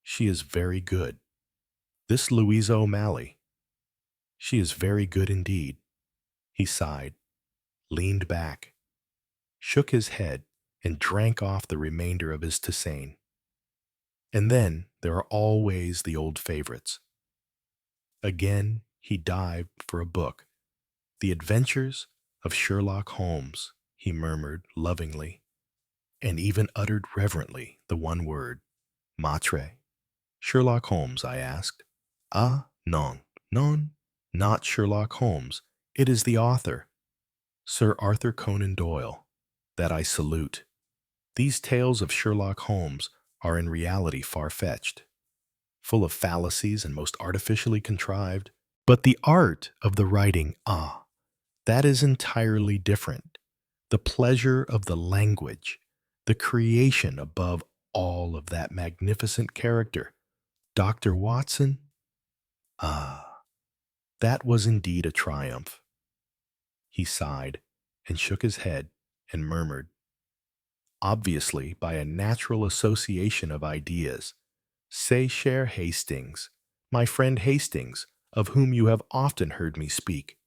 She is very good. This Louisa O'Malley. She is very good indeed. He sighed, leaned back, shook his head, and drank off the remainder of his tisane. And then there are always the old favorites. Again, he dived for a book. The Adventures of Sherlock Holmes, he murmured lovingly, and even uttered reverently the one word, matre. Sherlock Holmes, I asked. Ah, non, non, not Sherlock Holmes. It is the author, Sir Arthur Conan Doyle, that I salute. These tales of Sherlock Holmes are in reality far-fetched, full of fallacies and most artificially contrived. But the art of the writing, that is entirely different. The pleasure of the language, the creation above all of that magnificent character, Dr. Watson, that was indeed a triumph. He sighed and shook his head and murmured, obviously by a natural association of ideas, "C'est cher Hastings, my friend Hastings, of whom you have often heard me speak.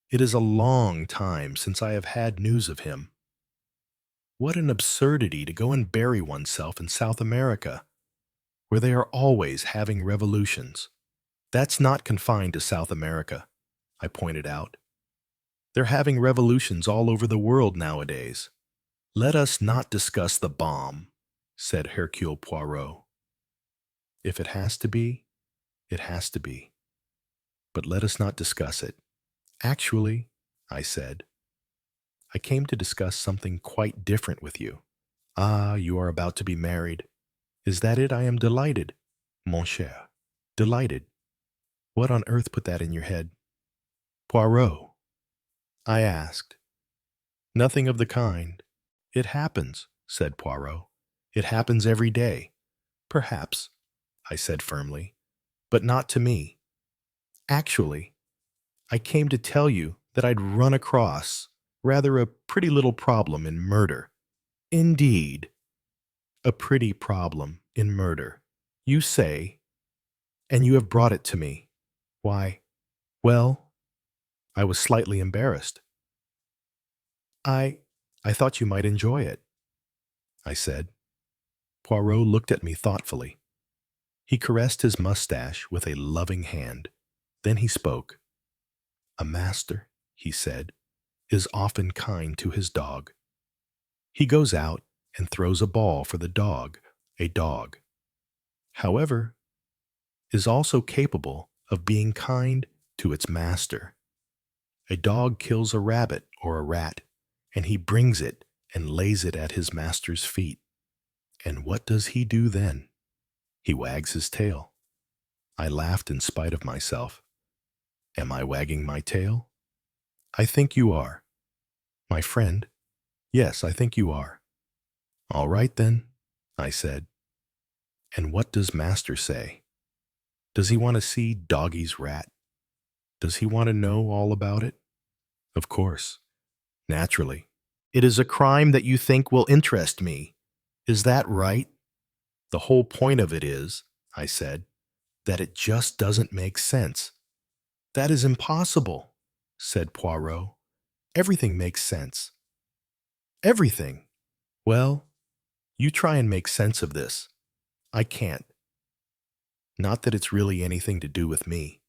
It is a long time since I have had news of him. What an absurdity to go and bury oneself in South America, where they are always having revolutions. That's not confined to South America," I pointed out. "They're having revolutions all over the world nowadays." "Let us not discuss the bomb," said Hercule Poirot. "If it has to be, it has to be. But let us not discuss it. Actually," I said, "I came to discuss something quite different with you. Ah, you are about to be married. Is that it? I am delighted, mon cher. Delighted. What on earth put that in your head?" "Poirot," I asked. "Nothing of the kind. It happens," said Poirot. "It happens every day." "Perhaps," I said firmly, "but not to me. Actually, I came to tell you that I'd run across rather a pretty little problem in murder." "Indeed, a pretty problem in murder, you say, and you have brought it to me. Why, well," I was slightly embarrassed. I thought you might enjoy it," I said. Poirot looked at me thoughtfully. He caressed his mustache with a loving hand. Then he spoke. "A master," he said, "is often kind to his dog. He goes out and throws a ball for the dog, a dog, however, is also capable of being kind to its master. A dog kills a rabbit or a rat, and he brings it and lays it at his master's feet. And what does he do then? He wags his tail." I laughed in spite of myself. "Am I wagging my tail?" "I think you are." "My friend?" "Yes, I think you are." "All right then," I said. "And what does master say? Does he want to see Doggy's rat? Does he want to know all about it?" "Of course. Naturally. It is a crime that you think will interest me. Is that right?" "The whole point of it is," I said, "that it just doesn't make sense. That is impossible, said Poirot. Everything makes sense. Everything. Well, you try and make sense of this. I can't. Not that it's really anything to do with me.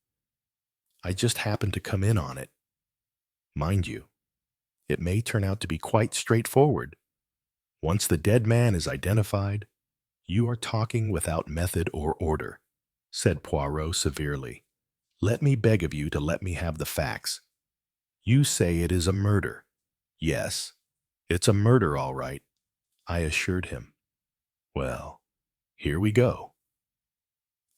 I just happened to come in on it. Mind you, it may turn out to be quite straightforward. Once the dead man is identified, you are talking without method or order, said Poirot severely. Let me beg of you to let me have the facts. You say it is a murder. Yes, it's a murder, all right, I assured him. Well, here we go.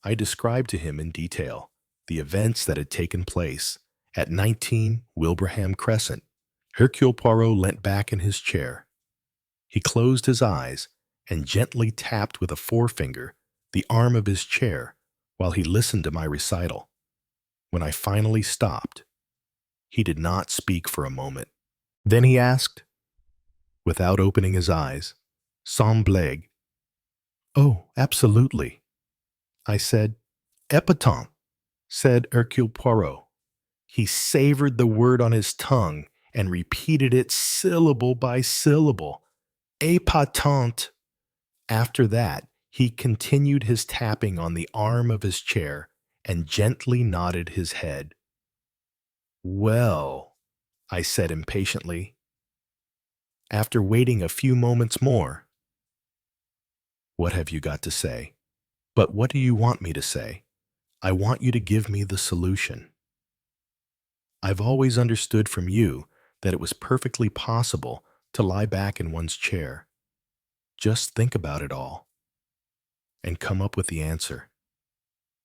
I described to him in detail the events that had taken place at 19 Wilbraham Crescent. Hercule Poirot leant back in his chair. He closed his eyes and gently tapped with a forefinger the arm of his chair while he listened to my recital. When I finally stopped, he did not speak for a moment. Then he asked, without opening his eyes, sans blague, "Oh, absolutely." I said, "Épatant," said Hercule Poirot. He savored the word on his tongue and repeated it syllable by syllable. "Épatant." After that, he continued his tapping on the arm of his chair and gently nodded his head. "Well," I said impatiently, after waiting a few moments more, "what have you got to say?" "But what do you want me to say?" "I want you to give me the solution." I've always understood from you that it was perfectly possible to lie back in one's chair, just think about it all, and come up with the answer.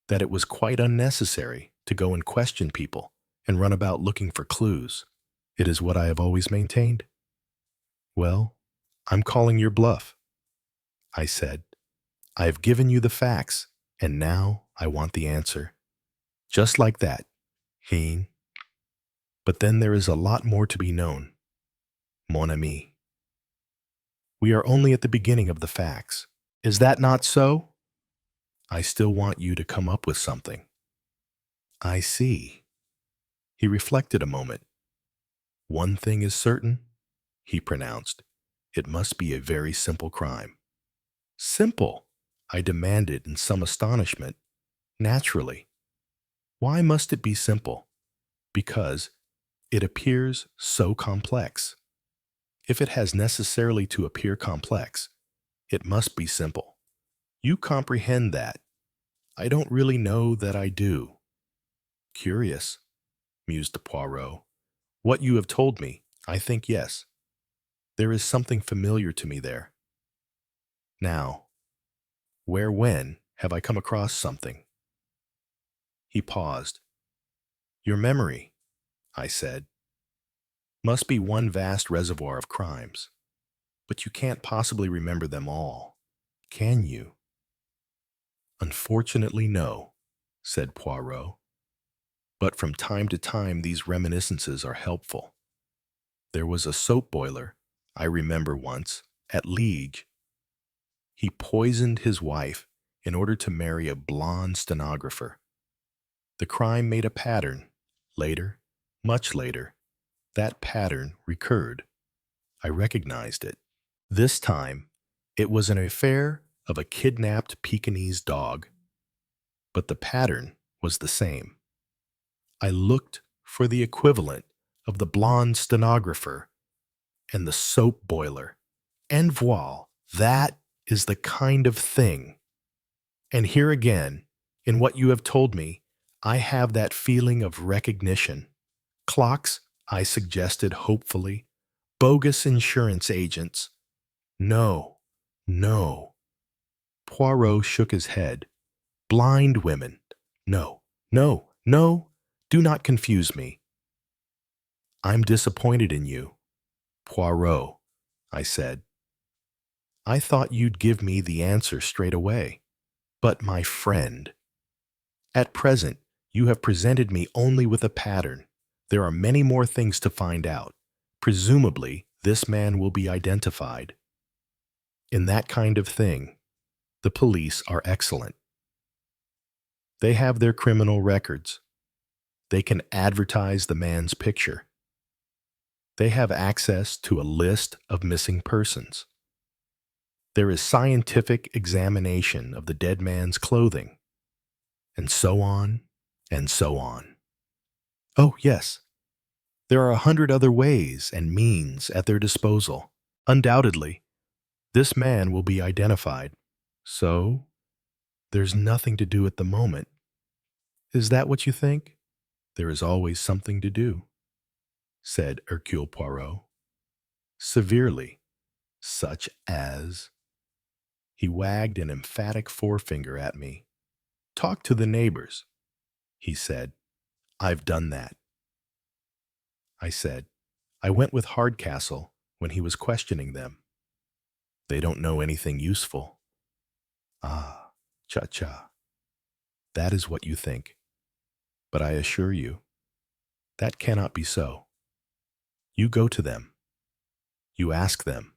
That it was quite unnecessary to go and question people and run about looking for clues. It is what I have always maintained. Well, I'm calling your bluff, I said. I have given you the facts, and now I want the answer. Just like that, Heen. But then there is a lot more to be known, mon ami. We are only at the beginning of the facts. Is that not so? I still want you to come up with something. I see. He reflected a moment. One thing is certain, he pronounced. It must be a very simple crime. Simple, I demanded in some astonishment. Naturally. Why must it be simple? Because it appears so complex. If it has necessarily to appear complex, it must be simple. You comprehend that. I don't really know that I do. Curious, mused Poirot. What you have told me, I think yes. There is something familiar to me there. Now, where when have I come across something? He paused. Your memory, I said, must be one vast reservoir of crimes. But you can't possibly remember them all, can you? Unfortunately, no, said Poirot. But from time to time these reminiscences are helpful. There was a soap boiler, I remember once, at Liege. He poisoned his wife in order to marry a blonde stenographer. The crime made a pattern. Later, much later, that pattern recurred. I recognized it. This time, it was an affair of a kidnapped Pekingese dog. But the pattern was the same. I looked for the equivalent of the blonde stenographer and the soap boiler. And voila, that is the kind of thing. And here again, in what you have told me, I have that feeling of recognition. Clocks, I suggested hopefully. Bogus insurance agents. No, no. Poirot shook his head. Blind women. No, no, no. Do not confuse me. I'm disappointed in you. Poirot, I said. I thought you'd give me the answer straight away. But my friend, at present, you have presented me only with a pattern. There are many more things to find out. Presumably, this man will be identified. In that kind of thing, the police are excellent. They have their criminal records. They can advertise the man's picture. They have access to a list of missing persons. There is scientific examination of the dead man's clothing, and so on and so on. Oh, yes, there are 100 other ways and means at their disposal. Undoubtedly, this man will be identified. So, there's nothing to do at the moment. Is that what you think? There is always something to do, said Hercule Poirot, severely, such as... He wagged an emphatic forefinger at me. Talk to the neighbors, he said. I've done that. I said, I went with Hardcastle when he was questioning them. They don't know anything useful. Ah, cha-cha. That is what you think. But I assure you, that cannot be so. You go to them. You ask them,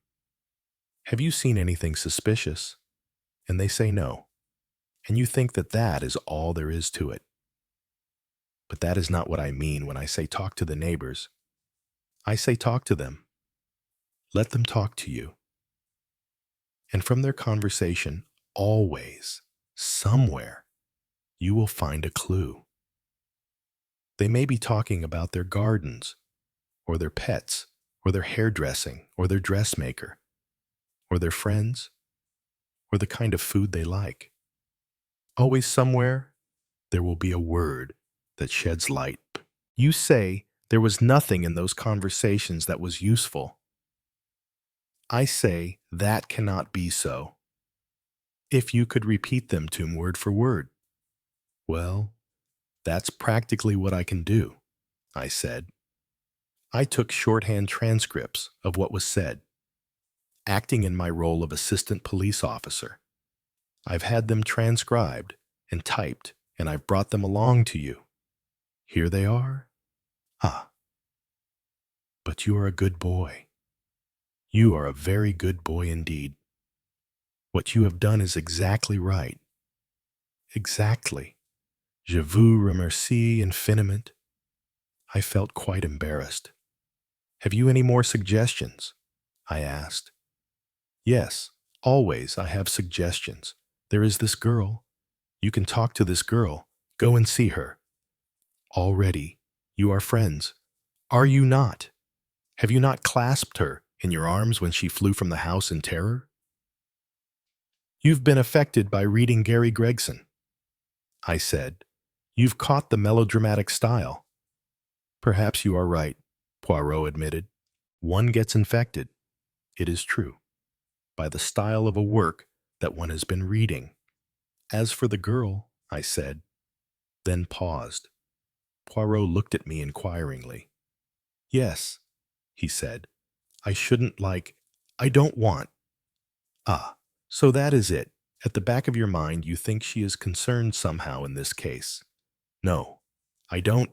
have you seen anything suspicious? And they say no. And you think that that is all there is to it. But that is not what I mean when I say talk to the neighbors. I say talk to them. Let them talk to you. And from their conversation, always, somewhere, you will find a clue. They may be talking about their gardens, or their pets, or their hairdressing, or their dressmaker, or their friends, or the kind of food they like. Always somewhere, there will be a word that sheds light. You say there was nothing in those conversations that was useful. I say that cannot be so. If you could repeat them to him word for word. Well, that's practically what I can do, I said. I took shorthand transcripts of what was said, acting in my role of assistant police officer. I've had them transcribed and typed, and I've brought them along to you. Here they are. Ah, but you are a good boy. You are a very good boy indeed. What you have done is exactly right. Exactly. Je vous remercie infiniment. I felt quite embarrassed. Have you any more suggestions? I asked. Yes, always I have suggestions. There is this girl. You can talk to this girl. Go and see her. Already, you are friends. Are you not? Have you not clasped her in your arms when she flew from the house in terror? You've been affected by reading Gary Gregson. I said, you've caught the melodramatic style. Perhaps you are right, Poirot admitted. One gets infected, it is true, by the style of a work that one has been reading. As for the girl, I said, then paused. Poirot looked at me inquiringly. Yes, he said, I don't want. Ah, so that is it. At the back of your mind, you think she is concerned somehow in this case. No, I don't.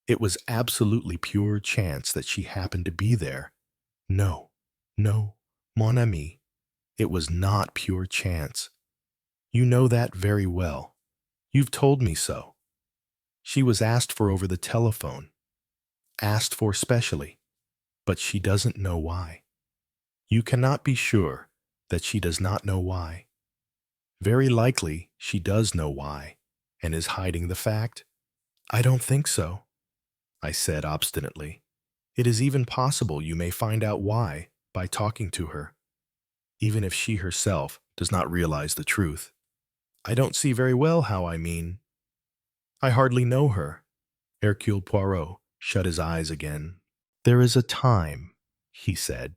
It was absolutely pure chance that she happened to be there. No, mon ami, it was not pure chance. You know that very well. You've told me so. She was asked for over the telephone, asked for specially, but she doesn't know why. You cannot be sure that she does not know why. Very likely she does know why, and is hiding the fact. I don't think so, I said obstinately. It is even possible you may find out why by talking to her, even if she herself does not realize the truth. I don't see very well how I mean. I hardly know her. Hercule Poirot shut his eyes again. There is a time, he said,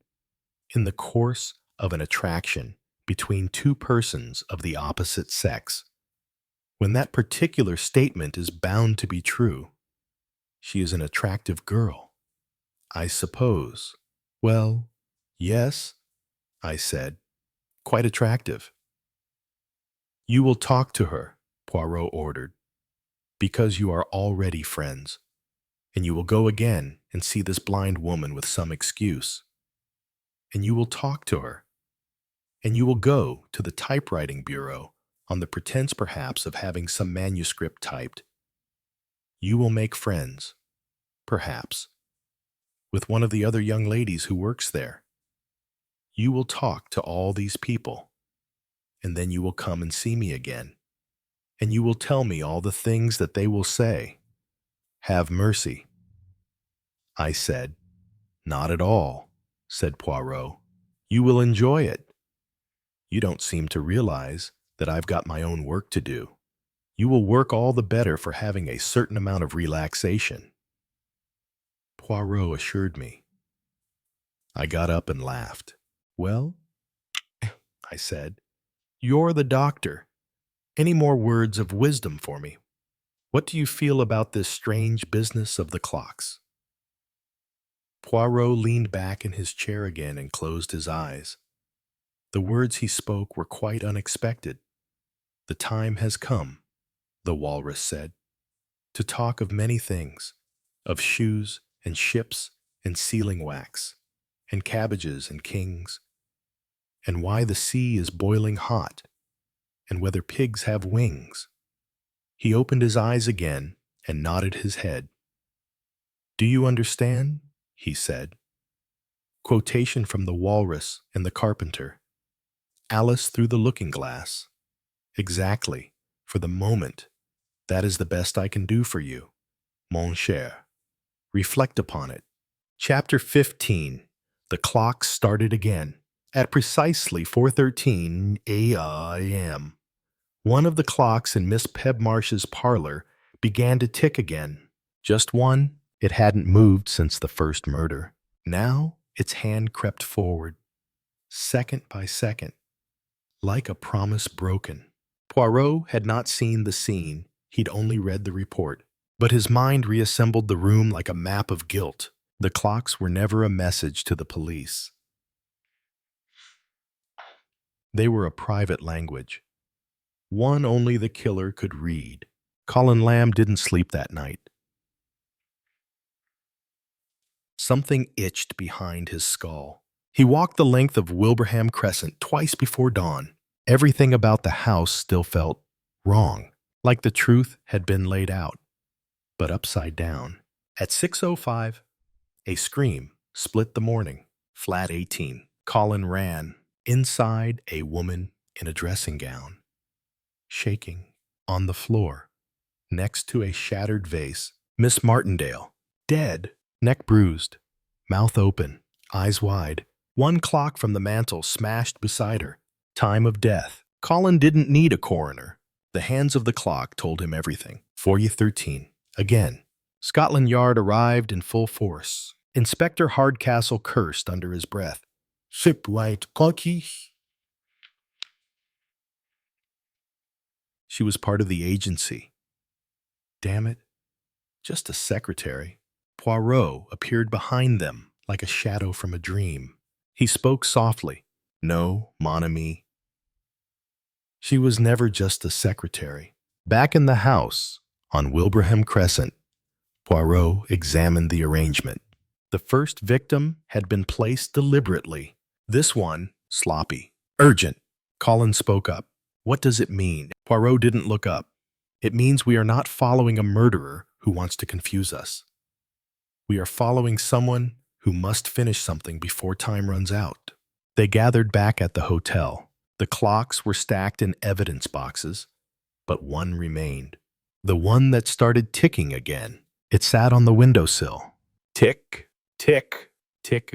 in the course of an attraction between two persons of the opposite sex, when that particular statement is bound to be true. She is an attractive girl, I suppose. Well, yes, I said, quite attractive. You will talk to her, Poirot ordered, because you are already friends, and you will go again and see this blind woman with some excuse. And you will talk to her, and you will go to the typewriting bureau on the pretense perhaps of having some manuscript typed. You will make friends, perhaps, with one of the other young ladies who works there. You will talk to all these people, and then you will come and see me again, and you will tell me all the things that they will say. Have mercy." I said, "Not at all," said Poirot. "You will enjoy it. You don't seem to realize that I've got my own work to do. You will work all the better for having a certain amount of relaxation." Poirot assured me. I got up and laughed. "Well," I said, "you're the doctor. Any more words of wisdom for me? What do you feel about this strange business of the clocks?" Poirot leaned back in his chair again and closed his eyes. The words he spoke were quite unexpected. "The time has come," the walrus said, "to talk of many things, of shoes and ships and sealing wax, and cabbages and kings, and why the sea is boiling hot, and whether pigs have wings." He opened his eyes again and nodded his head. "Do you understand?" he said. Quotation from The Walrus and the Carpenter. "Alice through the looking-glass. Exactly. For the moment, that is the best I can do for you, mon cher. Reflect upon it." Chapter 15. The clock started again. At precisely 4:13 a.m., one of the clocks in Miss Pebmarsh's parlor began to tick again. Just one. It hadn't moved since the first murder. Now its hand crept forward, second by second, like a promise broken. Poirot had not seen the scene. He'd only read the report. But his mind reassembled the room like a map of guilt. The clocks were never a message to the police. They were a private language. One only the killer could read. Colin Lamb didn't sleep that night. Something itched behind his skull. He walked the length of Wilbraham Crescent twice before dawn. Everything about the house still felt wrong, like the truth had been laid out, but upside down. At 6:05, a scream split the morning. Flat 18. Colin ran. Inside, a woman in a dressing gown, shaking, on the floor, next to a shattered vase. Miss Martindale, dead, neck bruised, mouth open, eyes wide. One clock from the mantel smashed beside her. Time of death. Colin didn't need a coroner. The hands of the clock told him everything. 4:13. Again. Scotland Yard arrived in full force. Inspector Hardcastle cursed under his breath. "Ship white cocky." She was part of the agency. Damn it. Just a secretary. Poirot appeared behind them like a shadow from a dream. He spoke softly. "No, mon ami. She was never just a secretary." Back in the house, on Wilbraham Crescent, Poirot examined the arrangement. The first victim had been placed deliberately. This one, sloppy. "Urgent." Colin spoke up. "What does it mean?" Poirot didn't look up. "It means we are not following a murderer who wants to confuse us. We are following someone who must finish something before time runs out." They gathered back at the hotel. The clocks were stacked in evidence boxes, but one remained. The one that started ticking again. It sat on the windowsill. Tick, tick, tick.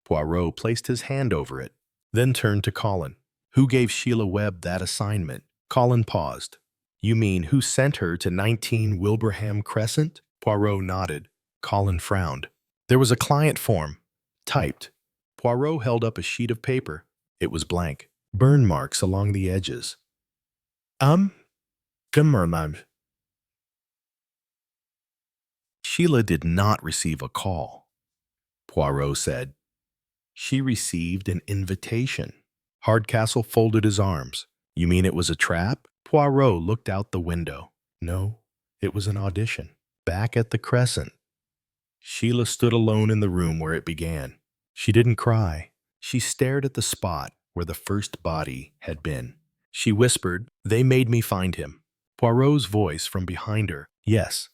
Poirot placed his hand over it, then turned to Colin. "Who gave Sheila Webb that assignment?" Colin paused. "You mean who sent her to 19 Wilbraham Crescent?" Poirot nodded. Colin frowned. "There was a client form, typed." Poirot held up a sheet of paper. It was blank. Burn marks along the edges. Gummerman. Sheila did not receive a call. Poirot said. She received an invitation. Hardcastle folded his arms. "You mean it was a trap?" Poirot looked out the window. "No, it was an audition." Back at the Crescent, Sheila stood alone in the room where it began. She didn't cry. She stared at the spot where the first body had been. She whispered, "They made me find him." Poirot's voice from behind her, "Yes,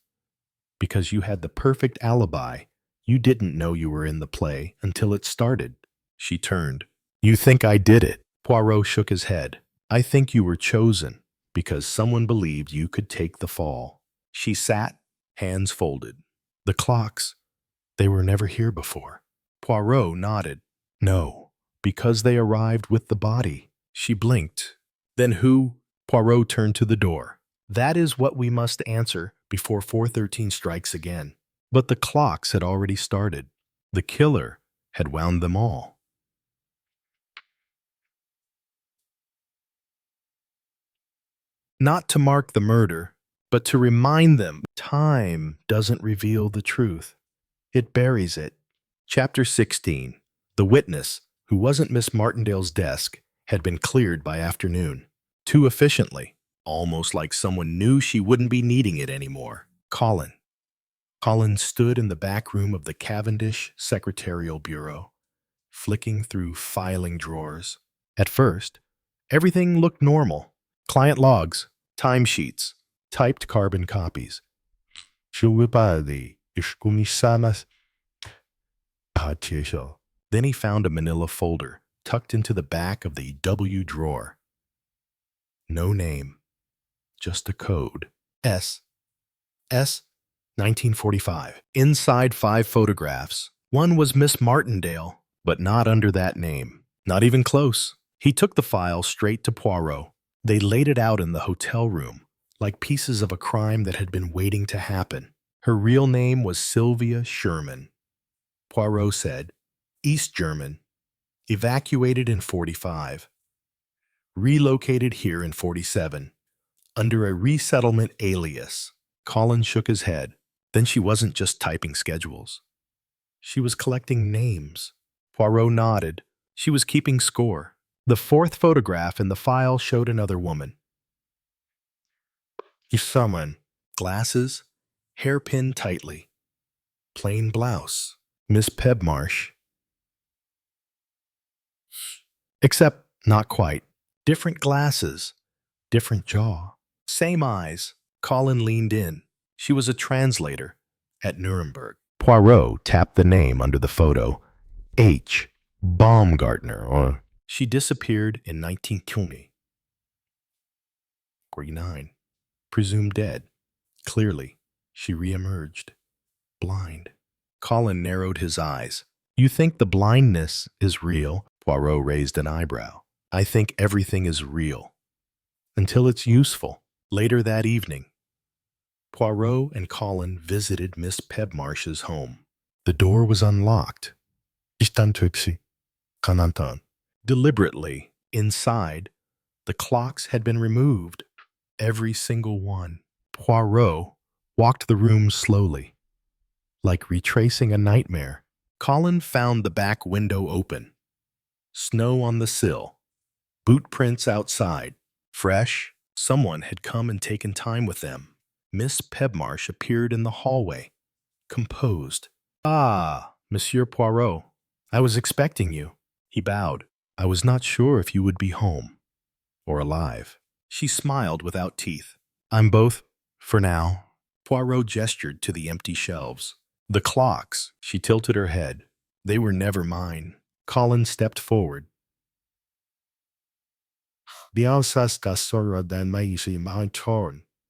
Because you had the perfect alibi. You didn't know you were in the play until it started. She turned. You think I did it? Poirot shook his head. I think you were chosen because someone believed you could take the fall. She sat, hands folded. The clocks, they were never here before. Poirot nodded. No, because they arrived with the body. She blinked. Then who? Poirot turned to the door. That is what we must answer before 4:13 strikes again. But the clocks had already started. The killer had wound them all. Not to mark the murder, but to remind them time doesn't reveal the truth. It buries it. Chapter 16. The witness, who wasn't Miss Martindale's desk, had been cleared by afternoon. Too efficiently, almost like someone knew she wouldn't be needing it anymore. Colin. Colin stood in the back room of the Cavendish Secretarial Bureau, flicking through filing drawers. At first, everything looked normal. Client logs, timesheets, typed carbon copies. Then he found a manila folder tucked into the back of the W drawer. No name, just a code. S 1945. Inside 5 photographs. One was Miss Martindale, but not under that name. Not even close. He took the file straight to Poirot. They laid it out in the hotel room, like pieces of a crime that had been waiting to happen. Her real name was Sylvia Sherman. Poirot said, East German, evacuated in 45, relocated here in 47, under a resettlement alias. Colin shook his head. Then she wasn't just typing schedules. She was collecting names. Poirot nodded. She was keeping score. The 4th photograph in the file showed another woman. Someone. Glasses, hair pinned tightly. Plain blouse. Miss Pebmarsh. Except not quite. Different glasses. Different jaw. Same eyes. Colin leaned in. She was a translator at Nuremberg. Poirot tapped the name under the photo. H. Baumgartner, or... She disappeared in 1920. 49. Presumed dead. Clearly, she reemerged. Blind. Colin narrowed his eyes. You think the blindness is real? Poirot raised an eyebrow. I think everything is real. Until it's useful. Later that evening, Poirot and Colin visited Miss Pebmarsh's home. The door was unlocked. Deliberately, inside, the clocks had been removed. Every single one. Poirot walked the room slowly, like retracing a nightmare. Colin found the back window open. Snow on the sill. Boot prints outside. Fresh. Someone had come and taken time with them. Miss Pebmarsh appeared in the hallway, composed. Ah, Monsieur Poirot, I was expecting you. He bowed. I was not sure if you would be home or alive. She smiled without teeth. I'm both, for now. Poirot gestured to the empty shelves. The clocks, she tilted her head. They were never mine. Colin stepped forward.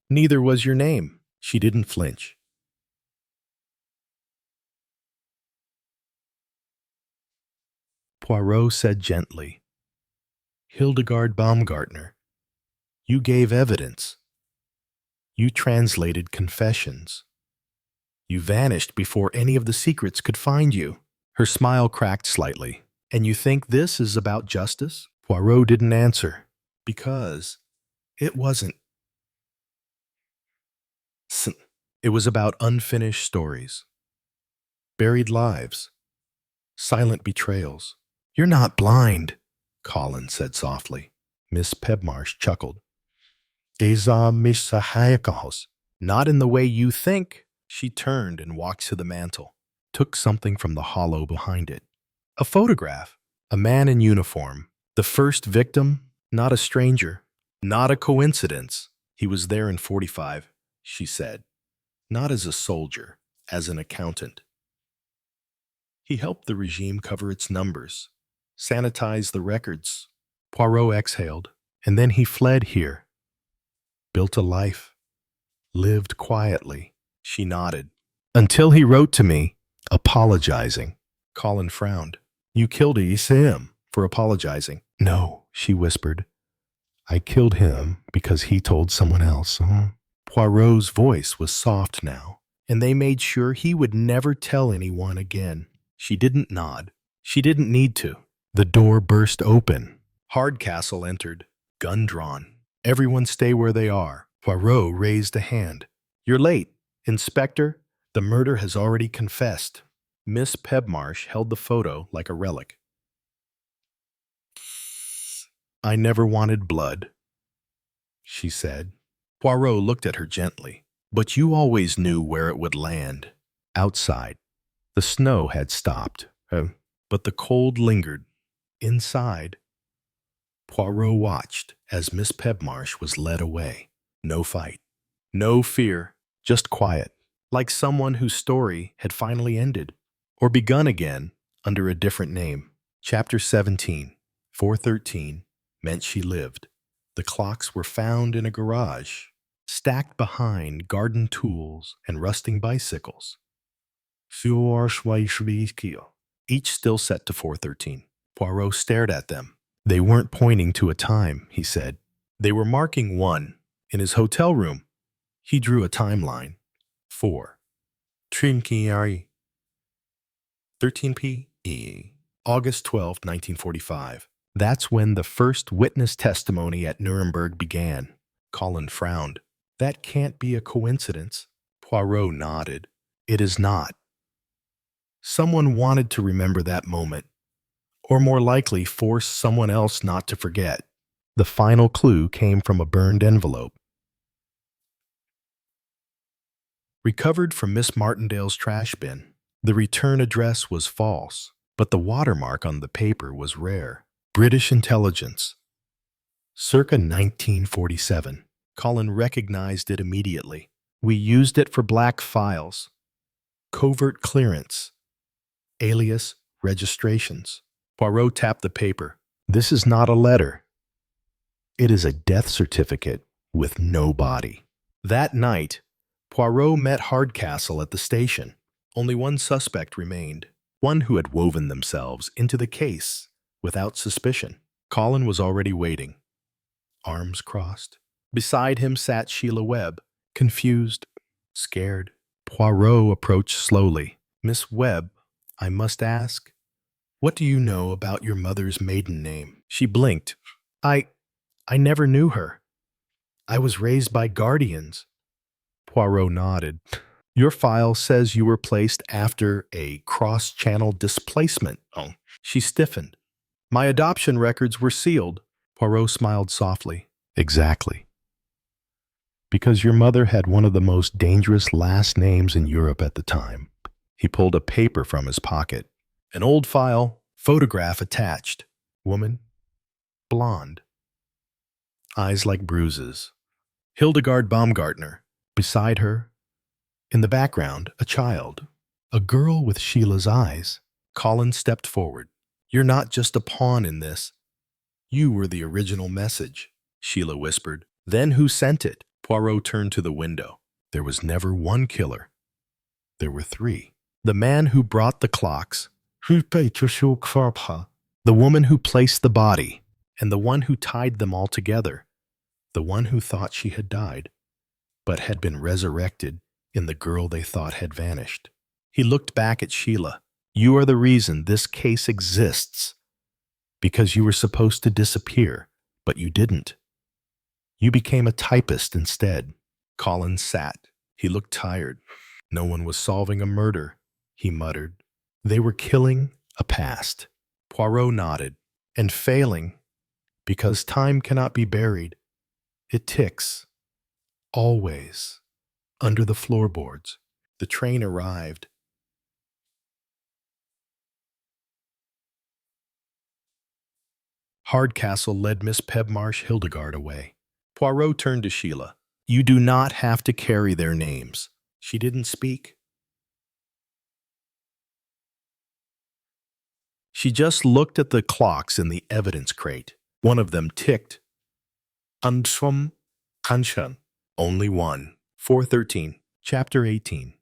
Neither was your name. She didn't flinch. Poirot said gently, Hildegard Baumgartner, you gave evidence. You translated confessions. You vanished before any of the secrets could find you. Her smile cracked slightly. And you think this is about justice? Poirot didn't answer. Because it wasn't. It was about unfinished stories. Buried lives. Silent betrayals. You're not blind, Colin said softly. Miss Pebmarsh chuckled. Not in the way you think. She turned and walked to the mantel, took something from the hollow behind it. A photograph. A man in uniform. The first victim, not a stranger. Not a coincidence. He was there in 45, she said. not as a soldier, as an accountant. He helped the regime cover its numbers, sanitize the records. Poirot exhaled, and then he fled here, built a life, lived quietly. She nodded. Until he wrote to me, apologizing. Colin frowned. You killed him for apologizing. No, she whispered. I killed him because he told someone else. Poirot's voice was soft now, and they made sure he would never tell anyone again. She didn't nod. She didn't need to. The door burst open. Hardcastle entered, gun drawn. Everyone stay where they are. Poirot raised a hand. You're late. Inspector, the murder has already confessed. Miss Pebmarsh held the photo like a relic. I never wanted blood, she said. Poirot looked at her gently. But you always knew where it would land. Outside. The snow had stopped, but the cold lingered. Inside, Poirot watched as Miss Pebmarsh was led away. No fight. No fear. Just quiet. Like someone whose story had finally ended. Or begun again under a different name. Chapter 17. 413 meant she lived. The clocks were found in a garage, stacked behind garden tools and rusting bicycles. Each still set to 413. Poirot stared at them. They weren't pointing to a time, he said. They were marking one. In his hotel room, he drew a timeline. 4. 13 p.e. August 12, 1945. That's when the first witness testimony at Nuremberg began. Colin frowned. That can't be a coincidence. Poirot nodded. It is not. Someone wanted to remember that moment, or more likely force someone else not to forget. The final clue came from a burned envelope. Recovered from Miss Martindale's trash bin. The return address was false, but the watermark on the paper was rare. British intelligence. Circa 1947. Colin recognized it immediately. We used it for black files. Covert clearance. Alias registrations. Poirot tapped the paper. This is not a letter. It is a death certificate with no body. That night, Poirot met Hardcastle at the station. Only one suspect remained, one who had woven themselves into the case without suspicion. Colin was already waiting, arms crossed. Beside him sat Sheila Webb, confused, scared. Poirot approached slowly. Miss Webb, I must ask, what do you know about your mother's maiden name? She blinked. I never knew her. I was raised by guardians. Poirot nodded. Your file says you were placed after a cross-channel displacement. Oh, she stiffened. My adoption records were sealed. Poirot smiled softly. Exactly. Because your mother had one of the most dangerous last names in Europe at the time. He pulled a paper from his pocket. An old file, photograph attached. Woman, blonde. Eyes like bruises. Hildegard Baumgartner. Beside her, in the background, a child. A girl with Sheila's eyes. Colin stepped forward. You're not just a pawn in this. You were the original message, Sheila whispered. Then who sent it? Poirot turned to the window. There was never one killer. There were 3. The man who brought the clocks, the woman who placed the body, and the one who tied them all together, the one who thought she had died, but had been resurrected in the girl they thought had vanished. He looked back at Sheila. You are the reason this case exists, because you were supposed to disappear, but you didn't. You became a typist instead. Colin sat. He looked tired. No one was solving a murder, he muttered. They were killing a past. Poirot nodded. And failing, because time cannot be buried. It ticks. Always. Under the floorboards. The train arrived. Hardcastle led Miss Pebmarsh Hildegard away. Poirot turned to Sheila. You do not have to carry their names. She didn't speak. She just looked at the clocks in the evidence crate. One of them ticked. Anshum Kanshan. Only one. 413. Chapter 18.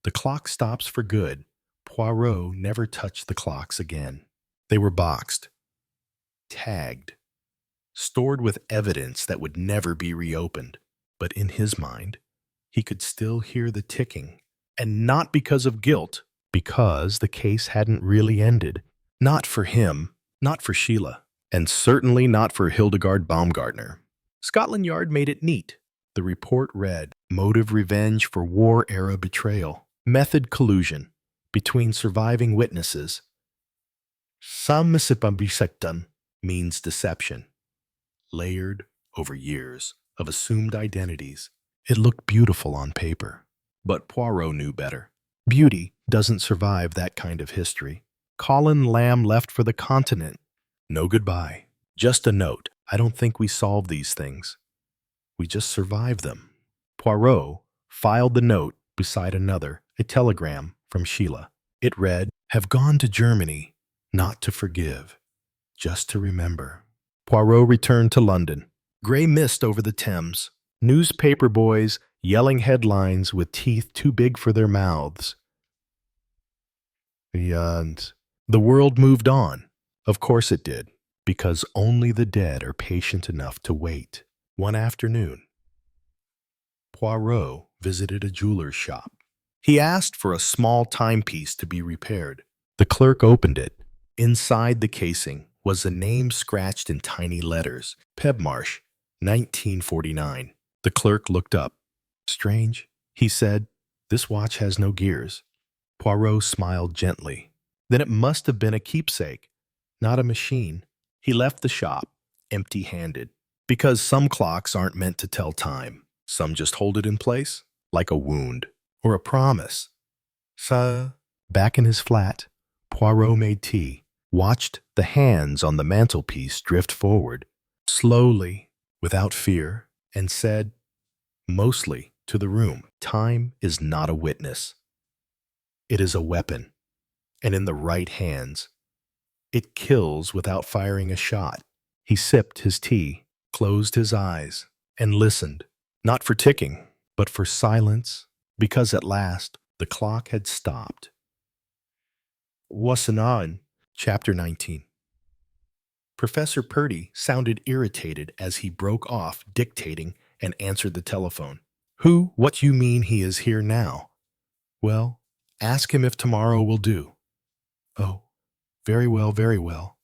The clock stops for good. Poirot never touched the clocks again. They were boxed, tagged, stored with evidence that would never be reopened. But in his mind, he could still hear the ticking. And not because of guilt, because the case hadn't really ended. Not for him, not for Sheila, and certainly not for Hildegard Baumgartner. Scotland Yard made it neat. The report read, motive revenge for war-era betrayal, method collusion between surviving witnesses. Sammisipambisektan means deception, layered over years of assumed identities. It looked beautiful on paper, but Poirot knew better. Beauty doesn't survive that kind of history. Colin Lamb left for the continent. No goodbye. Just a note. I don't think we solve these things. We just survive them. Poirot filed the note beside another, a telegram from Sheila. It read, "Have gone to Germany, not to forgive, just to remember." Poirot returned to London. Grey mist over the Thames. Newspaper boys yelling headlines with teeth too big for their mouths. And the world moved on. Of course it did, because only the dead are patient enough to wait. One afternoon, Poirot visited a jeweler's shop. He asked for a small timepiece to be repaired. The clerk opened it. Inside the casing was a name scratched in tiny letters, Pebmarsh, 1949. The clerk looked up. "Strange," he said. "This watch has no gears." Poirot smiled gently. Then it must have been a keepsake, not a machine. He left the shop, empty-handed, because some clocks aren't meant to tell time. Some just hold it in place, like a wound or a promise. So, back in his flat, Poirot made tea, watched the hands on the mantelpiece drift forward, slowly, without fear, and said, mostly to the room, "Time is not a witness. It is a weapon, and in the right hands, it kills without firing a shot." He sipped his tea, closed his eyes, and listened, not for ticking, but for silence, because at last the clock had stopped. Wassanan, Chapter 19. Professor Purdy sounded irritated as he broke off dictating and answered the telephone. What you mean he is here now? Well, ask him if tomorrow will do. Oh, very well, very well.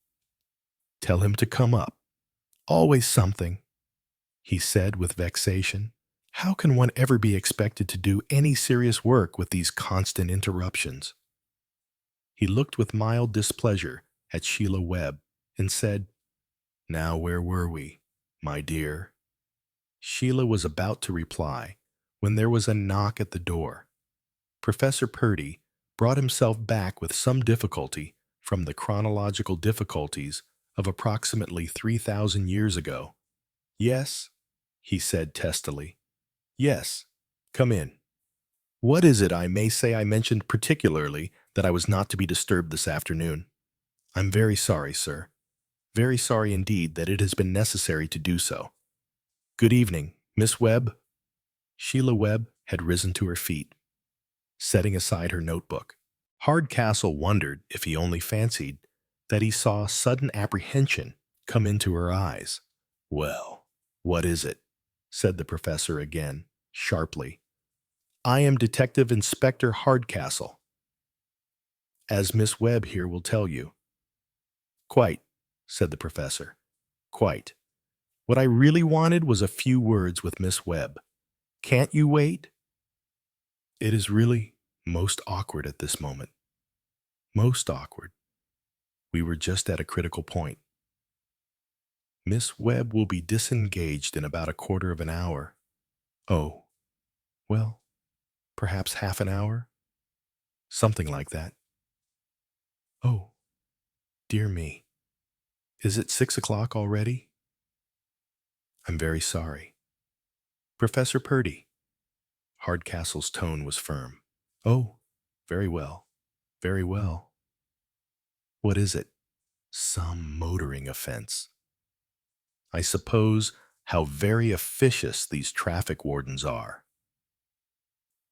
Tell him to come up. Always something, he said with vexation. How can one ever be expected to do any serious work with these constant interruptions? He looked with mild displeasure at Sheila Webb and said, "Now where were we, my dear?" Sheila was about to reply when there was a knock at the door. Professor Purdy brought himself back with some difficulty from the chronological difficulties of approximately 3,000 years ago. "Yes," he said testily. "Yes, come in. What is it I may say I mentioned particularly that I was not to be disturbed this afternoon? I'm very sorry, sir. Very sorry indeed that it has been necessary to do so. Good evening, Miss Webb." Sheila Webb had risen to her feet, setting aside her notebook. Hardcastle wondered if he only fancied that he saw sudden apprehension come into her eyes. "Well, what is it?" said the professor again, sharply. "I am Detective Inspector Hardcastle, as Miss Webb here will tell you." "Quite," said the professor. "Quite. What I really wanted was a few words with Miss Webb. Can't you wait?" "It is really most awkward at this moment. Most awkward. We were just at a critical point. Miss Webb will be disengaged in about a quarter of an hour. Oh, well, perhaps half an hour? Something like that. Oh, dear me. Is it 6 o'clock already? I'm very sorry. Professor Purdy." Hardcastle's tone was firm. Oh, very well. Very well. What is it? Some motoring offense. I suppose how very officious these traffic wardens are.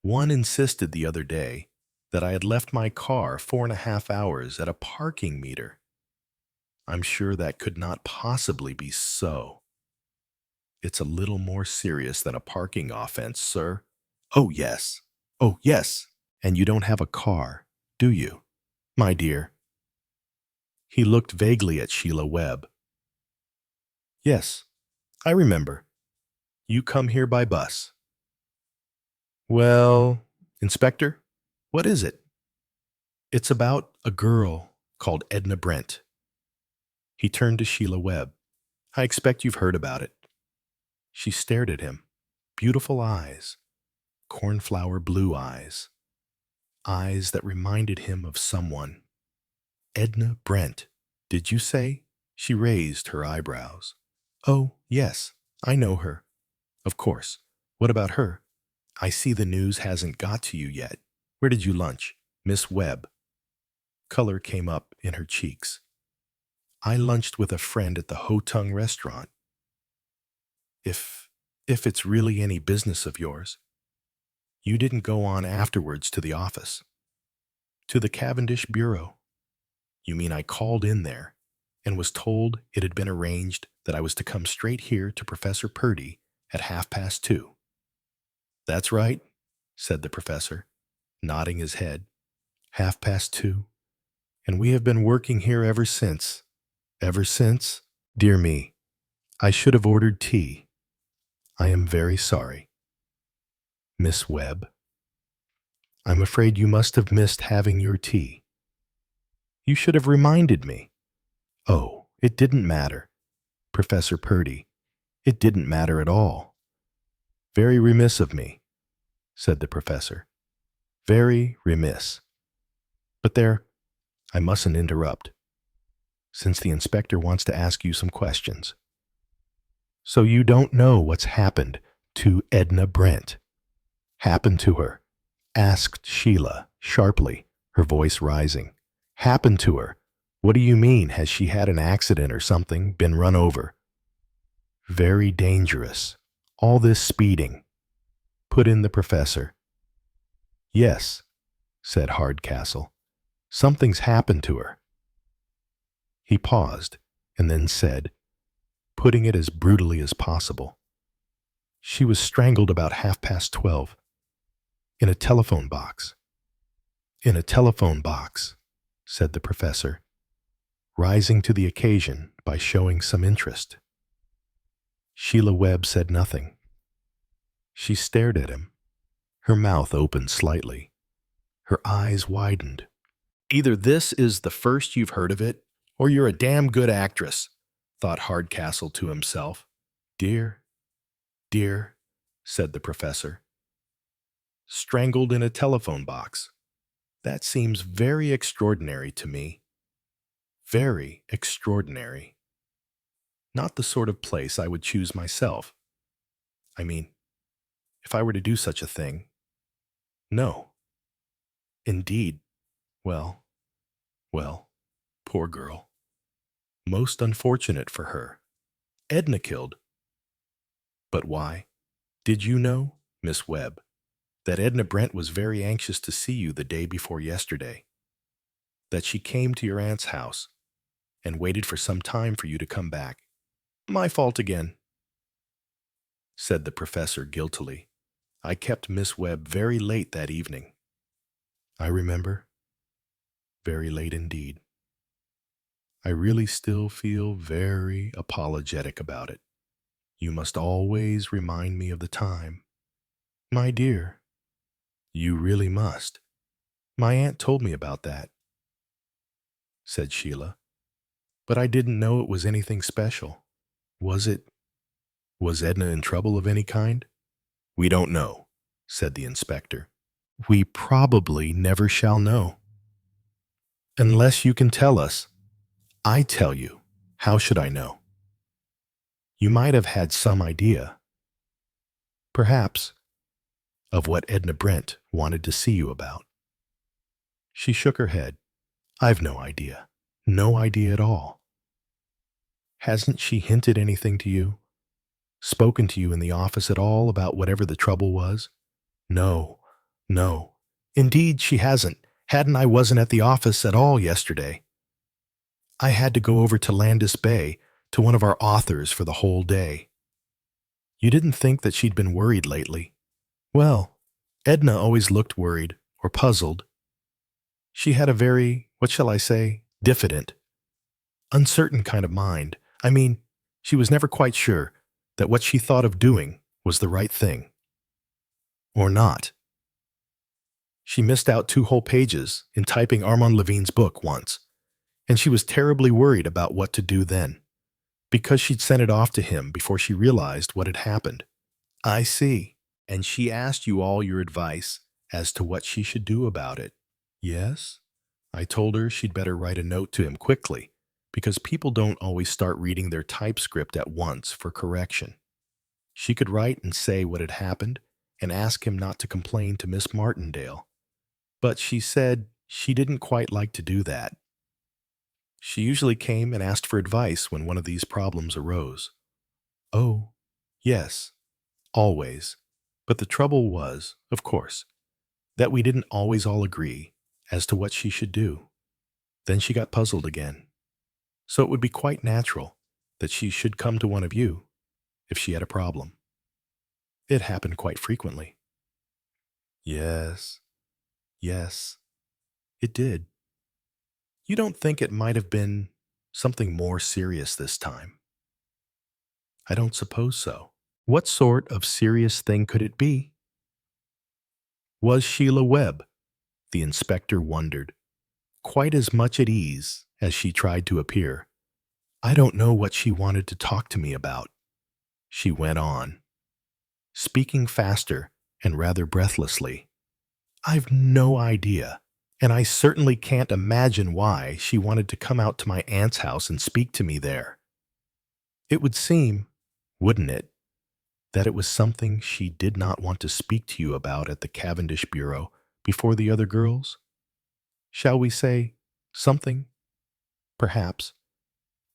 One insisted the other day that I had left my car 4.5 hours at a parking meter. I'm sure that could not possibly be so. It's a little more serious than a parking offense, sir. Oh, yes. Oh, yes. And you don't have a car, do you, my dear? He looked vaguely at Sheila Webb. Yes, I remember. You come here by bus. Well, Inspector, what is it? It's about a girl called Edna Brent. He turned to Sheila Webb. I expect you've heard about it. She stared at him. Beautiful eyes. Cornflower blue eyes. Eyes that reminded him of someone. Edna Brent, did you say? She raised her eyebrows. Oh, yes, I know her. Of course. What about her? I see the news hasn't got to you yet. Where did you lunch? Miss Webb. Color came up in her cheeks. I lunched with a friend at the Ho Tung restaurant. If it's really any business of yours. You didn't go on afterwards to the office. To the Cavendish Bureau. You mean I called in there and was told it had been arranged that I was to come straight here to Professor Purdy at 2:30. That's right, said the professor, nodding his head. 2:30. And we have been working here ever since. Ever since? Dear me, I should have ordered tea. I am very sorry. Miss Webb, I'm afraid you must have missed having your tea. You should have reminded me. Oh, it didn't matter. Professor Purdy, it didn't matter at all. Very remiss of me, said the professor. Very remiss. But there, I mustn't interrupt, since the inspector wants to ask you some questions. So you don't know what's happened to Edna Brent? Happened to her? Asked Sheila sharply, her voice rising. Happened to her? What do you mean? Has she had an accident or something, been run over? Very dangerous. All this speeding, put in the professor. Yes, said Hardcastle. Something's happened to her. He paused and then said, putting it as brutally as possible. She was strangled about 12:30. In a telephone box. In a telephone box, said the professor, rising to the occasion by showing some interest. Sheila Webb said nothing. She stared at him. Her mouth opened slightly. Her eyes widened. Either this is the first you've heard of it, or you're a damn good actress, thought Hardcastle to himself. Dear, said the professor. Strangled in a telephone box. That seems very extraordinary to me. Very extraordinary. Not the sort of place I would choose myself. I mean, if I were to do such a thing. No. Indeed. Well, poor girl. Most unfortunate for her. Edna killed. But why? Did you know, Miss Webb, that Edna Brent was very anxious to see you the day before yesterday? That she came to your aunt's house and waited for some time for you to come back? My fault again, said the professor guiltily. I kept Miss Webb very late that evening. I remember. Very late indeed. I really still feel very apologetic about it. You must always remind me of the time. My dear, you really must. My aunt told me about that, said Sheila. But I didn't know it was anything special. Was it? Was Edna in trouble of any kind? We don't know, said the inspector. We probably never shall know. Unless you can tell us. I tell you, how should I know? You might have had some idea. Perhaps. of what Edna Brent wanted to see you about. She shook her head. I've no idea. No idea at all. Hasn't she hinted anything to you? Spoken to you in the office at all about whatever the trouble was? No, no. Indeed, she hasn't. Hadn't I wasn't at the office at all yesterday. I had to go over to Landis Bay to one of our authors for the whole day. You didn't think that she'd been worried lately? Well, Edna always looked worried or puzzled. She had a very, what shall I say, diffident, uncertain kind of mind. I mean, she was never quite sure that what she thought of doing was the right thing. Or not. She missed out 2 whole pages in typing Armand Levine's book once, and she was terribly worried about what to do then, because she'd sent it off to him before she realized what had happened. I see. And she asked you all your advice as to what she should do about it. Yes? I told her she'd better write a note to him quickly, because people don't always start reading their typescript at once for correction. She could write and say what had happened and ask him not to complain to Miss Martindale. But she said she didn't quite like to do that. She usually came and asked for advice when one of these problems arose. Oh, yes, always. But the trouble was, of course, that we didn't always all agree as to what she should do. Then she got puzzled again. So it would be quite natural that she should come to one of you if she had a problem. It happened quite frequently. Yes, it did. You don't think it might have been something more serious this time? I don't suppose so. What sort of serious thing could it be? Was Sheila Webb? The inspector wondered, quite as much at ease as she tried to appear. I don't know what she wanted to talk to me about, she went on, speaking faster and rather breathlessly. I've no idea, and I certainly can't imagine why she wanted to come out to my aunt's house and speak to me there. It would seem, wouldn't it, that it was something she did not want to speak to you about at the Cavendish Bureau before the other girls? Shall we say something, perhaps,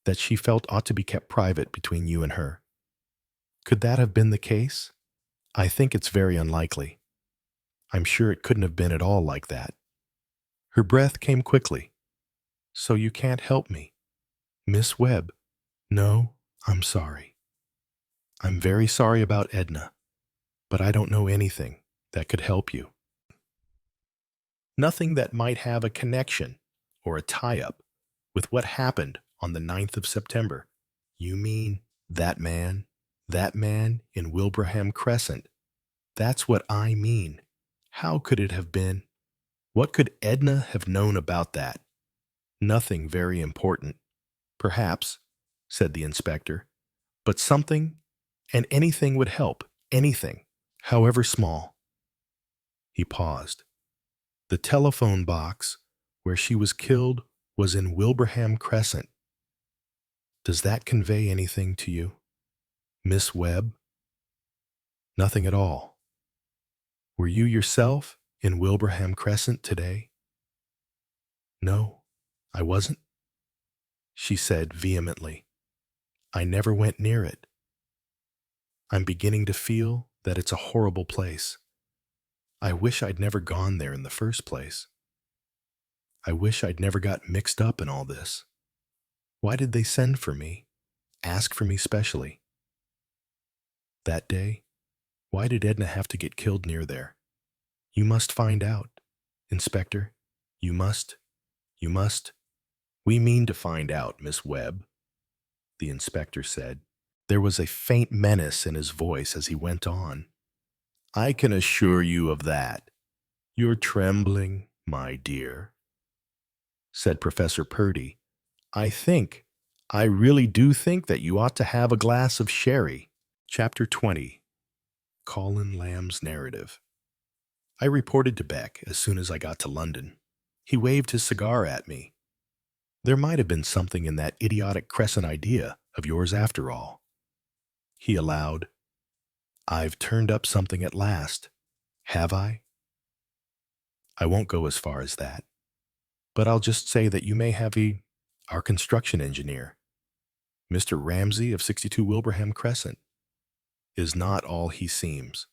that she felt ought to be kept private between you and her? Could that have been the case? I think it's very unlikely. I'm sure it couldn't have been at all like that. Her breath came quickly. So you can't help me, Miss Webb? No, I'm sorry. I'm very sorry about Edna, but I don't know anything that could help you. Nothing that might have a connection or a tie-up with what happened on the 9th of September. You mean that man in Wilbraham Crescent? That's what I mean. How could it have been? What could Edna have known about that? Nothing very important, perhaps, said the inspector, but something and anything would help, anything, however small. He paused. The telephone box where she was killed was in Wilbraham Crescent. Does that convey anything to you, Miss Webb? Nothing at all. Were you yourself in Wilbraham Crescent today? No, I wasn't, she said vehemently. I never went near it. I'm beginning to feel that it's a horrible place. I wish I'd never gone there in the first place. I wish I'd never got mixed up in all this. Why did they send for me? Ask for me specially? That day, why did Edna have to get killed near there? You must find out, Inspector. You must. We mean to find out, Miss Webb, the inspector said. There was a faint menace in his voice as he went on. I can assure you of that. You're trembling, my dear, said Professor Purdy. I really do think that you ought to have a glass of sherry. Chapter 20. Colin Lamb's Narrative. I reported to Beck as soon as I got to London. He waved his cigar at me. There might have been something in that idiotic Crescent idea of yours after all. He allowed, I've turned up something at last. Have I? I won't go as far as that, but I'll just say that you may have our construction engineer, Mr. Ramsey of 62 Wilbraham Crescent, is not all he seems.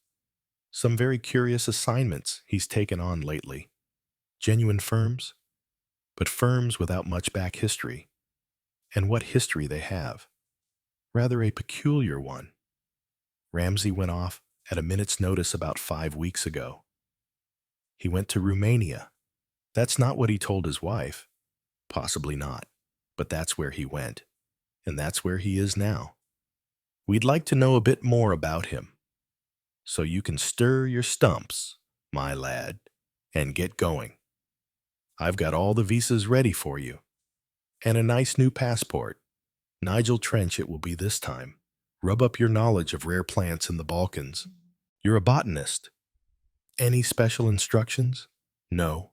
Some very curious assignments he's taken on lately. Genuine firms, but firms without much back history. And what history they have. Rather a peculiar one. Ramsey went off at a minute's notice about 5 weeks ago. He went to Romania. That's not what he told his wife. Possibly not. But that's where he went. And that's where he is now. We'd like to know a bit more about him. So you can stir your stumps, my lad, and get going. I've got all the visas ready for you. And a nice new passport. Nigel Trench it will be this time. Rub up your knowledge of rare plants in the Balkans. You're a botanist. Any special instructions? No.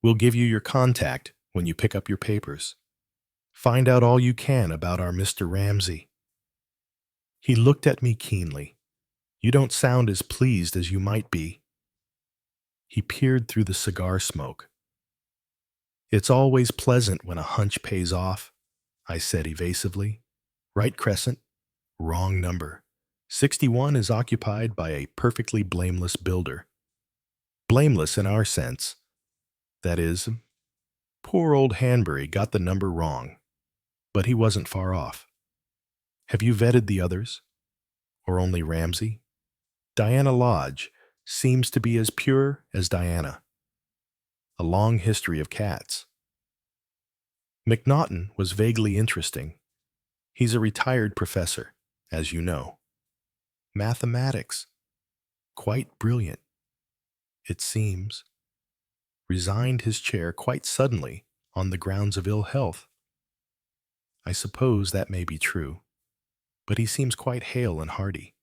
We'll give you your contact when you pick up your papers. Find out all you can about our Mr. Ramsey. He looked at me keenly. You don't sound as pleased as you might be. He peered through the cigar smoke. It's always pleasant when a hunch pays off, I said evasively. Right crescent, wrong number. 61 is occupied by a perfectly blameless builder. Blameless in our sense. That is, poor old Hanbury got the number wrong, but he wasn't far off. Have you vetted the others? Or only Ramsey? Diana Lodge seems to be as pure as Diana. A long history of cats. McNaughton was vaguely interesting. He's a retired professor, as you know. Mathematics. Quite brilliant. It seems. Resigned his chair quite suddenly on the grounds of ill health. I suppose that may be true, but he seems quite hale and hearty.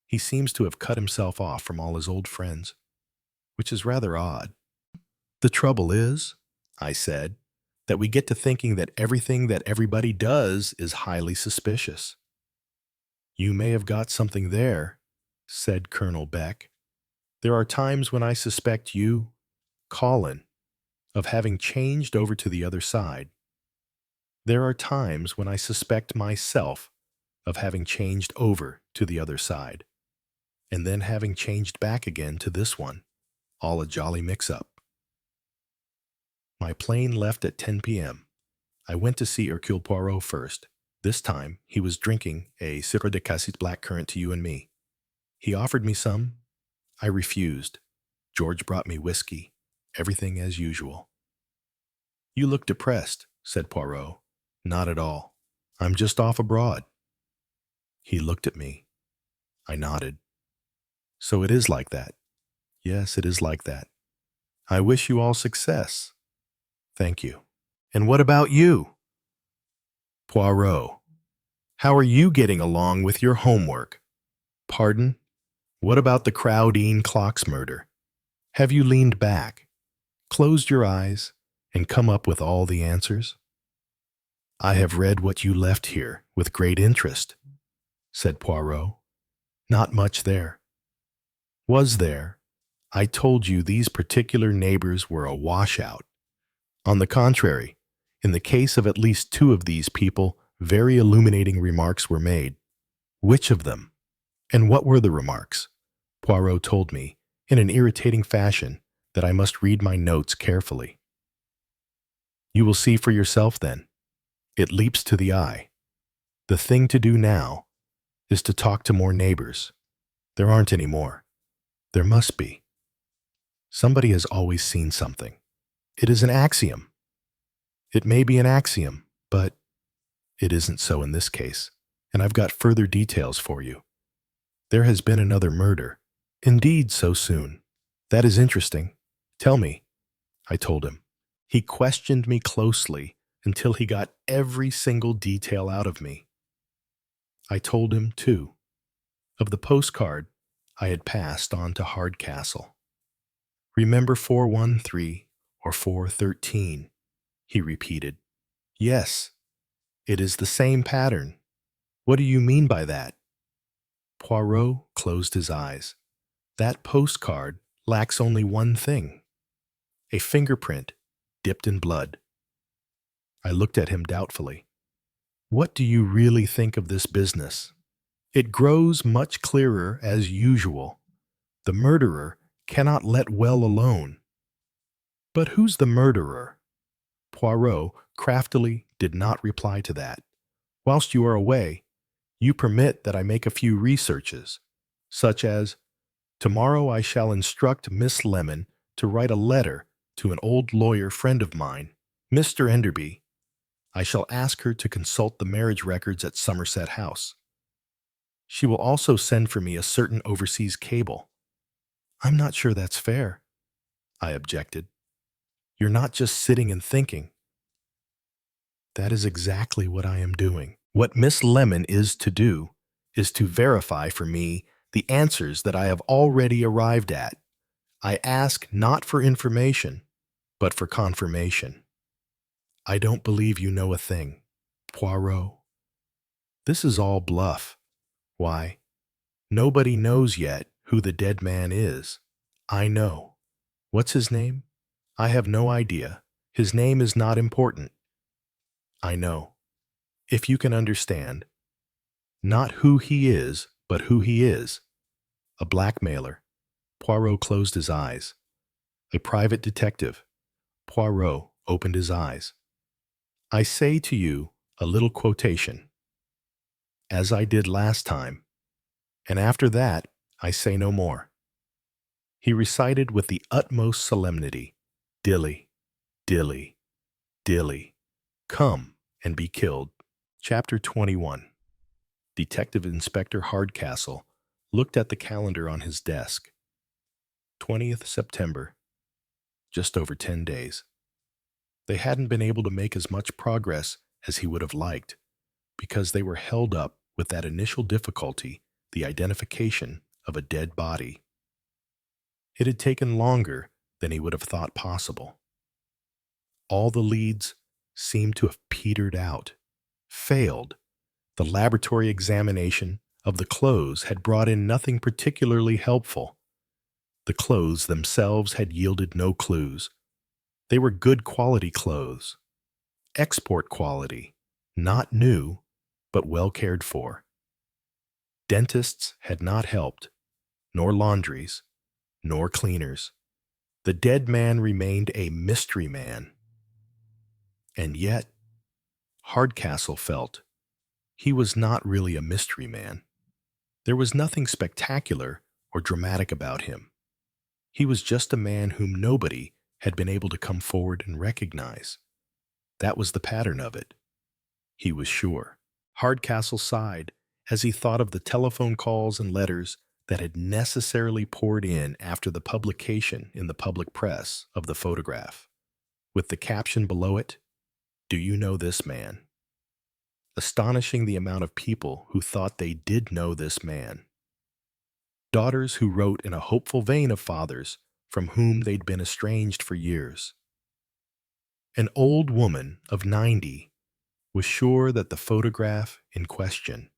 He seems to have cut himself off from all his old friends, which is rather odd. The trouble is, I said, that we get to thinking that everything that everybody does is highly suspicious. You may have got something there, said Colonel Beck. There are times when I suspect you, Colin, of having changed over to the other side. There are times when I suspect myself of having changed over to the other side, and then having changed back again to this one, all a jolly mix-up. My plane left at 10 p.m. I went to see Hercule Poirot first. This time, he was drinking a sirop de cassis blackcurrant to you and me. He offered me some. I refused. George brought me whiskey. Everything as usual. You look depressed, said Poirot. Not at all. I'm just off abroad. He looked at me. I nodded. So it is like that. Yes, it is like that. I wish you all success. Thank you. And what about you? Poirot, how are you getting along with your homework? Pardon? What about the Crowdine Clocks murder? Have you leaned back, closed your eyes, and come up with all the answers? I have read what you left here with great interest, said Poirot. Not much there. Was there? I told you these particular neighbors were a washout. On the contrary, in the case of at least two of these people, very illuminating remarks were made. Which of them? And what were the remarks? Poirot told me, in an irritating fashion, that I must read my notes carefully. You will see for yourself then. It leaps to the eye. The thing to do now is to talk to more neighbors. There aren't any more. There must be. Somebody has always seen something. It is an axiom. It may be an axiom, but it isn't so in this case, and I've got further details for you. There has been another murder. Indeed, so soon. That is interesting. Tell me, I told him. He questioned me closely until he got every single detail out of me. I told him, too, of the postcard I had passed on to Hardcastle. Remember 413 or 413, he repeated. Yes, it is the same pattern. What do you mean by that? Poirot closed his eyes. That postcard lacks only one thing: a fingerprint dipped in blood. I looked at him doubtfully. What do you really think of this business? It grows much clearer as usual. The murderer cannot let well alone. But who's the murderer? Poirot craftily did not reply to that. Whilst you are away, you permit that I make a few researches, such as, tomorrow I shall instruct Miss Lemon to write a letter to an old lawyer friend of mine, Mr. Enderby. I shall ask her to consult the marriage records at Somerset House. She will also send for me a certain overseas cable. I'm not sure that's fair, I objected. You're not just sitting and thinking. That is exactly what I am doing. What Miss Lemon is to do is to verify for me the answers that I have already arrived at. I ask not for information, but for confirmation. I don't believe you know a thing, Poirot. This is all bluff. Why, nobody knows yet who the dead man is. I know. What's his name? I have no idea. His name is not important. I know. If you can understand, not who he is, but who he is. A blackmailer. Poirot closed his eyes. A private detective. Poirot opened his eyes. I say to you a little quotation, as I did last time, and after that I say no more. He recited with the utmost solemnity, Dilly, dilly, dilly, come and be killed. Chapter 21. Detective Inspector Hardcastle looked at the calendar on his desk. 20th September. Just over 10 days. They hadn't been able to make as much progress as he would have liked, because they were held up with that initial difficulty, the identification of a dead body. It had taken longer than he would have thought possible. All the leads seemed to have petered out, failed. The laboratory examination of the clothes had brought in nothing particularly helpful. The clothes themselves had yielded no clues. They were good quality clothes. Export quality, not new, but well cared for. Dentists had not helped, nor laundries, nor cleaners. The dead man remained a mystery man. And yet, Hardcastle felt he was not really a mystery man. There was nothing spectacular or dramatic about him. He was just a man whom nobody had been able to come forward and recognize. That was the pattern of it. He was sure. Hardcastle sighed as he thought of the telephone calls and letters that had necessarily poured in after the publication in the public press of the photograph, with the caption below it, "Do you know this man?" Astonishing the amount of people who thought they did know this man. Daughters who wrote in a hopeful vein of fathers from whom they'd been estranged for years. An old woman of 90 was sure that the photograph in question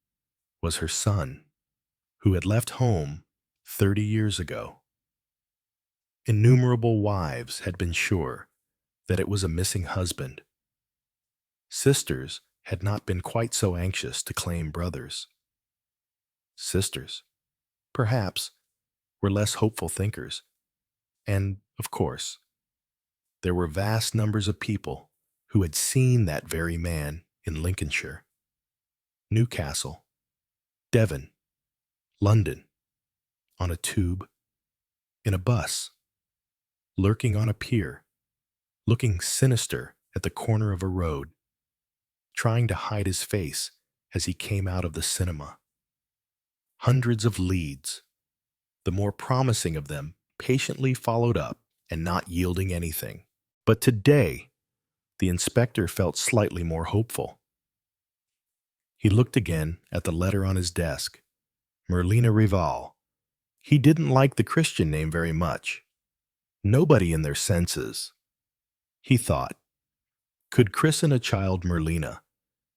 was her son, who had left home 30 years ago. Innumerable wives had been sure that it was a missing husband. Sisters had not been quite so anxious to claim brothers. Sisters, perhaps, were less hopeful thinkers. And, of course, there were vast numbers of people who had seen that very man in Lincolnshire, Newcastle, Devon, London, on a tube, in a bus, lurking on a pier, looking sinister at the corner of a road, trying to hide his face as he came out of the cinema. Hundreds of leads, the more promising of them patiently followed up and not yielding anything. But today, the inspector felt slightly more hopeful. He looked again at the letter on his desk, Merlina Rival. He didn't like the Christian name very much. Nobody in their senses, he thought, could christen a child Merlina.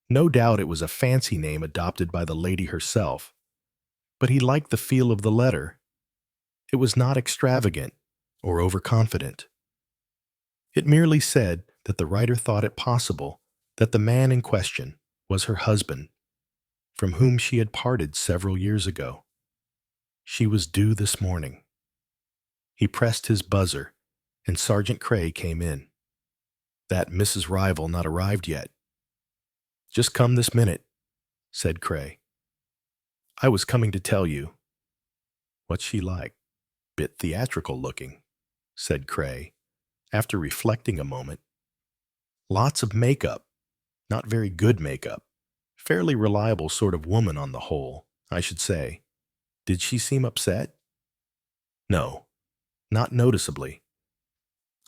No doubt it was a fancy name adopted by the lady herself, but he liked the feel of the letter. It was not extravagant or overconfident. It merely said that the writer thought it possible that the man in question was her husband, from whom she had parted several years ago. She was due this morning. He pressed his buzzer, and Sergeant Cray came in. That Mrs. Rival not arrived yet. "Just come this minute," said Cray. "I was coming to tell you." "What's she like?" "Bit theatrical looking," said Cray, after reflecting a moment. "Lots of makeup. Not very good makeup. Fairly reliable sort of woman on the whole, I should say. Did she seem upset?" "No, not noticeably."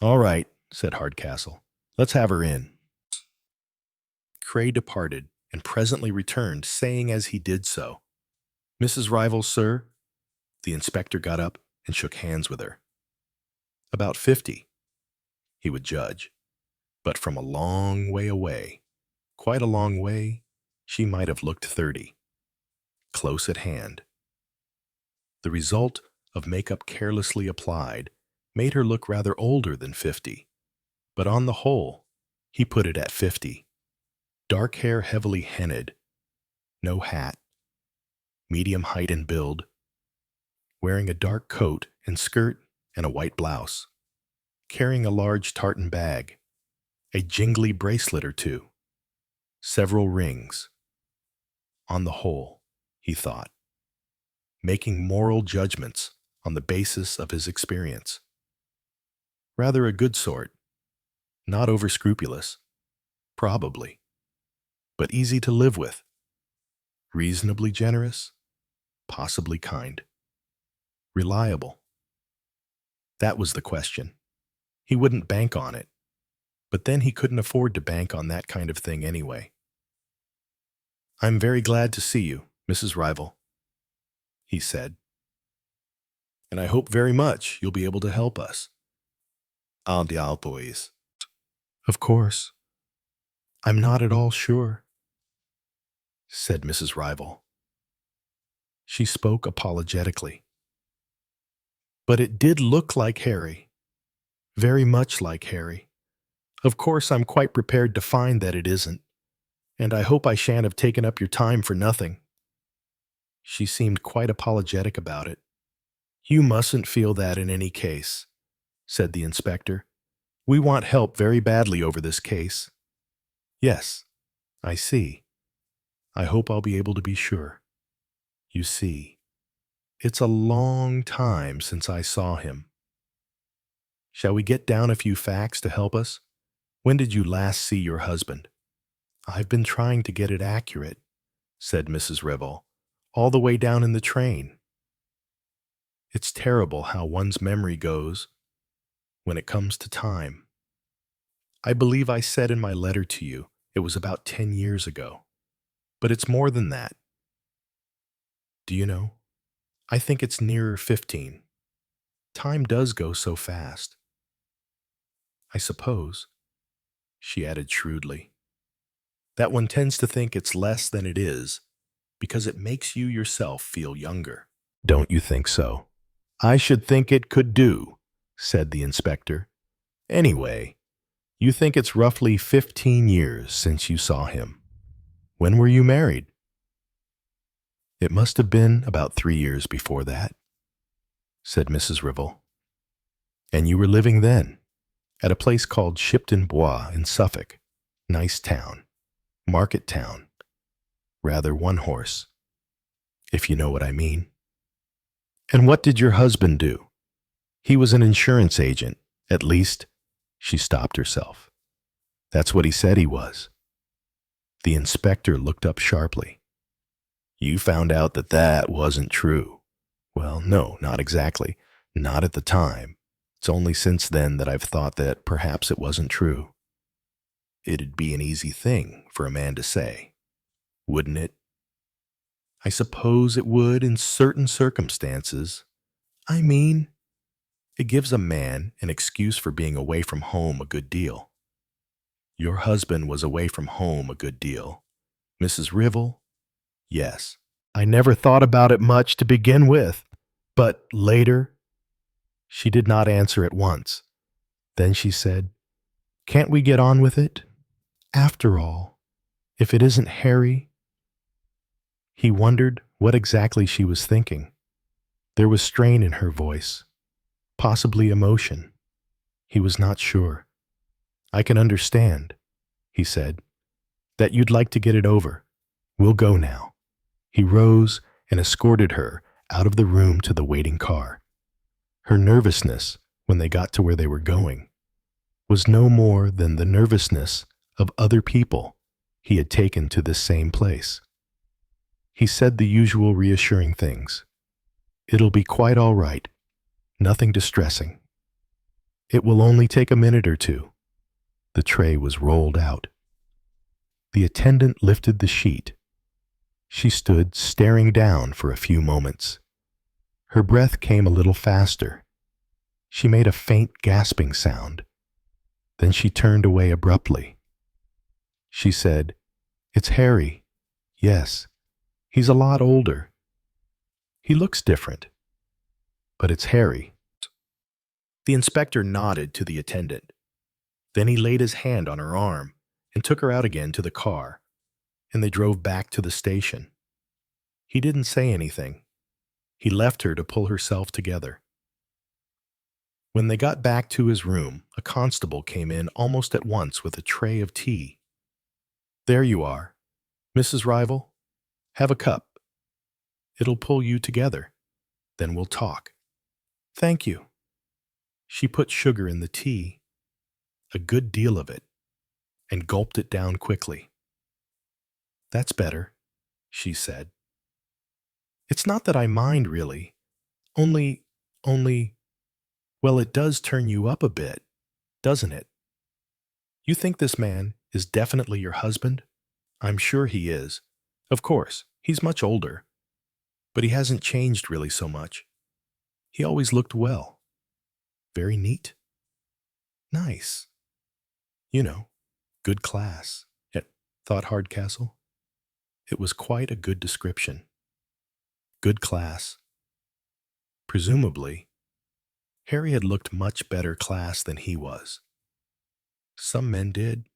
"All right," said Hardcastle. "Let's have her in." Cray departed, and presently returned, saying as he did so, "Mrs. Rival, sir?" The inspector got up and shook hands with her. About 50, he would judge, but from a long way away, quite a long way, she might have looked 30. Close at hand. The result of makeup carelessly applied made her look rather older than 50, but on the whole, he put it at 50. Dark hair heavily henned, no hat, medium height and build, wearing a dark coat and skirt and a white blouse, carrying a large tartan bag, a jingly bracelet or two, several rings. On the whole, he thought, making moral judgments on the basis of his experience. Rather a good sort, not over-scrupulous, probably, but easy to live with, reasonably generous, possibly kind, reliable. That was the question. He wouldn't bank on it, but then he couldn't afford to bank on that kind of thing anyway. "I'm very glad to see you, Mrs. Rival," he said, "and I hope very much you'll be able to help us." "I'll boys." "Of course. I'm not at all sure," said Mrs. Rival. She spoke apologetically. "But it did look like Harry. Very much like Harry. Of course, I'm quite prepared to find that it isn't, and I hope I shan't have taken up your time for nothing." She seemed quite apologetic about it. "You mustn't feel that in any case," said the inspector. "We want help very badly over this case." "Yes, I see. I hope I'll be able to be sure. You see, it's a long time since I saw him. Shall we get down a few facts to help us? When did you last see your husband?" "I've been trying to get it accurate," said Mrs. Rival, "all the way down in the train. It's terrible how one's memory goes when it comes to time. I believe I said in my letter to you it was about 10 years ago, but it's more than that. Do you know, I think it's nearer 15. Time does go so fast. I suppose," she added shrewdly, "that one tends to think it's less than it is because it makes you yourself feel younger. Don't you think so?" "I should think it could do," said the inspector. "Anyway, you think it's roughly 15 years since you saw him. When were you married?" "It must have been about 3 years before that," said Mrs. Rival. "And you were living then at a place called Shipton Bois in Suffolk. Nice town. Market town. Rather one horse, if you know what I mean. And what did your husband do?" "He was an insurance agent, at least." She stopped herself. "That's what he said he was." The inspector looked up sharply. "You found out that that wasn't true." "Well, no, not exactly. Not at the time. It's only since then that I've thought that perhaps it wasn't true." "It'd be an easy thing for a man to say, wouldn't it?" "I suppose it would in certain circumstances. I mean, it gives a man an excuse for being away from home a good deal. Your husband was away from home a good deal. Mrs. Rival?" "Yes. I never thought about it much to begin with, but later, She did not answer at once. Then she said, "Can't we get on with it? After all, if it isn't Harry." He wondered what exactly she was thinking. There was strain in her voice, possibly emotion. He was not sure. "I can understand," he said, "that you'd like to get it over. We'll go now." He rose and escorted her out of the room to the waiting car. Her nervousness, when they got to where they were going, was no more than the nervousness of other people he had taken to this same place. He said the usual reassuring things. "It'll be quite all right. Nothing distressing. It will only take a minute or two." The tray was rolled out. The attendant lifted the sheet. She stood staring down for a few moments. Her breath came a little faster. She made a faint gasping sound. Then she turned away abruptly. She said, "It's Harry. Yes, he's a lot older. He looks different. But it's Harry." The inspector nodded to the attendant. Then he laid his hand on her arm and took her out again to the car, and they drove back to the station. He didn't say anything. He left her to pull herself together. When they got back to his room, a constable came in almost at once with a tray of tea. "There you are, Mrs. Rival. Have a cup. It'll pull you together. Then we'll talk." "Thank you." She put sugar in the tea, a good deal of it, and gulped it down quickly. "That's better," she said. "It's not that I mind, really. Only, well, it does turn you up a bit, doesn't it? You think this man is definitely your husband?" "I'm sure he is. Of course, he's much older. But he hasn't changed really so much. He always looked well. Very neat. Nice. You know, good class," thought Hardcastle. It was quite a good description. Good class. Presumably, Harry had looked much better class than he was. Some men did.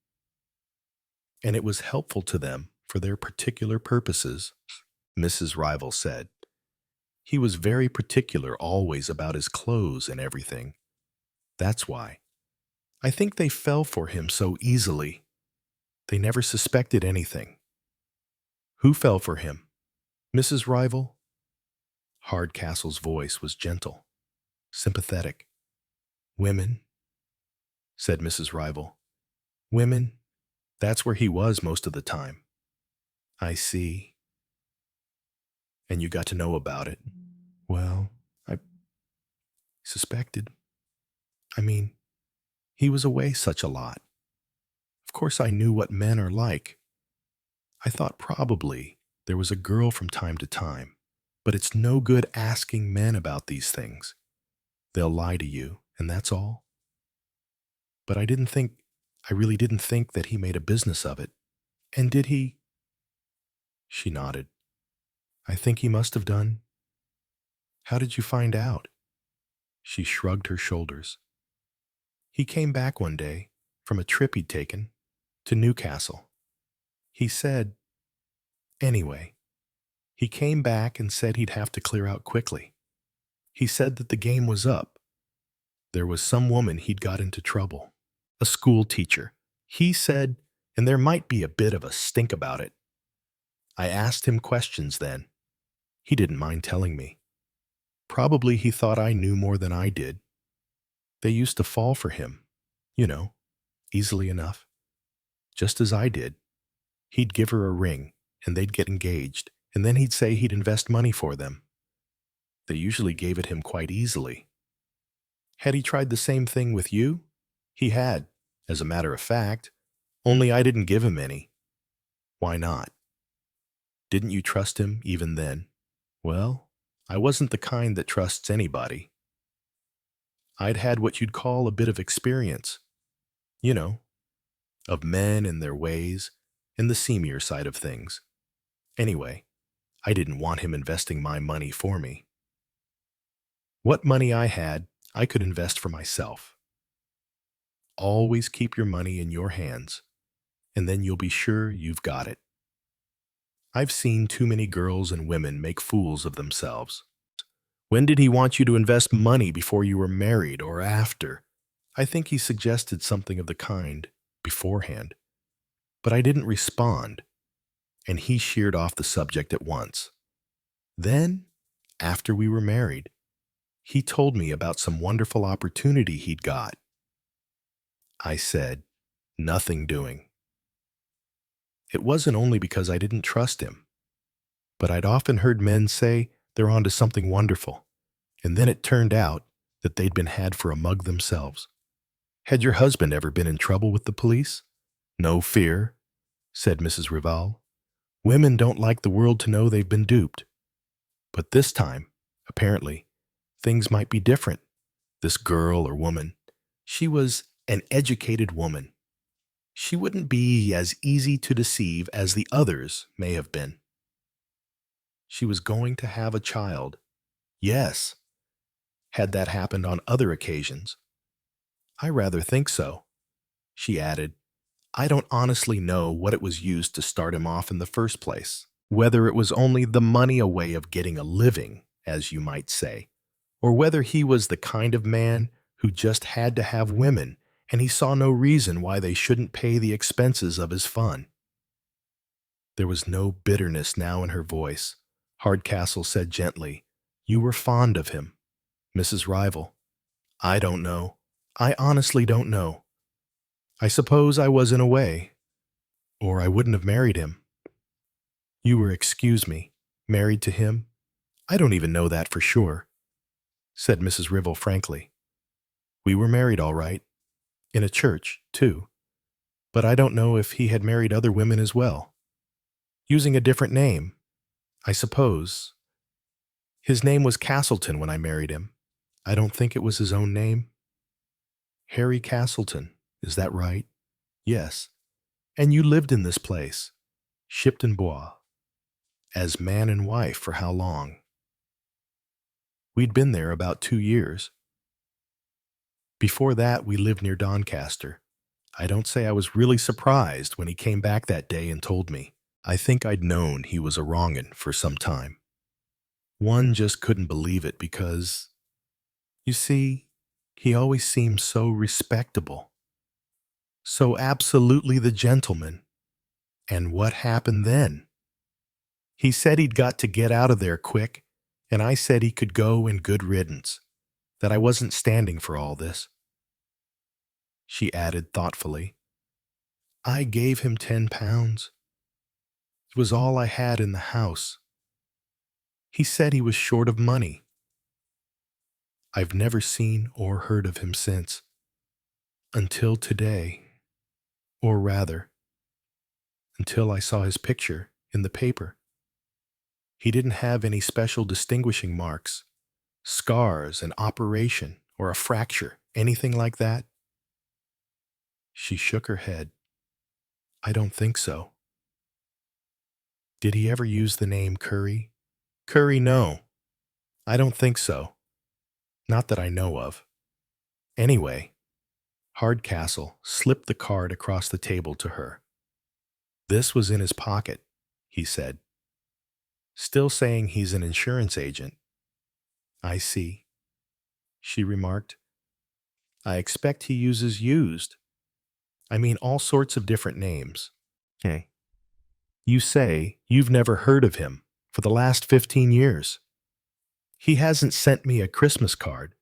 And it was helpful to them for their particular purposes, Mrs. Rival said. He was very particular always about his clothes and everything. That's why. I think they fell for him so easily. They never suspected anything. Who fell for him? Mrs. Rival? Hardcastle's voice was gentle, sympathetic. "Women," said Mrs. Rival. "Women? That's where he was most of the time." "I see. And you got to know about it." "Well, I suspected. I mean, he was away such a lot. Of course I knew what men are like. I thought probably there was a girl from time to time, but it's no good asking men about these things. They'll lie to you, and that's all. But I really didn't think that he made a business of it. And did he?" She nodded. "I think he must have done." "How did you find out?" She shrugged her shoulders. "He came back one day from a trip he'd taken to Newcastle. He said, anyway, he came back and said he'd have to clear out quickly. He said that the game was up. There was some woman he'd got into trouble, a school teacher. He said, and there might be a bit of a stink about it. I asked him questions then. He didn't mind telling me. Probably he thought I knew more than I did. They used to fall for him, you know, easily enough. Just as I did. He'd give her a ring, and they'd get engaged, and then he'd say he'd invest money for them. They usually gave it him quite easily. Had he tried the same thing with you? He had, as a matter of fact, only I didn't give him any. Why not? Didn't you trust him even then? Well, I wasn't the kind that trusts anybody. I'd had what you'd call a bit of experience, you know, of men and their ways, and the seamier side of things. Anyway, I didn't want him investing my money for me. What money I had, I could invest for myself. Always keep your money in your hands, and then you'll be sure you've got it. I've seen too many girls and women make fools of themselves. When did he want you to invest money before you were married or after? I think he suggested something of the kind beforehand, but I didn't respond, and he sheared off the subject at once. Then, after we were married, he told me about some wonderful opportunity he'd got. I said, nothing doing. It wasn't only because I didn't trust him, but I'd often heard men say they're onto something wonderful, and then it turned out that they'd been had for a mug themselves. Had your husband ever been in trouble with the police? No fear, said Mrs. Rival. Women don't like the world to know they've been duped. But this time, apparently, things might be different. This girl or woman, she was an educated woman. She wouldn't be as easy to deceive as the others may have been. She was going to have a child. Yes. Had that happened on other occasions? I rather think so. She added, I don't honestly know what it was used to start him off in the first place, whether it was only the money a way of getting a living, as you might say, or whether he was the kind of man who just had to have women and he saw no reason why they shouldn't pay the expenses of his fun. There was no bitterness now in her voice. Hardcastle said gently, You were fond of him. Mrs. Rival, I don't know. I honestly don't know. I suppose I was in a way, or I wouldn't have married him. You were, excuse me, married to him? I don't even know that for sure, said Mrs. Rival frankly. We were married all right. In a church, too. But I don't know if he had married other women as well. Using a different name, I suppose. His name was Castleton when I married him. I don't think it was his own name. Harry Castleton, is that right? Yes. And you lived in this place, Shipton Bois, as man and wife for how long? We'd been there about 2 years. Before that, we lived near Doncaster. I don't say I was really surprised when he came back that day and told me. I think I'd known he was a wrong'un for some time. One just couldn't believe it because, you see, he always seemed so respectable, so absolutely the gentleman. And what happened then? He said he'd got to get out of there quick, and I said he could go in good riddance, that I wasn't standing for all this. She added thoughtfully, I gave him £10. It was all I had in the house. He said he was short of money. I've never seen or heard of him since. Until today. Or rather, until I saw his picture in the paper. He didn't have any special distinguishing marks, scars, an operation, or a fracture, anything like that. She shook her head. I don't think so. Did he ever use the name Curry? Curry, no. I don't think so. Not that I know of. Anyway, Hardcastle slipped the card across the table to her. This was in his pocket, he said. Still saying he's an insurance agent. I see, she remarked. I expect he uses used. I mean all sorts of different names. Okay. You say you've never heard of him for the last 15 years. He hasn't sent me a Christmas card,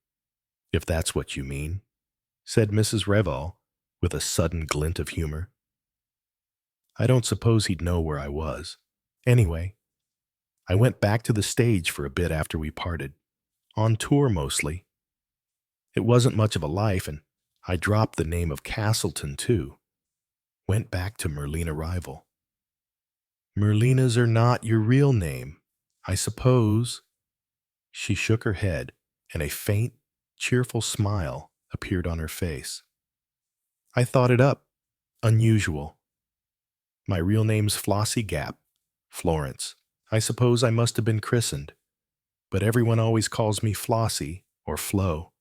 if that's what you mean, said Mrs. Reval with a sudden glint of humor. I don't suppose he'd know where I was. Anyway, I went back to the stage for a bit after we parted, on tour mostly. It wasn't much of a life, and I dropped the name of Castleton, too. Went back to Merlina Rival. Merlinas are not your real name, I suppose. She shook her head, and a faint, cheerful smile appeared on her face. I thought it up. Unusual. My real name's Flossie Gap, Florence. I suppose I must have been christened, but everyone always calls me Flossie or Flo.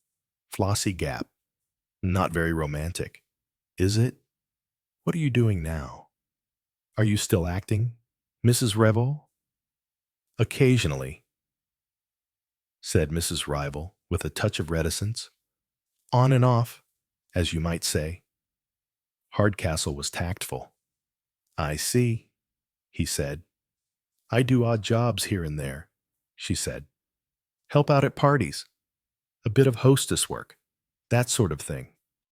Flossy Gap. Not very romantic, is it? What are you doing now? Are you still acting, Mrs. Revel? Occasionally, said Mrs. Rival with a touch of reticence. On and off, as you might say. Hardcastle was tactful. I see, he said. I do odd jobs here and there, she said. Help out at parties. A bit of hostess work. That sort of thing.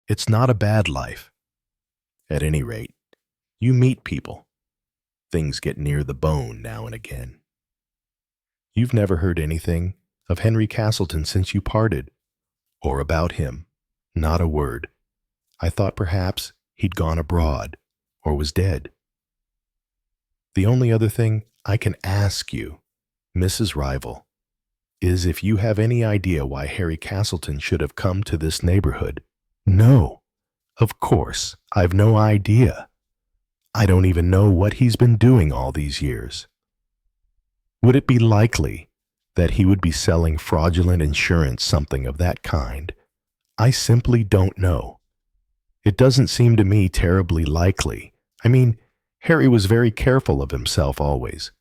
It's not a bad life. At any rate, you meet people. Things get near the bone now and again. You've never heard anything of Henry Castleton since you parted, or about him. Not a word. I thought perhaps he'd gone abroad, or was dead. The only other thing I can ask you, Mrs. Rival, is if you have any idea why Harry Castleton should have come to this neighborhood. No, of course, I've no idea. I don't even know what he's been doing all these years. Would it be likely that he would be selling fraudulent insurance, something of that kind? I simply don't know. It doesn't seem to me terribly likely. I mean, Harry was very careful of himself always.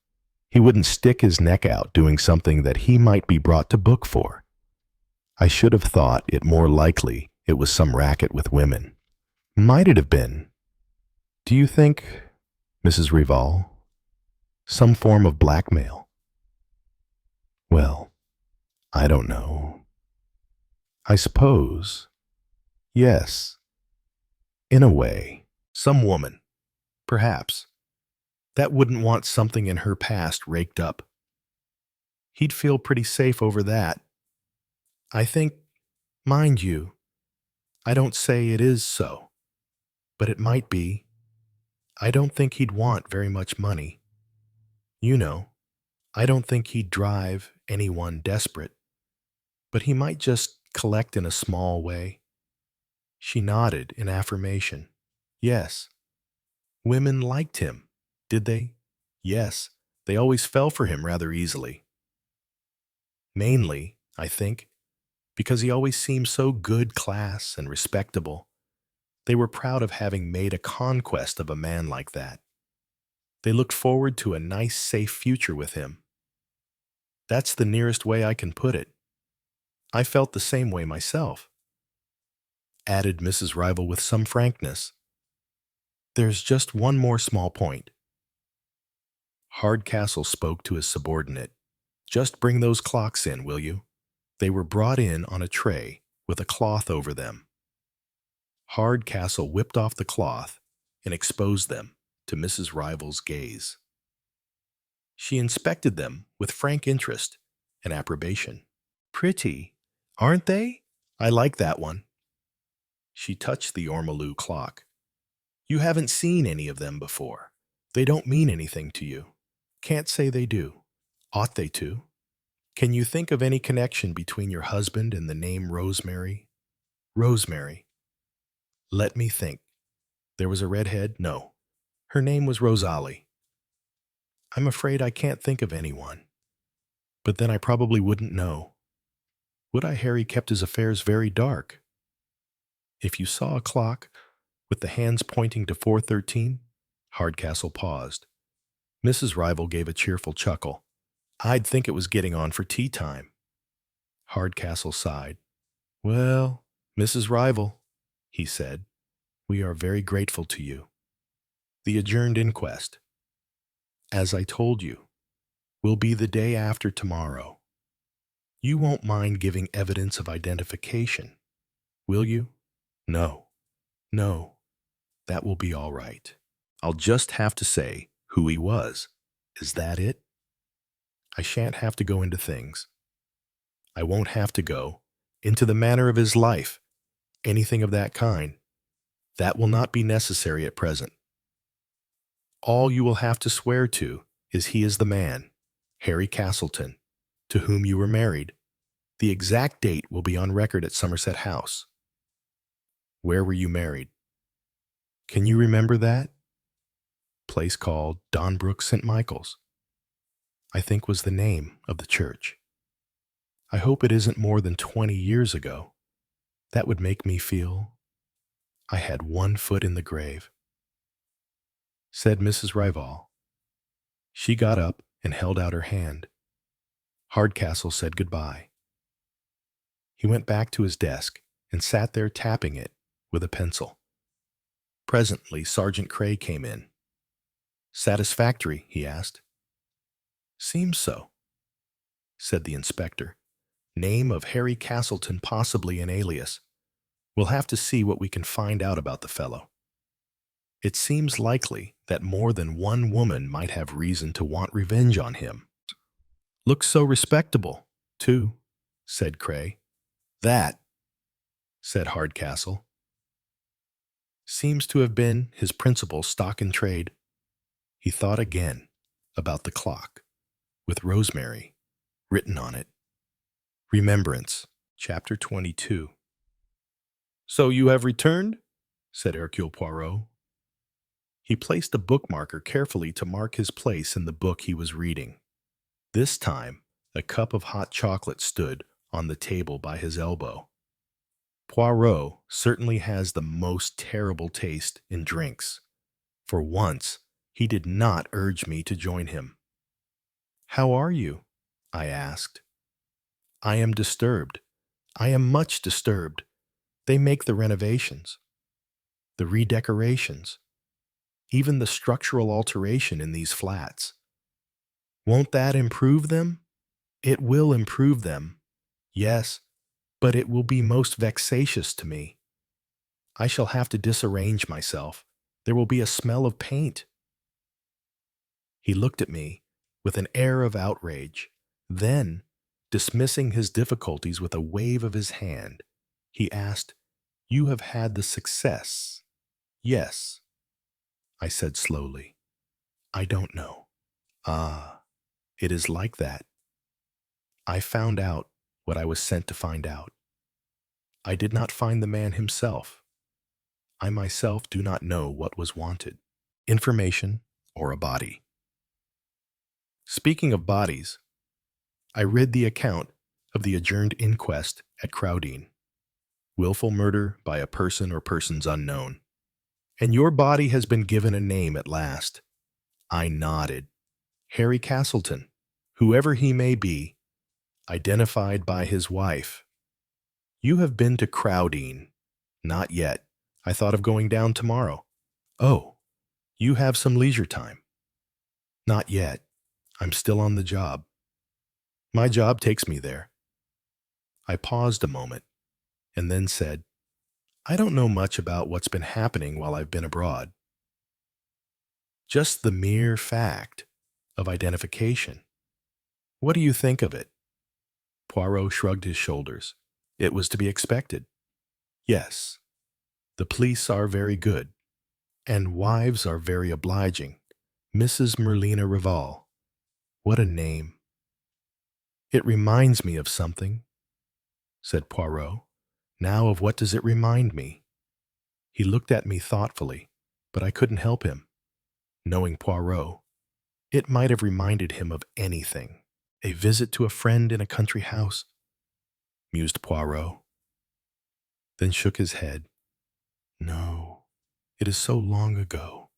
He wouldn't stick his neck out doing something that he might be brought to book for. I should have thought it more likely it was some racket with women. Might it have been? Do you think, Mrs. Rival, some form of blackmail? Well, I don't know. I suppose, yes, in a way, some woman, perhaps, that wouldn't want something in her past raked up. He'd feel pretty safe over that. I think, mind you, I don't say it is so, but it might be. I don't think he'd want very much money. You know, I don't think he'd drive anyone desperate, but he might just collect in a small way. She nodded in affirmation. Yes. Women liked him, did they? Yes, they always fell for him rather easily. Mainly, I think, because he always seemed so good class and respectable. They were proud of having made a conquest of a man like that. They looked forward to a nice, safe future with him. That's the nearest way I can put it. I felt the same way myself, added Mrs. Rival with some frankness. There's just one more small point. Hardcastle spoke to his subordinate. Just bring those clocks in, will you? They were brought in on a tray with a cloth over them. Hardcastle whipped off the cloth and exposed them to Mrs. Rival's gaze. She inspected them with frank interest and approbation. Pretty, aren't they? I like that one. She touched the ormolu clock. You haven't seen any of them before. They don't mean anything to you. Can't say they do. Ought they to? Can you think of any connection between your husband and the name Rosemary? Rosemary. Let me think. There was a redhead? No. Her name was Rosalie. I'm afraid I can't think of anyone. But then I probably wouldn't know. Would I? Harry kept his affairs very dark. If you saw a clock with the hands pointing to 4:13, Hardcastle paused. Mrs. Rival gave a cheerful chuckle. I'd think it was getting on for tea time. Hardcastle sighed. Well, Mrs. Rival, he said, we are very grateful to you. The adjourned inquest, as I told you, will be the day after tomorrow. You won't mind giving evidence of identification, will you? No, that will be all right. I'll just have to say who he was. Is that it? I shan't have to go into things. I won't have to go into the manner of his life, anything of that kind. That will not be necessary at present. All you will have to swear to is he is the man, Harry Castleton, to whom you were married. The exact date will be on record at Somerset House. Where were you married? Can you remember that? Place called Donbrook St. Michael's, I think was the name of the church. I hope it isn't more than 20 years ago. That would make me feel I had one foot in the grave, said Mrs. Rival. She got up and held out her hand. Hardcastle said goodbye. He went back to his desk and sat there tapping it with a pencil. Presently, Sergeant Cray came in. Satisfactory, he asked. Seems so, said the inspector. Name of Harry Castleton, possibly an alias. We'll have to see what we can find out about the fellow. It seems likely that more than one woman might have reason to want revenge on him. Looks so respectable, too, said Cray. That, said Hardcastle, seems to have been his principal stock in trade. He thought again about the clock, with rosemary written on it. Remembrance, Chapter 22. So you have returned? Said Hercule Poirot. He placed a bookmarker carefully to mark his place in the book he was reading. This time, a cup of hot chocolate stood on the table by his elbow. Poirot certainly has the most terrible taste in drinks. For once, he did not urge me to join him. How are you? I asked. I am disturbed. I am much disturbed. They make the renovations, the redecorations, even the structural alteration in these flats. Won't that improve them? It will improve them. Yes, but it will be most vexatious to me. I shall have to disarrange myself. There will be a smell of paint. He looked at me with an air of outrage. Then, dismissing his difficulties with a wave of his hand, he asked, You have had the success? Yes, I said slowly. I don't know. Ah, it is like that. I found out what I was sent to find out. I did not find the man himself. I myself do not know what was wanted. Information or a body. Speaking of bodies, I read the account of the adjourned inquest at Crowdine. Willful murder by a person or persons unknown. And your body has been given a name at last. I nodded. Harry Castleton, whoever he may be, identified by his wife. You have been to Crowdine. Not yet. I thought of going down tomorrow. Oh, you have some leisure time. Not yet. I'm still on the job. My job takes me there. I paused a moment and then said, I don't know much about what's been happening while I've been abroad. Just the mere fact of identification. What do you think of it? Poirot shrugged his shoulders. It was to be expected. Yes, the police are very good, and wives are very obliging. Mrs. Merlina Rival. What a name. It reminds me of something, said Poirot. Now of what does it remind me? He looked at me thoughtfully, but I couldn't help him. Knowing Poirot, it might have reminded him of anything. A visit to a friend in a country house, mused Poirot, then shook his head. No, it is so long ago.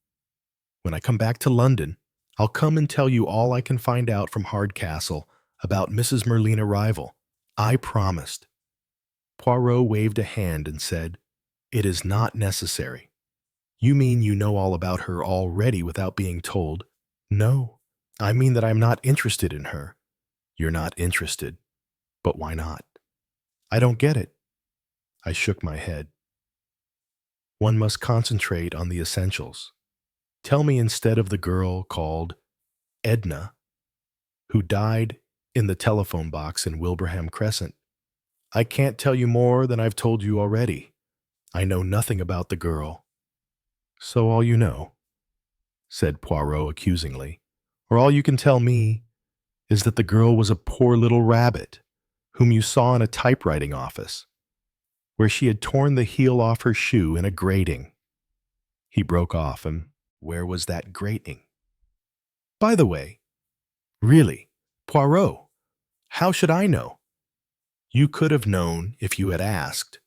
When I come back to London, I'll come and tell you all I can find out from Hardcastle about Mrs. Merlina Rival. I promised. Poirot waved a hand and said, It is not necessary. You mean you know all about her already without being told? No, I mean that I'm not interested in her. You're not interested. But why not? I don't get it. I shook my head. One must concentrate on the essentials. Tell me instead of the girl called Edna, who died in the telephone box in Wilbraham Crescent. I can't tell you more than I've told you already. I know nothing about the girl. So all you know, said Poirot accusingly, or all you can tell me is that the girl was a poor little rabbit whom you saw in a typewriting office, where she had torn the heel off her shoe in a grating. He broke off, and where was that grating? By the way, really, Poirot, how should I know? You could have known if you had asked.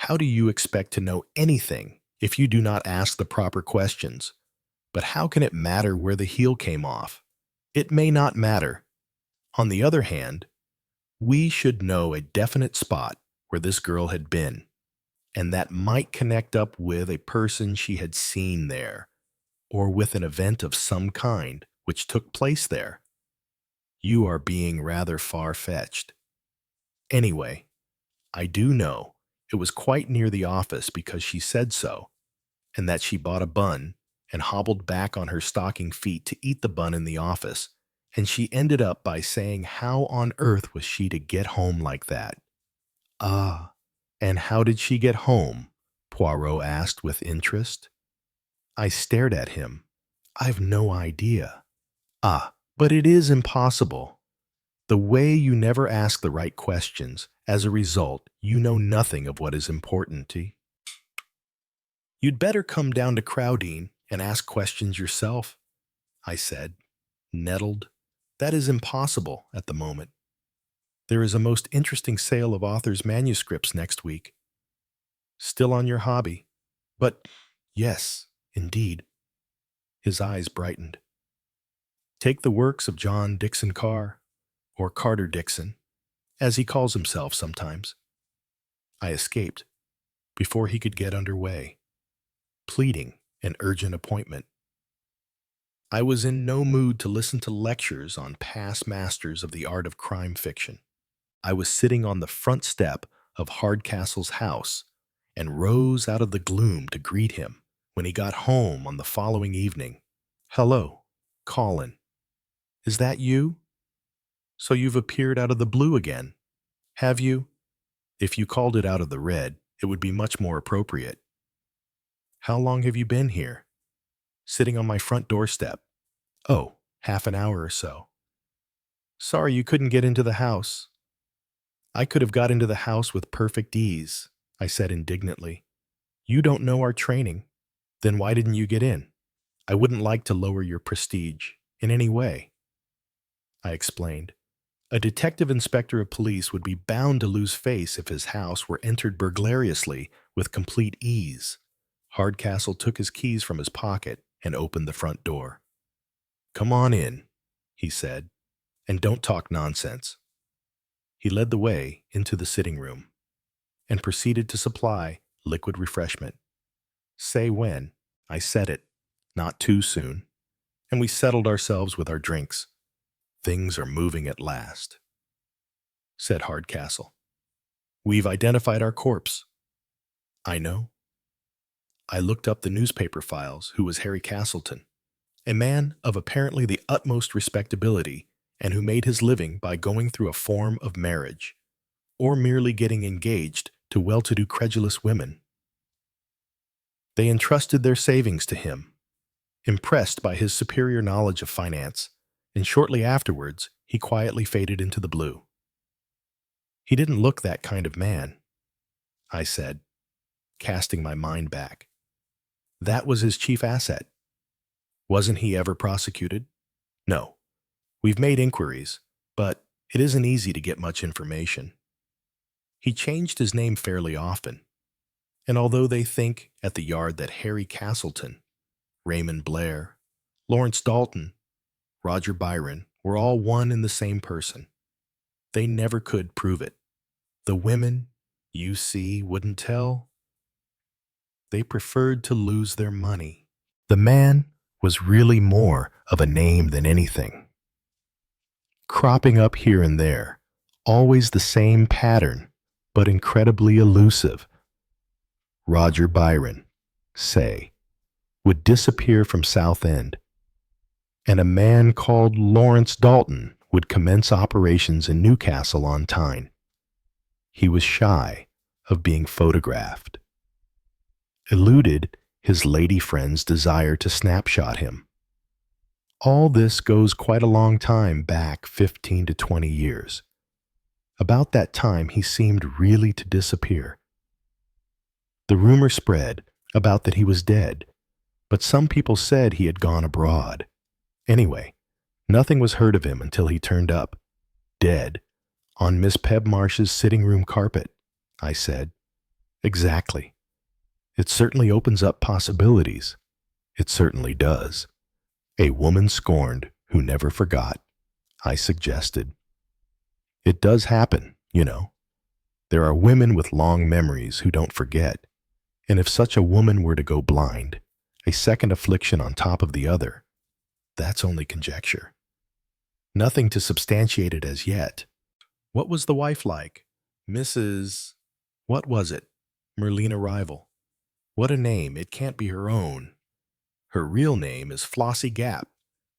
How do you expect to know anything if you do not ask the proper questions? But how can it matter where the heel came off? It may not matter. On the other hand, we should know a definite spot where this girl had been, and that might connect up with a person she had seen there, or with an event of some kind which took place there. You are being rather far-fetched. Anyway, I do know it was quite near the office because she said so, and that she bought a bun and hobbled back on her stocking feet to eat the bun in the office, and she ended up by saying how on earth was she to get home like that. Ah, and how did she get home? Poirot asked with interest. I stared at him. I've no idea. Ah, but it is impossible. The way you never ask the right questions, as a result, you know nothing of what is important. You'd better come down to Crowdine and ask questions yourself, I said, nettled. That is impossible at the moment. There is a most interesting sale of authors' manuscripts next week. Still on your hobby. But yes, indeed. His eyes brightened. Take the works of John Dickson Carr, or Carter Dickson, as he calls himself sometimes. I escaped before he could get underway, pleading an urgent appointment. I was in no mood to listen to lectures on past masters of the art of crime fiction. I was sitting on the front step of Hardcastle's house and rose out of the gloom to greet him when he got home on the following evening. Hello, Colin. Is that you? So you've appeared out of the blue again, have you? If you called it out of the red, it would be much more appropriate. How long have you been here? Sitting on my front doorstep. Oh, half an hour or so. Sorry you couldn't get into the house. I could have got into the house with perfect ease, I said indignantly. You don't know our training. Then why didn't you get in? I wouldn't like to lower your prestige in any way. I explained. A detective inspector of police would be bound to lose face if his house were entered burglariously with complete ease. Hardcastle took his keys from his pocket and opened the front door. Come on in, he said, and don't talk nonsense. He led the way into the sitting room and proceeded to supply liquid refreshment. Say when, I said it, not too soon, and we settled ourselves with our drinks. Things are moving at last, said Hardcastle. We've identified our corpse. I know. I looked up the newspaper files who was Harry Castleton, a man of apparently the utmost respectability and who made his living by going through a form of marriage, or merely getting engaged to well-to-do credulous women. They entrusted their savings to him, impressed by his superior knowledge of finance, and shortly afterwards he quietly faded into the blue. He didn't look that kind of man, I said, casting my mind back. That was his chief asset. Wasn't he ever prosecuted? No. We've made inquiries, but it isn't easy to get much information. He changed his name fairly often, and although they think at the Yard that Harry Castleton, Raymond Blair, Lawrence Dalton, Roger Byron were all one and the same person, they never could prove it. The women, you see, wouldn't tell. They preferred to lose their money. The man was really more of a name than anything. Cropping up here and there, always the same pattern, but incredibly elusive. Roger Byron, say, would disappear from Southend, and a man called Lawrence Dalton would commence operations in Newcastle on Tyne. He was shy of being photographed. Eluded his lady friend's desire to snapshot him. All this goes quite a long time back, 15 to 20 years. About that time he seemed really to disappear. The rumor spread about that he was dead, but some people said he had gone abroad. Anyway, nothing was heard of him until he turned up, dead, on Miss Pebmarsh's sitting room carpet, I said. Exactly. It certainly opens up possibilities. It certainly does. A woman scorned who never forgot, I suggested. It does happen, you know. There are women with long memories who don't forget. And if such a woman were to go blind, a second affliction on top of the other, that's only conjecture. Nothing to substantiate it as yet. What was the wife like? Mrs. What was it? Merlina Rival. What a name, it can't be her own. Her real name is Flossie Gap,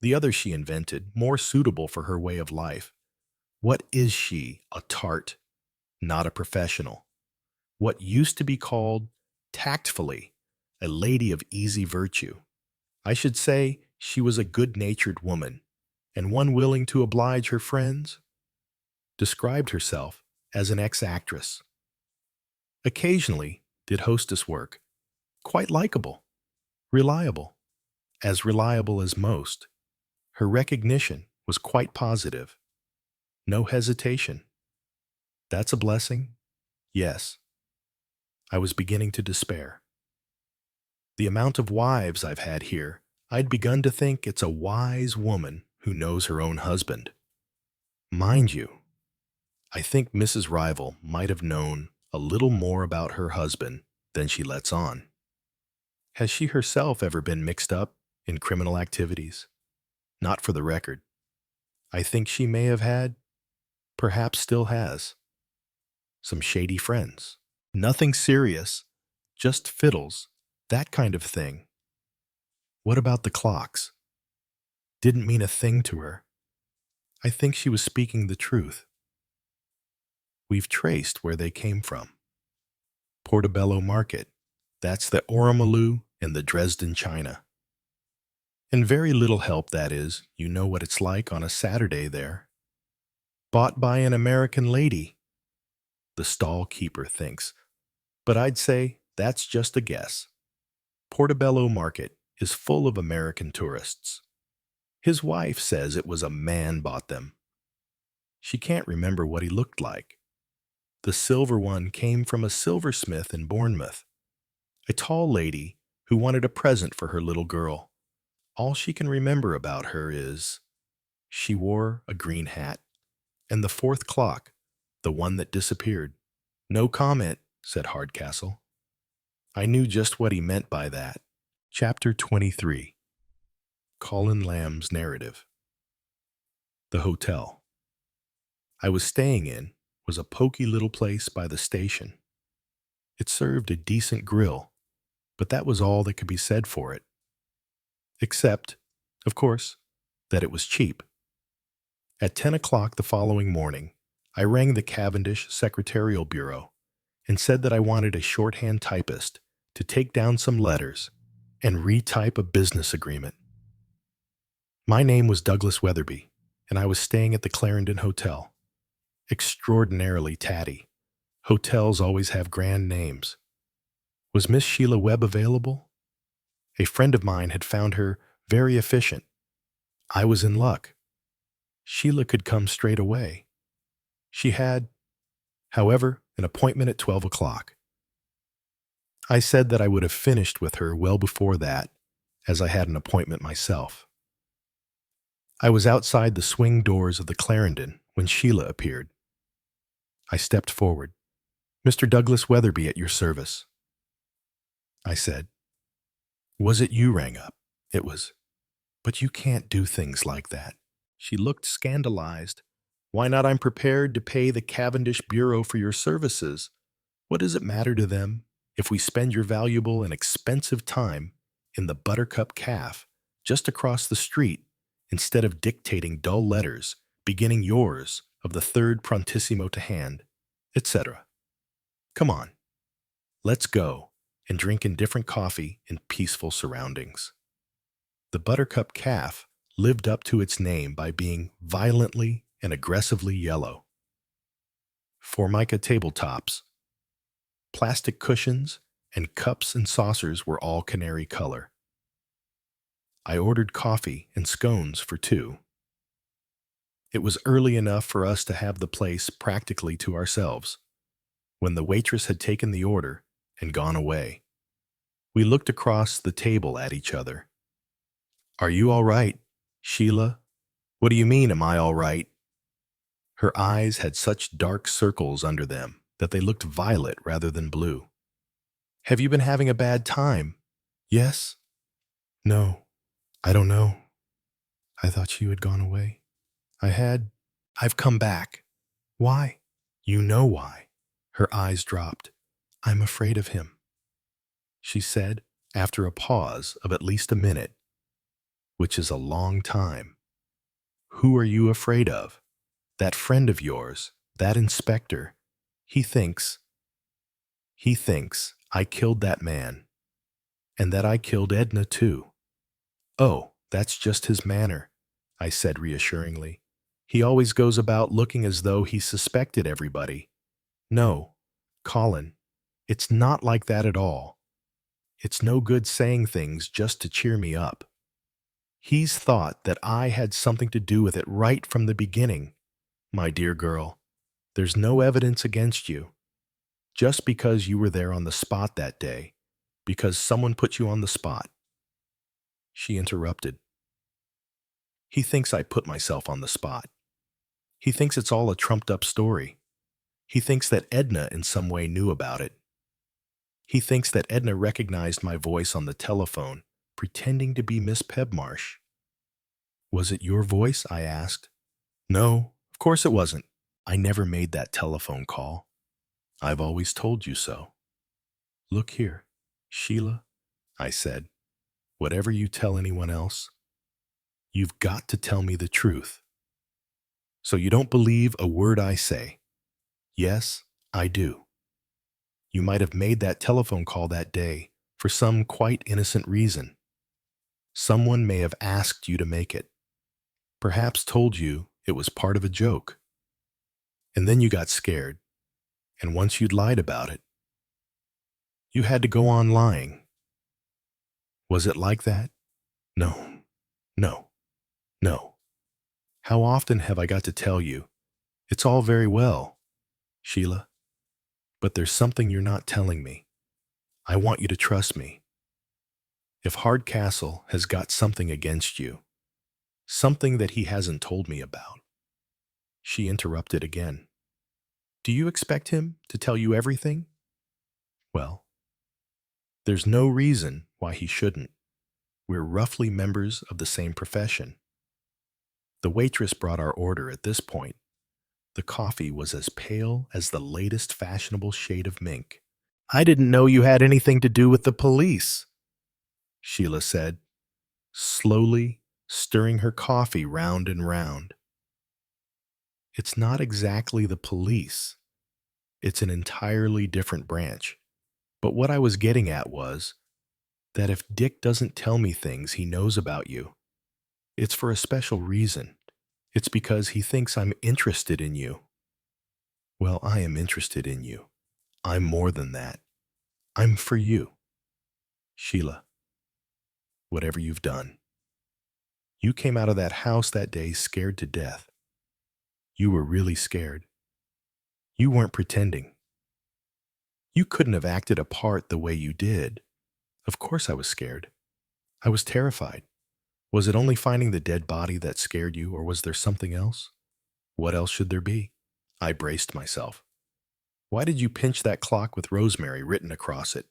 the other she invented, more suitable for her way of life. What is she? A tart, not a professional. What used to be called, tactfully, a lady of easy virtue. I should say she was a good-natured woman, and one willing to oblige her friends. Described herself as an ex-actress. Occasionally did hostess work. Quite likable. Reliable. As reliable as most. Her recognition was quite positive. No hesitation. That's a blessing? Yes. I was beginning to despair. The amount of wives I've had here, I'd begun to think it's a wise woman who knows her own husband. Mind you, I think Mrs. Rival might have known a little more about her husband than she lets on. Has she herself ever been mixed up in criminal activities? Not for the record. I think she may have had, perhaps still has, some shady friends. Nothing serious, just fiddles, that kind of thing. What about the clocks? Didn't mean a thing to her. I think she was speaking the truth. We've traced where they came from. Portobello Market. That's the Ormolu and the Dresden China. And very little help, that is. You know what it's like on a Saturday there. Bought by an American lady, the stall keeper thinks. But I'd say that's just a guess. Portobello Market is full of American tourists. His wife says it was a man bought them. She can't remember what he looked like. The silver one came from a silversmith in Bournemouth, a tall lady who wanted a present for her little girl. All she can remember about her is she wore a green hat. And the fourth clock, the one that disappeared. No comment, said Hardcastle. I knew just what he meant by that. Chapter 23. Colin Lamb's Narrative. The hotel I was staying in was a poky little place by the station. It served a decent grill, but that was all that could be said for it. Except, of course, that it was cheap. At 10 o'clock the following morning, I rang the Cavendish Secretarial Bureau and said that I wanted a shorthand typist to take down some letters and retype a business agreement. My name was Douglas Weatherby, and I was staying at the Clarendon Hotel. Extraordinarily tatty. Hotels always have grand names. Was Miss Sheila Webb available? A friend of mine had found her very efficient. I was in luck. Sheila could come straight away. She had, however, an appointment at 12 o'clock. I said that I would have finished with her well before that, as I had an appointment myself. I was outside the swing doors of the Clarendon when Sheila appeared. I stepped forward. Mr. Douglas Weatherby at your service. I said. Was it you rang up? It was. But you can't do things like that. She looked scandalized. Why not? I'm prepared to pay the Cavendish Bureau for your services. What does it matter to them if we spend your valuable and expensive time in the Buttercup Calf just across the street instead of dictating dull letters beginning yours of the third prontissimo to hand, etc.? Come on. Let's go and drink indifferent coffee in peaceful surroundings. The Buttercup Calf lived up to its name by being violently and aggressively yellow. Formica tabletops, plastic cushions, and cups and saucers were all canary color. I ordered coffee and scones for two. It was early enough for us to have the place practically to ourselves. When the waitress had taken the order, and gone away. We looked across the table at each other. Are you all right, Sheila? What do you mean, am I all right? Her eyes had such dark circles under them that they looked violet rather than blue. Have you been having a bad time? Yes? No. I don't know. I thought you had gone away. I had. I've come back. Why? You know why. Her eyes dropped. I'm afraid of him, she said after a pause of at least a minute, which is a long time. Who are you afraid of? That friend of yours, that inspector. He thinks I killed that man, and that I killed Edna too. Oh, that's just his manner, I said reassuringly. He always goes about looking as though he suspected everybody. No, Colin, it's not like that at all. It's no good saying things just to cheer me up. He's thought that I had something to do with it right from the beginning. My dear girl, there's no evidence against you. Just because you were there on the spot that day, because someone put you on the spot. She interrupted. He thinks I put myself on the spot. He thinks it's all a trumped-up story. He thinks that Edna in some way knew about it. He thinks that Edna recognized my voice on the telephone, pretending to be Miss Pebmarsh. Was it your voice? I asked. No, of course it wasn't. I never made that telephone call. I've always told you so. Look here, Sheila, I said, whatever you tell anyone else, you've got to tell me the truth. So you don't believe a word I say? Yes, I do. You might have made that telephone call that day for some quite innocent reason. Someone may have asked you to make it, perhaps told you it was part of a joke. And then you got scared, and once you'd lied about it, you had to go on lying. Was it like that? No, no, no. How often have I got to tell you, it's all very well, Sheila, but there's something you're not telling me. I want you to trust me. If Hardcastle has got something against you, something that he hasn't told me about. She interrupted again. Do you expect him to tell you everything? Well, there's no reason why he shouldn't. We're roughly members of the same profession. The waitress brought our order at this point. The coffee was as pale as the latest fashionable shade of mink. I didn't know you had anything to do with the police, Sheila said, slowly stirring her coffee round and round. It's not exactly the police. It's an entirely different branch. But what I was getting at was that if Dick doesn't tell me things he knows about you, it's for a special reason. It's because he thinks I'm interested in you. Well, I am interested in you. I'm more than that. I'm for you. Sheila, whatever you've done, you came out of that house that day scared to death. You were really scared. You weren't pretending. You couldn't have acted a part the way you did. Of course I was scared. I was terrified. Was it only finding the dead body that scared you, or was there something else? What else should there be? I braced myself. Why did you pinch that clock with rosemary written across it?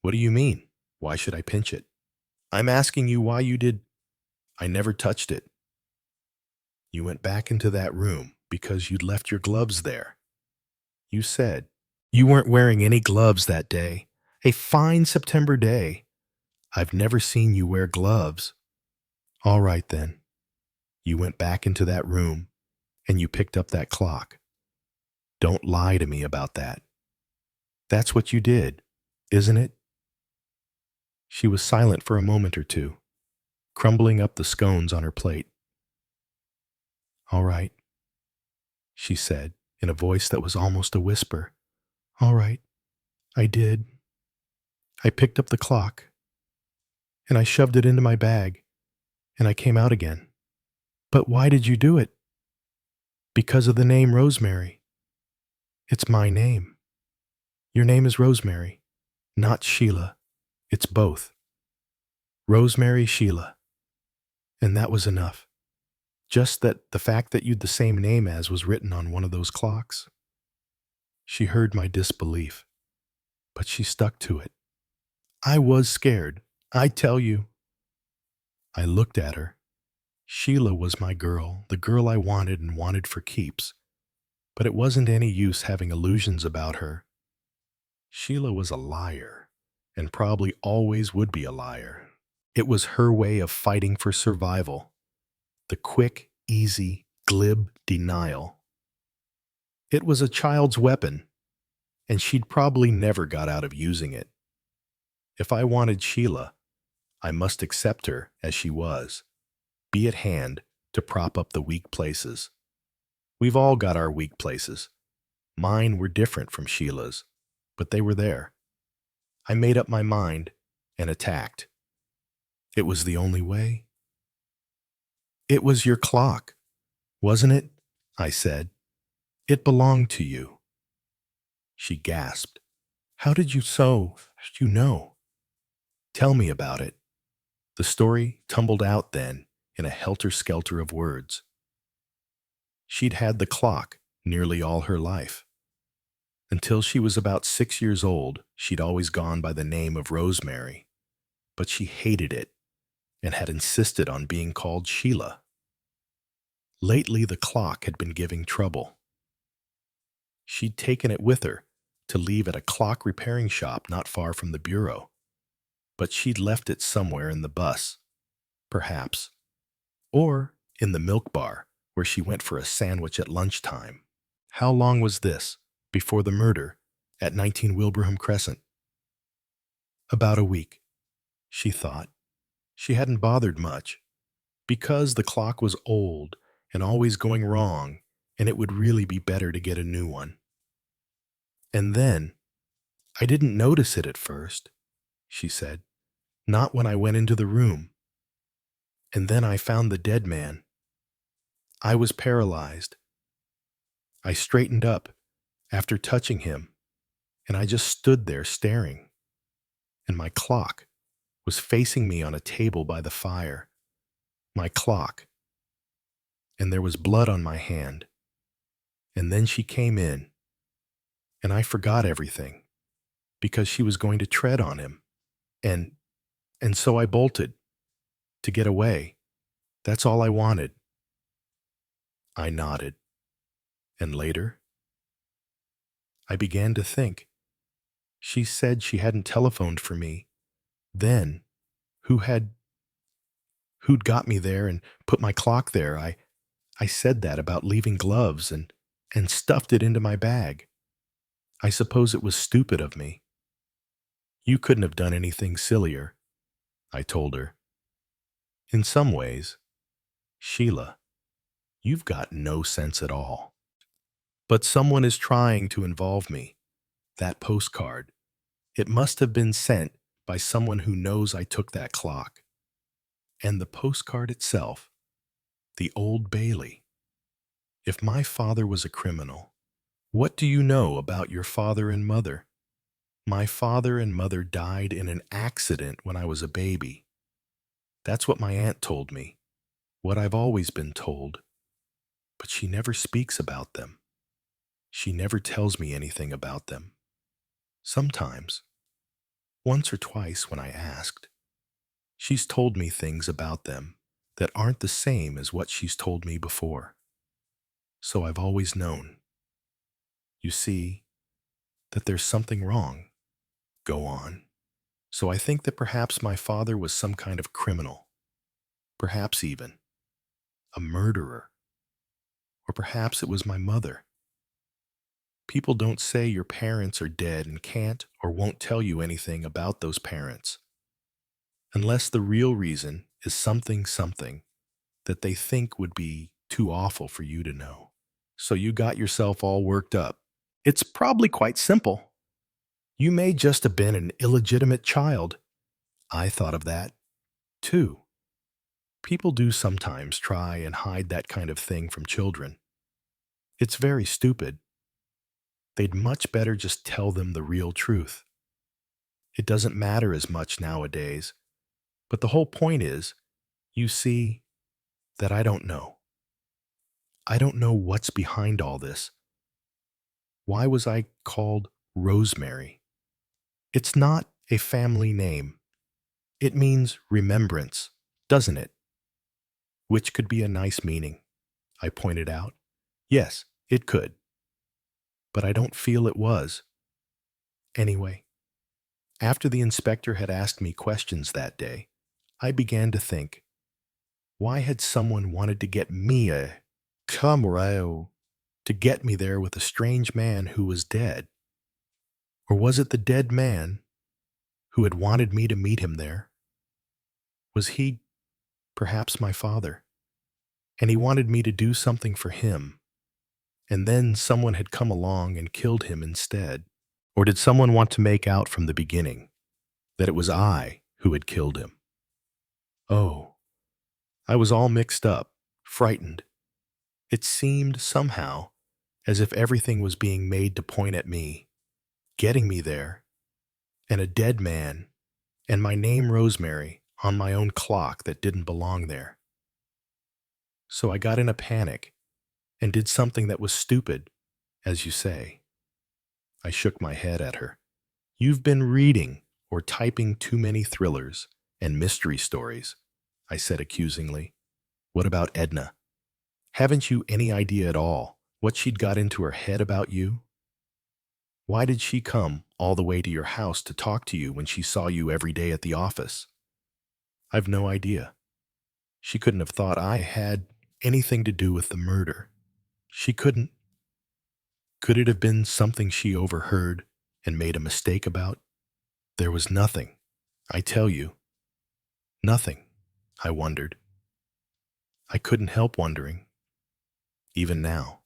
What do you mean? Why should I pinch it? I'm asking you why you did. I never touched it. You went back into that room because you'd left your gloves there. You said you weren't wearing any gloves that day. A fine September day. I've never seen you wear gloves. All right then. You went back into that room and you picked up that clock. Don't lie to me about that. That's what you did, isn't it? She was silent for a moment or two, crumbling up the scones on her plate. All right, she said in a voice that was almost a whisper. All right, I did. I picked up the clock, and I shoved it into my bag, and I came out again. But why did you do it? Because of the name Rosemary. It's my name. Your name is Rosemary. Not Sheila. It's both. Rosemary Sheila. And that was enough. Just that the fact that you'd the same name as was written on one of those clocks. She heard my disbelief, but she stuck to it. I was scared, I tell you. I looked at her. Sheila was my girl, the girl I wanted and wanted for keeps. But it wasn't any use having illusions about her. Sheila was a liar, and probably always would be a liar. It was her way of fighting for survival. The quick, easy, glib denial. It was a child's weapon, and she'd probably never got out of using it. If I wanted Sheila, I must accept her as she was, be at hand to prop up the weak places. We've all got our weak places. Mine were different from Sheila's, but they were there. I made up my mind and attacked. It was the only way. It was your clock, wasn't it? I said. It belonged to you. She gasped. How did you know? Tell me about it. The story tumbled out then in a helter-skelter of words. She'd had the clock nearly all her life. Until she was about 6 years old, she'd always gone by the name of Rosemary, but she hated it and had insisted on being called Sheila. Lately, the clock had been giving trouble. She'd taken it with her to leave at a clock repairing shop not far from the bureau, but she'd left it somewhere in the bus, perhaps, or in the milk bar where she went for a sandwich at lunchtime. How long was this before the murder at 19 Wilbraham Crescent? About a week, she thought. She hadn't bothered much, because the clock was old and always going wrong, and it would really be better to get a new one. And then, I didn't notice it at first, she said, not when I went into the room. And then I found the dead man. I was paralyzed. I straightened up after touching him, and I just stood there staring. And my clock was facing me on a table by the fire. My clock. And there was blood on my hand. And then she came in, and I forgot everything, because she was going to tread on him. And so I bolted, to get away. That's all I wanted. I nodded. And later, I began to think. She said she hadn't telephoned for me. Then, who'd got me there and put my clock there? I said that about leaving gloves and stuffed it into my bag. I suppose it was stupid of me. You couldn't have done anything sillier, I told her. In some ways, Sheila, you've got no sense at all. But someone is trying to involve me. That postcard. It must have been sent by someone who knows I took that clock. And the postcard itself, the Old Bailey. If my father was a criminal, what do you know about your father and mother? My father and mother died in an accident when I was a baby. That's what my aunt told me, what I've always been told. But she never speaks about them. She never tells me anything about them. Sometimes, once or twice when I asked, she's told me things about them that aren't the same as what she's told me before. So I've always known. You see, that there's something wrong. Go on. So I think that perhaps my father was some kind of criminal. Perhaps even a murderer. Or perhaps it was my mother. People don't say your parents are dead and can't or won't tell you anything about those parents, unless the real reason is something that they think would be too awful for you to know. So you got yourself all worked up. It's probably quite simple. You may just have been an illegitimate child. I thought of that, too. People do sometimes try and hide that kind of thing from children. It's very stupid. They'd much better just tell them the real truth. It doesn't matter as much nowadays. But the whole point is, you see, that I don't know. I don't know what's behind all this. Why was I called Rosemary? It's not a family name. It means remembrance, doesn't it? Which could be a nice meaning, I pointed out. Yes, it could. But I don't feel it was. Anyway, after the inspector had asked me questions that day, I began to think, why had someone wanted to get me a camera to get me there with a strange man who was dead? Or was it the dead man who had wanted me to meet him there? Was he perhaps my father? And he wanted me to do something for him, and then someone had come along and killed him instead? Or did someone want to make out from the beginning that it was I who had killed him? Oh, I was all mixed up, frightened. It seemed somehow as if everything was being made to point at me, getting me there, and a dead man, and my name Rosemary on my own clock that didn't belong there. So I got in a panic and did something that was stupid, as you say. I shook my head at her. You've been reading or typing too many thrillers and mystery stories, I said accusingly. What about Edna? Haven't you any idea at all what she'd got into her head about you? Why did she come all the way to your house to talk to you when she saw you every day at the office? I've no idea. She couldn't have thought I had anything to do with the murder. She couldn't. Could it have been something she overheard and made a mistake about? There was nothing, I tell you. Nothing, I wondered. I couldn't help wondering. Even now.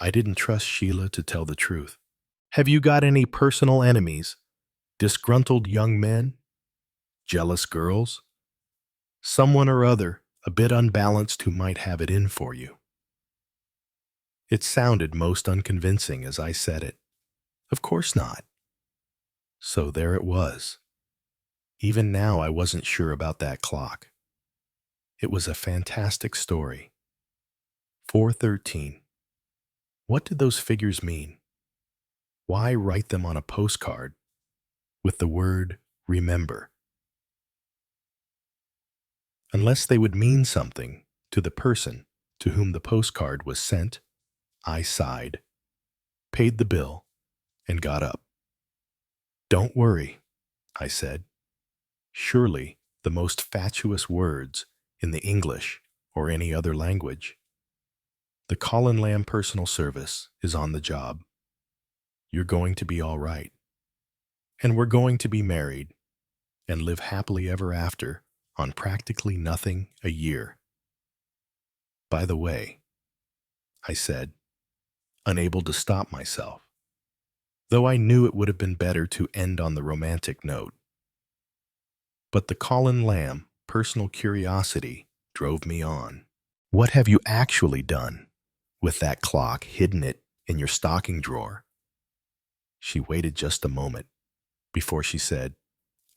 I didn't trust Sheila to tell the truth. Have you got any personal enemies? Disgruntled young men? Jealous girls? Someone or other a bit unbalanced who might have it in for you? It sounded most unconvincing as I said it. Of course not. So there it was. Even now I wasn't sure about that clock. It was a fantastic story. 4:13. What did those figures mean? Why write them on a postcard with the word remember? Unless they would mean something to the person to whom the postcard was sent, I sighed, paid the bill, and got up. Don't worry, I said. Surely the most fatuous words in the English or any other language. The Colin Lamb Personal Service is on the job. You're going to be all right. And we're going to be married and live happily ever after on practically nothing a year. By the way, I said, unable to stop myself, though I knew it would have been better to end on the romantic note. But the Colin Lamb personal curiosity drove me on. What have you actually done with that clock, hidden it in your stocking drawer? She waited just a moment before she said,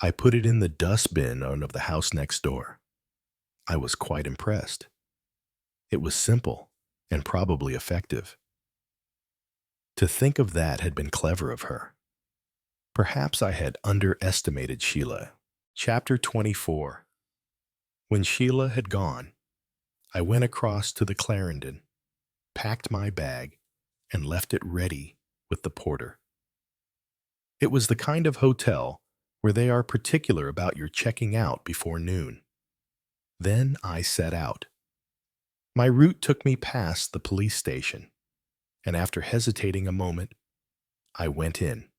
I put it in the dustbin of the house next door. I was quite impressed. It was simple and probably effective. To think of that had been clever of her. Perhaps I had underestimated Sheila. Chapter 24. When Sheila had gone, I went across to the Clarendon, packed my bag, and left it ready with the porter. It was the kind of hotel where they are particular about your checking out before noon. Then I set out. My route took me past the police station, and after hesitating a moment, I went in.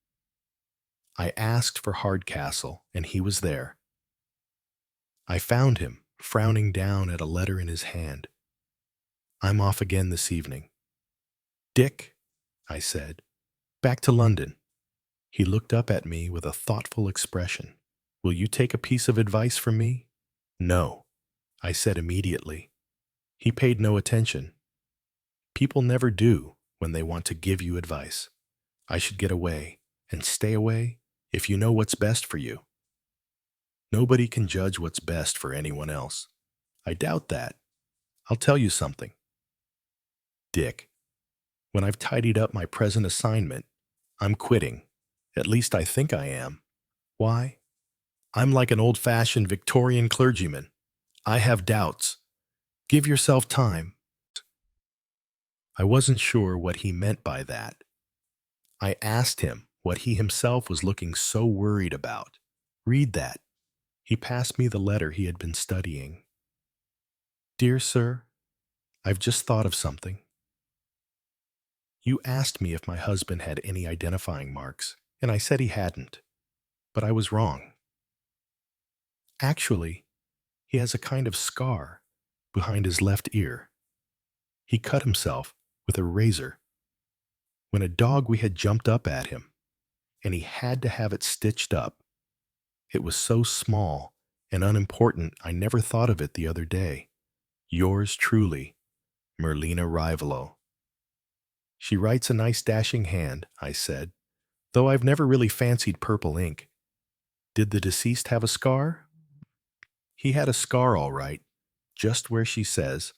I asked for Hardcastle, and he was there. I found him, frowning down at a letter in his hand. I'm off again this evening. Dick, I said, back to London. He looked up at me with a thoughtful expression. Will you take a piece of advice from me? No, I said immediately. He paid no attention. People never do when they want to give you advice. I should get away and stay away if you know what's best for you. Nobody can judge what's best for anyone else. I doubt that. I'll tell you something, Dick. When I've tidied up my present assignment, I'm quitting. At least I think I am. Why? I'm like an old-fashioned Victorian clergyman. I have doubts. Give yourself time. I wasn't sure what he meant by that. I asked him what he himself was looking so worried about. Read that. He passed me the letter he had been studying. Dear sir, I've just thought of something. You asked me if my husband had any identifying marks, and I said he hadn't. But I was wrong. Actually, he has a kind of scar behind his left ear. He cut himself with a razor when a dog we had jumped up at him, and he had to have it stitched up. It was so small and unimportant I never thought of it the other day. Yours truly, Merlina Rivalo. She writes a nice dashing hand, I said, though I've never really fancied purple ink. Did the deceased have a scar? He had a scar all right, just where she says.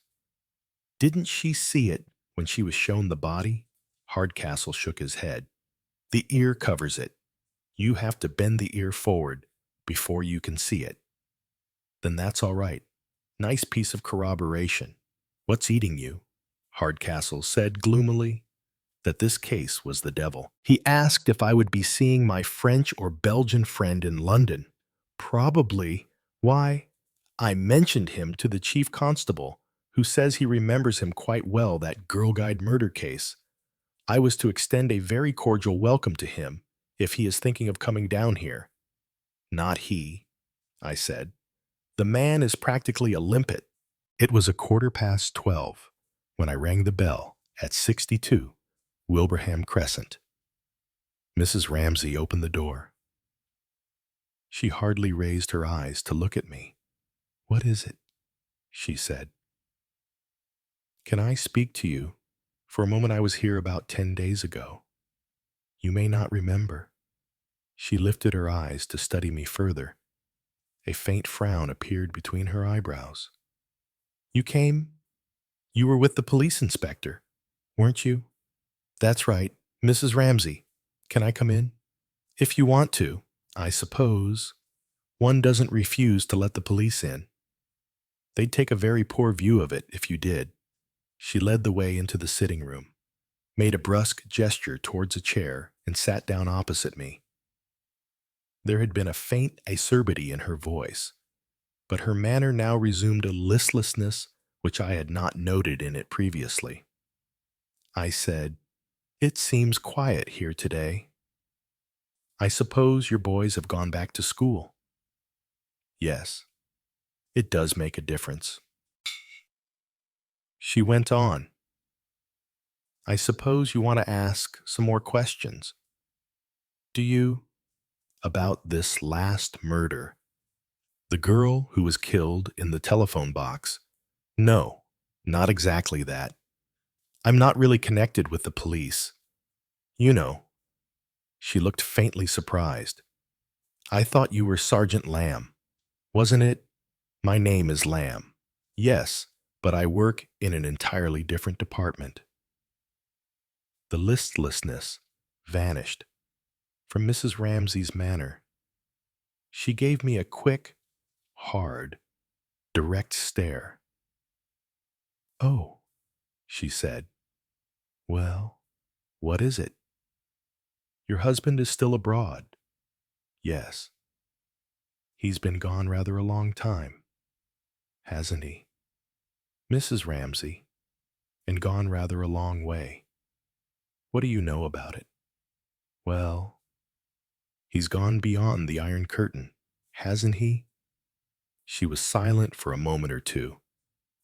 Didn't she see it when she was shown the body? Hardcastle shook his head. The ear covers it. You have to bend the ear forward before you can see it. Then that's all right. Nice piece of corroboration. What's eating you? Hardcastle said gloomily that this case was the devil. He asked if I would be seeing my French or Belgian friend in London. Probably. Why? I mentioned him to the chief constable, who says he remembers him quite well, that Girl Guide murder case. I was to extend a very cordial welcome to him if he is thinking of coming down here. Not he, I said. The man is practically a limpet. It was 12:15 when I rang the bell at 62 Wilbraham Crescent. Mrs. Ramsay opened the door. She hardly raised her eyes to look at me. What is it? She said. Can I speak to you? For a moment I was here about 10 days ago. You may not remember. She lifted her eyes to study me further. A faint frown appeared between her eyebrows. You came? You were with the police inspector, weren't you? That's right, Mrs. Ramsay. Can I come in? If you want to, I suppose. One doesn't refuse to let the police in. They'd take a very poor view of it if you did. She led the way into the sitting room, made a brusque gesture towards a chair, and sat down opposite me. There had been a faint acerbity in her voice, but her manner now resumed a listlessness which I had not noted in it previously. I said, It seems quiet here today. I suppose your boys have gone back to school. Yes, it does make a difference. She went on. I suppose you want to ask some more questions. Do you? About this last murder. The girl who was killed in the telephone box. No, not exactly that. I'm not really connected with the police. You know. She looked faintly surprised. I thought you were Sergeant Lamb. Wasn't it? My name is Lamb. Yes, but I work in an entirely different department. The listlessness vanished from Mrs. Ramsay's manner. She gave me a quick, hard, direct stare. Oh, she said. Well, what is it? Your husband is still abroad. Yes. He's been gone rather a long time, hasn't he? Mrs. Ramsay, and gone rather a long way. What do you know about it? Well, he's gone beyond the Iron Curtain, hasn't he? She was silent for a moment or two,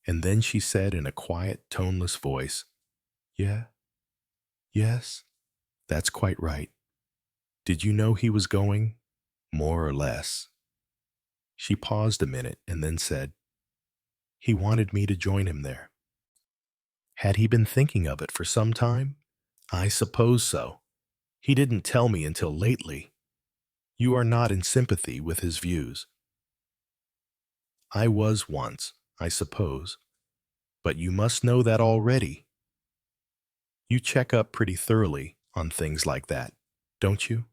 and then she said in a quiet, toneless voice, Yeah, yes, that's quite right. Did you know he was going? More or less. She paused a minute and then said, He wanted me to join him there. Had he been thinking of it for some time? I suppose so. He didn't tell me until lately. You are not in sympathy with his views. I was once, I suppose, but you must know that already. You check up pretty thoroughly on things like that, don't you?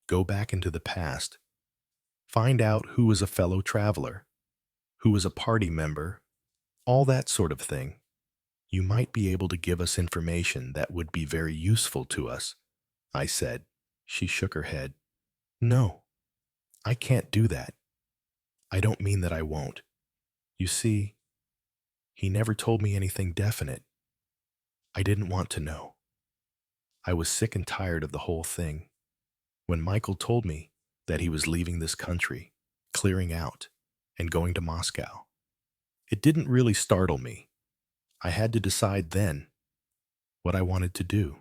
Go back into the past. Find out who was a fellow traveler, who was a party member, all that sort of thing. You might be able to give us information that would be very useful to us, I said. She shook her head. No, I can't do that. I don't mean that I won't. You see, he never told me anything definite. I didn't want to know. I was sick and tired of the whole thing. When Michael told me that he was leaving this country, clearing out, and going to Moscow, it didn't really startle me. I had to decide then what I wanted to do.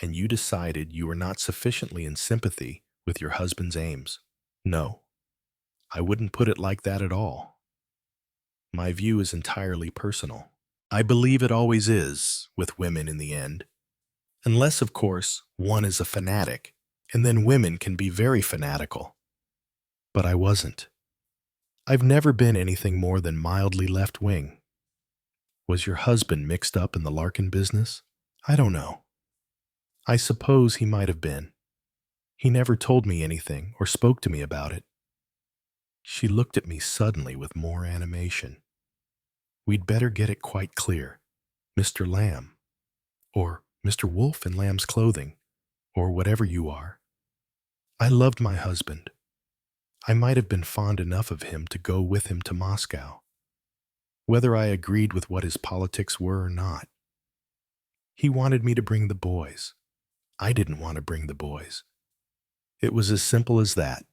And you decided you were not sufficiently in sympathy with your husband's aims. No, I wouldn't put it like that at all. My view is entirely personal. I believe it always is with women in the end. Unless, of course, one is a fanatic, and then women can be very fanatical. But I wasn't. I've never been anything more than mildly left-wing. Was your husband mixed up in the Larkin business? I don't know. I suppose he might have been. He never told me anything or spoke to me about it. She looked at me suddenly with more animation. We'd better get it quite clear. Mr. Lamb, or Mr. Wolf in lamb's clothing, or whatever you are. I loved my husband. I might have been fond enough of him to go with him to Moscow, whether I agreed with what his politics were or not. He wanted me to bring the boys. I didn't want to bring the boys. It was as simple as that.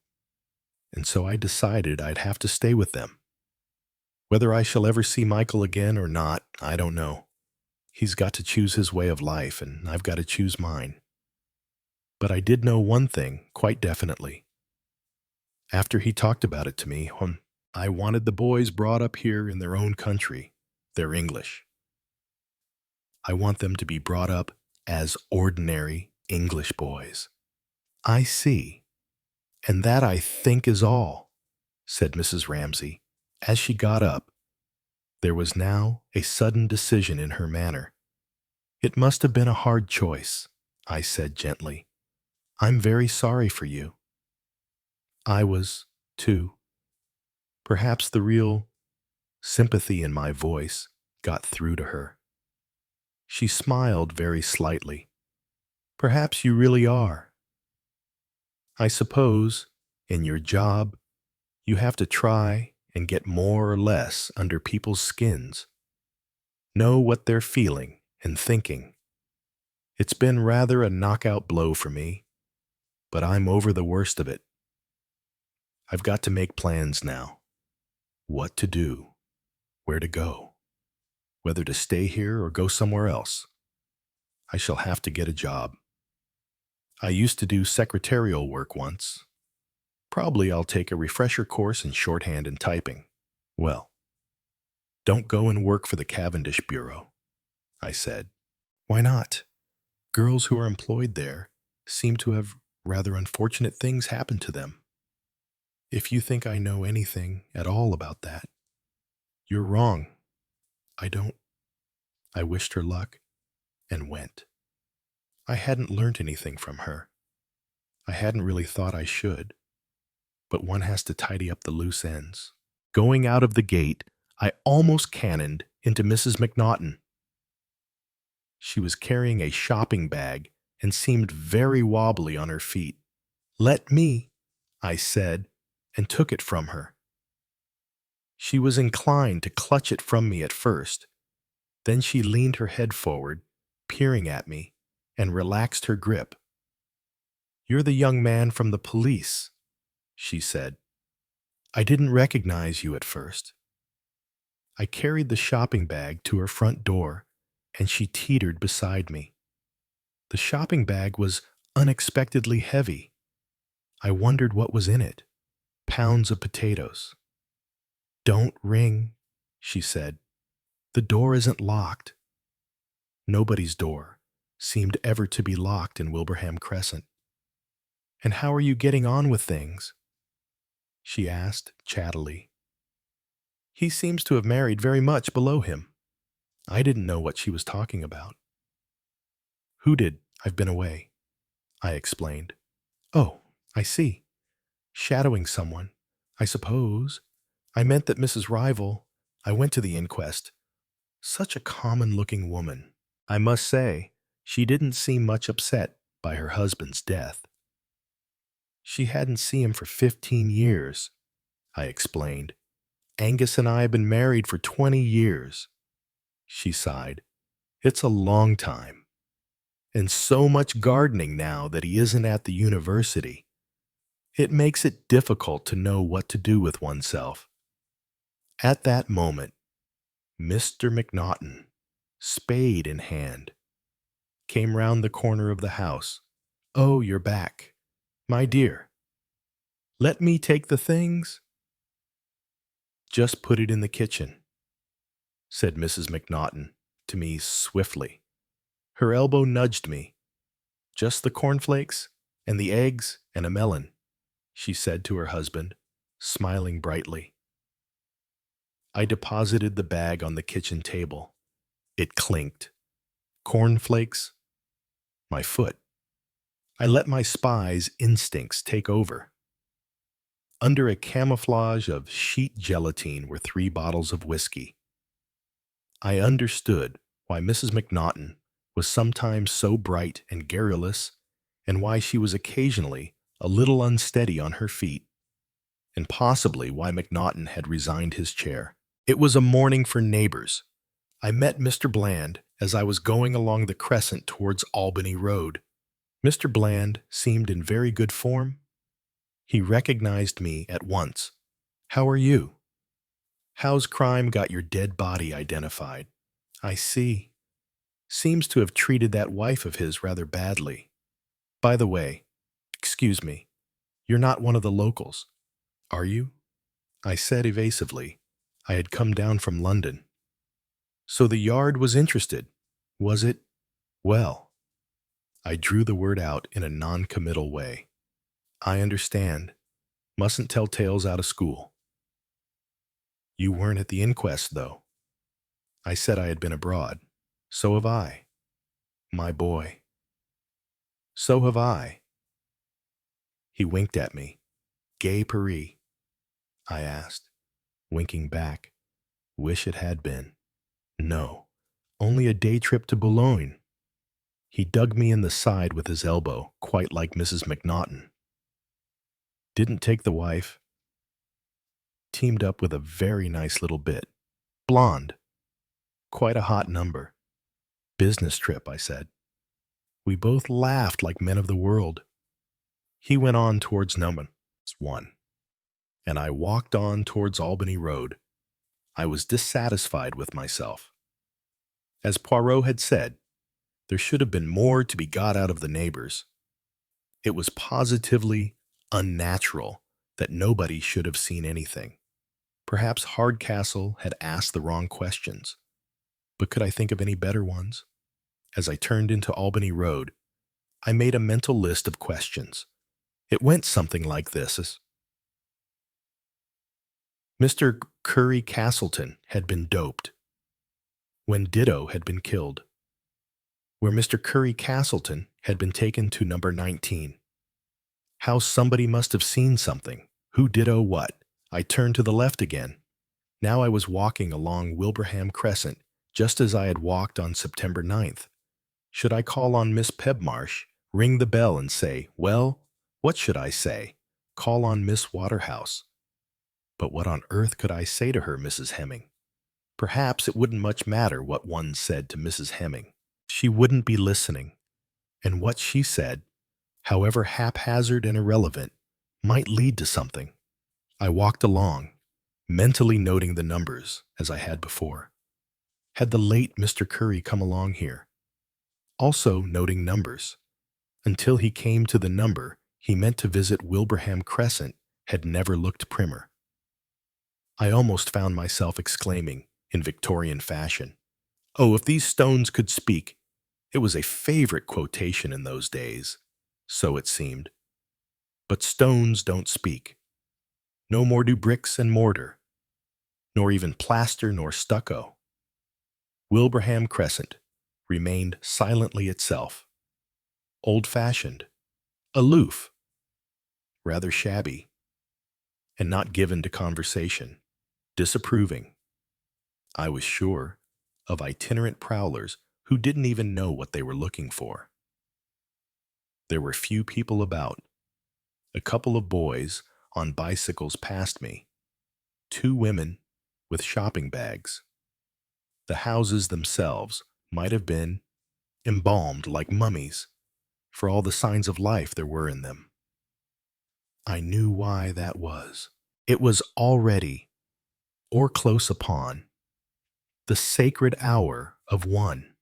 And so I decided I'd have to stay with them. Whether I shall ever see Michael again or not, I don't know. He's got to choose his way of life, and I've got to choose mine. But I did know one thing quite definitely. After he talked about it to me, I wanted the boys brought up here in their own country. They're English. I want them to be brought up as ordinary English boys. I see. And that, I think, is all, said Mrs. Ramsay. As she got up, there was now a sudden decision in her manner. It must have been a hard choice, I said gently. I'm very sorry for you. I was, too. Perhaps the real sympathy in my voice got through to her. She smiled very slightly. Perhaps you really are. I suppose, in your job, you have to try and get more or less under people's skins. Know what they're feeling and thinking. It's been rather a knockout blow for me, but I'm over the worst of it. I've got to make plans now. What to do, where to go, whether to stay here or go somewhere else. I shall have to get a job. I used to do secretarial work once. Probably I'll take a refresher course in shorthand and typing. Well, don't go and work for the Cavendish Bureau, I said. Why not? Girls who are employed there seem to have rather unfortunate things happen to them. If you think I know anything at all about that, you're wrong. I don't. I wished her luck and went. I hadn't learnt anything from her. I hadn't really thought I should. But one has to tidy up the loose ends. Going out of the gate, I almost cannoned into Mrs. McNaughton. She was carrying a shopping bag and seemed very wobbly on her feet. Let me, I said, and took it from her. She was inclined to clutch it from me at first. Then she leaned her head forward, peering at me, and relaxed her grip. You're the young man from the police, she said. I didn't recognize you at first. I carried the shopping bag to her front door, and she teetered beside me. The shopping bag was unexpectedly heavy. I wondered what was in it. Pounds of potatoes. Don't ring, she said. The door isn't locked. Nobody's door seemed ever to be locked in Wilbraham Crescent. And how are you getting on with things? She asked chattily. He seems to have married very much below him. I didn't know what she was talking about. Who did? I've been away, I explained. Oh, I see. Shadowing someone, I suppose. I meant that Mrs. Rival, I went to the inquest. Such a common-looking woman. I must say, she didn't seem much upset by her husband's death. She hadn't seen him for 15 years, I explained. Angus and I have been married for 20 years. She sighed. It's a long time. And so much gardening now that he isn't at the university. It makes it difficult to know what to do with oneself. At that moment, Mr. McNaughton, spade in hand, came round the corner of the house. Oh, you're back. My dear, let me take the things. Just put it in the kitchen, said Mrs. McNaughton to me swiftly. Her elbow nudged me. Just the cornflakes and the eggs and a melon, she said to her husband, smiling brightly. I deposited the bag on the kitchen table. It clinked. Cornflakes? My foot. I let my spy's instincts take over. Under a camouflage of sheet gelatine were 3 bottles of whiskey. I understood why Mrs. McNaughton was sometimes so bright and garrulous, and why she was occasionally a little unsteady on her feet, and possibly why McNaughton had resigned his chair. It was a morning for neighbors. I met Mr. Bland as I was going along the crescent towards Albany Road. Mr. Bland seemed in very good form. He recognized me at once. How are you? How's crime got your dead body identified? I see. Seems to have treated that wife of his rather badly. By the way, excuse me, you're not one of the locals, are you? I said evasively. I had come down from London. So the Yard was interested, was it? Well, I drew the word out in a non-committal way. I understand. Mustn't tell tales out of school. You weren't at the inquest, though. I said I had been abroad. So have I. My boy. So have I. He winked at me. Gay Paris? I asked, winking back. Wish it had been. No, only a day trip to Boulogne. He dug me in the side with his elbow, quite like Mrs. McNaughton. Didn't take the wife. Teamed up with a very nice little bit. Blonde. Quite a hot number. Business trip, I said. We both laughed like men of the world. He went on towards number 1, and I walked on towards Albany Road. I was dissatisfied with myself. As Poirot had said, there should have been more to be got out of the neighbors. It was positively unnatural that nobody should have seen anything. Perhaps Hardcastle had asked the wrong questions, but could I think of any better ones? As I turned into Albany Road, I made a mental list of questions. It went something like this. Mr. Curry Castleton had been doped when Ditto had been killed, where Mr. Curry Castleton had been taken to number 19. How somebody must have seen something. Who Ditto what? I turned to the left again. Now I was walking along Wilbraham Crescent, just as I had walked on September 9th. Should I call on Miss Pebmarsh, ring the bell and say, well, what should I say? Call on Miss Waterhouse. But what on earth could I say to her, Mrs. Hemming? Perhaps it wouldn't much matter what one said to Mrs. Hemming. She wouldn't be listening, and what she said, however haphazard and irrelevant, might lead to something. I walked along, mentally noting the numbers, as I had before. Had the late Mr. Curry come along here? Also noting numbers. Until he came to the number he meant to visit Wilbraham Crescent had never looked primmer. I almost found myself exclaiming, in Victorian fashion, "Oh, if these stones could speak!" It was a favorite quotation in those days, so it seemed. But stones don't speak. No more do bricks and mortar, nor even plaster nor stucco. Wilbraham Crescent remained silently itself, old-fashioned, aloof, rather shabby, and not given to conversation, disapproving, I was sure, of itinerant prowlers who didn't even know what they were looking for. There were few people about. A couple of boys on bicycles passed me, 2 women with shopping bags. The houses themselves might have been embalmed like mummies, for all the signs of life there were in them. I knew why that was. It was already, or close upon, the sacred hour of 1,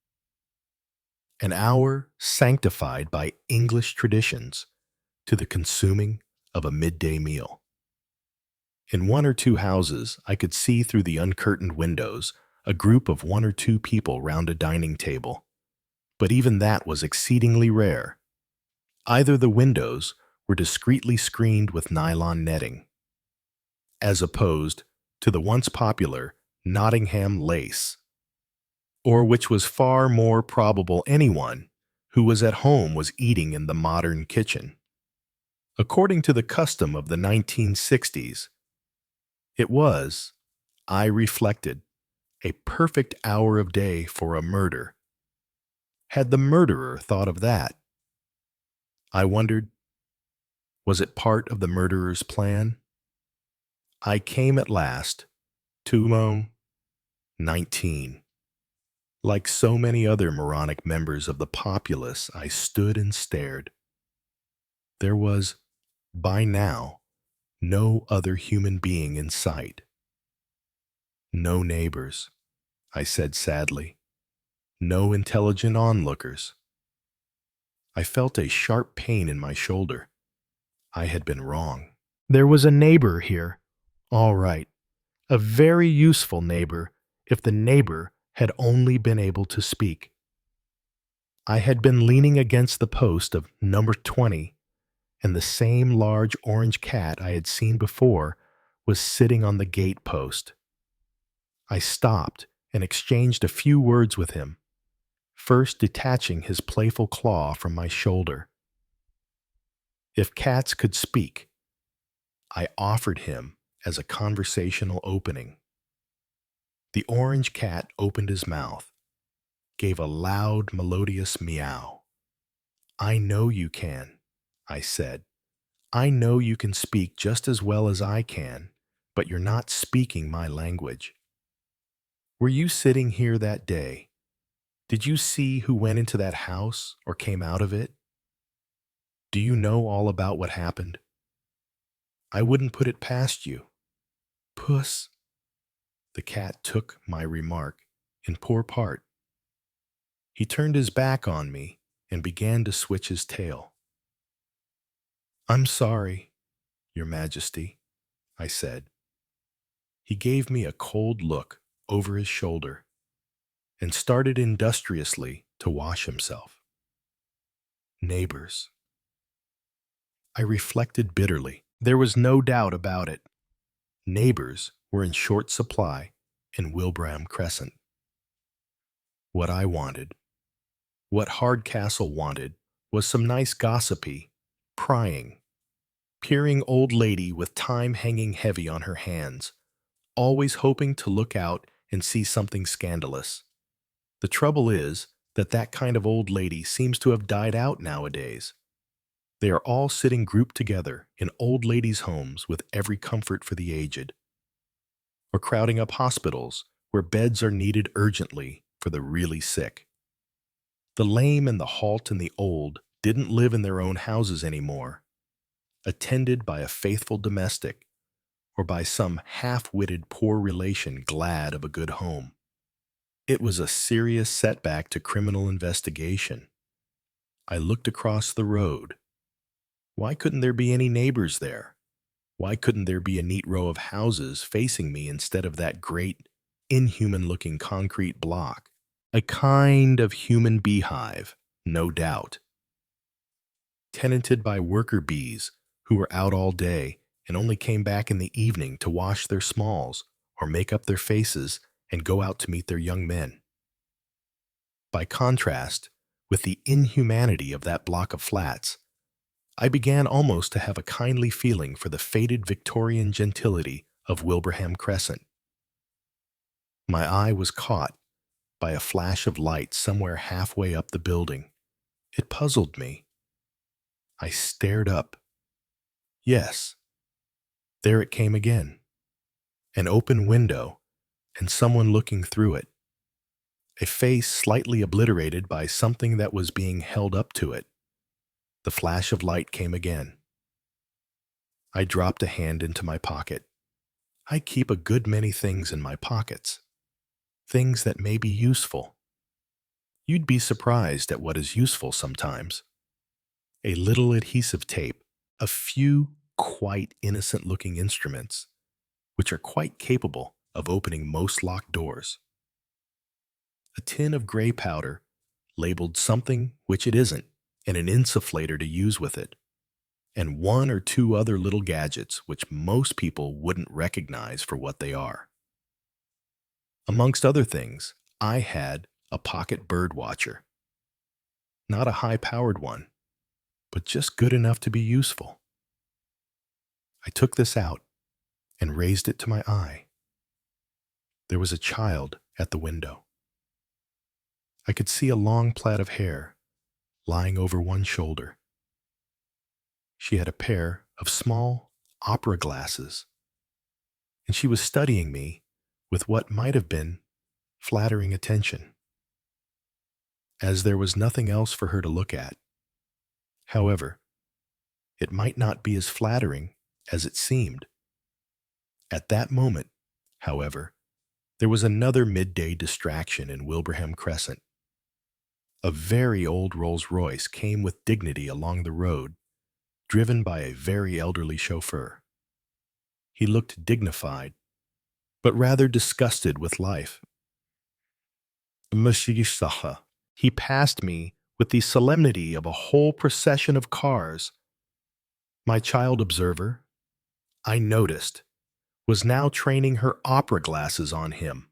an hour sanctified by English traditions to the consuming of a midday meal. In 1 or 2 houses, I could see through the uncurtained windows a group of 1 or 2 people round a dining table, but even that was exceedingly rare. Either the windows were discreetly screened with nylon netting, as opposed to the once popular Nottingham lace, or, which was far more probable, anyone who was at home was eating in the modern kitchen. According to the custom of the 1960s, it was, I reflected, a perfect hour of day for a murder. Had the murderer thought of that? I wondered, was it part of the murderer's plan? I came at last to 19. Like so many other moronic members of the populace, I stood and stared. There was, by now, no other human being in sight. No neighbors, I said sadly. No intelligent onlookers. I felt a sharp pain in my shoulder. I had been wrong. There was a neighbor here. All right. A very useful neighbor, if the neighbor had only been able to speak. I had been leaning against the post of number 20, and the same large orange cat I had seen before was sitting on the gate post. I stopped and exchanged a few words with him, first detaching his playful claw from my shoulder. If cats could speak, I offered him as a conversational opening. The orange cat opened his mouth, gave a loud, melodious meow. I know you can, I said. I know you can speak just as well as I can, but you're not speaking my language. Were you sitting here that day? Did you see who went into that house or came out of it? Do you know all about what happened? I wouldn't put it past you. Puss. The cat took my remark in poor part. He turned his back on me and began to switch his tail. I'm sorry, Your Majesty, I said. He gave me a cold look over his shoulder and started industriously to wash himself. Neighbors. I reflected bitterly. There was no doubt about it. Neighbors were in short supply in Wilbraham Crescent. What I wanted, what Hardcastle wanted, was some nice gossipy, prying, peering old lady with time hanging heavy on her hands, always hoping to look out and see something scandalous. The trouble is that that kind of old lady seems to have died out nowadays. They are all sitting grouped together in old ladies' homes with every comfort for the aged, or crowding up hospitals where beds are needed urgently for the really sick. The lame and the halt and the old didn't live in their own houses anymore, attended by a faithful domestic or by some half-witted poor relation glad of a good home. It was a serious setback to criminal investigation. I looked across the road. Why couldn't there be any neighbors there? Why couldn't there be a neat row of houses facing me instead of that great, inhuman-looking concrete block? A kind of human beehive, no doubt, tenanted by worker bees who were out all day and only came back in the evening to wash their smalls or make up their faces and go out to meet their young men. By contrast, with the inhumanity of that block of flats, I began almost to have a kindly feeling for the faded Victorian gentility of Wilbraham Crescent. My eye was caught by a flash of light somewhere halfway up the building. It puzzled me. I stared up. Yes, there it came again. An open window and someone looking through it. A face slightly obliterated by something that was being held up to it. The flash of light came again. I dropped a hand into my pocket. I keep a good many things in my pockets. Things that may be useful. You'd be surprised at what is useful sometimes. A little adhesive tape, a few quite innocent-looking instruments, which are quite capable of opening most locked doors. A tin of gray powder, labeled something which it isn't, and an insufflator to use with it, and one or two other little gadgets which most people wouldn't recognize for what they are. Amongst other things, I had a pocket bird watcher. Not a high-powered one, but just good enough to be useful. I took this out and raised it to my eye. There was a child at the window. I could see a long plait of hair lying over one shoulder. She had a pair of small opera glasses, and she was studying me with what might have been flattering attention, as there was nothing else for her to look at. However, it might not be as flattering as it seemed. At that moment, however, there was another midday distraction in Wilbraham Crescent. A very old Rolls-Royce came with dignity along the road, driven by a very elderly chauffeur. He looked dignified, but rather disgusted with life. Monsieur Saha, he passed me with the solemnity of a whole procession of cars. My child observer, I noticed, was now training her opera glasses on him.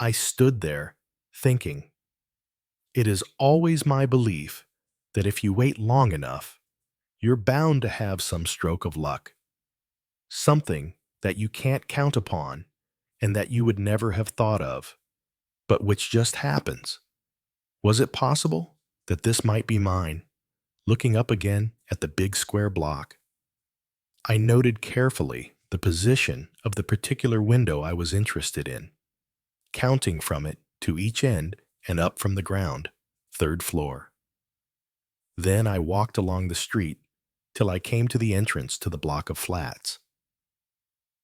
I stood there, thinking, it is always my belief that if you wait long enough, you're bound to have some stroke of luck. Something that you can't count upon and that you would never have thought of, but which just happens. Was it possible that this might be mine? Looking up again at the big square block, I noted carefully the position of the particular window I was interested in, counting from it to each end and up from the ground, 3rd floor. Then I walked along the street till I came to the entrance to the block of flats.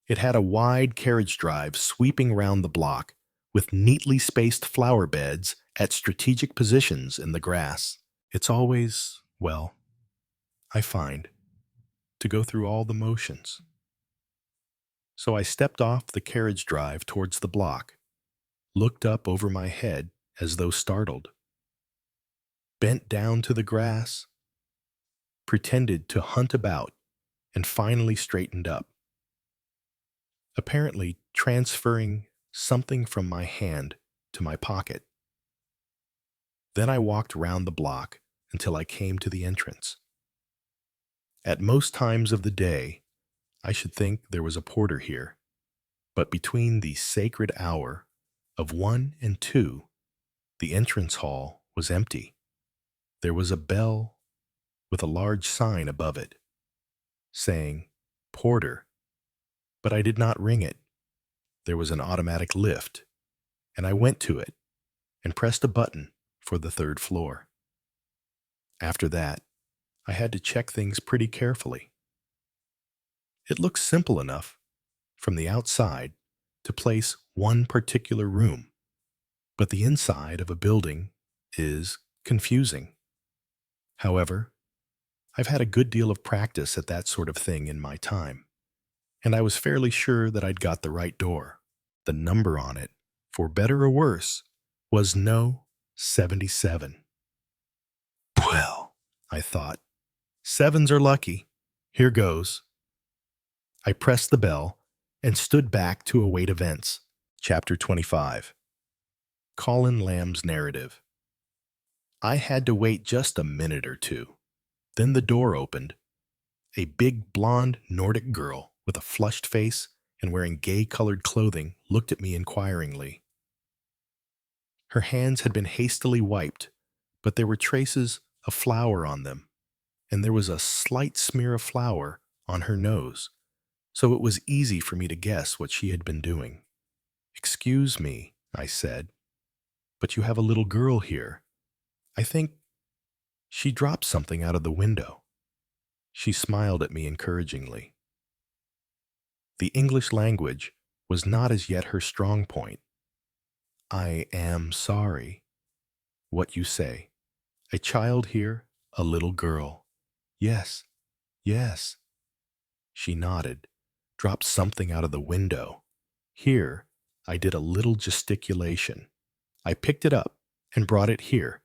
It had a wide carriage drive sweeping round the block, with neatly spaced flower beds at strategic positions in the grass. It's always, well, I find, to go through all the motions. So I stepped off the carriage drive towards the block, looked up over my head as though startled, bent down to the grass, pretended to hunt about, and finally straightened up, apparently transferring something from my hand to my pocket. Then I walked round the block until I came to the entrance. At most times of the day, I should think there was a porter here, but between the sacred hour of 1 and 2, the entrance hall was empty. There was a bell with a large sign above it, saying, "Porter," but I did not ring it. There was an automatic lift, and I went to it and pressed a button for the 3rd floor. After that, I had to check things pretty carefully. It looks simple enough, from the outside, to place one particular room, but the inside of a building is confusing. However, I've had a good deal of practice at that sort of thing in my time, and I was fairly sure that I'd got the right door. The number on it, for better or worse, was No. 77. Well, I thought, 7s are lucky. Here goes. I pressed the bell and stood back to await events. Chapter 25. Colin Lamb's Narrative. I had to wait just a minute or two. Then the door opened. A big, blonde Nordic girl with a flushed face and wearing gay-colored clothing looked at me inquiringly. Her hands had been hastily wiped, but there were traces of flour on them, and there was a slight smear of flour on her nose, so it was easy for me to guess what she had been doing. "Excuse me," I said, "but you have a little girl here. I think she dropped something out of the window." She smiled at me encouragingly. The English language was not as yet her strong point. "I am sorry." "What you say? A child here? A little girl?" "Yes, yes." She nodded. "Dropped something out of the window." Here, I did a little gesticulation. "I picked it up and brought it here."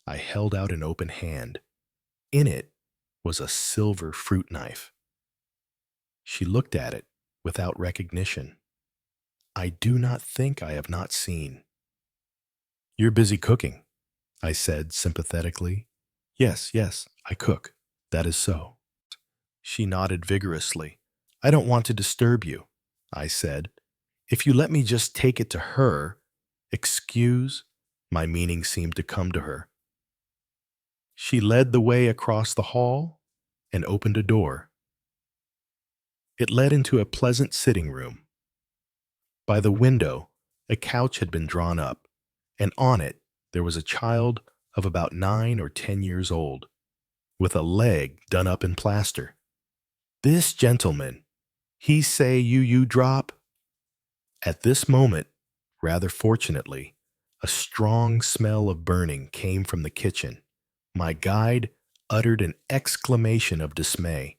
I held out an open hand. In it was a silver fruit knife. She looked at it without recognition. "I do not think I have not seen." "You're busy cooking," I said sympathetically. Yes, I cook. That is so." She nodded vigorously. "I don't want to disturb you," I said. "If you let me just take it to her—" "Excuse?" My meaning seemed to come to her. She led the way across the hall and opened a door. It led into a pleasant sitting room. By the window, a couch had been drawn up, and on it there was a child of about 9 or 10 years old, with a leg done up in plaster. "This gentleman, he say you drop?" At this moment, rather fortunately, a strong smell of burning came from the kitchen. My guide uttered an exclamation of dismay.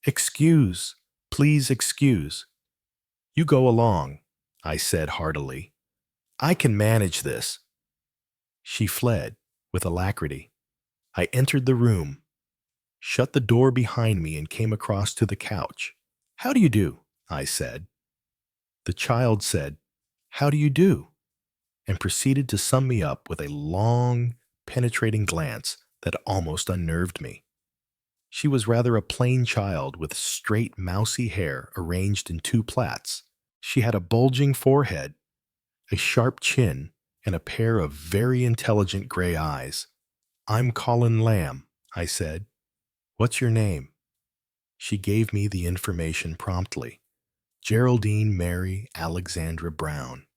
"Excuse, please excuse." "You go along," I said heartily. "I can manage this." She fled with alacrity. I entered the room, shut the door behind me, and came across to the couch. "How do you do?" I said. The child said, "How do you do?" and proceeded to sum me up with a long, penetrating glance that almost unnerved me. She was rather a plain child with straight, mousy hair arranged in 2 plaits. She had a bulging forehead, a sharp chin, and a pair of very intelligent gray eyes. "I'm Colin Lamb," I said. "What's your name?" She gave me the information promptly. "Geraldine Mary Alexandra Brown."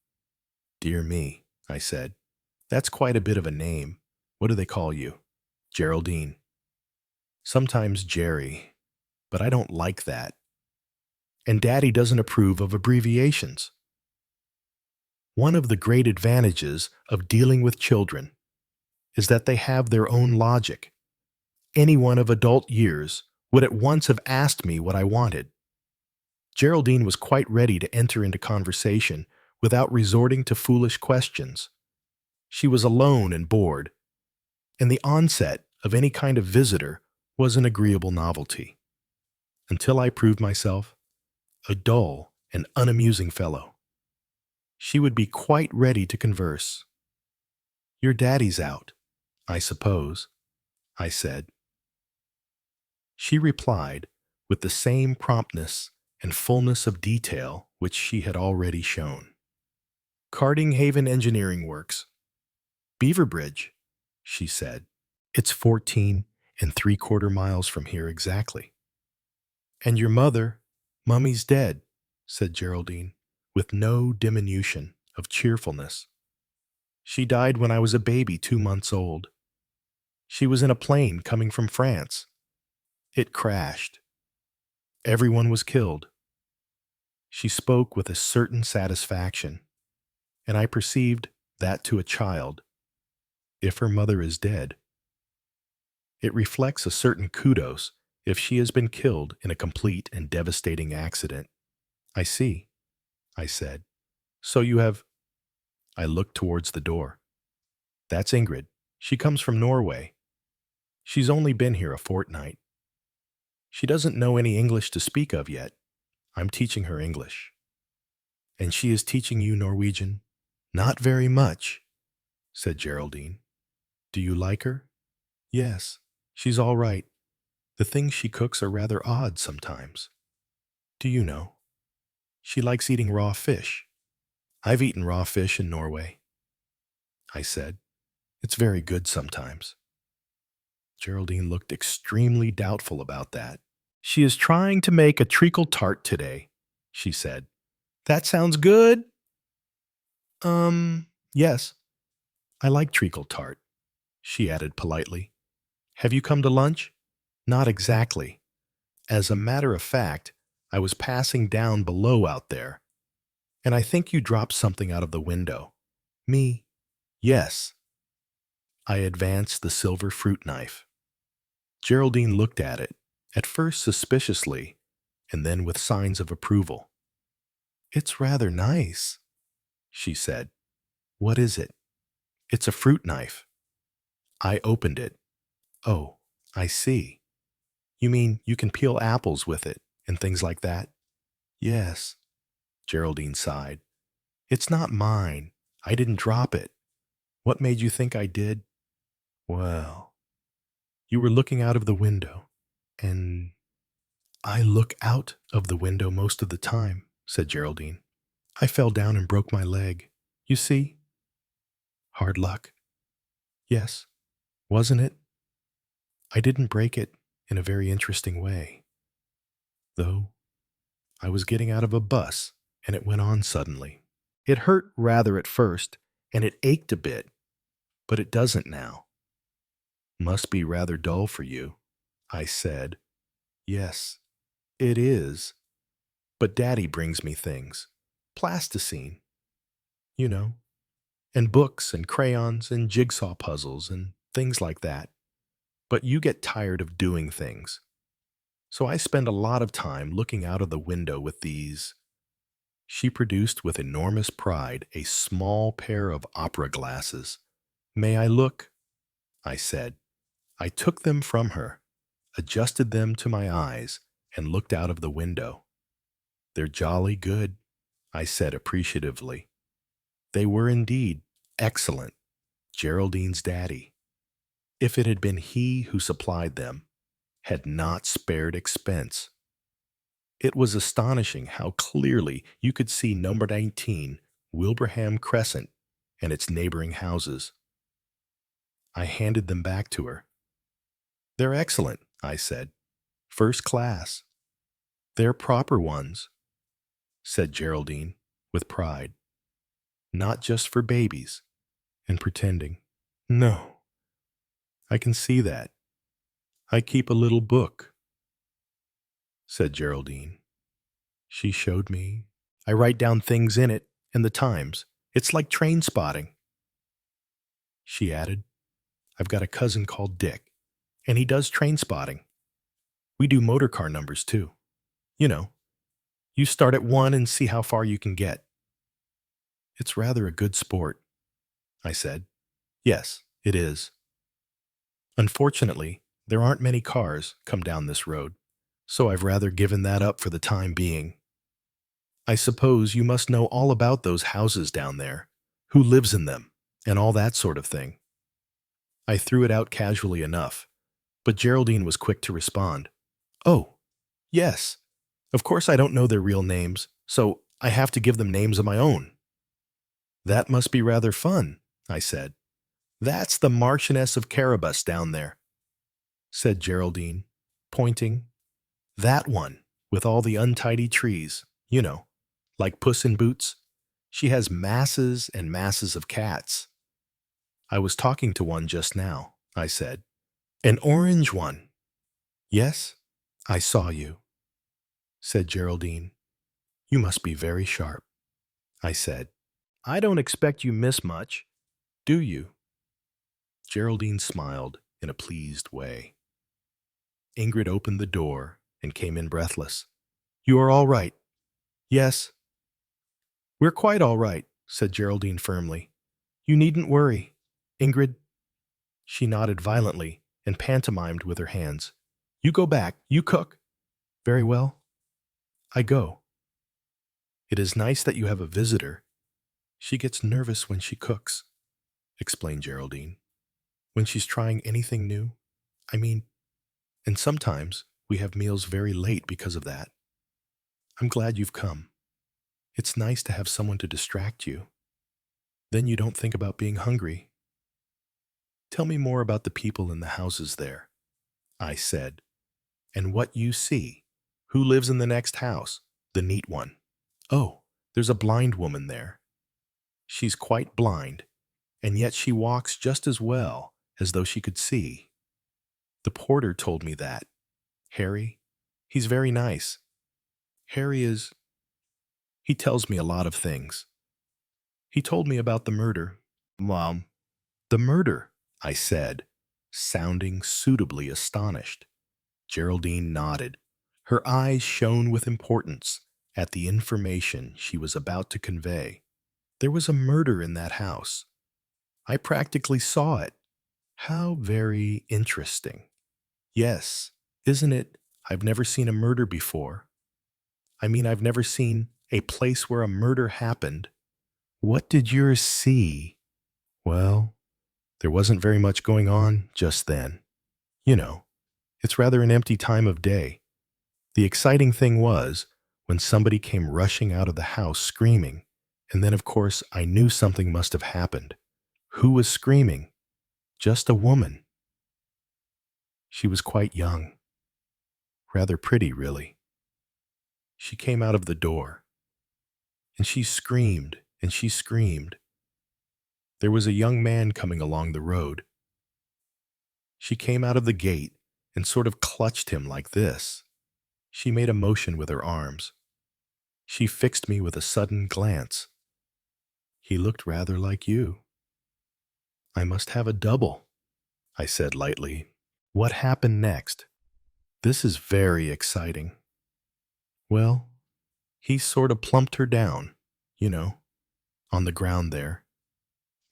"Dear me," I said. "That's quite a bit of a name. What do they call you?" "Geraldine." "Sometimes Jerry, but I don't like that. And Daddy doesn't approve of abbreviations." One of the great advantages of dealing with children is that they have their own logic. Anyone of adult years would at once have asked me what I wanted. Geraldine was quite ready to enter into conversation without resorting to foolish questions. She was alone and bored, and the onset of any kind of visitor was an agreeable novelty, until I proved myself a dull and unamusing fellow. She would be quite ready to converse. "Your daddy's out, I suppose," I said. She replied with the same promptness and fullness of detail which she had already shown. "Carding Haven Engineering Works. Beaver Bridge," she said. "It's 14 3/4 miles from here exactly." "And your mother, Mummy's dead," said Geraldine, with no diminution of cheerfulness. "She died when I was a baby 2 months old. She was in a plane coming from France. It crashed. Everyone was killed." She spoke with a certain satisfaction, and I perceived that to a child, if her mother is dead, it reflects a certain kudos if she has been killed in a complete and devastating accident. "I see," I said. "So you have—" I looked towards the door. "That's Ingrid. She comes from Norway. She's only been here a fortnight." She doesn't know any English to speak of yet. I'm teaching her English. And she is teaching you Norwegian? Not very much, said Geraldine. Do you like her? Yes, she's all right. The things she cooks are rather odd sometimes. Do you know? She likes eating raw fish. I've eaten raw fish in Norway, I said. It's very good sometimes. Geraldine looked extremely doubtful about that. She is trying to make a treacle tart today, she said. That sounds good. Yes. I like treacle tart, she added politely. Have you come to lunch? Not exactly. As a matter of fact, I was passing down below out there, and I think you dropped something out of the window. Me? Yes. I advanced the silver fruit knife. Geraldine looked at it, at first suspiciously, and then with signs of approval. It's rather nice, she said. What is it? It's a fruit knife. I opened it. Oh, I see. You mean you can peel apples with it and things like that? Yes, Geraldine sighed. It's not mine. I didn't drop it. What made you think I did? Well, you were looking out of the window, and I look out of the window most of the time, said Geraldine. I fell down and broke my leg. You see? Hard luck. Yes, wasn't it? I didn't break it in a very interesting way. Though, I was getting out of a bus, and it went on suddenly. It hurt rather at first, and it ached a bit, but it doesn't now. Must be rather dull for you, I said. Yes, it is. But Daddy brings me things. Plasticine, you know, and books and crayons and jigsaw puzzles and things like that. But you get tired of doing things. So I spend a lot of time looking out of the window with these. She produced with enormous pride a small pair of opera glasses. May I look? I said. I took them from her, adjusted them to my eyes, and looked out of the window. They're jolly good, I said appreciatively. They were indeed excellent. Geraldine's daddy, if it had been he who supplied them, had not spared expense. It was astonishing how clearly you could see number 19, Wilbraham Crescent, and its neighboring houses. I handed them back to her. They're excellent, I said. First class. They're proper ones, said Geraldine, with pride. Not just for babies, and pretending. No, I can see that. I keep a little book, said Geraldine. She showed me. I write down things in it and the times. It's like train spotting. She added, I've got a cousin called Dick, and he does train spotting. We do motor car numbers, too. You know, you start at 1 and see how far you can get. It's rather a good sport, I said. Yes, it is. Unfortunately, there aren't many cars come down this road, so I've rather given that up for the time being. I suppose you must know all about those houses down there, who lives in them, and all that sort of thing. I threw it out casually enough, but Geraldine was quick to respond. Oh, yes. Of course I don't know their real names, so I have to give them names of my own. That must be rather fun, I said. That's the Marchioness of Carabas down there, said Geraldine, pointing. That one, with all the untidy trees, you know, like Puss in Boots. She has masses and masses of cats. I was talking to one just now, I said. An orange one. Yes, I saw you, said Geraldine. You must be very sharp, I said. I don't expect you miss much, do you? Geraldine smiled in a pleased way. Ingrid opened the door and came in breathless. You are all right? Yes. We're quite all right, said Geraldine firmly. You needn't worry. Ingrid. She nodded violently and pantomimed with her hands. You go back. You cook. Very well. I go. It is nice that you have a visitor. She gets nervous when she cooks, explained Geraldine. When she's trying anything new. I mean, and sometimes we have meals very late because of that. I'm glad you've come. It's nice to have someone to distract you. Then you don't think about being hungry. Tell me more about the people in the houses there, I said, and what you see. Who lives in the next house? The neat one. Oh, there's a blind woman there. She's quite blind, and yet she walks just as well as though she could see. The porter told me that. Harry, he's very nice. Harry is... He tells me a lot of things. He told me about the murder. Mom, the murder, I said, sounding suitably astonished. Geraldine nodded. Her eyes shone with importance at the information she was about to convey. There was a murder in that house. I practically saw it. How very interesting. Yes, isn't it? I've never seen a murder before. I mean, I've never seen a place where a murder happened. What did yours see? Well, there wasn't very much going on just then. You know, it's rather an empty time of day. The exciting thing was when somebody came rushing out of the house screaming, and then of course I knew something must have happened. Who was screaming? Just a woman. She was quite young. Rather pretty, really. She came out of the door, and she screamed, and she screamed. There was a young man coming along the road. She came out of the gate and sort of clutched him like this. She made a motion with her arms. She fixed me with a sudden glance. He looked rather like you. I must have a double, I said lightly. What happened next? This is very exciting. Well, he sort of plumped her down, you know, on the ground there.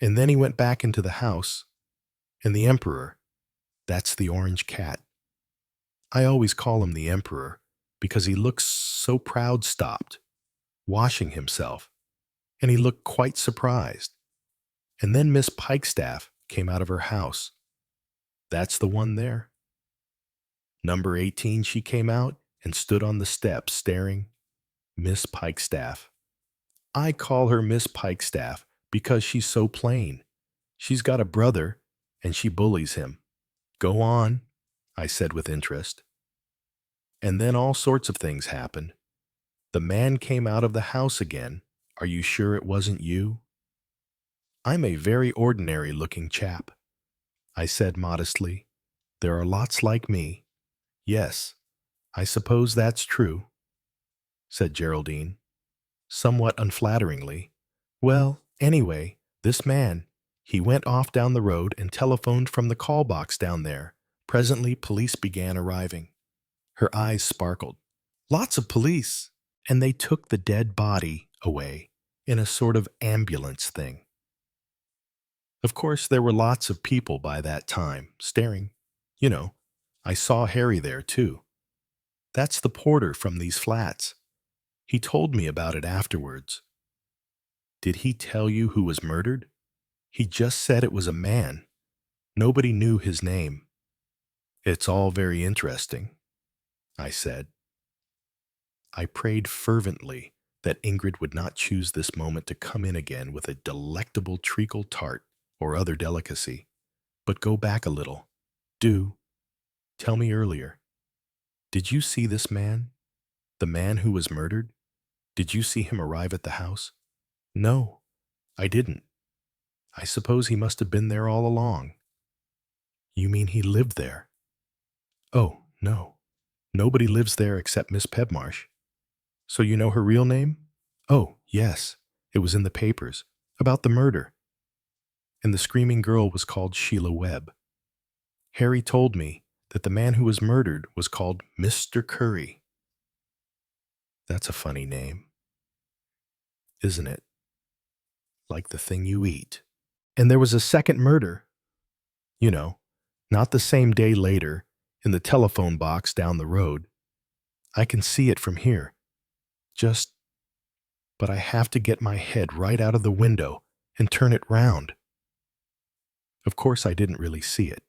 And then he went back into the house. And the Emperor, that's the orange cat. I always call him the Emperor because he looks so proud, stopped, washing himself, and he looked quite surprised. And then Miss Pikestaff came out of her house. That's the one there. Number 18, she came out and stood on the steps staring. Miss Pikestaff. I call her Miss Pikestaff because she's so plain. She's got a brother, and she bullies him. Go on, I said with interest. And then all sorts of things happened. The man came out of the house again. Are you sure it wasn't you? I'm a very ordinary-looking chap, I said modestly. There are lots like me. Yes, I suppose that's true, said Geraldine, somewhat unflatteringly. Well, anyway, this man, he went off down the road and telephoned from the call box down there. Presently, police began arriving. Her eyes sparkled. Lots of police. And they took the dead body away in a sort of ambulance thing. Of course, there were lots of people by that time, staring. You know, I saw Harry there, too. That's the porter from these flats. He told me about it afterwards. Did he tell you who was murdered? He just said it was a man. Nobody knew his name. It's all very interesting, I said. I prayed fervently that Ingrid would not choose this moment to come in again with a delectable treacle tart or other delicacy. But go back a little. Do. Tell me earlier. Did you see this man? The man who was murdered? Did you see him arrive at the house? No, I didn't. I suppose he must have been there all along. You mean he lived there? Oh, no. Nobody lives there except Miss Pebmarsh. So you know her real name? Oh, yes. It was in the papers. About the murder. And the screaming girl was called Sheila Webb. Harry told me that the man who was murdered was called Mr. Curry. That's a funny name, isn't it? Like the thing you eat. And there was a second murder. You know, not the same day later, in the telephone box down the road. I can see it from here. But I have to get my head right out of the window and turn it round. Of course, I didn't really see it.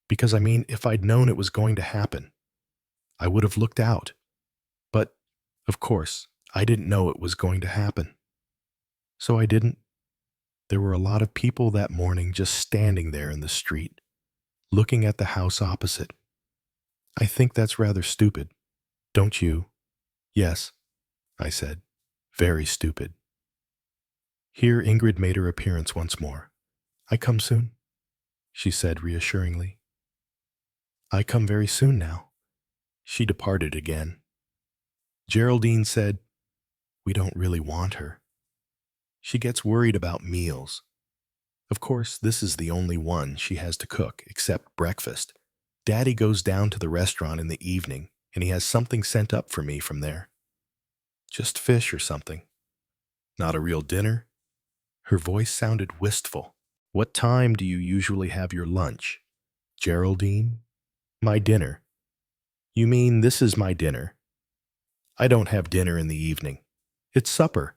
Because, if I'd known it was going to happen, I would have looked out. But, of course, I didn't know it was going to happen. So I didn't. There were a lot of people that morning just standing there in the street, looking at the house opposite. I think that's rather stupid, don't you? Yes, I said. Very stupid. Here Ingrid made her appearance once more. I come soon, she said reassuringly. I come very soon now. She departed again. Geraldine said, we don't really want her. She gets worried about meals. Of course, this is the only one she has to cook, except breakfast. Daddy goes down to the restaurant in the evening, and he has something sent up for me from there. Just fish or something. Not a real dinner? Her voice sounded wistful. What time do you usually have your lunch? Geraldine? My dinner. You mean this is my dinner? I don't have dinner in the evening. It's supper.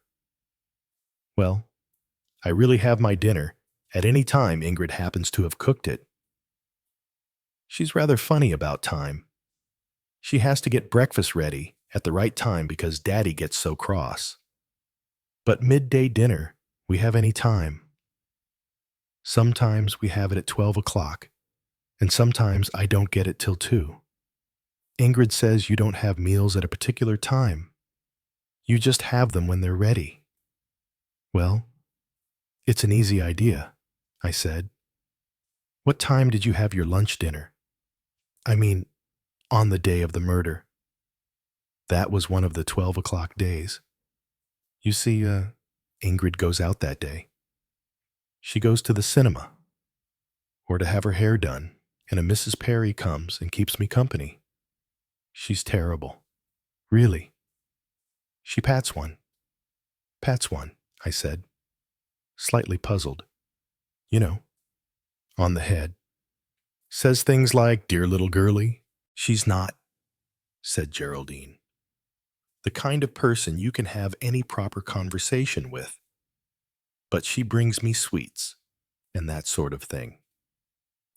Well, I really have my dinner at any time Ingrid happens to have cooked it. She's rather funny about time. She has to get breakfast ready at the right time because Daddy gets so cross. But midday dinner, we have any time. Sometimes we have it at 12 o'clock, and sometimes I don't get it till 2. Ingrid says you don't have meals at a particular time. You just have them when they're ready. Well, it's an easy idea, I said. What time did you have your lunch dinner? On the day of the murder. That was one of the 12 o'clock days. You see, Ingrid goes out that day. She goes to the cinema, or to have her hair done, and a Mrs. Perry comes and keeps me company. She's terrible. Really. She pats one. Pats one, I said, slightly puzzled. You know, on the head. Says things like, dear little girlie. She's not, said Geraldine. The kind of person you can have any proper conversation with. But she brings me sweets, and that sort of thing.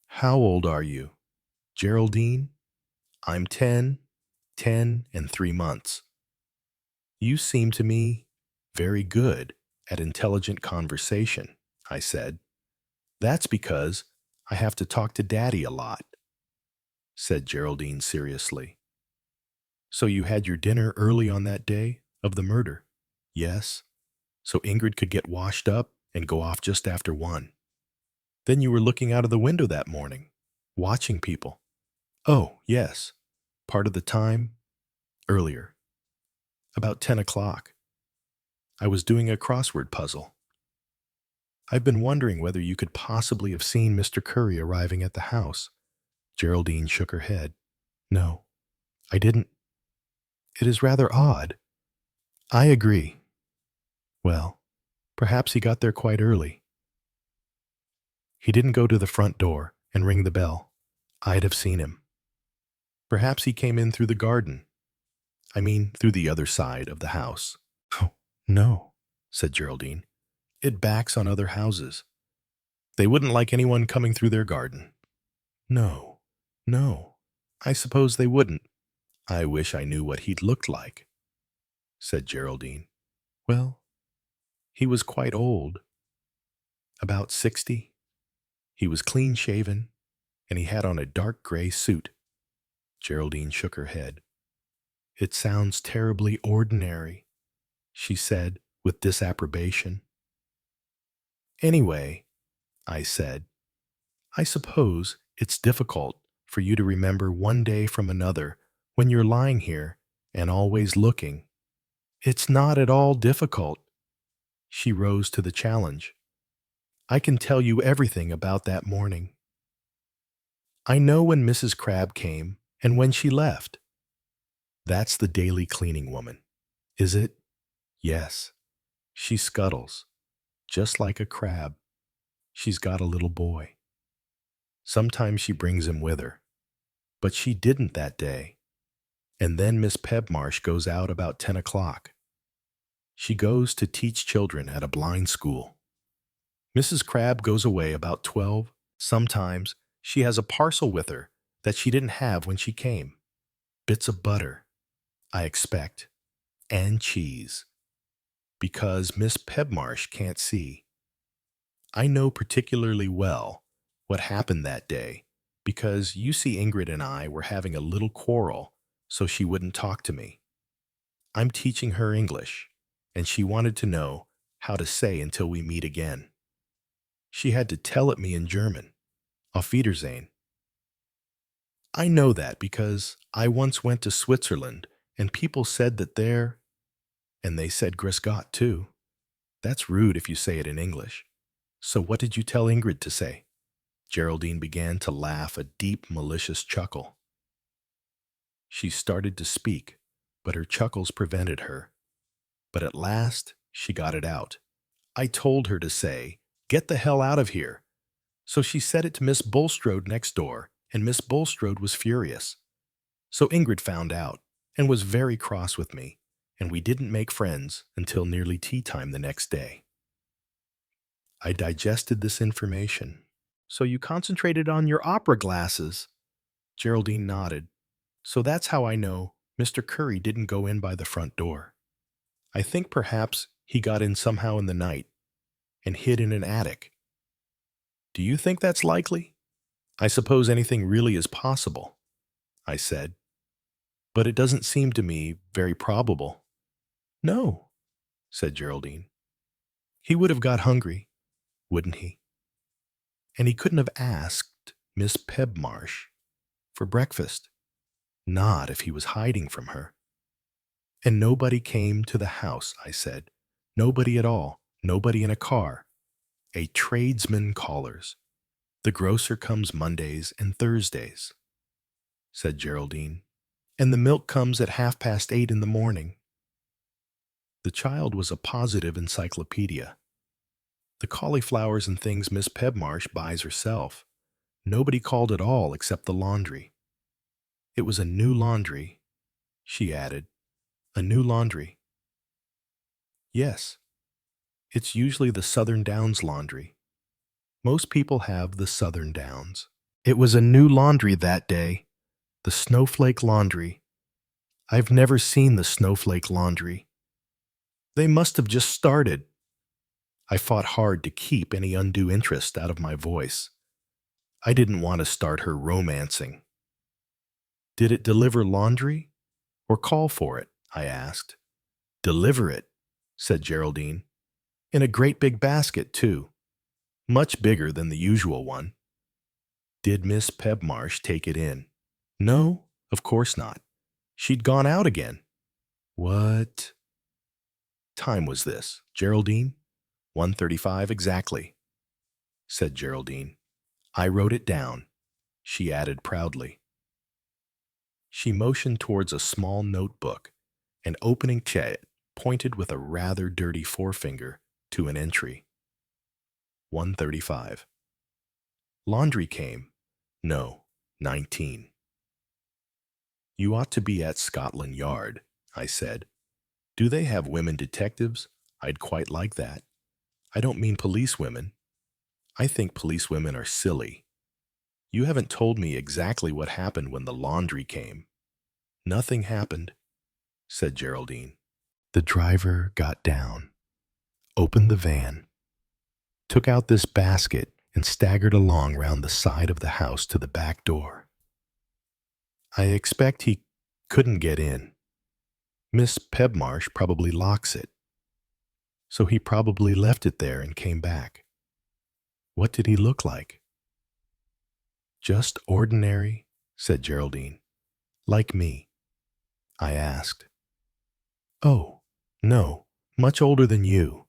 How old are you? Geraldine? I'm 10 and 3 months. You seem to me very good at intelligent conversation, I said. That's because I have to talk to Daddy a lot, said Geraldine seriously. So you had your dinner early on that day of the murder? Yes. So Ingrid could get washed up and go off just after 1. Then you were looking out of the window that morning, watching people. Oh, yes. Part of the time, earlier. About 10 o'clock. I was doing a crossword puzzle. I've been wondering whether you could possibly have seen Mr. Curry arriving at the house. Geraldine shook her head. No, I didn't. It is rather odd. I agree. Well, perhaps he got there quite early. He didn't go to the front door and ring the bell. I'd have seen him. Perhaps he came in through the garden. Through the other side of the house. Oh, no, said Geraldine. It backs on other houses. They wouldn't like anyone coming through their garden. No, I suppose they wouldn't. I wish I knew what he'd looked like, said Geraldine. Well, he was quite old. About 60. He was clean-shaven, and he had on a dark gray suit. Geraldine shook her head. It sounds terribly ordinary, she said with disapprobation. Anyway, I said, I suppose it's difficult for you to remember one day from another when you're lying here and always looking. It's not at all difficult. She rose to the challenge. I can tell you everything about that morning. I know when Mrs. Crabbe came and when she left. That's the daily cleaning woman, is it? Yes. She scuttles, just like a crab. She's got a little boy. Sometimes she brings him with her. But she didn't that day. And then Miss Pebmarsh goes out about 10 o'clock. She goes to teach children at a blind school. Mrs. Crabbe goes away about 12. Sometimes she has a parcel with her that she didn't have when she came. Bits of butter, I expect, and cheese. Because Miss Pebmarsh can't see. I know particularly well what happened that day because you see Ingrid and I were having a little quarrel so she wouldn't talk to me. I'm teaching her English, and she wanted to know how to say until we meet again. She had to tell it me in German. Auf Wiedersehen. I know that because I once went to Switzerland and people said that there, and they said Grüß Gott too. That's rude if you say it in English. So what did you tell Ingrid to say? Geraldine began to laugh a deep, malicious chuckle. She started to speak, but her chuckles prevented her. But at last, she got it out. I told her to say, "Get the hell out of here." So she said it to Miss Bulstrode next door, and Miss Bulstrode was furious. So Ingrid found out, and was very cross with me, and we didn't make friends until nearly tea time the next day. I digested this information. So you concentrated on your opera glasses? Geraldine nodded. So that's how I know Mr. Curry didn't go in by the front door. I think perhaps he got in somehow in the night and hid in an attic. Do you think that's likely? I suppose anything really is possible, I said. But it doesn't seem to me very probable. No, said Geraldine. He would have got hungry, wouldn't he? And he couldn't have asked Miss Pebmarsh for breakfast. Not if he was hiding from her. And nobody came to the house, I said. Nobody at all. Nobody in a car. A tradesman callers. The grocer comes Mondays and Thursdays, said Geraldine. And the milk comes at 8:30 in the morning. The child was a positive encyclopedia. The cauliflowers and things Miss Pebmarsh buys herself. Nobody called at all except the laundry. It was a new laundry, she added. A new laundry. Yes. It's usually the Southern Downs laundry. Most people have the Southern Downs. It was a new laundry that day. The Snowflake Laundry. I've never seen the Snowflake Laundry. They must have just started. I fought hard to keep any undue interest out of my voice. I didn't want to start her romancing. Did it deliver laundry or call for it? I asked. Deliver it, said Geraldine. In a great big basket, too. Much bigger than the usual one. Did Miss Pebmarsh take it in? No, of course not. She'd gone out again. What time was this, Geraldine? 1:35 exactly, said Geraldine. I wrote it down, she added proudly. She motioned towards a small notebook, and opening it, pointed with a rather dirty forefinger to an entry. 1:35. Laundry came. No, 19. You ought to be at Scotland Yard, I said. Do they have women detectives? I'd quite like that. I don't mean policewomen. I think policewomen are silly. You haven't told me exactly what happened when the laundry came. Nothing happened, said Geraldine. The driver got down, opened the van, took out this basket, and staggered along round the side of the house to the back door. I expect he couldn't get in. Miss Pebmarsh probably locks it. So he probably left it there and came back. What did he look like? Just ordinary, said Geraldine. Like me. I asked. Oh, no, much older than you,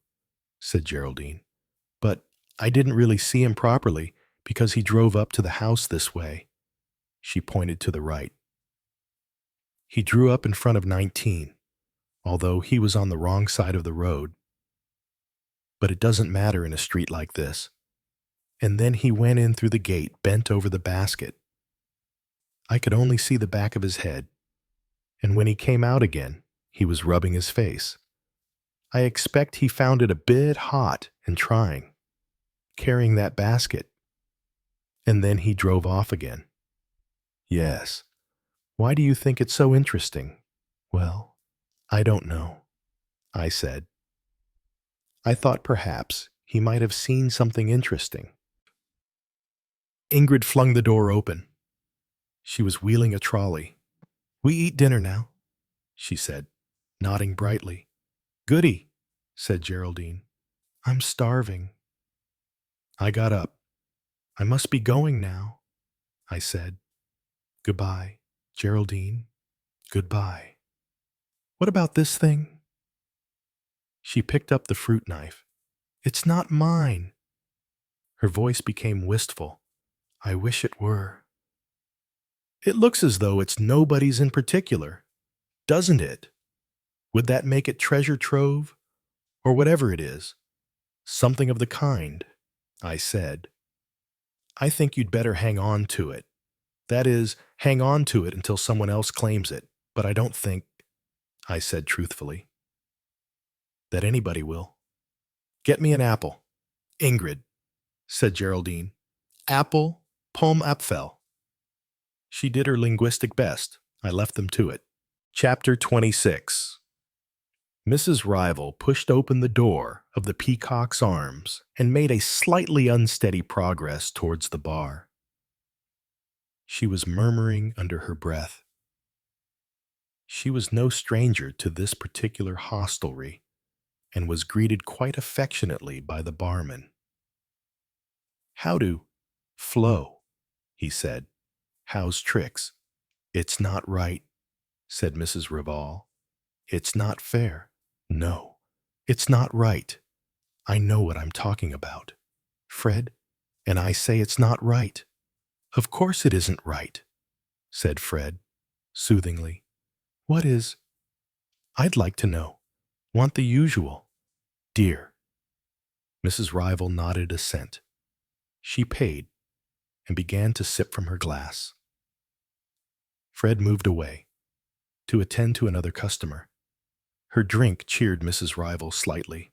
said Geraldine. But I didn't really see him properly because he drove up to the house this way. She pointed to the right. He drew up in front of 19, although he was on the wrong side of the road. But it doesn't matter in a street like this. And then he went in through the gate, bent over the basket. I could only see the back of his head, and when he came out again, he was rubbing his face. I expect he found it a bit hot and trying, carrying that basket. And then he drove off again. Yes. Why do you think it's so interesting? Well, I don't know, I said. I thought perhaps he might have seen something interesting. Ingrid flung the door open. She was wheeling a trolley. We eat dinner now, she said, nodding brightly. Goody, said Geraldine. I'm starving. I got up. I must be going now, I said. Goodbye, Geraldine. Goodbye. What about this thing? She picked up the fruit knife. It's not mine. Her voice became wistful. I wish it were. It looks as though it's nobody's in particular, doesn't it? Would that make it treasure trove? Or whatever it is? Something of the kind, I said. I think you'd better hang on to it. That is, hang on to it until someone else claims it. But I don't think, I said truthfully, that anybody will. Get me an apple. Ingrid, said Geraldine. Apple, pomme apfel. She did her linguistic best. I left them to it. Chapter 26. Mrs. Rival pushed open the door of the Peacock's Arms and made a slightly unsteady progress towards the bar. She was murmuring under her breath. She was no stranger to this particular hostelry and was greeted quite affectionately by the barman. How do, Flo, he said. How's tricks? It's not right, said Mrs. Rival. It's not fair. No, it's not right. I know what I'm talking about, Fred, and I say it's not right. Of course it isn't right, said Fred, soothingly. What is? I'd like to know. Want the usual. Dear. Mrs. Rival nodded assent. She paid and began to sip from her glass. Fred moved away to attend to another customer. Her drink cheered Mrs. Rival slightly.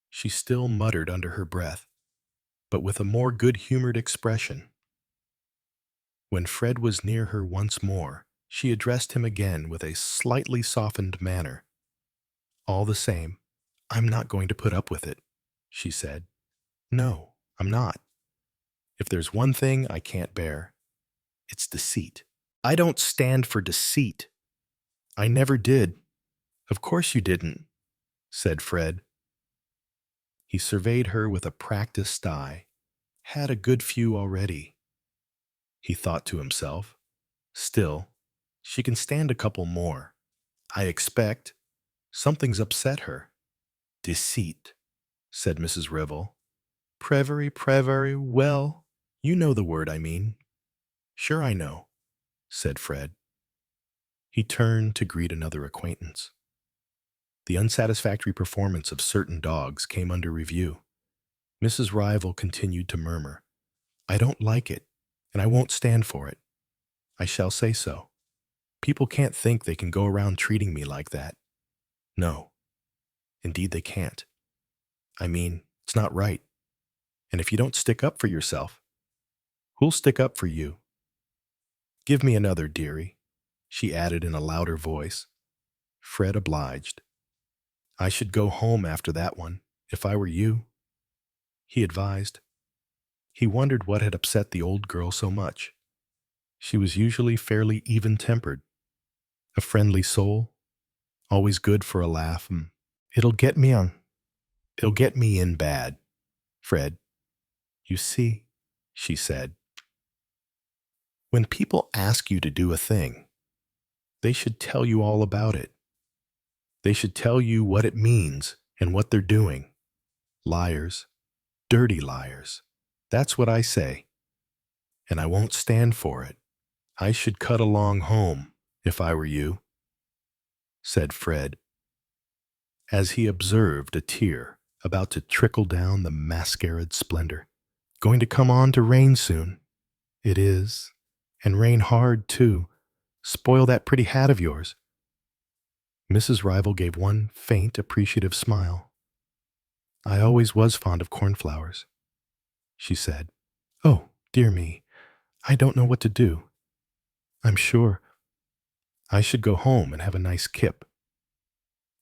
She still muttered under her breath, but with a more good-humored expression. When Fred was near her once more, she addressed him again with a slightly softened manner. All the same, I'm not going to put up with it, she said. No, I'm not. If there's one thing I can't bear, it's deceit. I don't stand for deceit. I never did. Of course you didn't, said Fred. He surveyed her with a practiced eye. Had a good few already. He thought to himself. Still, she can stand a couple more. I expect something's upset her. Deceit, said Mrs. Rival. Prevery, well, you know the word I mean. Sure I know, said Fred. He turned to greet another acquaintance. The unsatisfactory performance of certain dogs came under review. Mrs. Rival continued to murmur, I don't like it, and I won't stand for it. I shall say so. People can't think they can go around treating me like that. No, indeed they can't. I mean, it's not right. And if you don't stick up for yourself, who'll stick up for you? Give me another, dearie, she added in a louder voice. Fred obliged. I should go home after that one, if I were you, he advised. He wondered what had upset the old girl so much. She was usually fairly even-tempered, a friendly soul, always good for a laugh. It'll get me in bad, Fred. You see, she said. When people ask you to do a thing, they should tell you all about it. They should tell you what it means and what they're doing. Liars, dirty liars. That's what I say. And I won't stand for it. I should cut along home if I were you, said Fred, as he observed a tear about to trickle down the mascarad's splendor. Going to come on to rain soon. It is. And rain hard, too. Spoil that pretty hat of yours." Mrs. Rival gave one faint, appreciative smile. "I always was fond of cornflowers," she said. "Oh, dear me, I don't know what to do. I'm sure I should go home and have a nice kip,"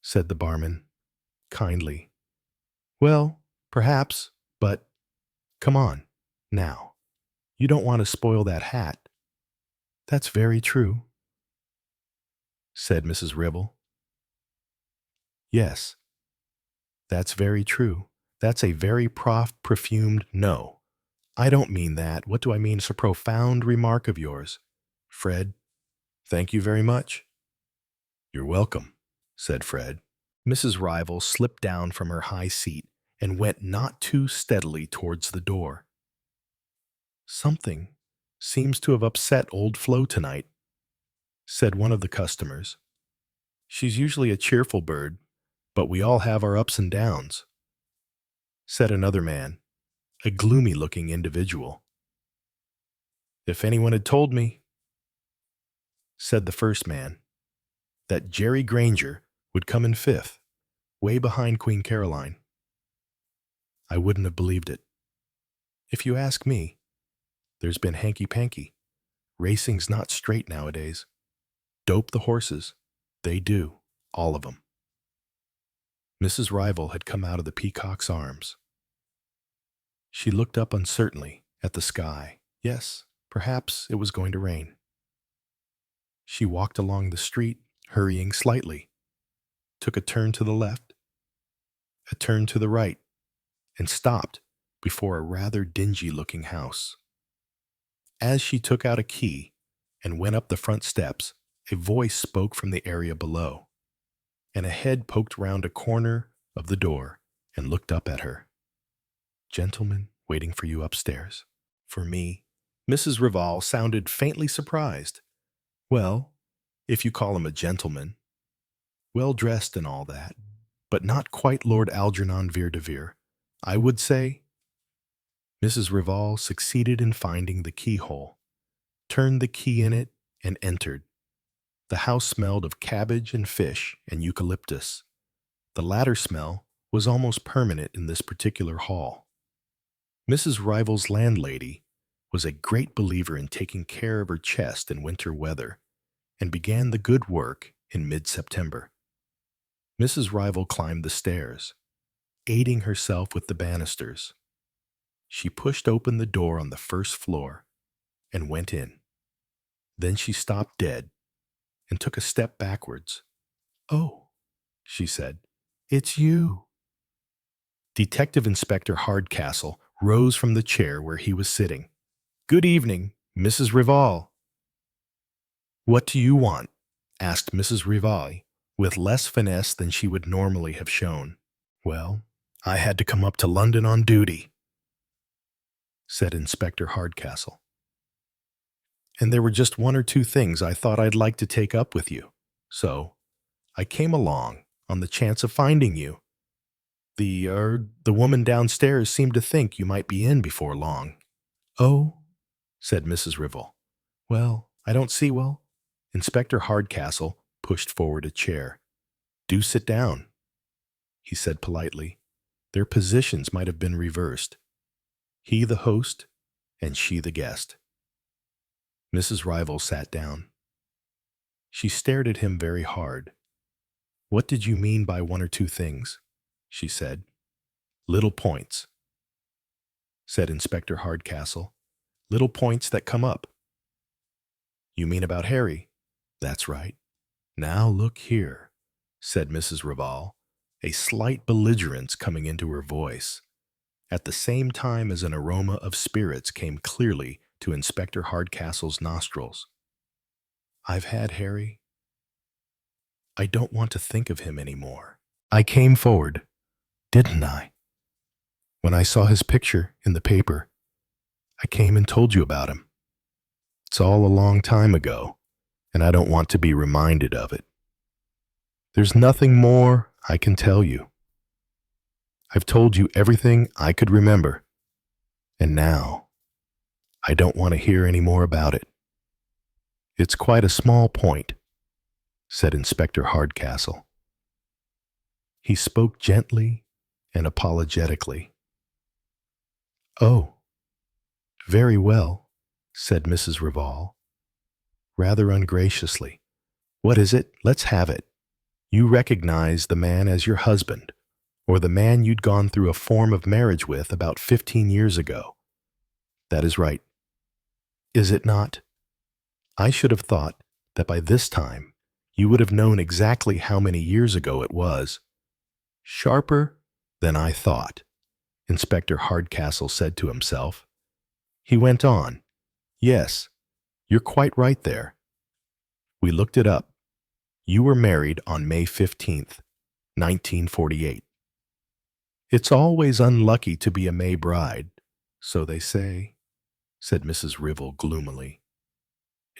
said the barman, kindly. "Well, perhaps, but come on, now. You don't want to spoil that hat." "That's very true," said Mrs. Ribble. "Yes, that's very true. That's a very perfumed no. I don't mean that. What do I mean? It's a profound remark of yours. Fred, thank you very much." "You're welcome," said Fred. Mrs. Rival slipped down from her high seat and went not too steadily towards the door. "Something seems to have upset old Flo tonight," said one of the customers. "She's usually a cheerful bird, but we all have our ups and downs," said another man, a gloomy-looking individual. "If anyone had told me," said the first man, "that Jerry Granger would come in fifth, way behind Queen Caroline, I wouldn't have believed it. If you ask me, there's been hanky-panky. Racing's not straight nowadays. Dope the horses. They do, all of them." Mrs. Rival had come out of the peacock's arms. She looked up uncertainly at the sky. Yes, perhaps it was going to rain. She walked along the street, hurrying slightly, took a turn to the left, a turn to the right, and stopped before a rather dingy-looking house. As she took out a key and went up the front steps, a voice spoke from the area below, and a head poked round a corner of the door and looked up at her. "Gentlemen waiting for you upstairs." For me, Mrs. Rival sounded faintly surprised. "Well, if you call him a gentleman, well-dressed and all that, but not quite Lord Algernon Vere de Vere, I would say." Mrs. Rival succeeded in finding the keyhole, turned the key in it, and entered. The house smelled of cabbage and fish and eucalyptus. The latter smell was almost permanent in this particular hall. Mrs. Rival's landlady was a great believer in taking care of her chest in winter weather, and began the good work in mid-September. Mrs. Rival climbed the stairs, aiding herself with the banisters. She pushed open the door on the first floor and went in. Then she stopped dead and took a step backwards. "Oh," she said, "it's you." Detective Inspector Hardcastle rose from the chair where he was sitting. "Good evening, Mrs. Rival." "What do you want?" asked Mrs. Rival, with less finesse than she would normally have shown. "Well, I had to come up to London on duty," said Inspector Hardcastle. "And there were just one or two things I thought I'd like to take up with you. So I came along on the chance of finding you. The woman downstairs seemed to think you might be in before long." "Oh," said Mrs. Rival. "Well, I don't see well." Inspector Hardcastle pushed forward a chair. "Do sit down," he said politely. Their positions might have been reversed. He the host, and she the guest. Mrs. Rival sat down. She stared at him very hard. "What did you mean by one or two things?" she said. "Little points," said Inspector Hardcastle. "Little points that come up." "You mean about Harry?" "That's right." "Now look here," said Mrs. Rival, a slight belligerence coming into her voice, at the same time as an aroma of spirits came clearly to Inspector Hardcastle's nostrils. "I've had Harry. I don't want to think of him anymore. I came forward, didn't I? When I saw his picture in the paper, I came and told you about him. It's all a long time ago, and I don't want to be reminded of it. There's nothing more I can tell you. I've told you everything I could remember, and now I don't want to hear any more about it. It's quite a small point, said Inspector Hardcastle. He spoke gently and apologetically. Oh, very well, said Mrs. Rival, rather ungraciously. What is it? Let's have it. You recognize the man as your husband, or the man you'd gone through a form of marriage with about 15 years ago. That is right. Is it not? I should have thought that by this time you would have known exactly how many years ago it was. Sharper than I thought, Inspector Hardcastle said to himself. He went on. Yes, you're quite right there. We looked it up. You were married on May 15th, 1948. It's always unlucky to be a May bride, so they say, said Mrs. Rivel gloomily.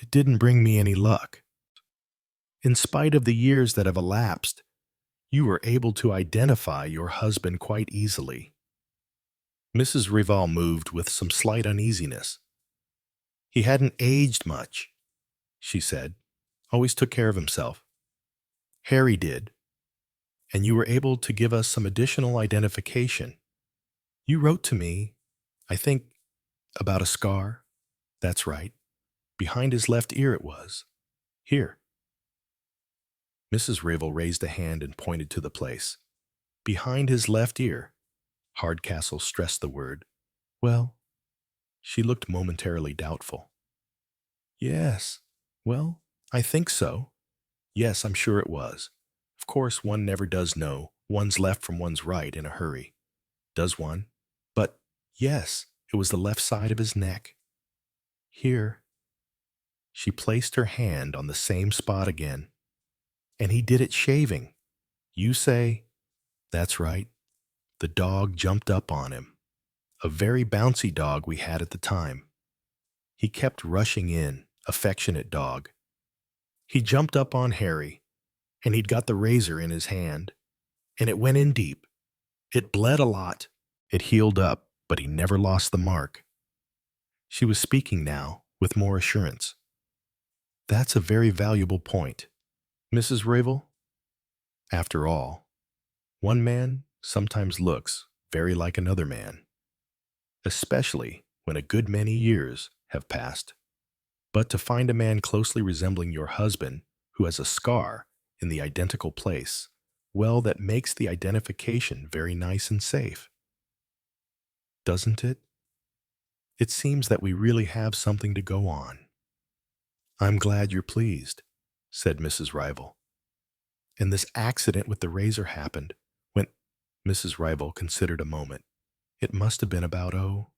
It didn't bring me any luck. In spite of the years that have elapsed, you were able to identify your husband quite easily. Mrs. Rival moved with some slight uneasiness. He hadn't aged much, she said. Always took care of himself. Harry did. And you were able to give us some additional identification. You wrote to me, I think, about a scar. That's right. Behind his left ear it was. Here. Mrs. Rivel raised a hand and pointed to the place. Behind his left ear. Hardcastle stressed the word. Well, she looked momentarily doubtful. Yes, well, I think so. Yes, I'm sure it was. Of course, one never does know one's left from one's right in a hurry. Does one? But, yes, it was the left side of his neck. Here. She placed her hand on the same spot again. And he did it shaving. You say, that's right. The dog jumped up on him. A very bouncy dog we had at the time. He kept rushing in, affectionate dog. He jumped up on Harry, and he'd got the razor in his hand, and it went in deep. It bled a lot. It healed up, but he never lost the mark. She was speaking now, with more assurance. That's a very valuable point. Mrs. Ravel? After all, one man sometimes looks very like another man, especially when a good many years have passed. But to find a man closely resembling your husband who has a scar in the identical place, well, that makes the identification very nice and safe. Doesn't it? It seems that we really have something to go on. I'm glad you're pleased, said Mrs. Rival. And this accident with the razor happened when Mrs. Rival considered a moment. It must have been about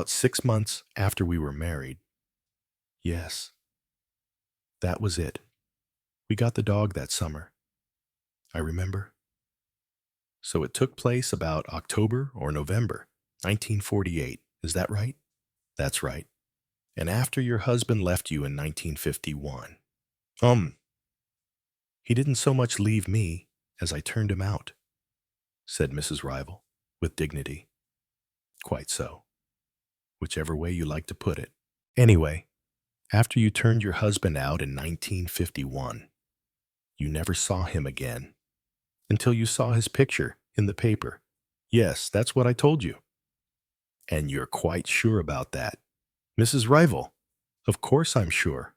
6 months after we were married. Yes, that was it. We got the dog that summer. I remember. So it took place about October or November, 1948. Is that right? That's right. And after your husband left you in 1951. He didn't so much leave me as I turned him out, said Mrs. Rival, with dignity. Quite so. Whichever way you like to put it. Anyway, after you turned your husband out in 1951, you never saw him again until you saw his picture in the paper. Yes, that's what I told you. And you're quite sure about that. Mrs. Rival, of course I'm sure.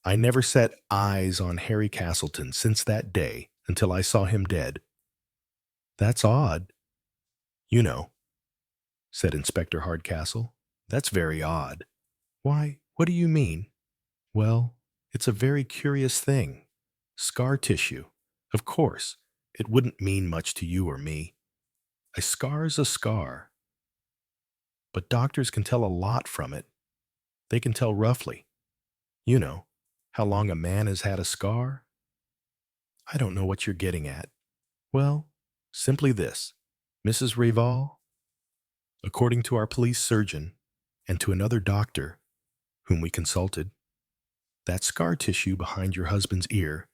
I never set eyes on Harry Castleton since that day until I saw him dead. That's odd. You know, said Inspector Hardcastle. That's very odd. Why, what do you mean? Well, it's a very curious thing. Scar tissue. Of course, it wouldn't mean much to you or me. A scar's a scar. But doctors can tell a lot from it. They can tell roughly. You know, how long a man has had a scar? I don't know what you're getting at. Well, simply this. Mrs. Rival, according to our police surgeon and to another doctor whom we consulted, that scar tissue behind your husband's ear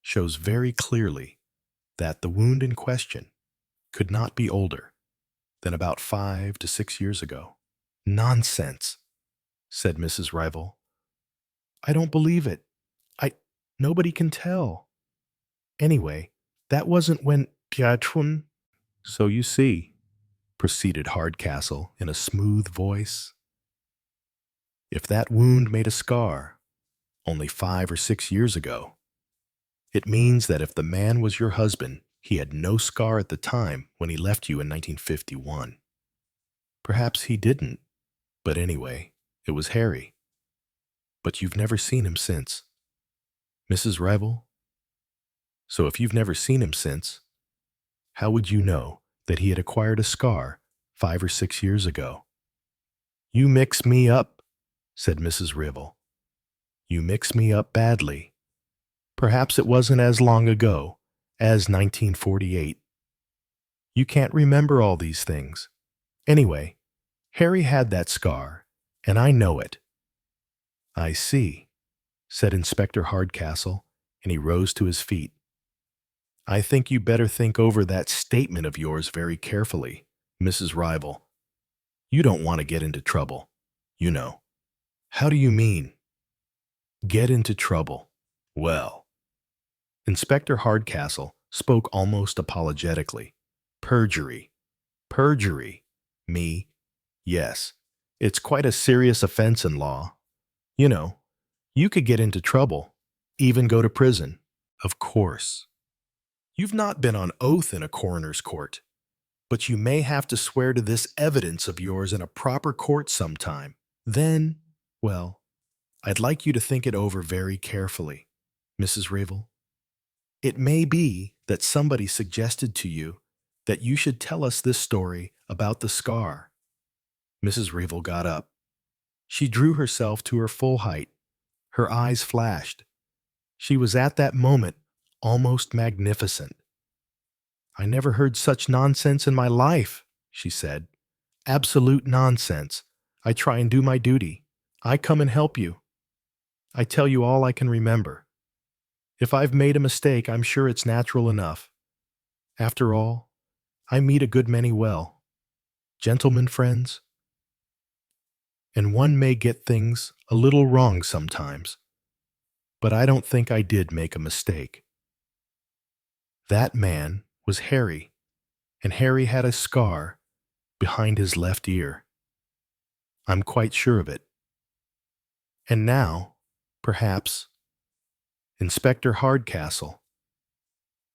shows very clearly that the wound in question could not be older than about 5 to 6 years ago. Nonsense, said Mrs. Rival. I don't believe it. I Nobody can tell. Anyway, that wasn't when Piatron. So you see, proceeded Hardcastle in a smooth voice, if that wound made a scar only 5 or 6 years ago, it means that if the man was your husband, he had no scar at the time when he left you in 1951. Perhaps he didn't, but anyway, it was Harry. But you've never seen him since. Mrs. Rival? So if you've never seen him since, how would you know that he had acquired a scar 5 or 6 years ago? You mix me up, said Mrs. Rivel. You mix me up badly. Perhaps it wasn't as long ago as 1948. You can't remember all these things. Anyway, Harry had that scar, and I know it. I see, said Inspector Hardcastle, and he rose to his feet. I think you better think over that statement of yours very carefully, Mrs. Rival. You don't want to get into trouble, you know. How do you mean? Get into trouble. Well, Inspector Hardcastle spoke almost apologetically. Perjury. Perjury. Me. Yes, it's quite a serious offense in law. You know, you could get into trouble, even go to prison. Of course. You've not been on oath in a coroner's court, but you may have to swear to this evidence of yours in a proper court sometime. Then, well, I'd like you to think it over very carefully, Mrs. Ravel. It may be that somebody suggested to you that you should tell us this story about the scar. Mrs. Ravel got up. She drew herself to her full height. Her eyes flashed. She was at that moment almost magnificent. I never heard such nonsense in my life, she said. Absolute nonsense. I try and do my duty. I come and help you. I tell you all I can remember. If I've made a mistake, I'm sure it's natural enough. After all, I meet a good many well. Gentlemen friends. And one may get things a little wrong sometimes. But I don't think I did make a mistake. That man was Harry, and Harry had a scar behind his left ear. I'm quite sure of it. And now, perhaps, Inspector Hardcastle,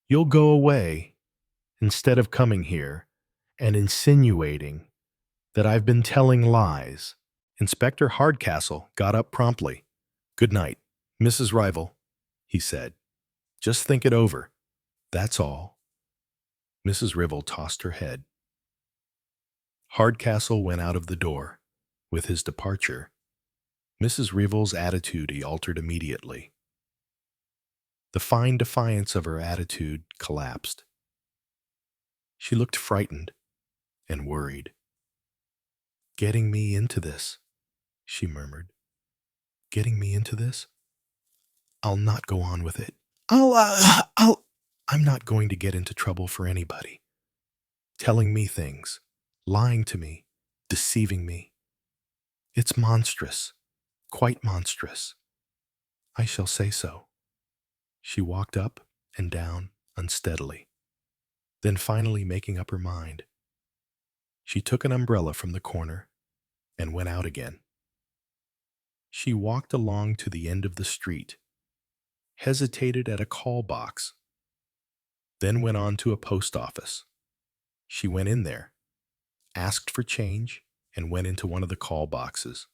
you'll go away instead of coming here and insinuating that I've been telling lies. Inspector Hardcastle got up promptly. Good night, Mrs. Rival, he said. Just think it over. That's all. Mrs. Rivel tossed her head. Hardcastle went out of the door. With his departure, Mrs. Rivel's attitude altered immediately. The fine defiance of her attitude collapsed. She looked frightened and worried. Getting me into this, she murmured. Getting me into this? I'll not go on with it. I'm not going to get into trouble for anybody. Telling me things, lying to me, deceiving me. It's monstrous, quite monstrous. I shall say so. She walked up and down unsteadily. Then finally making up her mind, she took an umbrella from the corner and went out again. She walked along to the end of the street, hesitated at a call box, then went on to a post office. She went in there, asked for change, and went into one of the call boxes.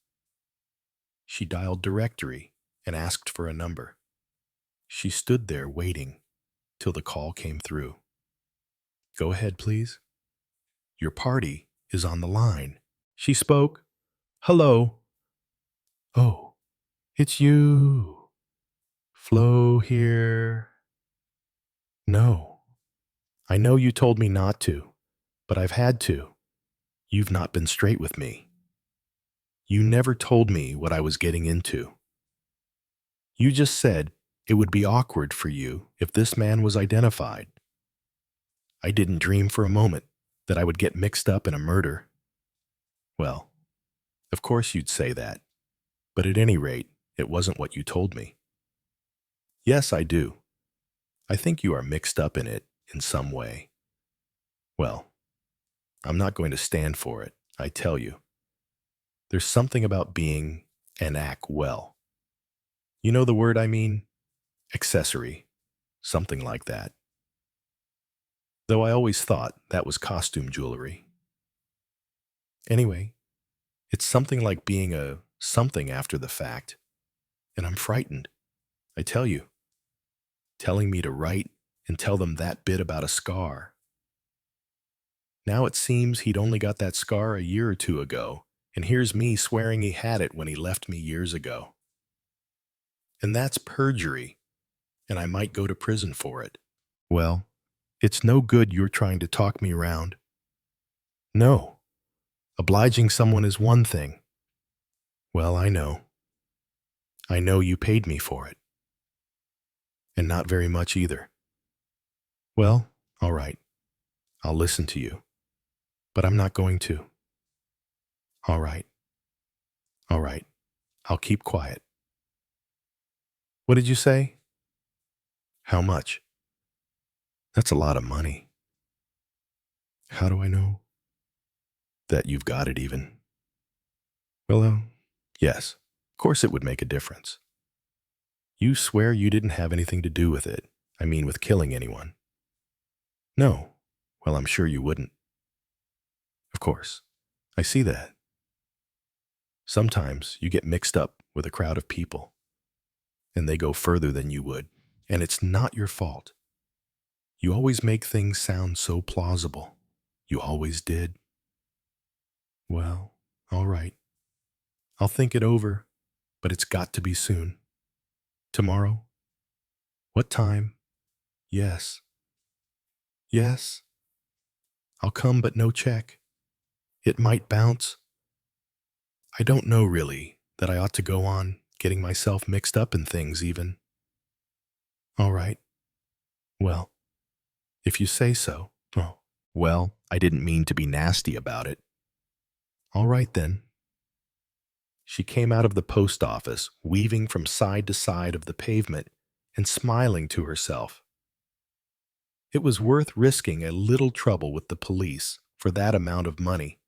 She dialed directory and asked for a number. She stood there waiting till the call came through. Go ahead, please. Your party is on the line. She spoke. Hello. Oh, it's you. Flo here. No. I know you told me not to, but I've had to. You've not been straight with me. You never told me what I was getting into. You just said it would be awkward for you if this man was identified. I didn't dream for a moment that I would get mixed up in a murder. Well, of course you'd say that, but at any rate, It wasn't what you told me. Yes, I do. I think you are mixed up in it in some way. Well, I'm not going to stand for it, I tell you. There's something about being and act well. You know the word I mean? Accessory. Something like that. Though I always thought that was costume jewelry. Anyway, it's something like being a something after the fact. And I'm frightened, I tell you. Telling me to write and tell them that bit about a scar. Now it seems he'd only got that scar a year or two ago, and here's me swearing he had it when he left me years ago. And that's perjury, and I might go to prison for it. Well, it's no good you're trying to talk me around. No, obliging someone is one thing. Well, I know. I know you paid me for it. And not very much either. Well, all right. I'll listen to you. But I'm not going to. All right. All right. I'll keep quiet. What did you say? How much? That's a lot of money. How do I know that you've got it even? Well, yes. Of course it would make a difference. You swear you didn't have anything to do with it. I mean, with killing anyone. No. Well, I'm sure you wouldn't. Of course. I see that. Sometimes you get mixed up with a crowd of people, and they go further than you would, and it's not your fault. You always make things sound so plausible. You always did. Well, all right. I'll think it over, but it's got to be soon. Tomorrow? What time? Yes. Yes. I'll come, but no check. It might bounce. I don't know really that I ought to go on getting myself mixed up in things even. All right. Well, if you say so. Oh, well, I didn't mean to be nasty about it. All right then. She came out of the post office, weaving from side to side of the pavement and smiling to herself. It was worth risking a little trouble with the police for that amount of money.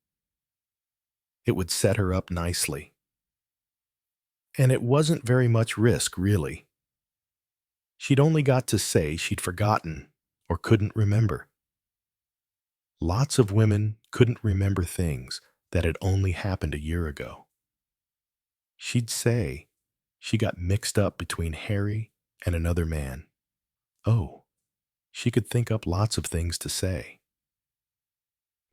It would set her up nicely. And it wasn't very much risk, really. She'd only got to say she'd forgotten or couldn't remember. Lots of women couldn't remember things that had only happened a year ago. She'd say she got mixed up between Harry and another man. Oh, she could think up lots of things to say.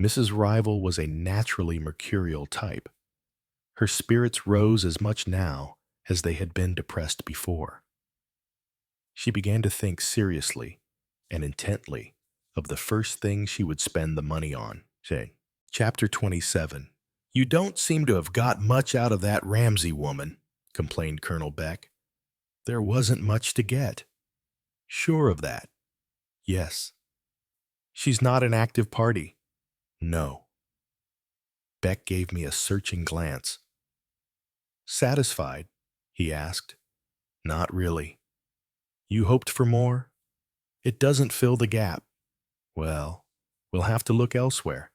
Mrs. Rival was a naturally mercurial type. Her spirits rose as much now as they had been depressed before. She began to think seriously and intently of the first thing she would spend the money on. Say, Chapter 27. You don't seem to have got much out of that Ramsay woman, complained Colonel Beck. There wasn't much to get. Sure of that. Yes. She's not an active party. No. Beck gave me a searching glance. Satisfied? He asked. Not really. You hoped for more? It doesn't fill the gap. Well, we'll have to look elsewhere.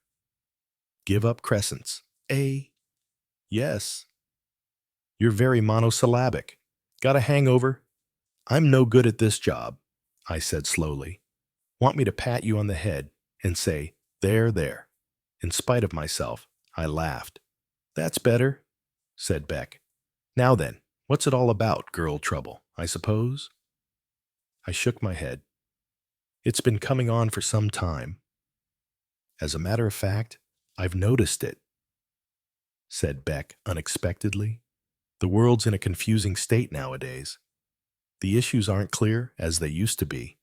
Give up Crescents. Yes. You're very monosyllabic. Got a hangover? I'm no good at this job, I said slowly. Want me to pat you on the head and say, there, there. In spite of myself, I laughed. That's better, said Beck. Now then, what's it all about, girl trouble, I suppose? I shook my head. It's been coming on for some time. As a matter of fact, I've noticed it, said Beck unexpectedly. The world's in a confusing state nowadays. The issues aren't clear as they used to be.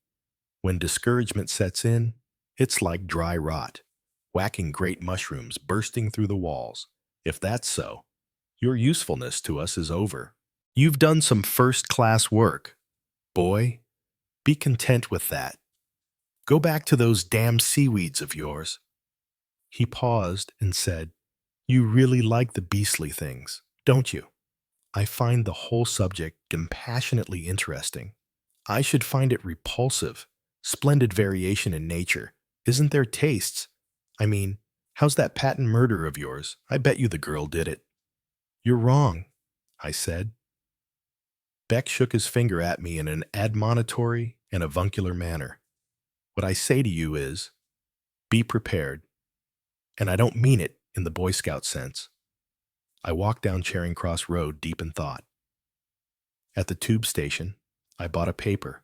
When discouragement sets in, it's like dry rot, whacking great mushrooms bursting through the walls. If that's so, your usefulness to us is over. You've done some first-class work. Boy, be content with that. Go back to those damn seaweeds of yours. He paused and said, You really like the beastly things, don't you? I find the whole subject compassionately interesting. I should find it repulsive. Splendid variation in nature. Isn't there tastes? I mean, how's that patent murder of yours? I bet you the girl did it. You're wrong, I said. Beck shook his finger at me in an admonitory and avuncular manner. What I say to you is, be prepared. And I don't mean it in the Boy Scout sense. I walked down Charing Cross Road deep in thought. At the tube station, I bought a paper.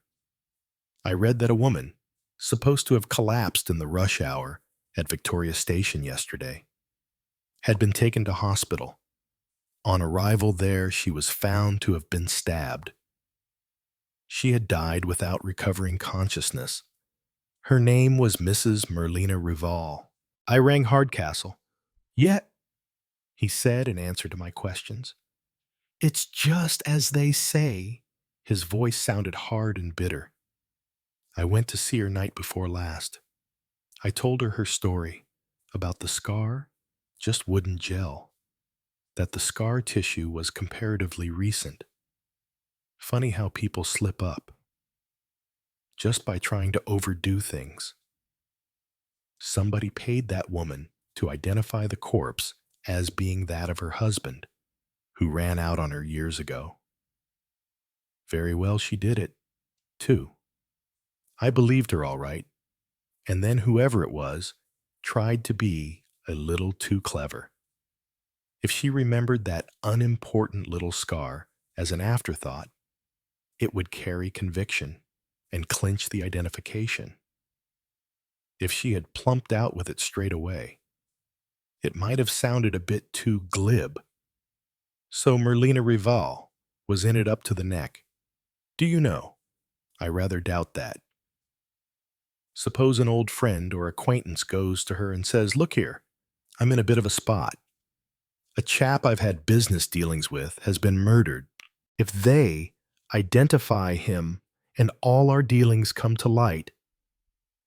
I read that a woman, supposed to have collapsed in the rush hour at Victoria Station yesterday, had been taken to hospital. On arrival there, she was found to have been stabbed. She had died without recovering consciousness. Her name was Mrs. Merlina Rival. I rang Hardcastle. Yet, he said in answer to my questions, it's just as they say. His voice sounded hard and bitter. I went to see her night before last. I told her story about the scar, just wooden gel, that the scar tissue was comparatively recent. Funny how people slip up just by trying to overdo things. Somebody paid that woman to identify the corpse as being that of her husband, who ran out on her years ago. Very well, she did it, too. I believed her all right, and then whoever it was tried to be a little too clever. If she remembered that unimportant little scar as an afterthought, it would carry conviction and clinch the identification. If she had plumped out with it straight away, it might have sounded a bit too glib. So Merlina Rival was in it up to the neck. Do you know? I rather doubt that. Suppose an old friend or acquaintance goes to her and says, look here, I'm in a bit of a spot. A chap I've had business dealings with has been murdered. If they identify him and all our dealings come to light,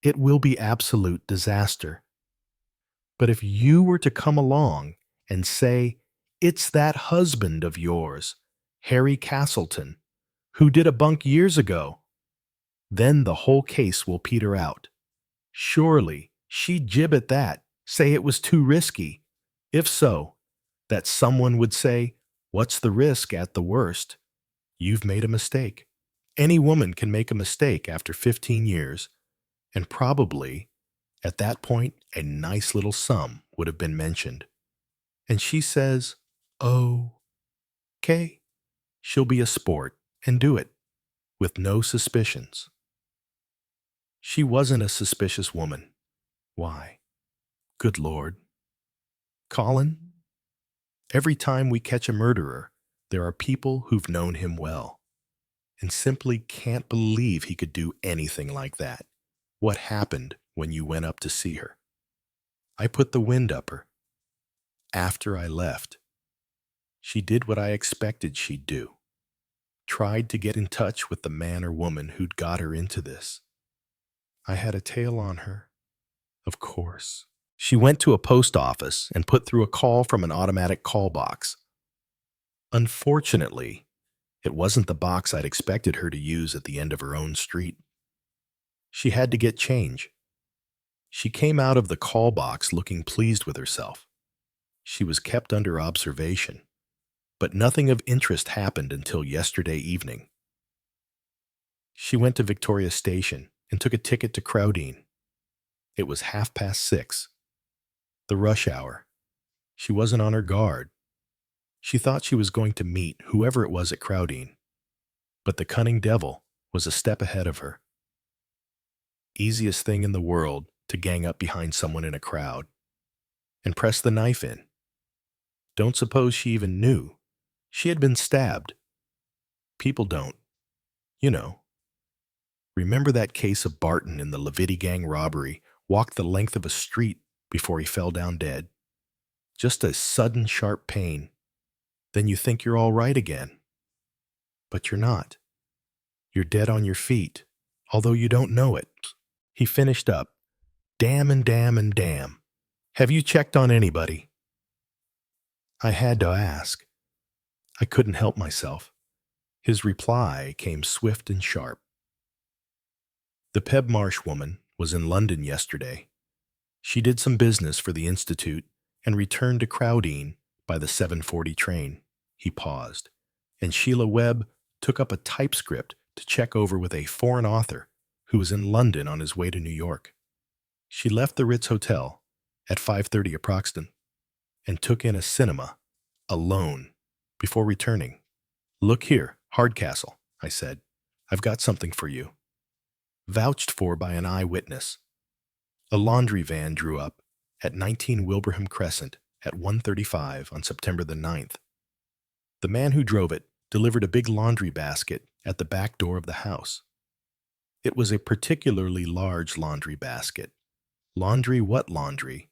it will be absolute disaster. But if you were to come along and say, it's that husband of yours, Harry Castleton, who did a bunk years ago, then the whole case will peter out. Surely she'd jib at that, say it was too risky. If so, that someone would say, what's the risk at the worst? You've made a mistake. Any woman can make a mistake after 15 years, and probably, at that point, a nice little sum would have been mentioned. And she says, oh, okay, she'll be a sport and do it, with no suspicions. She wasn't a suspicious woman. Why? Good Lord. Colin? Every time we catch a murderer, there are people who've known him well and simply can't believe he could do anything like that. What happened when you went up to see her? I put the wind up her. After I left, she did what I expected she'd do. Tried to get in touch with the man or woman who'd got her into this. I had a tail on her, of course. She went to a post office and put through a call from an automatic call box. Unfortunately, it wasn't the box I'd expected her to use at the end of her own street. She had to get change. She came out of the call box looking pleased with herself. She was kept under observation, but nothing of interest happened until yesterday evening. She went to Victoria Station and took a ticket to Crowdine. It was 6:30. The rush hour. She wasn't on her guard. She thought she was going to meet whoever it was at Crowdine, but the cunning devil was a step ahead of her. Easiest thing in the world to gang up behind someone in a crowd and press the knife in. Don't suppose she even knew. She had been stabbed. People don't. You know. Remember that case of Barton in the Leviti gang robbery, walked the length of a street before he fell down dead. Just a sudden sharp pain. Then you think you're all right again. But you're not. You're dead on your feet, although you don't know it. He finished up. Damn and damn and damn. Have you checked on anybody? I had to ask. I couldn't help myself. His reply came swift and sharp. The Peb Marsh woman was in London yesterday. She did some business for the Institute and returned to Crowdine by the 7:40 train. He paused, and Sheila Webb took up a typescript to check over with a foreign author who was in London on his way to New York. She left the Ritz Hotel at 5:30 approximately and took in a cinema alone before returning. "Look here, Hardcastle," I said. "I've got something for you." Vouched for by an eyewitness. A laundry van drew up at 19 Wilbraham Crescent at 1:35 on September the 9th. The man who drove it delivered a big laundry basket at the back door of the house. It was a particularly large laundry basket. Laundry what laundry?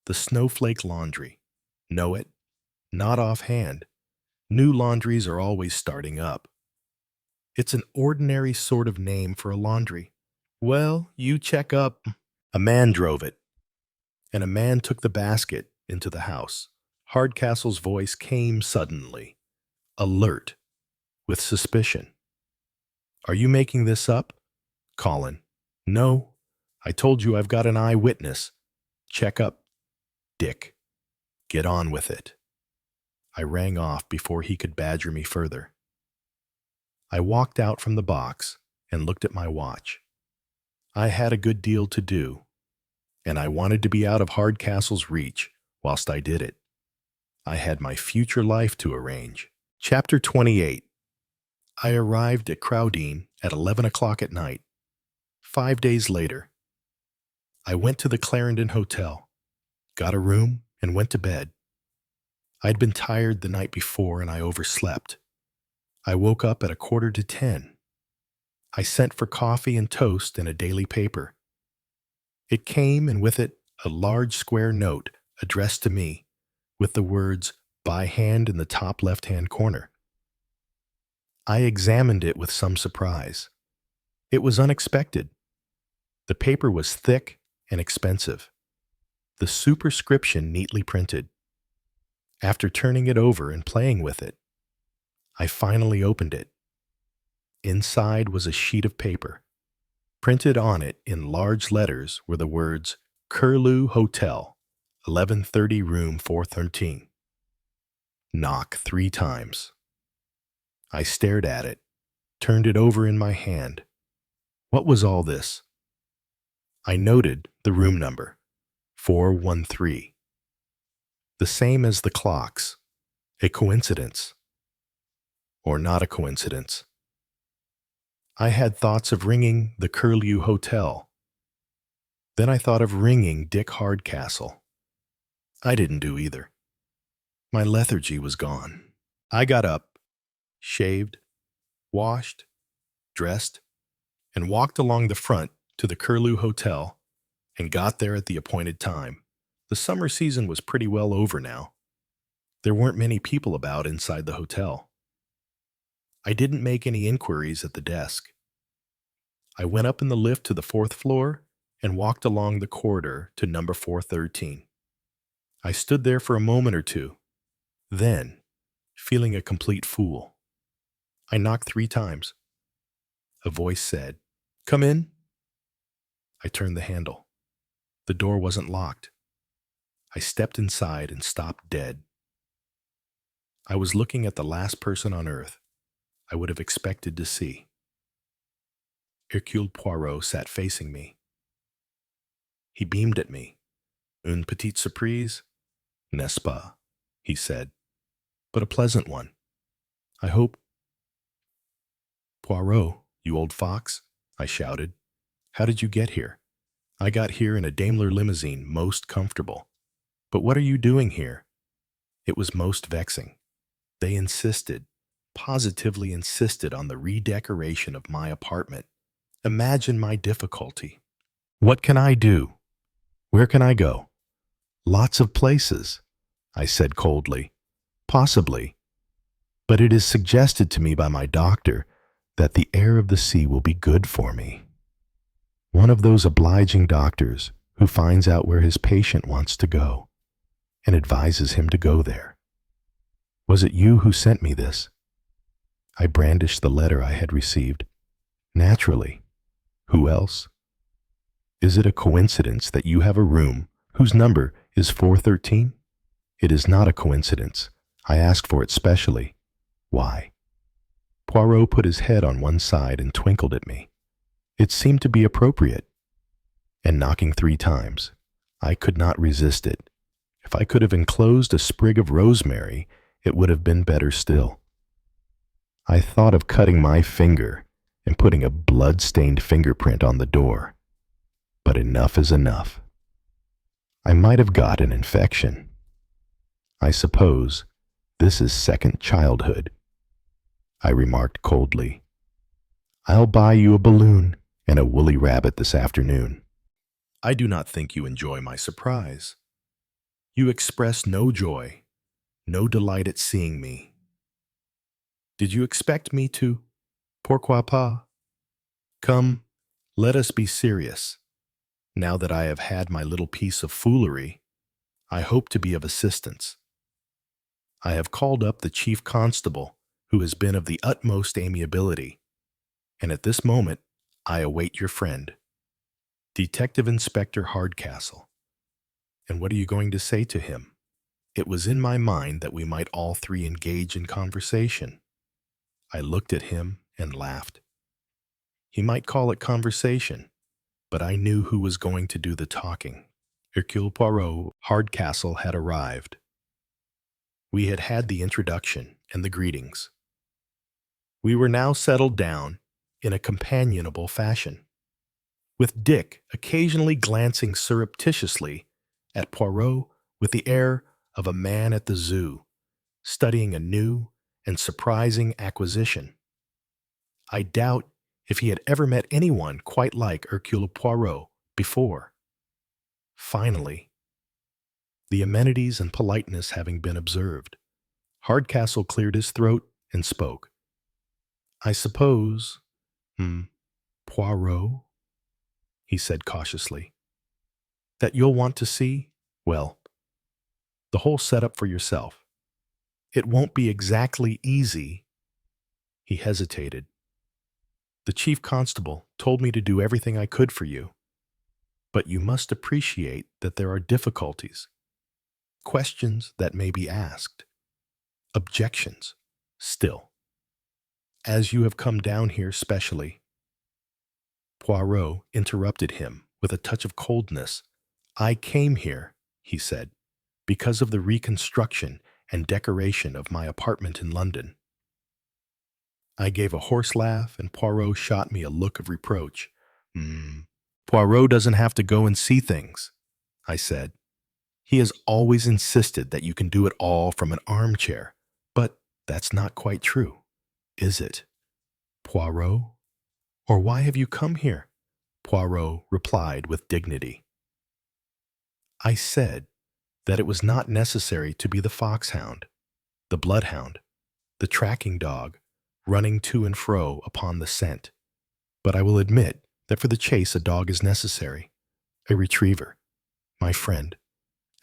The snowflake laundry. Know it? Not offhand. New laundries are always starting up. It's an ordinary sort of name for a laundry. Well, you check up. A man drove it, and a man took the basket into the house. Hardcastle's voice came suddenly, alert, with suspicion. "Are you making this up?" Colin. "No. I told you I've got an eyewitness. Check up, Dick. Get on with it." I rang off before he could badger me further. I walked out from the box and looked at my watch. I had a good deal to do, and I wanted to be out of Hardcastle's reach whilst I did it. I had my future life to arrange. Chapter 28. I arrived at Crowdine at 11 o'clock at night. 5 days later, I went to the Clarendon Hotel, got a room, and went to bed. I'd been tired the night before and I overslept. I woke up at 9:45. I sent for coffee and toast and a daily paper. It came, and with it a large square note addressed to me with the words "by hand" in the top left-hand corner. I examined it with some surprise. It was unexpected. The paper was thick and expensive. The superscription neatly printed. After turning it over and playing with it, I finally opened it. Inside was a sheet of paper. Printed on it in large letters were the words "Curlew Hotel, 1130 room 413. Knock 3 times. I stared at it, turned it over in my hand. What was all this? I noted the room number, 413. The same as the clocks. A coincidence. Or not a coincidence. I had thoughts of ringing the Curlew Hotel. Then I thought of ringing Dick Hardcastle. I didn't do either. My lethargy was gone. I got up, shaved, washed, dressed, and walked along the front to the Curlew Hotel and got there at the appointed time. The summer season was pretty well over now. There weren't many people about inside the hotel. I didn't make any inquiries at the desk. I went up in the lift to the 4th floor and walked along the corridor to number 413. I stood there for a moment or two. Then, feeling a complete fool, I knocked 3 times. A voice said, "Come in." I turned the handle. The door wasn't locked. I stepped inside and stopped dead. I was looking at the last person on earth I would have expected to see. Hercule Poirot sat facing me. He beamed at me. "Une petite surprise, n'est-ce pas?" he said, "but a pleasant one. I hope—" "Poirot, you old fox," I shouted. "How did you get here?" "I got here in a Daimler limousine, most comfortable." "But what are you doing here?" It was most vexing. They insisted, positively insisted on the redecoration of my apartment. Imagine my difficulty. "What can I do? Where can I go?" "Lots of places," I said coldly. "Possibly. But it is suggested to me by my doctor that the air of the sea will be good for me. One of those obliging doctors who finds out where his patient wants to go and advises him to go there. Was it you who sent me this? I brandished the letter I had received. Naturally. Who else? Is it a coincidence that you have a room whose number is 413? It is not a coincidence. I asked for it specially. Why? Poirot put his head on one side and twinkled at me. It seemed to be appropriate. And knocking 3 times, I could not resist it. If I could have enclosed a sprig of rosemary, it would have been better still. I thought of cutting my finger and putting a blood-stained fingerprint on the door. But enough is enough. I might have got an infection. I suppose this is second childhood, I remarked coldly. I'll buy you a balloon and a woolly rabbit this afternoon. I do not think you enjoy my surprise. You express no joy, no delight at seeing me. Did you expect me to? Pourquoi pas? Come, let us be serious. Now that I have had my little piece of foolery, I hope to be of assistance. I have called up the chief constable, who has been of the utmost amiability, and at this moment I await your friend, Detective Inspector Hardcastle. And what are you going to say to him? It was in my mind that we might all 3 engage in conversation. I looked at him and laughed. He might call it conversation, but I knew who was going to do the talking. Hercule Poirot, Hardcastle, had arrived. We had had the introduction and the greetings. We were now settled down in a companionable fashion, with Dick occasionally glancing surreptitiously at Poirot with the air of a man at the zoo, studying a new and surprising acquisition. I doubt if he had ever met anyone quite like Hercule Poirot before. Finally, the amenities and politeness having been observed, Hardcastle cleared his throat and spoke. I suppose, Poirot, he said cautiously, that you'll want to see, well, the whole setup for yourself. It won't be exactly easy. He hesitated. The chief constable told me to do everything I could for you, but you must appreciate that there are difficulties, questions that may be asked, objections still. As you have come down here specially, Poirot interrupted him with a touch of coldness. I came here, he said, because of the reconstruction and decoration of my apartment in London. I gave a hoarse laugh, and Poirot shot me a look of reproach. Poirot doesn't have to go and see things, I said. He has always insisted that you can do it all from an armchair, but that's not quite true, is it, Poirot? Or why have you come here? Poirot replied with dignity. I said that it was not necessary to be the foxhound, the bloodhound, the tracking dog, running to and fro upon the scent. But I will admit that for the chase a dog is necessary. A retriever, my friend,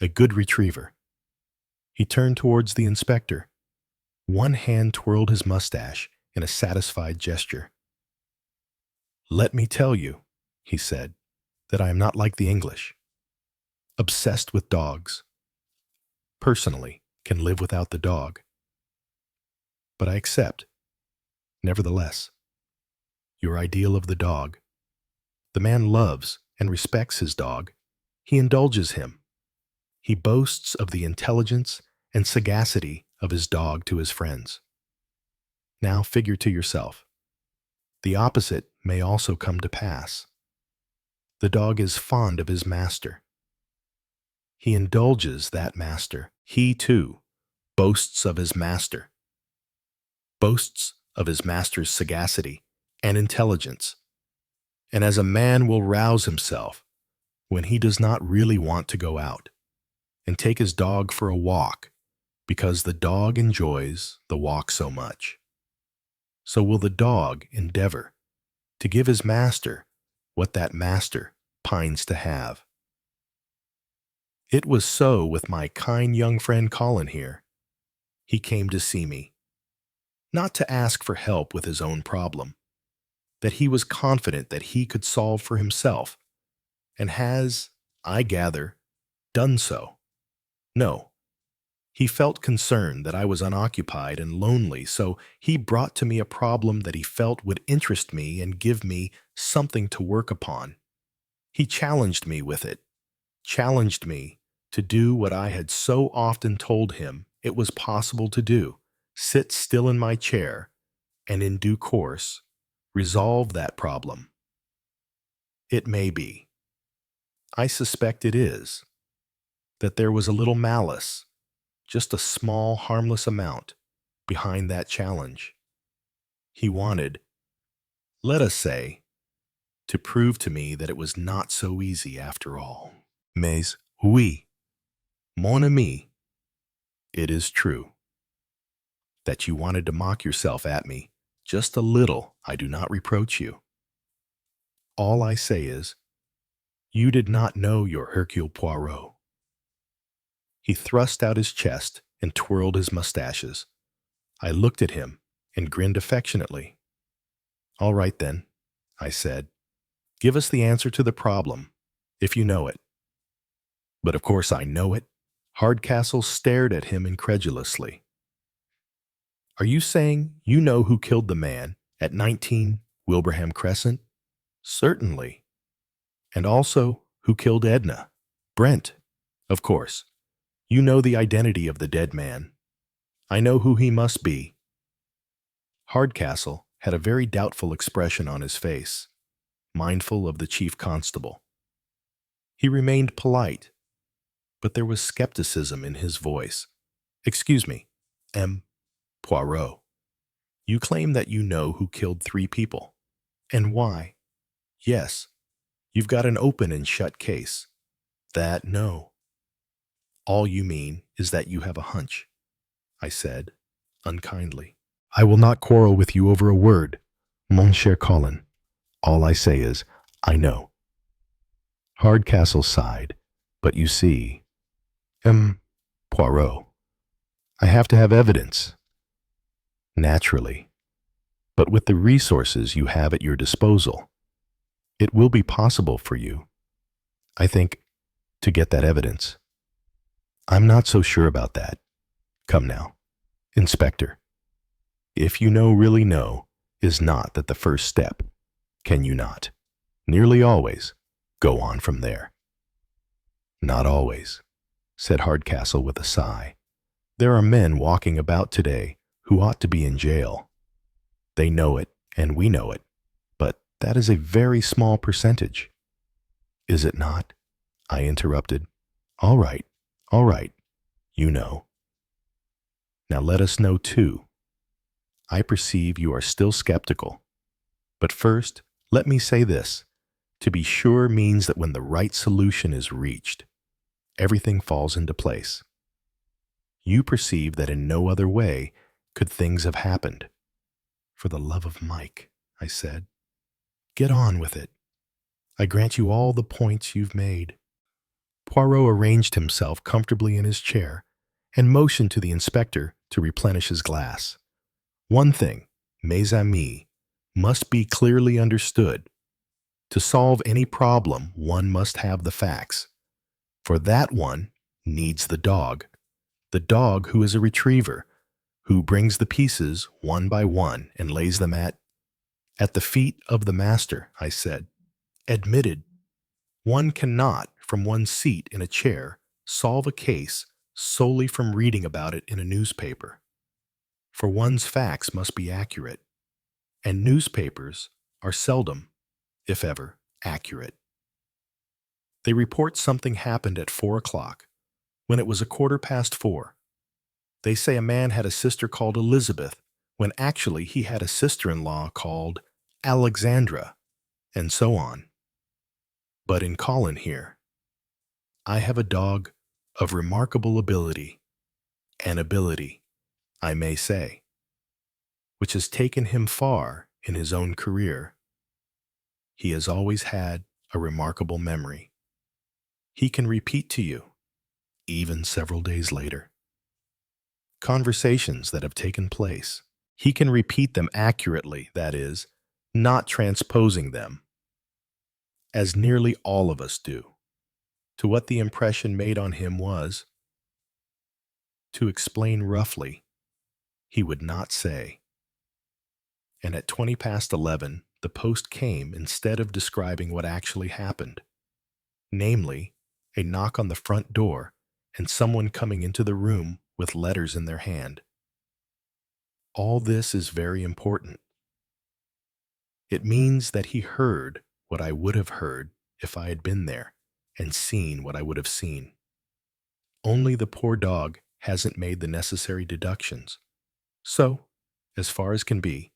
a good retriever. He turned towards the inspector. One hand twirled his mustache in a satisfied gesture. Let me tell you, he said, that I am not like the English. Obsessed with dogs. Personally, can live without the dog. But I accept, nevertheless, your ideal of the dog. The man loves and respects his dog. He indulges him. He boasts of the intelligence and sagacity of his dog to his friends. Now figure to yourself. The opposite may also come to pass. The dog is fond of his master. He indulges that master. He, too, boasts of his master. Boasts of his master's sagacity and intelligence. And as a man will rouse himself when he does not really want to go out and take his dog for a walk because the dog enjoys the walk so much, so will the dog endeavor to give his master what that master pines to have. It was so with my kind young friend Colin here. He came to see me, not to ask for help with his own problem, that he was confident that he could solve for himself, and has, I gather, done so. No, he felt concerned that I was unoccupied and lonely, so he brought to me a problem that he felt would interest me and give me something to work upon. He challenged me with it, challenged me to do what I had so often told him it was possible to do: sit still in my chair and in due course resolve that problem. It may be, I suspect it is, that there was a little malice, just a small harmless amount, behind that challenge. He wanted, let us say, to prove to me that it was not so easy after all. Mais oui, mon ami, it is true. That you wanted to mock yourself at me just a little, I do not reproach you. All I say is, you did not know your Hercule Poirot. He thrust out his chest and twirled his mustaches. I looked at him and grinned affectionately. All right then, I said, give us the answer to the problem, if you know it. But of course I know it. Hardcastle stared at him incredulously. Are you saying you know who killed the man at 19 Wilbraham Crescent? Certainly. And also who killed Edna? Brent, of course. You know the identity of the dead man. I know who he must be. Hardcastle had a very doubtful expression on his face, mindful of the chief constable. He remained polite, but there was skepticism in his voice. Excuse me, M. Poirot. You claim that you know who killed 3 people. And why? Yes, you've got an open and shut case. That, no. All you mean is that you have a hunch, I said, unkindly. I will not quarrel with you over a word, mon cher Colin. All I say is, I know. Hardcastle sighed, but you see, Poirot, I have to have evidence. Naturally, but with the resources you have at your disposal, it will be possible for you, I think, to get that evidence. I'm not so sure about that. Come now, Inspector. If you know, really know, is not that the first step. Can you not, nearly always, go on from there? Not always, said Hardcastle with a sigh. There are men walking about today who ought to be in jail. They know it, and we know it, but that is a very small percentage. Is it not? I interrupted. All right, you know. Now let us know too. I perceive you are still skeptical. But first, let me say this. To be sure means that when the right solution is reached, everything falls into place. You perceive that in no other way could things have happened. For the love of Mike, I said, get on with it. I grant you all the points you've made. Poirot arranged himself comfortably in his chair and motioned to the inspector to replenish his glass. One thing, mes amis, must be clearly understood. To solve any problem, one must have the facts. For that one needs the dog who is a retriever, who brings the pieces one by one and lays them at the feet of the master, I said. Admitted. One cannot, from one's seat in a chair, solve a case solely from reading about it in a newspaper. For one's facts must be accurate, and newspapers are seldom, if ever, accurate. They report something happened at 4 o'clock, when it was 4:15. They say a man had a sister called Elizabeth, when actually he had a sister-in-law called Alexandra, and so on. But in Colin here, I have a dog of remarkable ability, an ability, I may say, which has taken him far in his own career. He has always had a remarkable memory. He can repeat to you, even several days later. conversations that have taken place. He can repeat them accurately, that is, not transposing them, as nearly all of us do, to what the impression made on him was. To explain roughly, he would not say. And at 20 past 11, the post came instead of describing what actually happened, namely, a knock on the front door and someone coming into the room with letters in their hand. All this is very important. It means that he heard what I would have heard if I had been there and seen what I would have seen. Only the poor dog hasn't made the necessary deductions. So, as far as can be,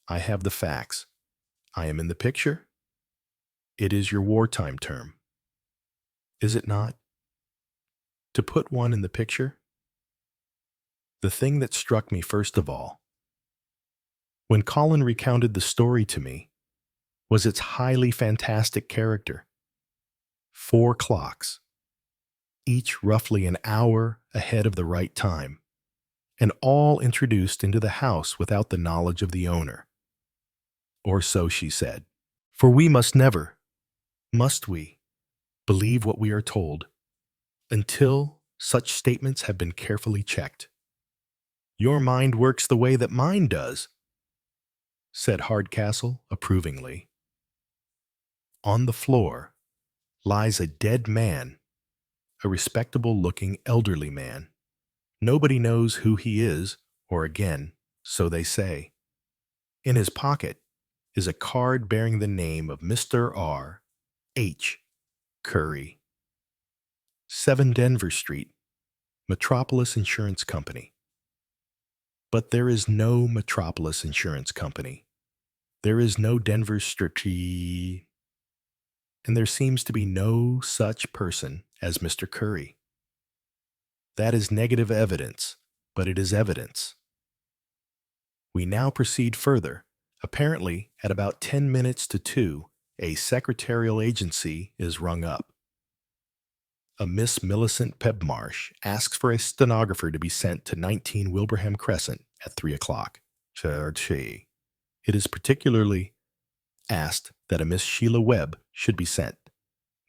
I have the facts. I am in the picture. It is your wartime term. Is it not? To put one in the picture? The thing that struck me first of all, when Colin recounted the story to me, was its highly fantastic character. 4 clocks, each roughly an hour ahead of the right time, and all introduced into the house without the knowledge of the owner. Or so she said. For we must never, must we, believe what we are told, until such statements have been carefully checked. Your mind works the way that mine does, said Hardcastle approvingly. On the floor lies a dead man, a respectable-looking elderly man. Nobody knows who he is, or again, so they say. In his pocket is a card bearing the name of Mr. R. H. Curry, 7 Denver Street, Metropolis Insurance Company. But there is no Metropolis Insurance Company. There is no Denver Street, and there seems to be no such person as Mr. Curry. That is negative evidence, but it is evidence. We now proceed further. Apparently, at about 10 minutes to 2, a secretarial agency is rung up. A Miss Millicent Pebmarsh asks for a stenographer to be sent to 19 Wilbraham Crescent at 3 o'clock. It is particularly asked that a Miss Sheila Webb should be sent.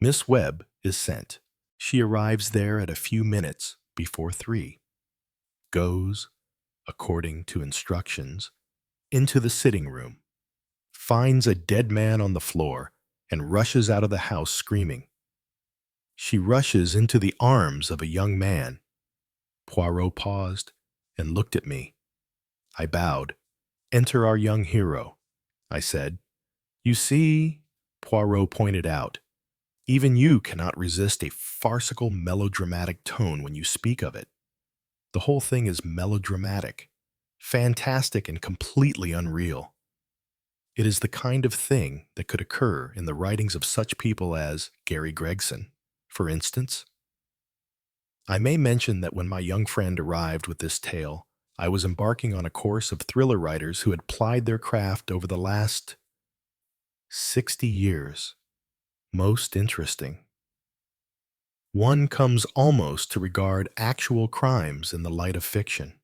Miss Webb is sent. She arrives there at a few minutes before 3, goes, according to instructions, into the sitting room, finds a dead man on the floor, and rushes out of the house screaming. She rushes into the arms of a young man. Poirot paused and looked at me. I bowed. Enter our young hero, I said. You see, Poirot pointed out, even you cannot resist a farcical melodramatic tone when you speak of it. The whole thing is melodramatic, fantastic and completely unreal. It is the kind of thing that could occur in the writings of such people as Gary Gregson, for instance. I may mention that when my young friend arrived with this tale, I was embarking on a course of thriller writers who had plied their craft over the last 60 years. Most interesting. One comes almost to regard actual crimes in the light of fiction.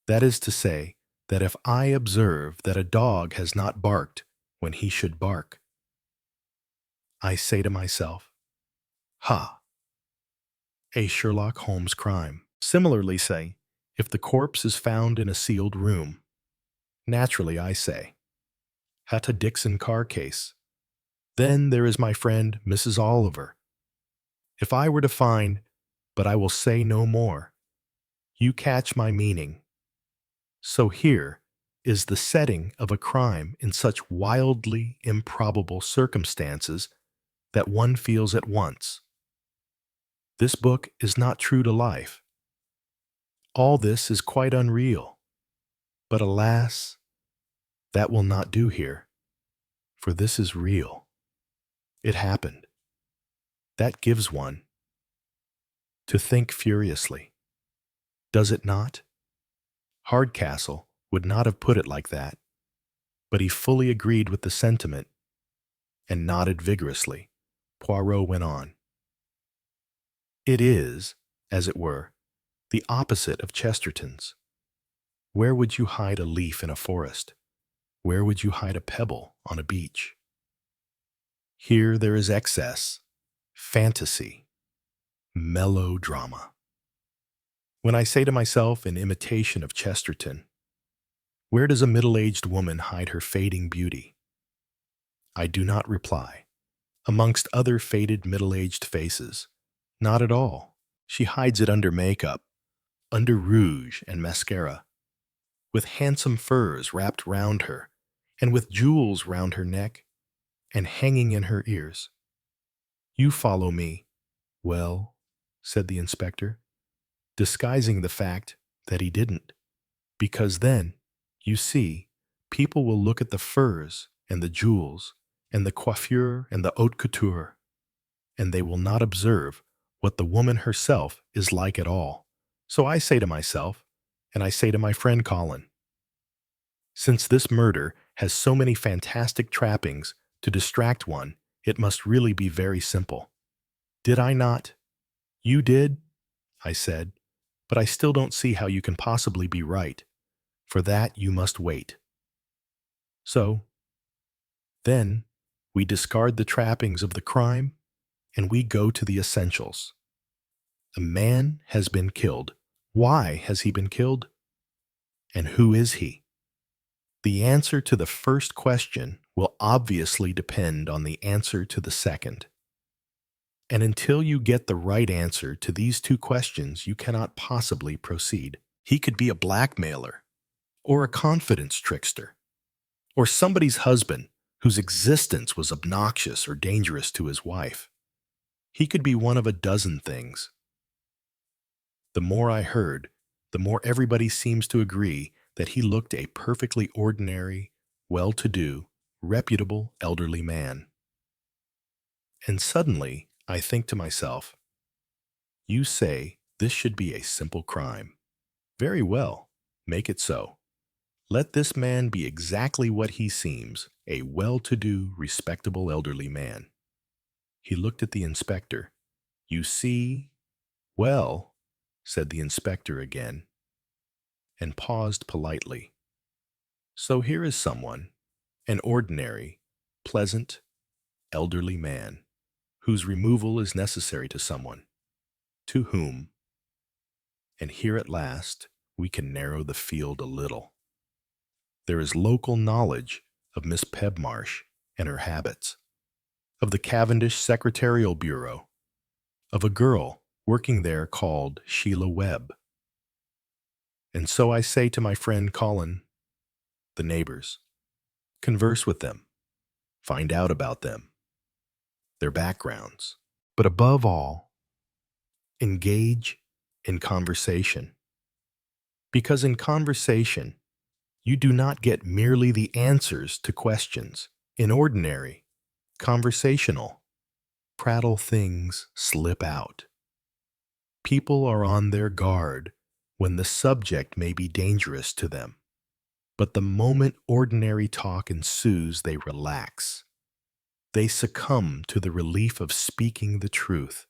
That is to say, that if I observe that a dog has not barked when he should bark, I say to myself, ha, a Sherlock Holmes crime. Similarly say, if the corpse is found in a sealed room, naturally I say, Hatta Dixon car case. Then there is my friend Mrs. Oliver. If I were to find, but I will say no more, you catch my meaning. So here is the setting of a crime in such wildly improbable circumstances that one feels at once. This book is not true to life. All this is quite unreal. But alas, that will not do here, for this is real. It happened. That gives one to think furiously. Does it not? Hardcastle would not have put it like that, but he fully agreed with the sentiment and nodded vigorously. Poirot went on. It is, as it were, the opposite of Chesterton's. Where would you hide a leaf in a forest? Where would you hide a pebble on a beach? Here there is excess, fantasy, melodrama. When I say to myself in imitation of Chesterton, where does a middle-aged woman hide her fading beauty? I do not reply. Amongst other faded middle-aged faces, not at all. She hides it under makeup, under rouge and mascara, with handsome furs wrapped round her, and with jewels round her neck, and hanging in her ears. You follow me. Well, said the inspector, disguising the fact that he didn't, because then, you see, people will look at the furs and the jewels and the coiffure and the haute couture, and they will not observe what the woman herself is like at all. So I say to myself, and I say to my friend Colin, since this murder has so many fantastic trappings to distract one, it must really be very simple. Did I not? You did, I said, but I still don't see how you can possibly be right. For that you must wait. So, then, we discard the trappings of the crime, and we go to the essentials. A man has been killed. Why has he been killed? And who is he? The answer to the first question will obviously depend on the answer to the second. And until you get the right answer to these two questions, you cannot possibly proceed. He could be a blackmailer, or a confidence trickster, or somebody's husband whose existence was obnoxious or dangerous to his wife. He could be one of a dozen things. The more I heard, the more everybody seems to agree that he looked a perfectly ordinary, well-to-do, reputable elderly man. And suddenly, I think to myself, you say this should be a simple crime. Very well, make it so. Let this man be exactly what he seems, a well-to-do, respectable elderly man. He looked at the inspector. You see? Well, said the inspector again, and paused politely. So here is someone, an ordinary, pleasant, elderly man, whose removal is necessary to someone, to whom, and here at last we can narrow the field a little. There is local knowledge of Miss Pebmarsh and her habits, of the Cavendish Secretarial Bureau, of a girl working there called Sheila Webb. And so I say to my friend Colin, the neighbors, converse with them, find out about them, their backgrounds, but above all, engage in conversation. Because in conversation, you do not get merely the answers to questions. In ordinary, conversational, prattle things slip out. People are on their guard when the subject may be dangerous to them. But the moment ordinary talk ensues, they relax. They succumb to the relief of speaking the truth,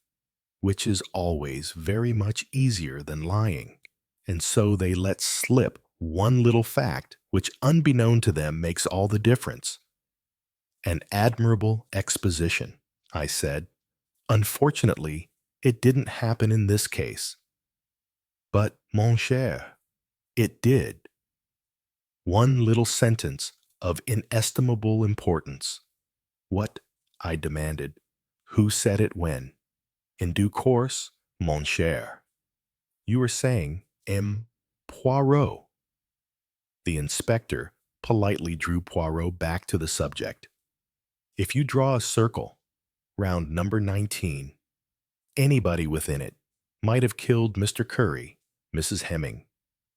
which is always very much easier than lying. And so they let slip one little fact, which unbeknown to them makes all the difference. An admirable exposition, I said. Unfortunately, it didn't happen in this case. But, mon cher, it did. One little sentence of inestimable importance. What? I demanded. Who said it when? In due course, mon cher. You were saying M. Poirot. The inspector politely drew Poirot back to the subject. If you draw a circle round number 19, anybody within it might have killed Mr. Curry, Mrs. Hemming,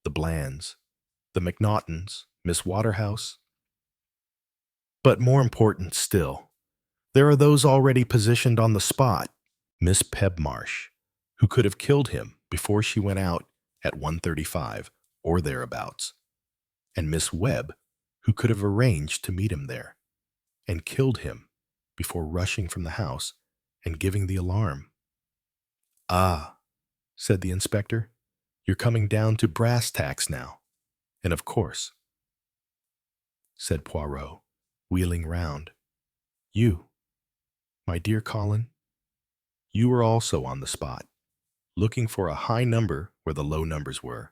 the Blands, the McNaughtons, Miss Waterhouse. But more important still, there are those already positioned on the spot. Miss Pebmarsh, who could have killed him before she went out at 1:35 or thereabouts, and Miss Webb, who could have arranged to meet him there and killed him before rushing from the house and giving the alarm. Ah, said the inspector, You're coming down to brass tacks now. And of course, said Poirot, wheeling round, you, my dear Colin, you were also on the spot, looking for a high number where the low numbers were.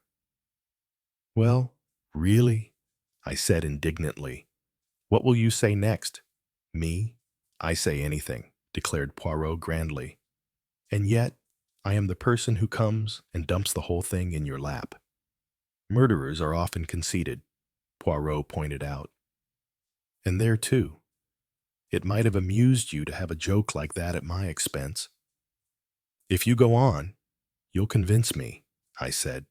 Well, really? I said indignantly. What will you say next? Me? I say anything, declared Poirot grandly. And yet, I am the person who comes and dumps the whole thing in your lap. Murderers are often conceited, Poirot pointed out. And there, too. It might have amused you to have a joke like that at my expense. If you go on, you'll convince me, I said.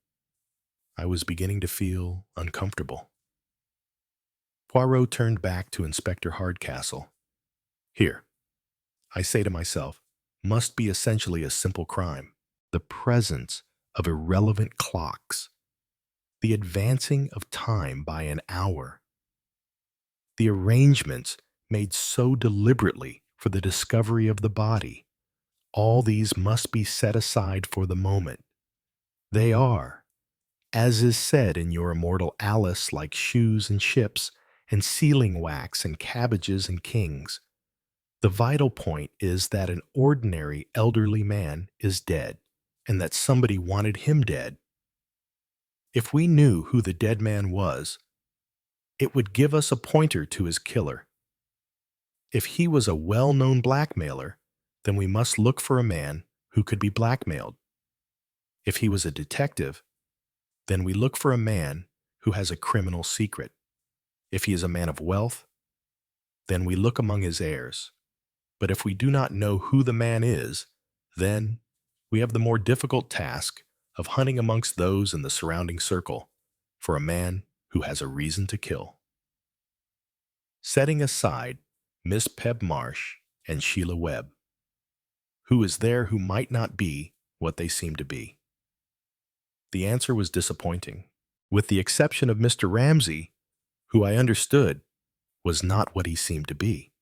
I was beginning to feel uncomfortable. Poirot turned back to Inspector Hardcastle. Here, I say to myself, must be essentially a simple crime. The presence of irrelevant clocks. The advancing of time by an hour. The arrangements made so deliberately for the discovery of the body. All these must be set aside for the moment. They are, as is said in your immortal Alice, like shoes and ships, and sealing wax and cabbages and kings. The vital point is that an ordinary elderly man is dead, and that somebody wanted him dead. If we knew who the dead man was, it would give us a pointer to his killer. If he was a well-known blackmailer, then we must look for a man who could be blackmailed. If he was a detective, then we look for a man who has a criminal secret. If he is a man of wealth, then we look among his heirs. But if we do not know who the man is, then we have the more difficult task of hunting amongst those in the surrounding circle for a man who has a reason to kill. Setting aside Miss Pebb Marsh and Sheila Webb, who is there who might not be what they seem to be? The answer was disappointing, with the exception of Mr. Ramsay, who I understood was not what he seemed to be.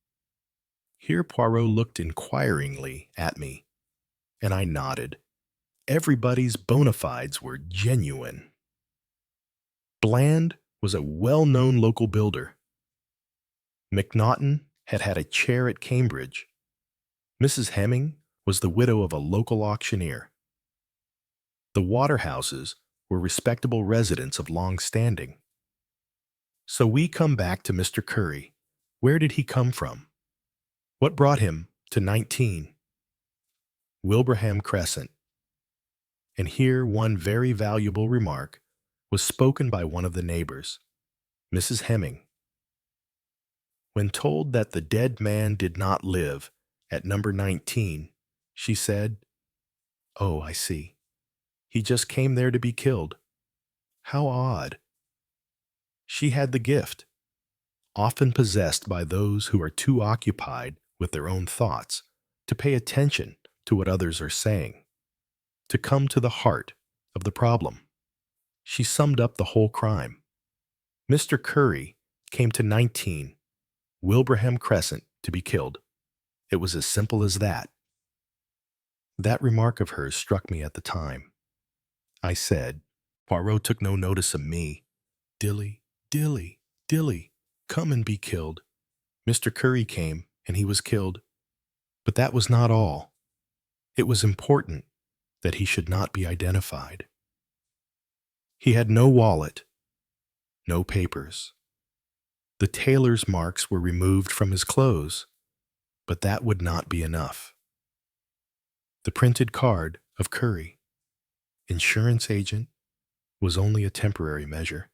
Here Poirot looked inquiringly at me, and I nodded. Everybody's bona fides were genuine. Bland was a well-known local builder. MacNaughton had had a chair at Cambridge. Mrs. Hemming was the widow of a local auctioneer. The Waterhouses were respectable residents of long standing. So we come back to Mr. Curry. Where did he come from? What brought him to 19? Wilbraham Crescent. And here one very valuable remark was spoken by one of the neighbors, Mrs. Hemming. When told that the dead man did not live at number 19, she said, "Oh, I see. He just came there to be killed. How odd." She had the gift, often possessed by those who are too occupied with their own thoughts, to pay attention to what others are saying, to come to the heart of the problem. She summed up the whole crime. Mr. Curry came to 19, Wilbraham Crescent, to be killed. It was as simple as that. That remark of hers struck me at the time. I said, Poirot took no notice of me. Dilly, dilly, dilly, come and be killed. Mr. Curry came, and he was killed. But that was not all. It was important that he should not be identified. He had no wallet, no papers. The tailor's marks were removed from his clothes, but that would not be enough. The printed card of Curry, insurance agent, was only a temporary measure.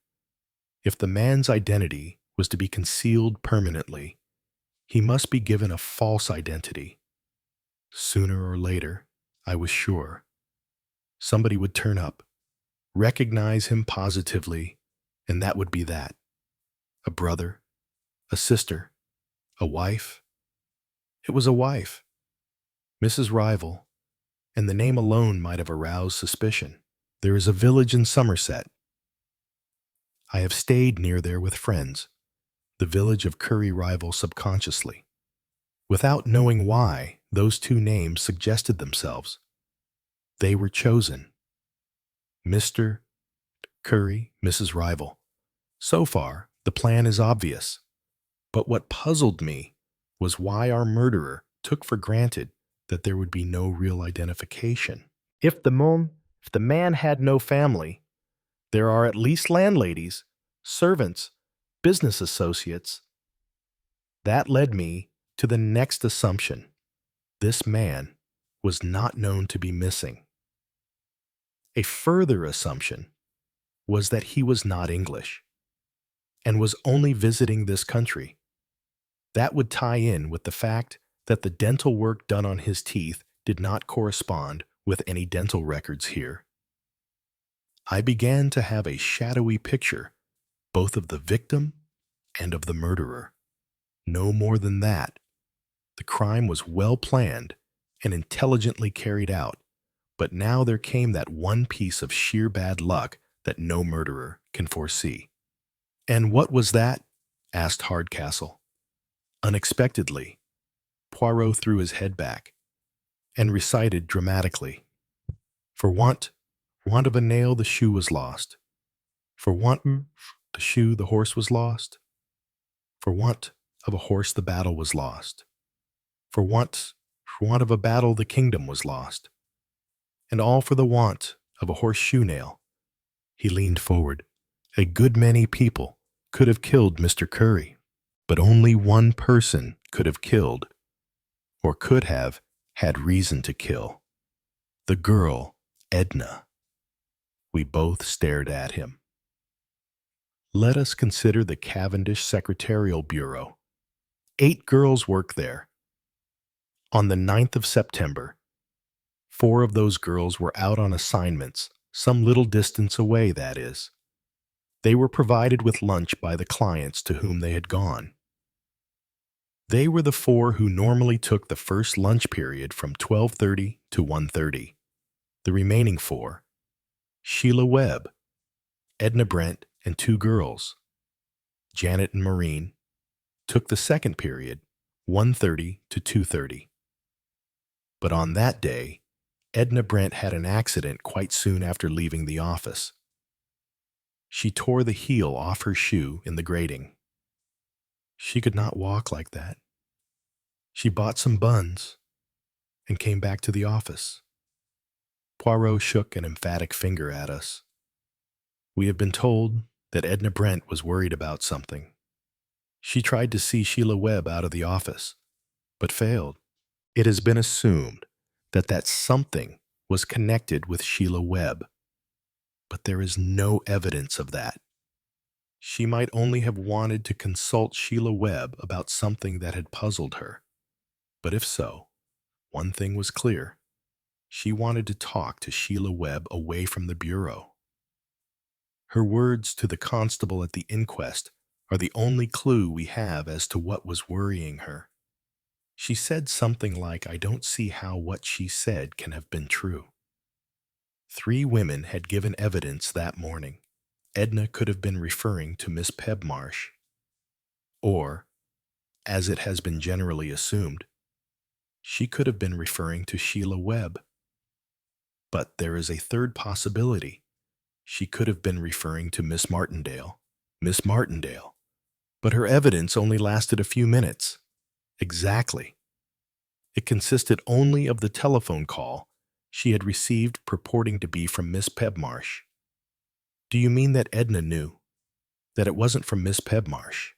If the man's identity was to be concealed permanently, he must be given a false identity. Sooner or later, I was sure, somebody would turn up, recognize him positively, and that would be that. A brother, a sister, a wife. It was a wife, Mrs. Rival, and the name alone might have aroused suspicion. There is a village in Somerset. I have stayed near there with friends, the village of Curry Rival subconsciously, without knowing why those two names suggested themselves. They were chosen. Mr. Curry, Mrs. Rival. So far, the plan is obvious. But what puzzled me was why our murderer took for granted that there would be no real identification. If the man had no family, there are at least landladies, servants, business associates. That led me to the next assumption. This man was not known to be missing. A further assumption was that he was not English and was only visiting this country. That would tie in with the fact that the dental work done on his teeth did not correspond with any dental records here. I began to have a shadowy picture, both of the victim and of the murderer. No more than that. The crime was well planned and intelligently carried out, but now there came that one piece of sheer bad luck that no murderer can foresee. "And what was that?" asked Hardcastle. Unexpectedly, Poirot threw his head back and recited dramatically. "For want of a nail the shoe was lost. For want the shoe the horse was lost. For want of a horse the battle was lost. For want of a battle the kingdom was lost. And all for the want of a horseshoe nail." He leaned forward. "A good many people could have killed Mr. Curry, but only one person could have killed, or could have had reason to kill. The girl, Edna." We both stared at him. Let us consider the Cavendish Secretarial Bureau. 8 girls work there. On the 9th of September, 4 of those girls were out on assignments, some little distance away, that is. They were provided with lunch by the clients to whom they had gone. They were the 4 who normally took the first lunch period from 12:30 to 1:30. The remaining 4, Sheila Webb, Edna Brent, and 2 girls, Janet and Maureen, took the second period, 1:30 to 2:30. But on that day, Edna Brent had an accident quite soon after leaving the office. She tore the heel off her shoe in the grating. She could not walk like that. She bought some buns and came back to the office. Poirot shook an emphatic finger at us. We have been told that Edna Brent was worried about something. She tried to see Sheila Webb out of the office, but failed. It has been assumed that that something was connected with Sheila Webb, but there is no evidence of that. She might only have wanted to consult Sheila Webb about something that had puzzled her. But if so, one thing was clear. She wanted to talk to Sheila Webb away from the bureau. Her words to the constable at the inquest are the only clue we have as to what was worrying her. She said something like, "I don't see how what she said can have been true." 3 women had given evidence that morning. Edna could have been referring to Miss Pebmarsh, or, as it has been generally assumed, she could have been referring to Sheila Webb. But there is a third possibility. She could have been referring to Miss Martindale. Miss Martindale. But her evidence only lasted a few minutes. Exactly. It consisted only of the telephone call she had received purporting to be from Miss Pebmarsh. "Do you mean that Edna knew? That it wasn't from Miss Pebmarsh?"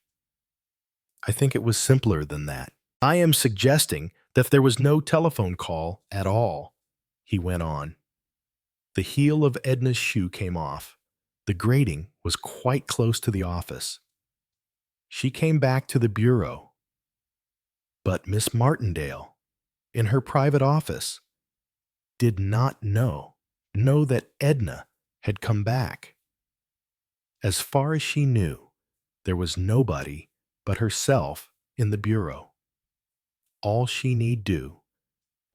"I think it was simpler than that. I am suggesting that there was no telephone call at all," he went on. The heel of Edna's shoe came off. The grating was quite close to the office. She came back to the bureau. But Miss Martindale, in her private office, did not know that Edna had come back. As far as she knew, there was nobody but herself in the bureau. All she need do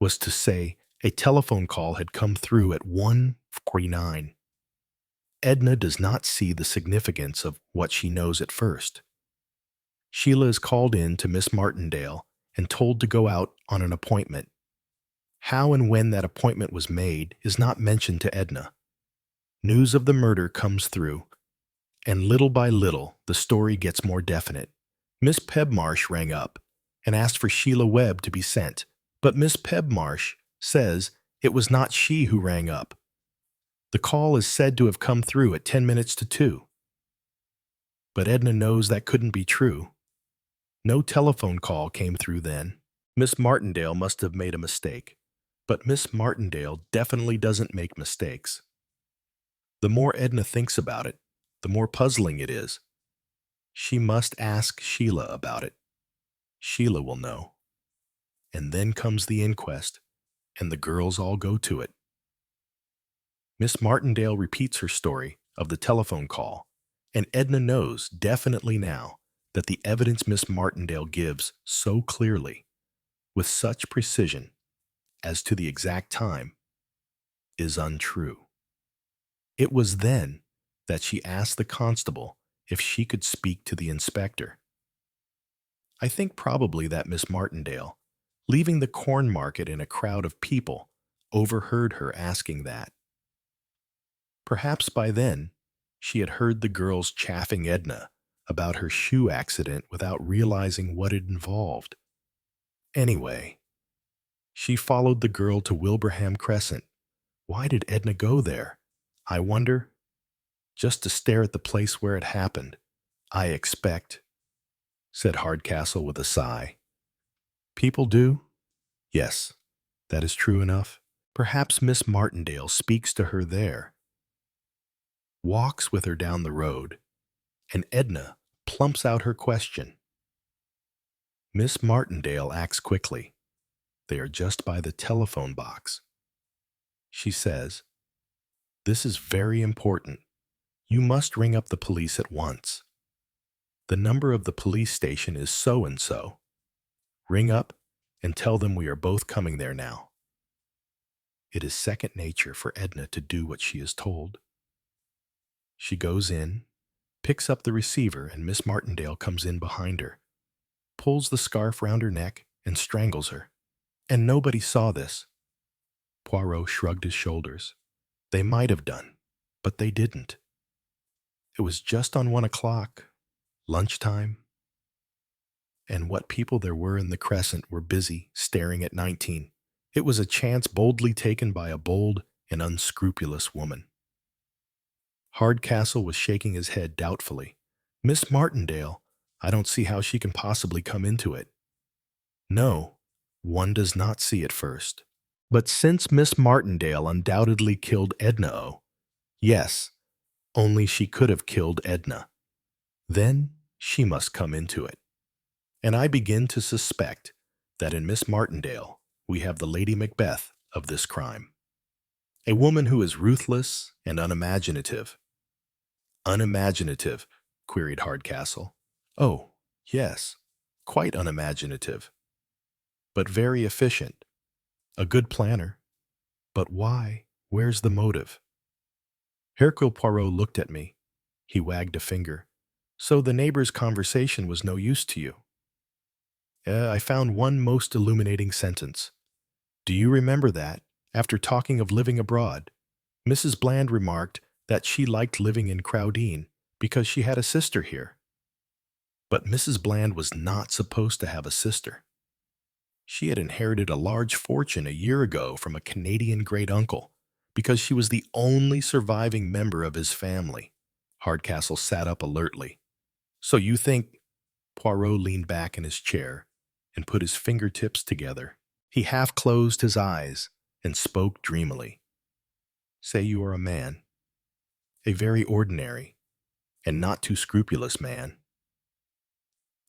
was to say a telephone call had come through at 1:49. Edna does not see the significance of what she knows at first. Sheila is called in to Miss Martindale and told to go out on an appointment. How and when that appointment was made is not mentioned to Edna. News of the murder comes through, and little by little, the story gets more definite. Miss Pebmarsh rang up and asked for Sheila Webb to be sent, but Miss Pebmarsh says it was not she who rang up. The call is said to have come through at 10 minutes to 2. But Edna knows that couldn't be true. No telephone call came through then. Miss Martindale must have made a mistake. But Miss Martindale definitely doesn't make mistakes. The more Edna thinks about it, the more puzzling it is. She must ask Sheila about it. Sheila will know. And then comes the inquest, and the girls all go to it. Miss Martindale repeats her story of the telephone call, and Edna knows definitely now that the evidence Miss Martindale gives so clearly, with such precision as to the exact time, is untrue. It was then that she asked the constable if she could speak to the inspector. I think probably that Miss Martindale, leaving the corn market in a crowd of people, overheard her asking that. Perhaps by then, she had heard the girls chaffing Edna about her shoe accident without realizing what it involved. Anyway, she followed the girl to Wilbraham Crescent. Why did Edna go there? I wonder. Just to stare at the place where it happened, I expect, said Hardcastle with a sigh. People do? Yes, that is true enough. Perhaps Miss Martindale speaks to her there, walks with her down the road, and Edna plumps out her question. Miss Martindale acts quickly. They are just by the telephone box. She says, "This is very important. You must ring up the police at once. The number of the police station is so and so. Ring up and tell them we are both coming there now." It is second nature for Edna to do what she is told. She goes in, picks up the receiver, and Miss Martindale comes in behind her, pulls the scarf round her neck, and strangles her. And nobody saw this. Poirot shrugged his shoulders. They might have done, but they didn't. It was just on 1 o'clock, lunchtime, and what people there were in the Crescent were busy staring at 19. It was a chance boldly taken by a bold and unscrupulous woman. Hardcastle was shaking his head doubtfully. Miss Martindale, I don't see how she can possibly come into it. No, one does not see it first. But since Miss Martindale undoubtedly killed Edna, yes, only she could have killed Edna. Then she must come into it. And I begin to suspect that in Miss Martindale we have the Lady Macbeth of this crime. A woman who is ruthless and unimaginative. Unimaginative, queried Hardcastle. Oh, yes, quite unimaginative. But very efficient. A good planner. But why? Where's the motive? Hercule Poirot looked at me. He wagged a finger. So the neighbor's conversation was no use to you? I found one most illuminating sentence. Do you remember that, after talking of living abroad, Mrs. Bland remarked that she liked living in Crowdine because she had a sister here? But Mrs. Bland was not supposed to have a sister. She had inherited a large fortune a year ago from a Canadian great-uncle because she was the only surviving member of his family. Hardcastle sat up alertly. So you think... Poirot leaned back in his chair and put his fingertips together. He half closed his eyes and spoke dreamily. Say you are a man, a very ordinary and not too scrupulous man,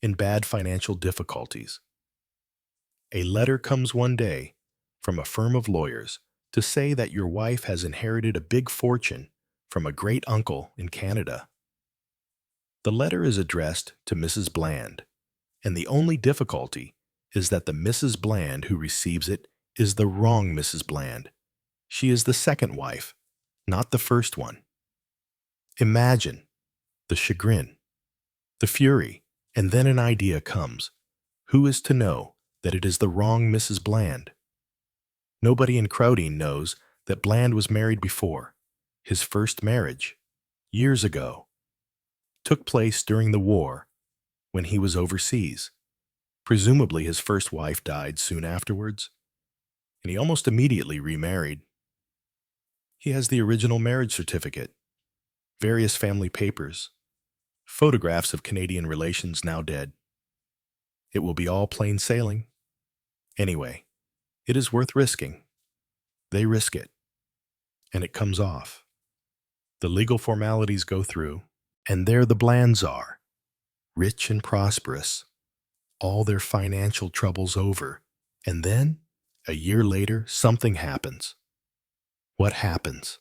in bad financial difficulties. A letter comes one day from a firm of lawyers to say that your wife has inherited a big fortune from a great uncle in Canada. The letter is addressed to Mrs. Bland, and the only difficulty is that the Mrs. Bland who receives it is the wrong Mrs. Bland. She is the second wife, not the first one. Imagine the chagrin, the fury, and then an idea comes. Who is to know that it is the wrong Mrs. Bland? Nobody in Crowdine knows that Bland was married before. His first marriage, years ago, took place during the war when he was overseas. Presumably his first wife died soon afterwards, and he almost immediately remarried. He has the original marriage certificate, various family papers, photographs of Canadian relations now dead. It will be all plain sailing. Anyway, it is worth risking. They risk it, and it comes off. The legal formalities go through, and there the Blands are, rich and prosperous, all their financial troubles over, and then, a year later, something happens. What happens?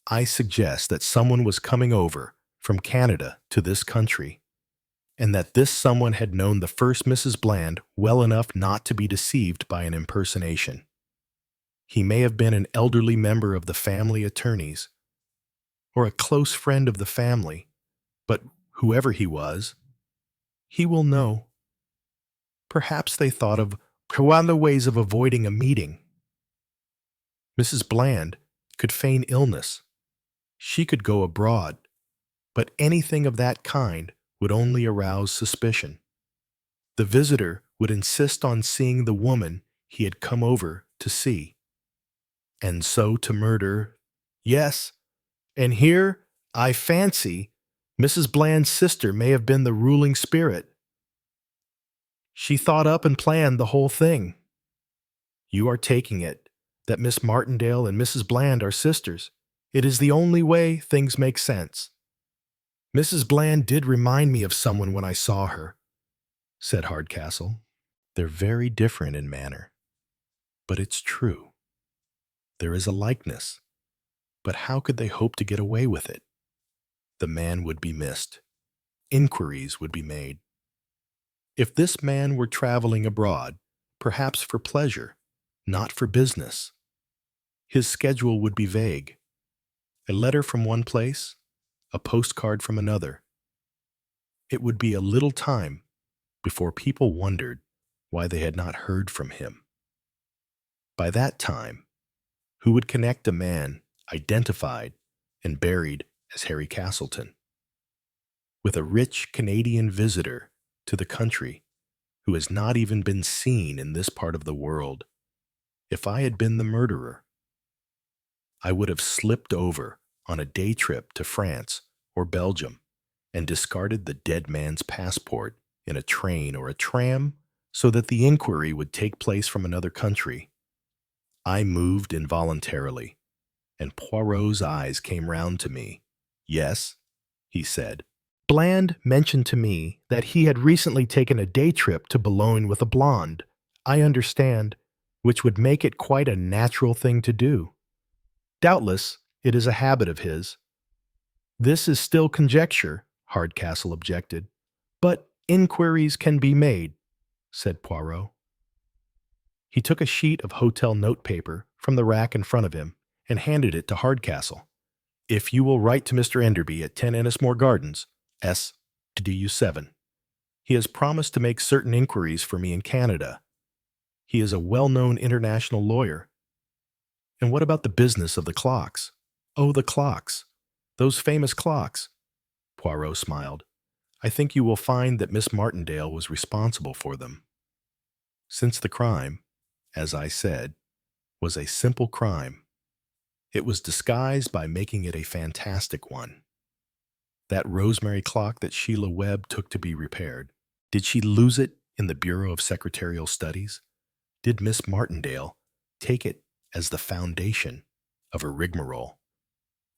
I suggest that someone was coming over from Canada to this country, and that this someone had known the first Mrs. Bland well enough not to be deceived by an impersonation. He may have been an elderly member of the family attorneys, or a close friend of the family, but whoever he was, he will know. Perhaps they thought of other ways of avoiding a meeting. Mrs. Bland could feign illness. She could go abroad, but anything of that kind would only arouse suspicion. The visitor would insist on seeing the woman he had come over to see, and so to murder. Yes, and here, I fancy, Mrs. Bland's sister may have been the ruling spirit. She thought up and planned the whole thing. You are taking it that Miss Martindale and Mrs. Bland are sisters. It is the only way things make sense. Mrs. Bland did remind me of someone when I saw her, said Hardcastle. They're very different in manner, but it's true. There is a likeness, but how could they hope to get away with it? The man would be missed. Inquiries would be made. If this man were traveling abroad, perhaps for pleasure, not for business, his schedule would be vague. A letter from one place, a postcard from another. It would be a little time before people wondered why they had not heard from him. By that time, who would connect a man identified and buried as Harry Castleton with a rich Canadian visitor to the country who has not even been seen in this part of the world? If I had been the murderer, I would have slipped over on a day trip to France or Belgium and discarded the dead man's passport in a train or a tram so that the inquiry would take place from another country. I moved involuntarily, and Poirot's eyes came round to me. Yes, he said. Bland mentioned to me that he had recently taken a day trip to Boulogne with a blonde. I understand, which would make it quite a natural thing to do. Doubtless, it is a habit of his. This is still conjecture, Hardcastle objected. But inquiries can be made, said Poirot. He took a sheet of hotel notepaper from the rack in front of him and handed it to Hardcastle. If you will write to Mr. Enderby at 10 Ennismore Gardens, S. to DU7. He has promised to make certain inquiries for me in Canada. He is a well-known international lawyer. And what about the business of the clocks? Oh, the clocks. Those famous clocks. Poirot smiled. I think you will find that Miss Martindale was responsible for them. Since the crime, as I said, was a simple crime, it was disguised by making it a fantastic one. That rosemary clock that Sheila Webb took to be repaired, did she lose it in the Bureau of Secretarial Studies? Did Miss Martindale take it as the foundation of her rigmarole?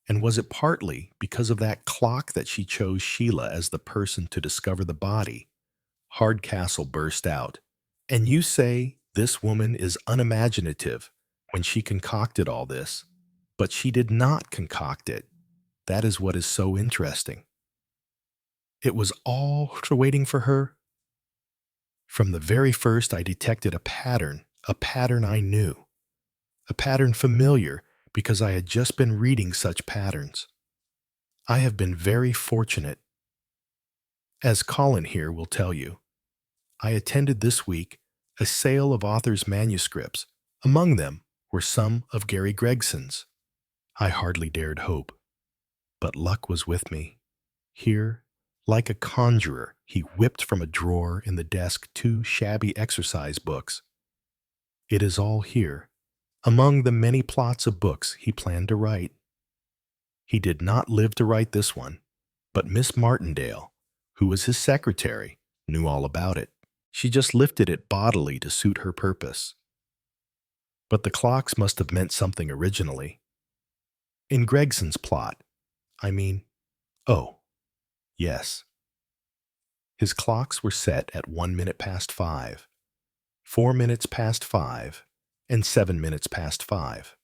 And was it partly because of that clock that she chose Sheila as the person to discover the body? Hardcastle burst out. And you say this woman is unimaginative when she concocted all this, but she did not concoct it. That is what is so interesting. It was all waiting for her. From the very first, I detected a pattern I knew, a pattern familiar because I had just been reading such patterns. I have been very fortunate. As Colin here will tell you, I attended this week a sale of authors' manuscripts. Among them were some of Gary Gregson's. I hardly dared hope, but luck was with me. Here, like a conjurer, he whipped from a drawer in the desk 2 shabby exercise books. It is all here, among the many plots of books he planned to write. He did not live to write this one, but Miss Martindale, who was his secretary, knew all about it. She just lifted it bodily to suit her purpose. But the clocks must have meant something originally. In Gregson's plot, oh, yes. His clocks were set at 1 minute past 5, 4 minutes past 5, and 7 minutes past 5.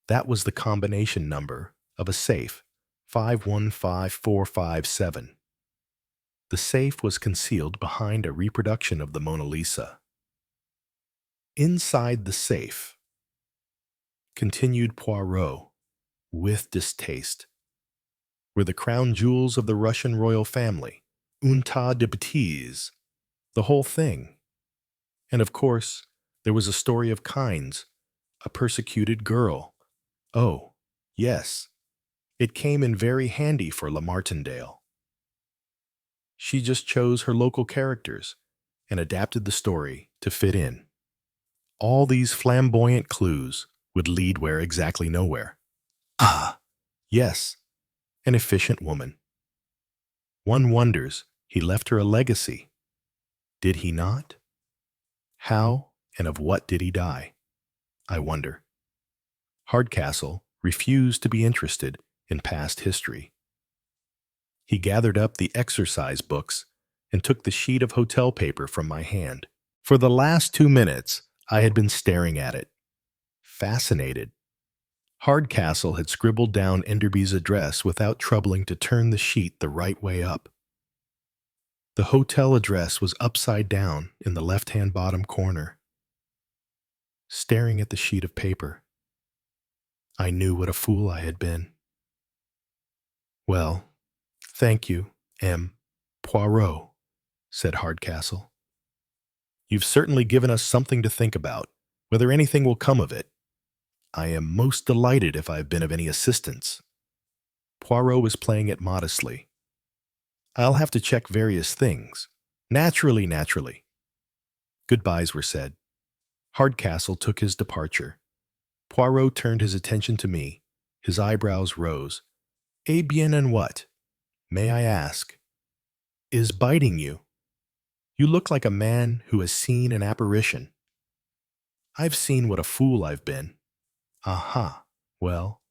That was the combination number of a safe, 515457. The safe was concealed behind a reproduction of the Mona Lisa. Inside the safe, continued Poirot, with distaste, were the crown jewels of the Russian royal family, un tas de bêtises, the whole thing. And of course, there was a story of Kynes, a persecuted girl. Oh, yes, it came in very handy for La Martindale. She just chose her local characters and adapted the story to fit in. All these flamboyant clues would lead where exactly nowhere. Ah, yes, an efficient woman. One wonders he left her a legacy. Did he not? How and of what did he die? I wonder. Hardcastle refused to be interested in past history. He gathered up the exercise books and took the sheet of hotel paper from my hand. For the last 2 minutes, I had been staring at it, fascinated. Hardcastle had scribbled down Enderby's address without troubling to turn the sheet the right way up. The hotel address was upside down in the left-hand bottom corner. Staring at the sheet of paper, I knew what a fool I had been. Well, thank you, M. Poirot, said Hardcastle. You've certainly given us something to think about, whether anything will come of it. I am most delighted if I have been of any assistance. Poirot was playing it modestly. I'll have to check various things. Naturally. Goodbyes were said. Hardcastle took his departure. Poirot turned his attention to me. His eyebrows rose. Eh bien, and what, may I ask, is biting you? You look like a man who has seen an apparition. I've seen what a fool I've been. Aha, well,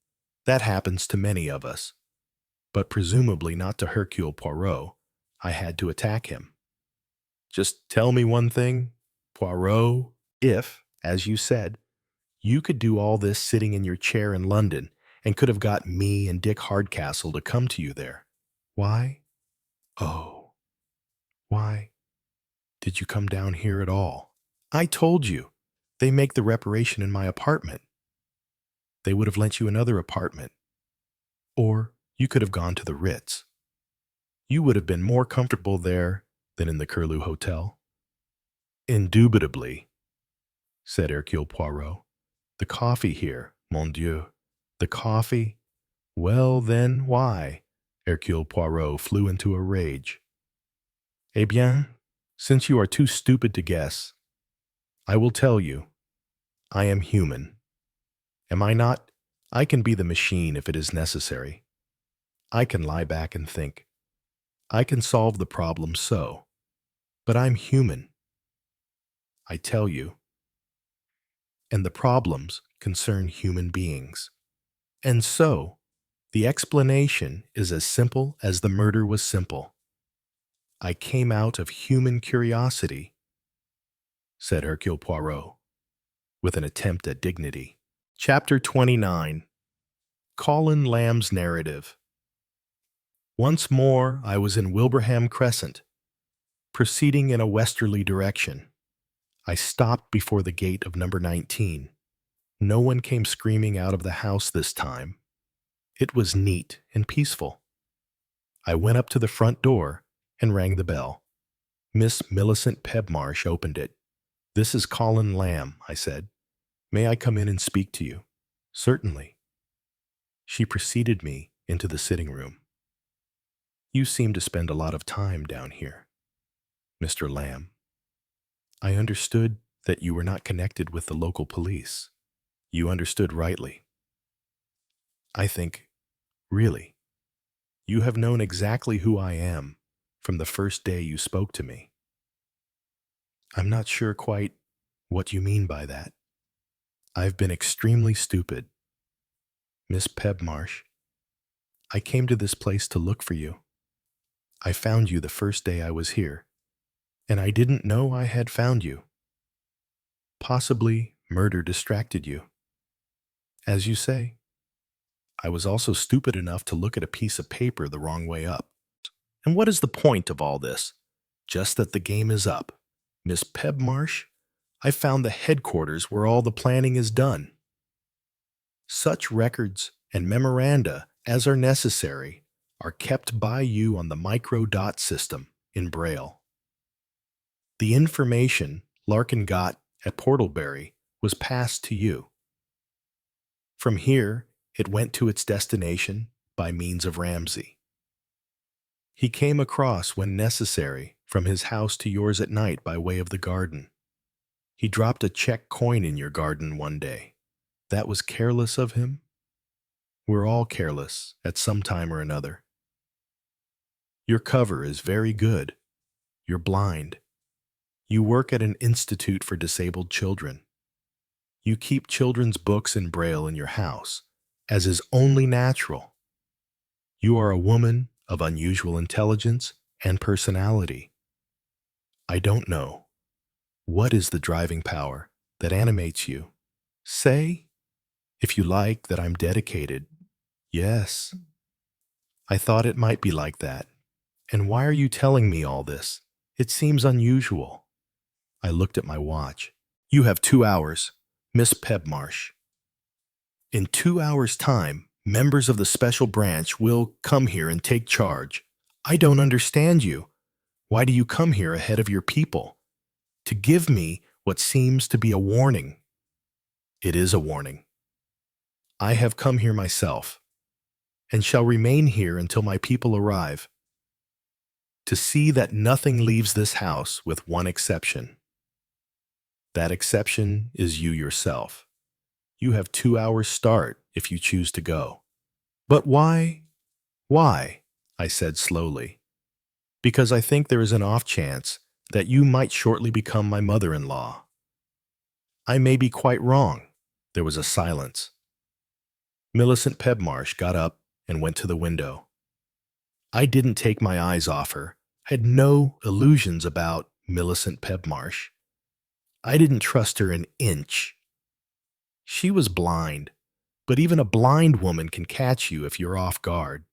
that happens to many of us. But presumably not to Hercule Poirot. I had to attack him. Just tell me one thing, Poirot, if, as you said, you could do all this sitting in your chair in London and could have got me and Dick Hardcastle to come to you there. Why? Oh, why did you come down here at all? I told you, they make the reparation in my apartment. They would have lent you another apartment. Or you could have gone to the Ritz. You would have been more comfortable there than in the Curlew Hotel. Indubitably, said Hercule Poirot. The coffee here, mon Dieu. The coffee? Well, then, why? Hercule Poirot flew into a rage. Eh bien, since you are too stupid to guess, I will tell you. I am human. Am I not? I can be the machine if it is necessary. I can lie back and think. I can solve the problem so. But I'm human. I tell you. And the problems concern human beings. And so, the explanation is as simple as the murder was simple. I came out of human curiosity, said Hercule Poirot, with an attempt at dignity. Chapter 29. Colin Lamb's Narrative. Once more I was in Wilbraham Crescent, proceeding in a westerly direction. I stopped before the gate of number 19. No one came screaming out of the house this time. It was neat and peaceful. I went up to the front door and rang the bell. Miss Millicent Pebmarsh opened it. This is Colin Lamb, I said. May I come in and speak to you? Certainly. She preceded me into the sitting room. You seem to spend a lot of time down here, Mr. Lamb. I understood that you were not connected with the local police. You understood rightly. I think, really, you have known exactly who I am from the first day you spoke to me. I'm not sure quite what you mean by that. I've been extremely stupid. Miss Pebmarsh, I came to this place to look for you. I found you the first day I was here, and I didn't know I had found you. Possibly murder distracted you. As you say, I was also stupid enough to look at a piece of paper the wrong way up. And what is the point of all this? Just that the game is up. Miss Pebmarsh, I found the headquarters where all the planning is done. Such records and memoranda as are necessary are kept by you on the microdot system in Braille. The information Larkin got at Portalberry was passed to you. From here, it went to its destination by means of Ramsay. He came across when necessary from his house to yours at night by way of the garden. He dropped a check coin in your garden one day. That was careless of him? We're all careless at some time or another. Your cover is very good. You're blind. You work at an institute for disabled children. You keep children's books in Braille in your house, as is only natural. You are a woman of unusual intelligence and personality. I don't know. What is the driving power that animates you? Say, if you like, that I'm dedicated. Yes. I thought it might be like that. And why are you telling me all this? It seems unusual. I looked at my watch. You have 2 hours, Miss Pebmarsh. In 2 hours' time, members of the special branch will come here and take charge. I don't understand you. Why do you come here ahead of your people? To give me what seems to be a warning. It is a warning. I have come here myself, and shall remain here until my people arrive, to see that nothing leaves this house with one exception. That exception is you yourself. You have 2 hours start if you choose to go. But why? Why? I said slowly. Because I think there is an off chance that you might shortly become my mother-in-law. I may be quite wrong. There was a silence. Millicent Pebmarsh got up and went to the window. I didn't take my eyes off her. I had no illusions about Millicent Pebmarsh. I didn't trust her an inch. She was blind, but even a blind woman can catch you if you're off guard.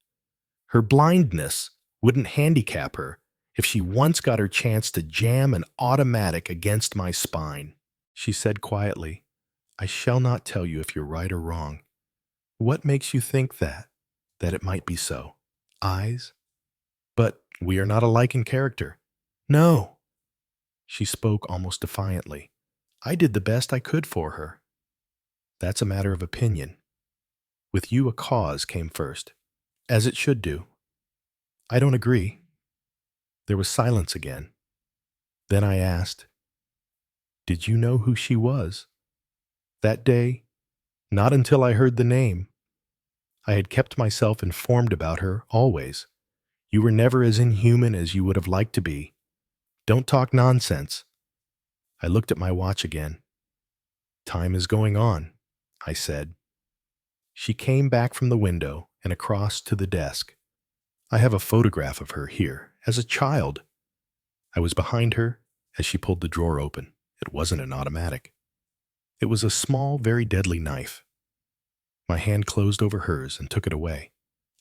Her blindness wouldn't handicap her if she once got her chance to jam an automatic against my spine. She said quietly, I shall not tell you if you're right or wrong. What makes you think that it might be so? Eyes? But we are not alike in character. No. She spoke almost defiantly. I did the best I could for her. That's a matter of opinion. With you, a cause came first, as it should do. I don't agree. There was silence again. Then I asked, did you know who she was? That day, not until I heard the name. I had kept myself informed about her always. You were never as inhuman as you would have liked to be. Don't talk nonsense. I looked at my watch again. Time is going on, I said. She came back from the window and across to the desk. I have a photograph of her here, as a child. I was behind her as she pulled the drawer open. It wasn't an automatic. It was a small, very deadly knife. My hand closed over hers and took it away.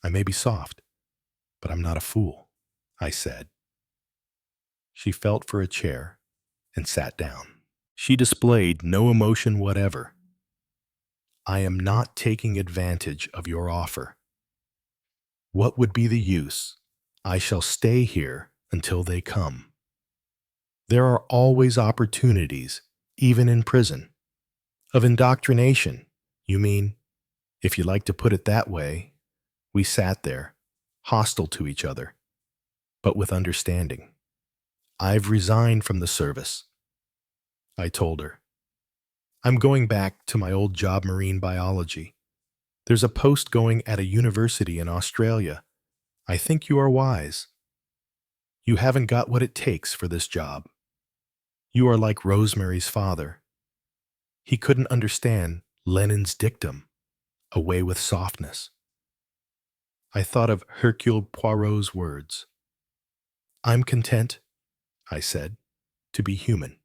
I may be soft, but I'm not a fool, I said. She felt for a chair and sat down. She displayed no emotion whatever. I am not taking advantage of your offer. What would be the use? I shall stay here until they come. There are always opportunities, even in prison. Of indoctrination, you mean? If you like to put it that way, we sat there, hostile to each other, but with understanding. I've resigned from the service, I told her. I'm going back to my old job, marine biology. There's a post going at a university in Australia. I think you are wise. You haven't got what it takes for this job. You are like Rosemary's father. He couldn't understand Lenin's dictum, away with softness. I thought of Hercule Poirot's words. I'm content, I said, to be human.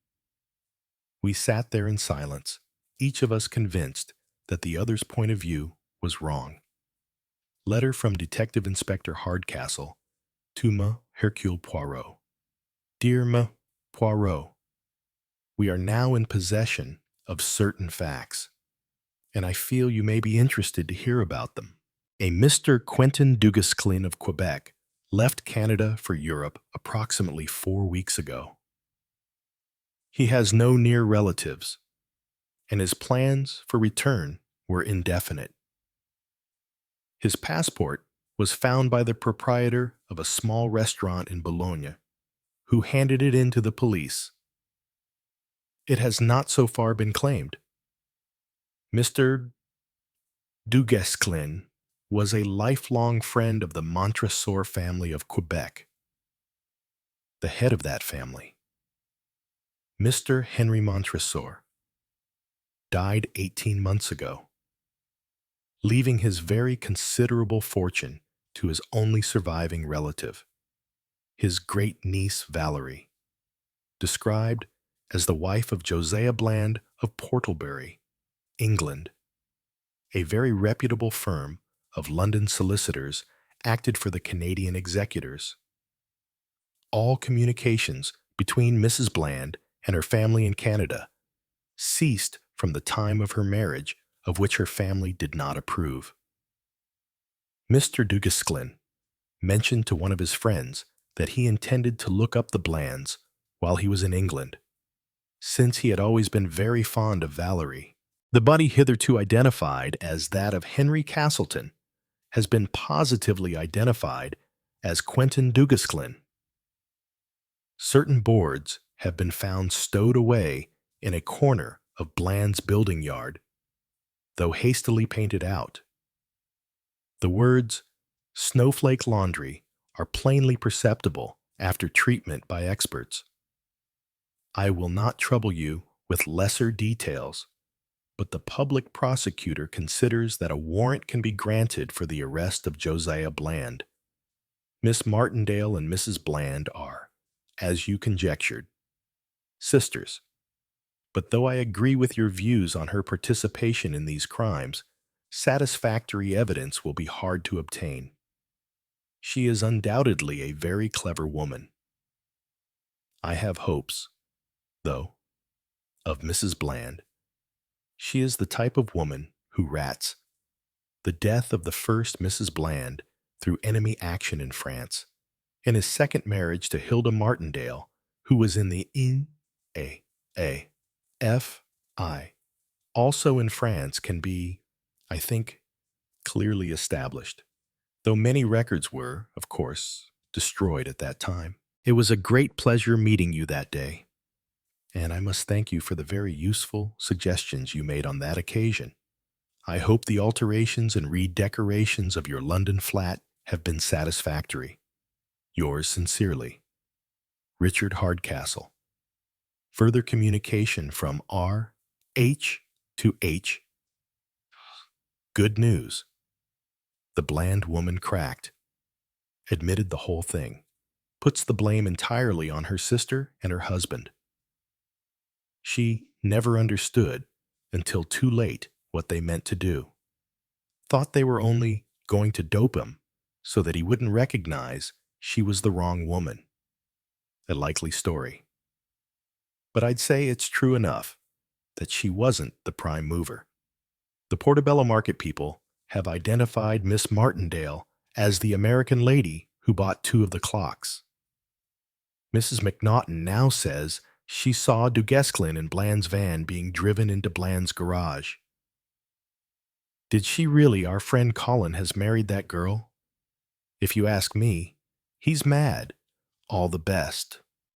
We sat there in silence, each of us convinced that the other's point of view was wrong. Letter from Detective Inspector Hardcastle to M. Hercule Poirot. Dear M. Poirot, we are now in possession of certain facts, and I feel you may be interested to hear about them. A Mr. Quentin Duguesclin of Quebec left Canada for Europe approximately 4 weeks ago. He has no near relatives, and his plans for return were indefinite. His passport was found by the proprietor of a small restaurant in Bologna, who handed it in to the police. It has not so far been claimed. Mr. Duguesclin was a lifelong friend of the Montresor family of Quebec. The head of that family, Mr. Henry Montresor, died 18 months ago, leaving his very considerable fortune to his only surviving relative, his great-niece Valerie, described as the wife of Josiah Bland of Portlebury, England. A very reputable firm of London solicitors acted for the Canadian executors. All communications between Mrs. Bland and her family in Canada ceased from the time of her marriage, of which her family did not approve. Mr. Duguesclin mentioned to one of his friends that he intended to look up the Blands while he was in England, since he had always been very fond of Valerie. The body hitherto identified as that of Henry Castleton has been positively identified as Quentin Duguesclin. Certain boards have been found stowed away in a corner of Bland's building yard, though hastily painted out. The words "Snowflake Laundry" are plainly perceptible after treatment by experts. I will not trouble you with lesser details, but the public prosecutor considers that a warrant can be granted for the arrest of Josiah Bland. Miss Martindale and Mrs. Bland are, as you conjectured, sisters. But though I agree with your views on her participation in these crimes, satisfactory evidence will be hard to obtain. She is undoubtedly a very clever woman. I have hopes, though, of Mrs. Bland. She is the type of woman who rats. The death of the first Mrs. Bland through enemy action in France, and his second marriage to Hilda Martindale, who was in the N.A.A.F.I., also in France, can be, I think, clearly established, though many records were, of course, destroyed at that time. It was a great pleasure meeting you that day, and I must thank you for the very useful suggestions you made on that occasion. I hope the alterations and redecorations of your London flat have been satisfactory. Yours sincerely, Richard Hardcastle. Further communication from R. H. to H. Good news. The Bland woman cracked, admitted the whole thing, puts the blame entirely on her sister and her husband. She never understood, until too late, what they meant to do. Thought they were only going to dope him so that he wouldn't recognize she was the wrong woman. A likely story. But I'd say it's true enough that she wasn't the prime mover. The Portobello Market people have identified Miss Martindale as the American lady who bought 2 of the clocks. Mrs. McNaughton now says she saw Duguesclin in Bland's van being driven into Bland's garage. Did she really? Our friend Colin has married that girl? If you ask me, he's mad. All the best.